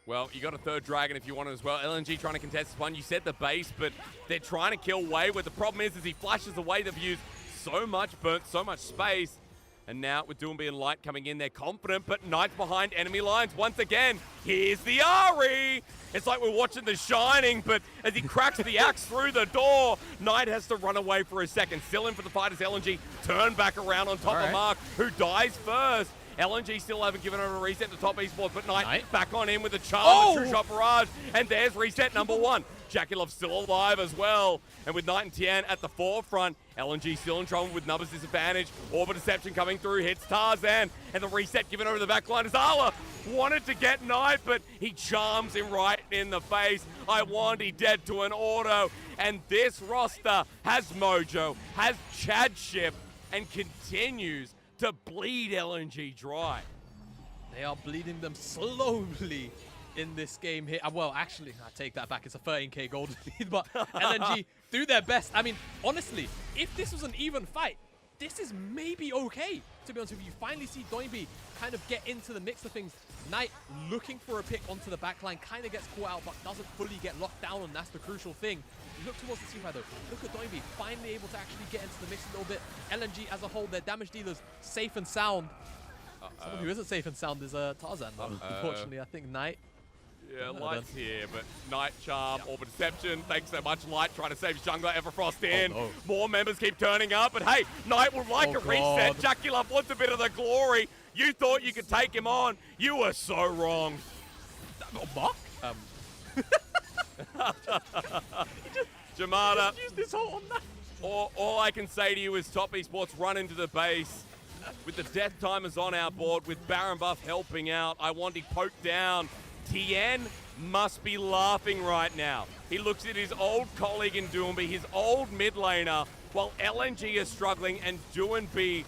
Well, you got a third dragon if you want it as well. LNG trying to contest this one. You said the base, but they're trying to kill Wayward. The problem is he flashes away. They've used so much burnt, so much space. And now with Doomby and Light coming in, they're confident, but Knight's behind enemy lines once again. Here's the Ari. It's like we're watching The Shining, but as he cracks the axe through the door, Knight has to run away for a second. Still in for the fight as LNG turn back around on top of Mark, who dies first. LNG still haven't given over a reset to top esports, but Knight back on in with a charm, True Shot Barrage, and there's reset number one. Jackie Love's still alive as well. And with Knight and Tian at the forefront, LNG still in trouble with numbers disadvantage. Orbit Deception coming through, hits Tarzan, and the reset given over the back line as Ala wanted to get Knight, but he charms him right in the face. Iwandi dead to an auto, and this roster has mojo, has Chadship, and continues to bleed LNG dry. They are bleeding them slowly in this game here. Well, actually, I take that back. It's a 13k gold lead, but LNG do their best. I mean, honestly, if this was an even fight, this is maybe okay, to be honest with you. You finally see Doinby kind of get into the mix of things. Knight looking for a pick onto the backline, kind of gets caught out, but doesn't fully get locked down, and that's the crucial thing. You look towards the C5 though. Look at Doinby, finally able to actually get into the mix a little bit. LNG as a whole, their damage dealers safe and sound. Someone who isn't safe and sound is Tarzan, though. Unfortunately, I think Knight. Yeah, Light's here, but Knight Charm, Orbit Deception, thanks so much. Light trying to save his jungler, Everfrost in. no. More members keep turning up, but hey, Knight would like a reset. Jackie Love wants a bit of the glory. You thought you could take him on. You were so wrong. Mark? Jamada, Use this whole on that. all I can say to you is top esports run into the base. With the death timers on our board, with Baron Buff helping out, Iwandi poked down. Tien must be laughing right now. He looks at his old colleague in Doomby, his old mid laner, while LNG is struggling and Doomby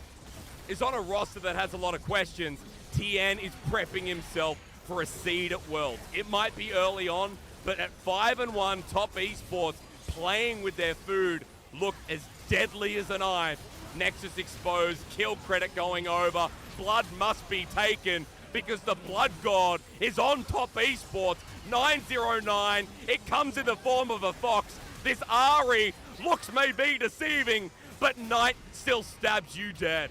is on a roster that has a lot of questions. Tien is prepping himself for a seed at Worlds. It might be early on, but at 5-1, top esports playing with their food look as deadly as a knife. Nexus exposed, kill credit going over. Blood must be taken because the Blood God is on top esports. 909, it comes in the form of a fox. This Ari looks maybe deceiving, but Knight still stabs you dead.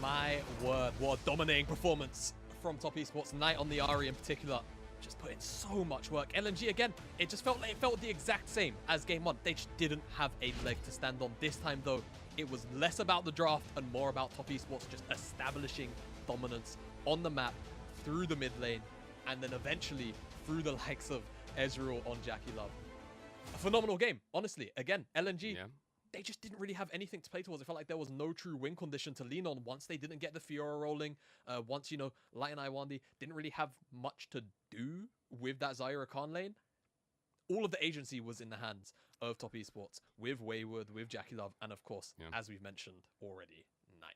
My word, what a dominating performance from top esports. Knight on the Ari in particular, just put in so much work. LNG again, it felt the exact same as game one. They just didn't have a leg to stand on. This time though, it was less about the draft and more about top esports just establishing dominance on the map through the mid lane, and then eventually through the likes of Ezreal on Jackie Love. A phenomenal game, honestly. Again, LNG, they just didn't really have anything to play towards. It felt like there was no true win condition to lean on once they didn't get the Fiora rolling. Once, you know, Light and Iwandi didn't really have much to do with that Zyra Khan lane. All of the agency was in the hands of top esports with Wayward, with Jackie Love, and of course, as we've mentioned already, Knight.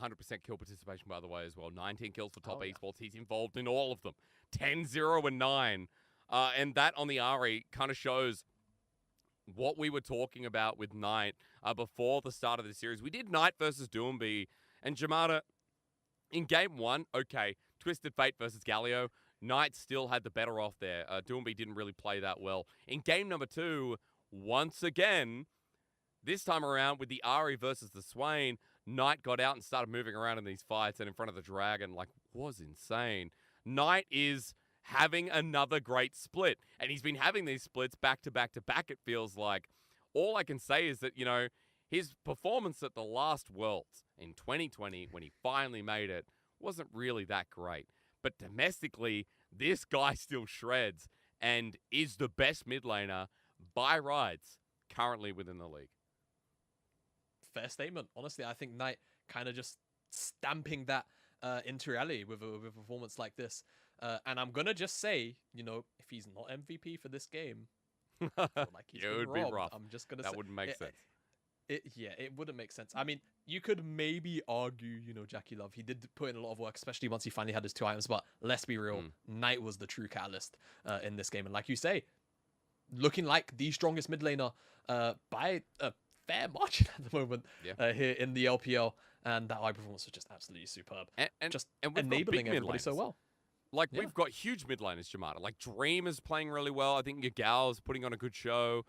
100% kill participation, by the way, as well. 19 kills for top esports. He's involved in all of them. 10, 0, and 9. And that on the Ari kind of shows what we were talking about with Knight before the start of the series. We did Knight versus Doomby, and Jamada, in game one, okay, Twisted Fate versus Galio, Knight still had the better off there. Doomby didn't really play that well. In game number two, once again, this time around with the Ari versus the Swain, Knight got out and started moving around in these fights, and in front of the Dragon, like, was insane. Knight is having another great split, and he's been having these splits back to back to back, it feels like. All I can say is that, his performance at the last Worlds in 2020, when he finally made it, wasn't really that great. But domestically, this guy still shreds and is the best mid laner by rides currently within the league. Fair statement. Honestly, I think Knight kind of just stamping that into reality with a performance like this. And I'm going to just say, if he's not MVP for this game, I feel like he's It been would be robbed. rough. I'm just going to That say wouldn't make sense. It wouldn't make sense. I mean, you could maybe argue, Jackie Love, he did put in a lot of work, especially once he finally had his 2 items. But let's be real, Knight was the true catalyst in this game. And like you say, looking like the strongest mid laner by a fair margin at the moment here in the LPL. And that high performance was just absolutely superb. And just we've got enabling big everybody so mid-laners. well. Like, we've got huge mid laners, Jamada. Like, Dream is playing really well. I think Yagal's putting on a good show.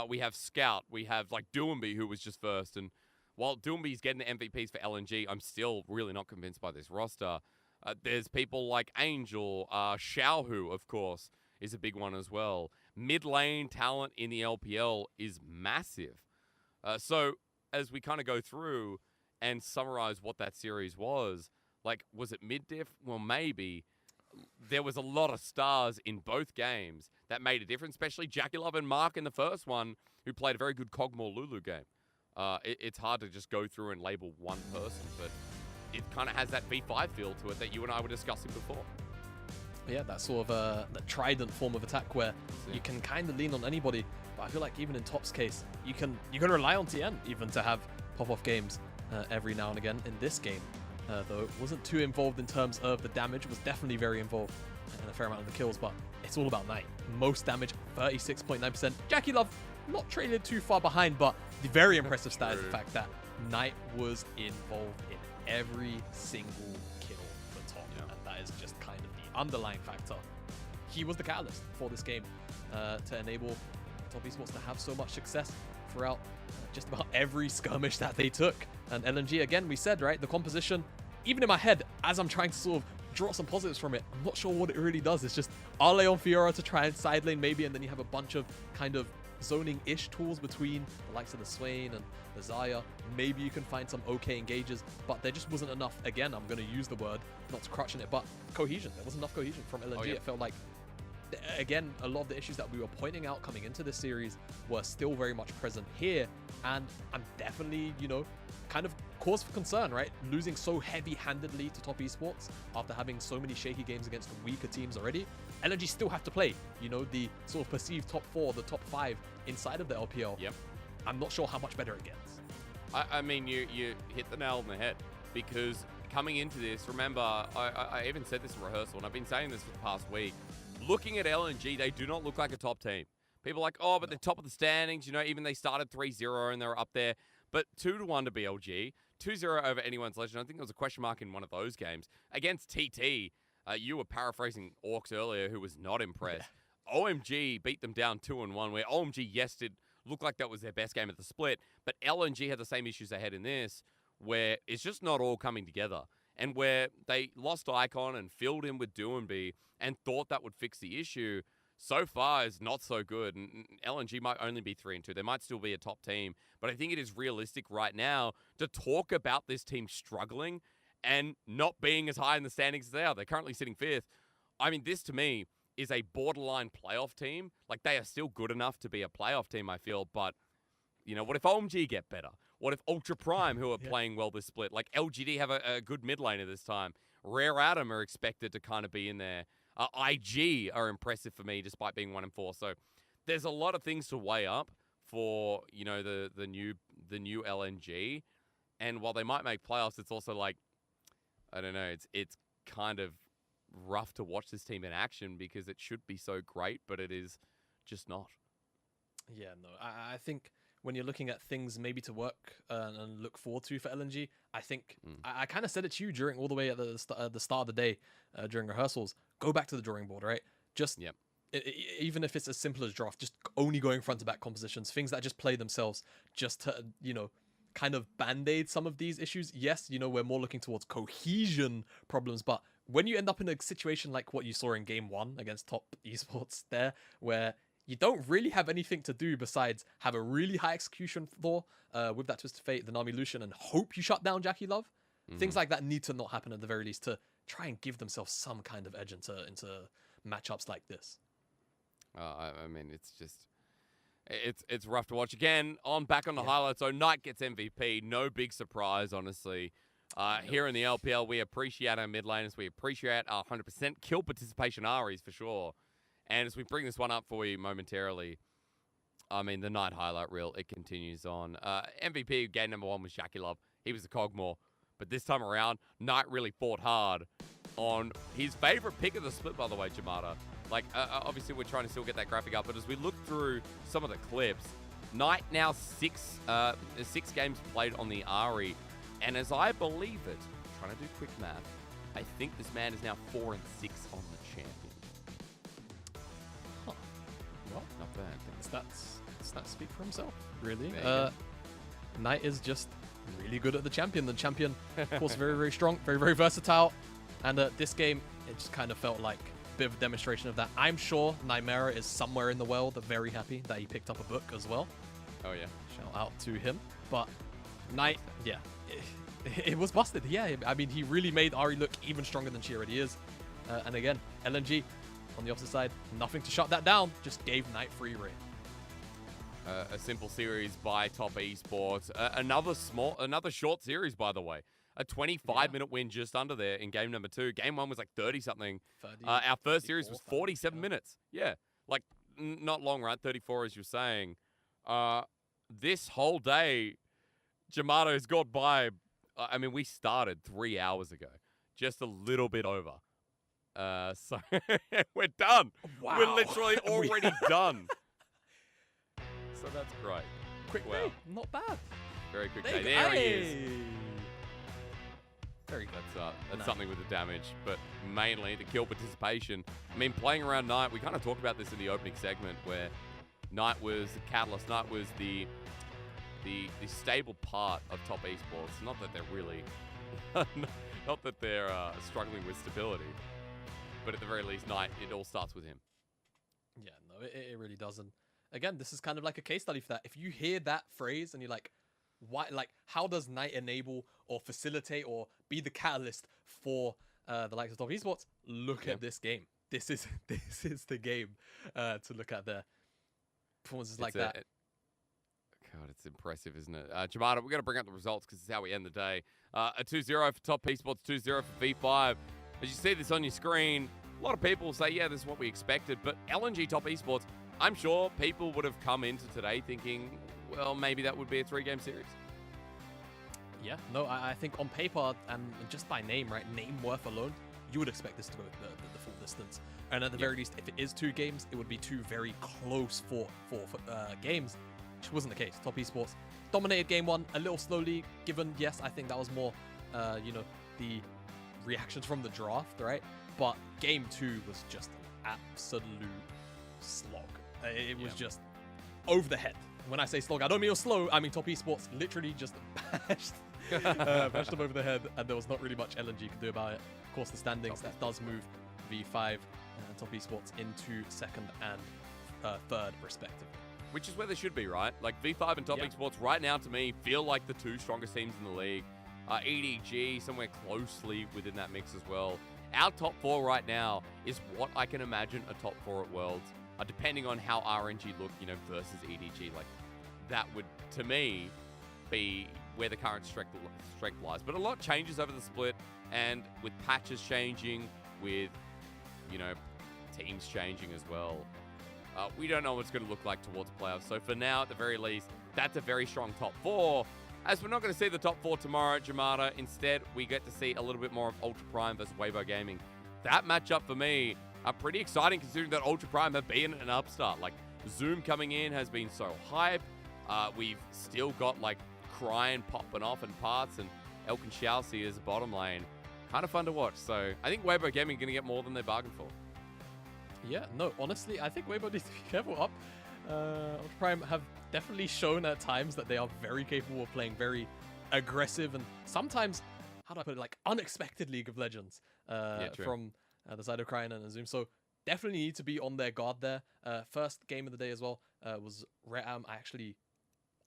We have Scout. We have, like, Doomby, who was just first. And while Doomby's getting the MVPs for LNG, I'm still really not convinced by this roster. There's people like Angel, Xiaohu, of course, is a big one as well. Mid lane talent in the LPL is massive. So, as we kind of go through and summarize what that series was it mid-diff? Well, maybe. There was a lot of stars in both games that made a difference, especially Jackie Love and Mark in the first one, who played a very good Kog'Maw Lulu game. It's hard to just go through and label one person, but it kind of has that V5 feel to it that you and I were discussing before. Yeah, that sort of that trident form of attack where you can kind of lean on anybody. But I feel like even in Top's case, you can rely on TN even to have pop-off games every now and again. In this game, though, it wasn't too involved in terms of the damage. It was definitely very involved in a fair amount of the kills, but it's all about Knight. Most damage, 36.9%. Jackie Love not traded too far behind, but the very impressive stat is the fact that Knight was involved in every single kill for Top, and that is just kind of the underlying factor. He was the catalyst for this game to enable Top Esports to have so much success throughout just about every skirmish that they took. And LNG, again, we said, right, the composition, even in my head, as I'm trying to sort of draw some positives from it, I'm not sure what it really does. It's just Ale on Fiora to try and side lane maybe, and then you have a bunch of kind of zoning-ish tools between the likes of the Swain and the Zaya. Maybe you can find some okay engages, but there just wasn't enough. Again, I'm going to use the word, not to crutch in it, but cohesion. There wasn't enough cohesion from LNG. It felt like, again, a lot of the issues that we were pointing out coming into this series were still very much present here, and I'm definitely, kind of cause for concern, right? Losing so heavy-handedly to Top Esports after having so many shaky games against weaker teams already. LNG still have to play, the sort of perceived top 4, the top 5 inside of the LPL. Yep. I'm not sure how much better it gets. I mean, you hit the nail on the head, because coming into this, remember, I even said this in rehearsal, and I've been saying this for the past week. Looking at LNG, they do not look like a top team. People are like, oh, but they're top of the standings. Even they started 3-0 and they're up there. But 2-1 to BLG, 2-0 over anyone's legend. I think there was a question mark in one of those games. Against TT, you were paraphrasing Orcs earlier, who was not impressed. Yeah. OMG beat them down 2-1, where OMG, yes, did look like that was their best game at the split. But LNG had the same issues they had in this, where it's just not all coming together. And where they lost Icon and filled in with Doomby and thought that would fix the issue, so far is not so good. And LNG might only be 3-2. They might still be a top team. But I think it is realistic right now to talk about this team struggling and not being as high in the standings as they are. They're currently sitting 5th. I mean, this to me is a borderline playoff team. Like, they are still good enough to be a playoff team, I feel. But, what if OMG get better? What if Ultra Prime, who are playing well this split? Like, LGD have a good mid laner this time. Rare Atom are expected to kind of be in there. IG are impressive for me, despite being 1-4. So there's a lot of things to weigh up for, the new LNG. And while they might make playoffs, it's also like, I don't know, it's kind of rough to watch this team in action, because it should be so great, but it is just not. Yeah, no, I think when you're looking at things maybe to work and look forward to for LNG, I think I kind of said it to you during all the way at the start of the day during rehearsals. Go back to the drawing board, right? Just even if it's as simple as draft, just only going front to back compositions, things that just play themselves, just to kind of band-aid some of these issues. Yes, we're more looking towards cohesion problems, but when you end up in a situation like what you saw in Game 1 against Top Esports there, where you don't really have anything to do besides have a really high execution floor with that Twist of Fate, the Nami Lucian, and hope you shut down Jackie Love, things like that need to not happen at the very least to try and give themselves some kind of edge into matchups like this. I mean, it's just... It's rough to watch. Again, back on the highlights, so Knight gets MVP. No big surprise, honestly. Here in the LPL, we appreciate our mid laners. We appreciate our 100% kill participation Aries for sure. And as we bring this one up for you momentarily, I mean, the Knight highlight reel, it continues on. MVP game number 1 was Jackie Love. He was the Cogmore. But this time around, Knight really fought hard on his favorite pick of the split, by the way, Jamada. Like, obviously, we're trying to still get that graphic up, but as we look through some of the clips, Knight now 6 games played on the Ahri, and as I believe it, trying to do quick math, I think this man is now 4-6 on the champion. Huh. Well, not bad. Stats speak for himself, really. Knight is just really good at the champion. The champion, of course, very, very strong, very, very versatile. And this game, it just kind of felt like a bit of a demonstration of that. I'm sure Nightmare is somewhere in the world very happy that he picked up a book as well. Oh, yeah. Shout out to him. But Knight, yeah, it was busted. Yeah, I mean, he really made Ahri look even stronger than she already is. And again, LNG on the opposite side, nothing to shut that down, just gave Knight free reign. A simple series by Top Esports. Another short series, by the way. A 25-minute win just under there in game number 2. Game 1 was like 30-something. Our first series was 47 minutes. Yeah, like not long, right? 34, as you're saying. This whole day, Jamato's got by. I mean, we started 3 hours ago. Just a little bit over. So we're done. Wow. We're literally already done. So that's great. Quick day, not bad. Very quick There day. you go. There he Hey. is. Very good. That's something with the damage, but mainly the kill participation. I mean, playing around Knight, we kind of talked about this in the opening segment where Knight was the catalyst. Knight was the stable part of Top Esports. Not that they're really, not that they're struggling with stability, but at the very least, Knight, it all starts with him. Yeah, no, it really doesn't. Again, this is kind of like a case study for that. If you hear that phrase and you're like, why? Like, how does Knight enable or facilitate or be the catalyst for the likes of Top Esports? Look at this game. This is the game to look at there. Performances like that. God, it's impressive, isn't it? Jamada, we're going to bring up the results because it's how we end the day. A 2-0 for Top Esports, 2-0 for V5. As you see this on your screen, a lot of people say, yeah, this is what we expected. But LNG Top Esports, I'm sure people would have come into today thinking, well, maybe that would be a 3-game series. Yeah, no, I think on paper and just by name, right, name worth alone, you would expect this to go the full distance. And at the very least, if it is 2 games, it would be 2 very close for games, which wasn't the case. Top Esports dominated game 1 a little slowly, given, yes, I think that was more, the reactions from the draft, right? But game 2 was just an absolute slog. It was just over the head. When I say slog, I don't mean it was slow. I mean Top Esports literally just bashed them over the head, and there was not really much LNG could do about it. Of course, the standings, that does move V5 and Top Esports into 2nd and 3rd, respectively. Which is where they should be, right? Like, V5 and Top Esports right now, to me, feel like the 2 strongest teams in the league. EDG somewhere closely within that mix as well. Our top 4 right now is what I can imagine a top 4 at Worlds. Depending on how RNG look, versus EDG, like that would, to me, be where the current strength lies. But a lot changes over the split, and with patches changing, with, teams changing as well, we don't know what it's going to look like towards playoffs. So for now, at the very least, that's a very strong top 4. As we're not going to see the top 4 tomorrow at Jamada, instead, we get to see a little bit more of Ultra Prime versus Weibo Gaming. That matchup for me, pretty exciting considering that Ultra Prime have been an upstart. Like, Zoom coming in has been so hype. We've still got, like, Cryan popping off in parts, and Elkin Shalsi as a bottom lane. Kind of fun to watch. So I think Weibo Gaming are going to get more than they bargained for. Yeah, no, honestly, I think Weibo needs to be careful up. Ultra Prime have definitely shown at times that they are very capable of playing very aggressive and sometimes, how do I put it, like unexpected League of Legends. true. from the side of Cryan and Azum. So definitely need to be on their guard there. First game of the day as well was Rare Atom.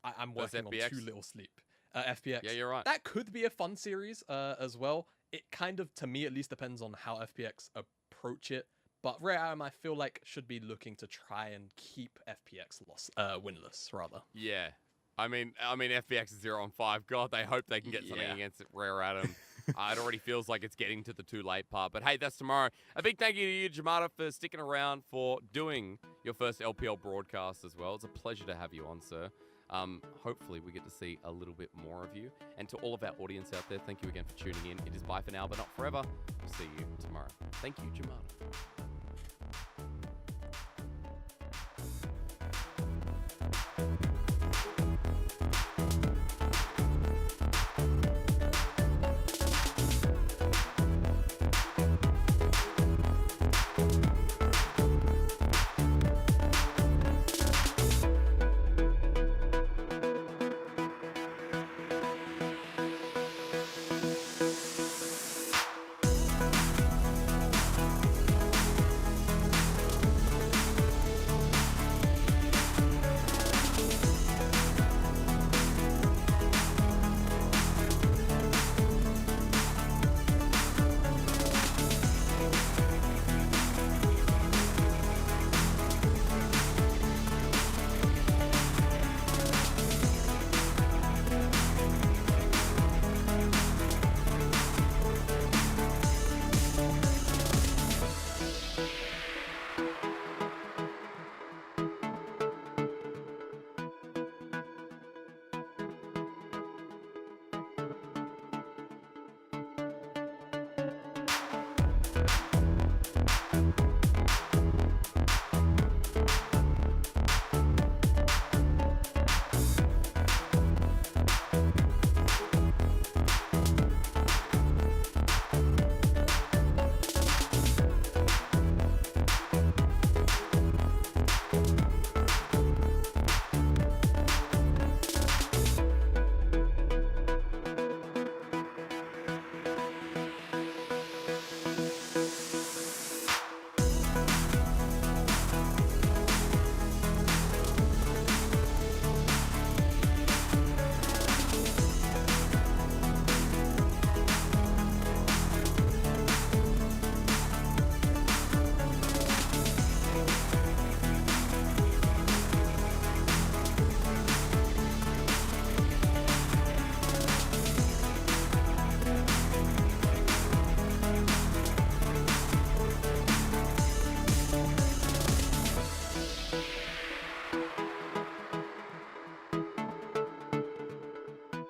I'm working on FPX? too little sleep. FPX. Yeah, you're right. That could be a fun series as well. It kind of, to me at least, depends on how FPX approach it. But Rare Atom, I feel like, should be looking to try and keep FPX winless, rather. Yeah. I mean, FPX is 0-5. God, they hope they can get something against Rare Atom. It already feels like it's getting to the too late part. But hey, that's tomorrow. A big thank you to you, Jamada, for sticking around, for doing your first LPL broadcast as well. It's a pleasure to have you on, sir. Hopefully we get to see a little bit more of you. And to all of our audience out there, thank you again for tuning in. It is bye for now, but not forever. We'll see you tomorrow. Thank you, Jamada.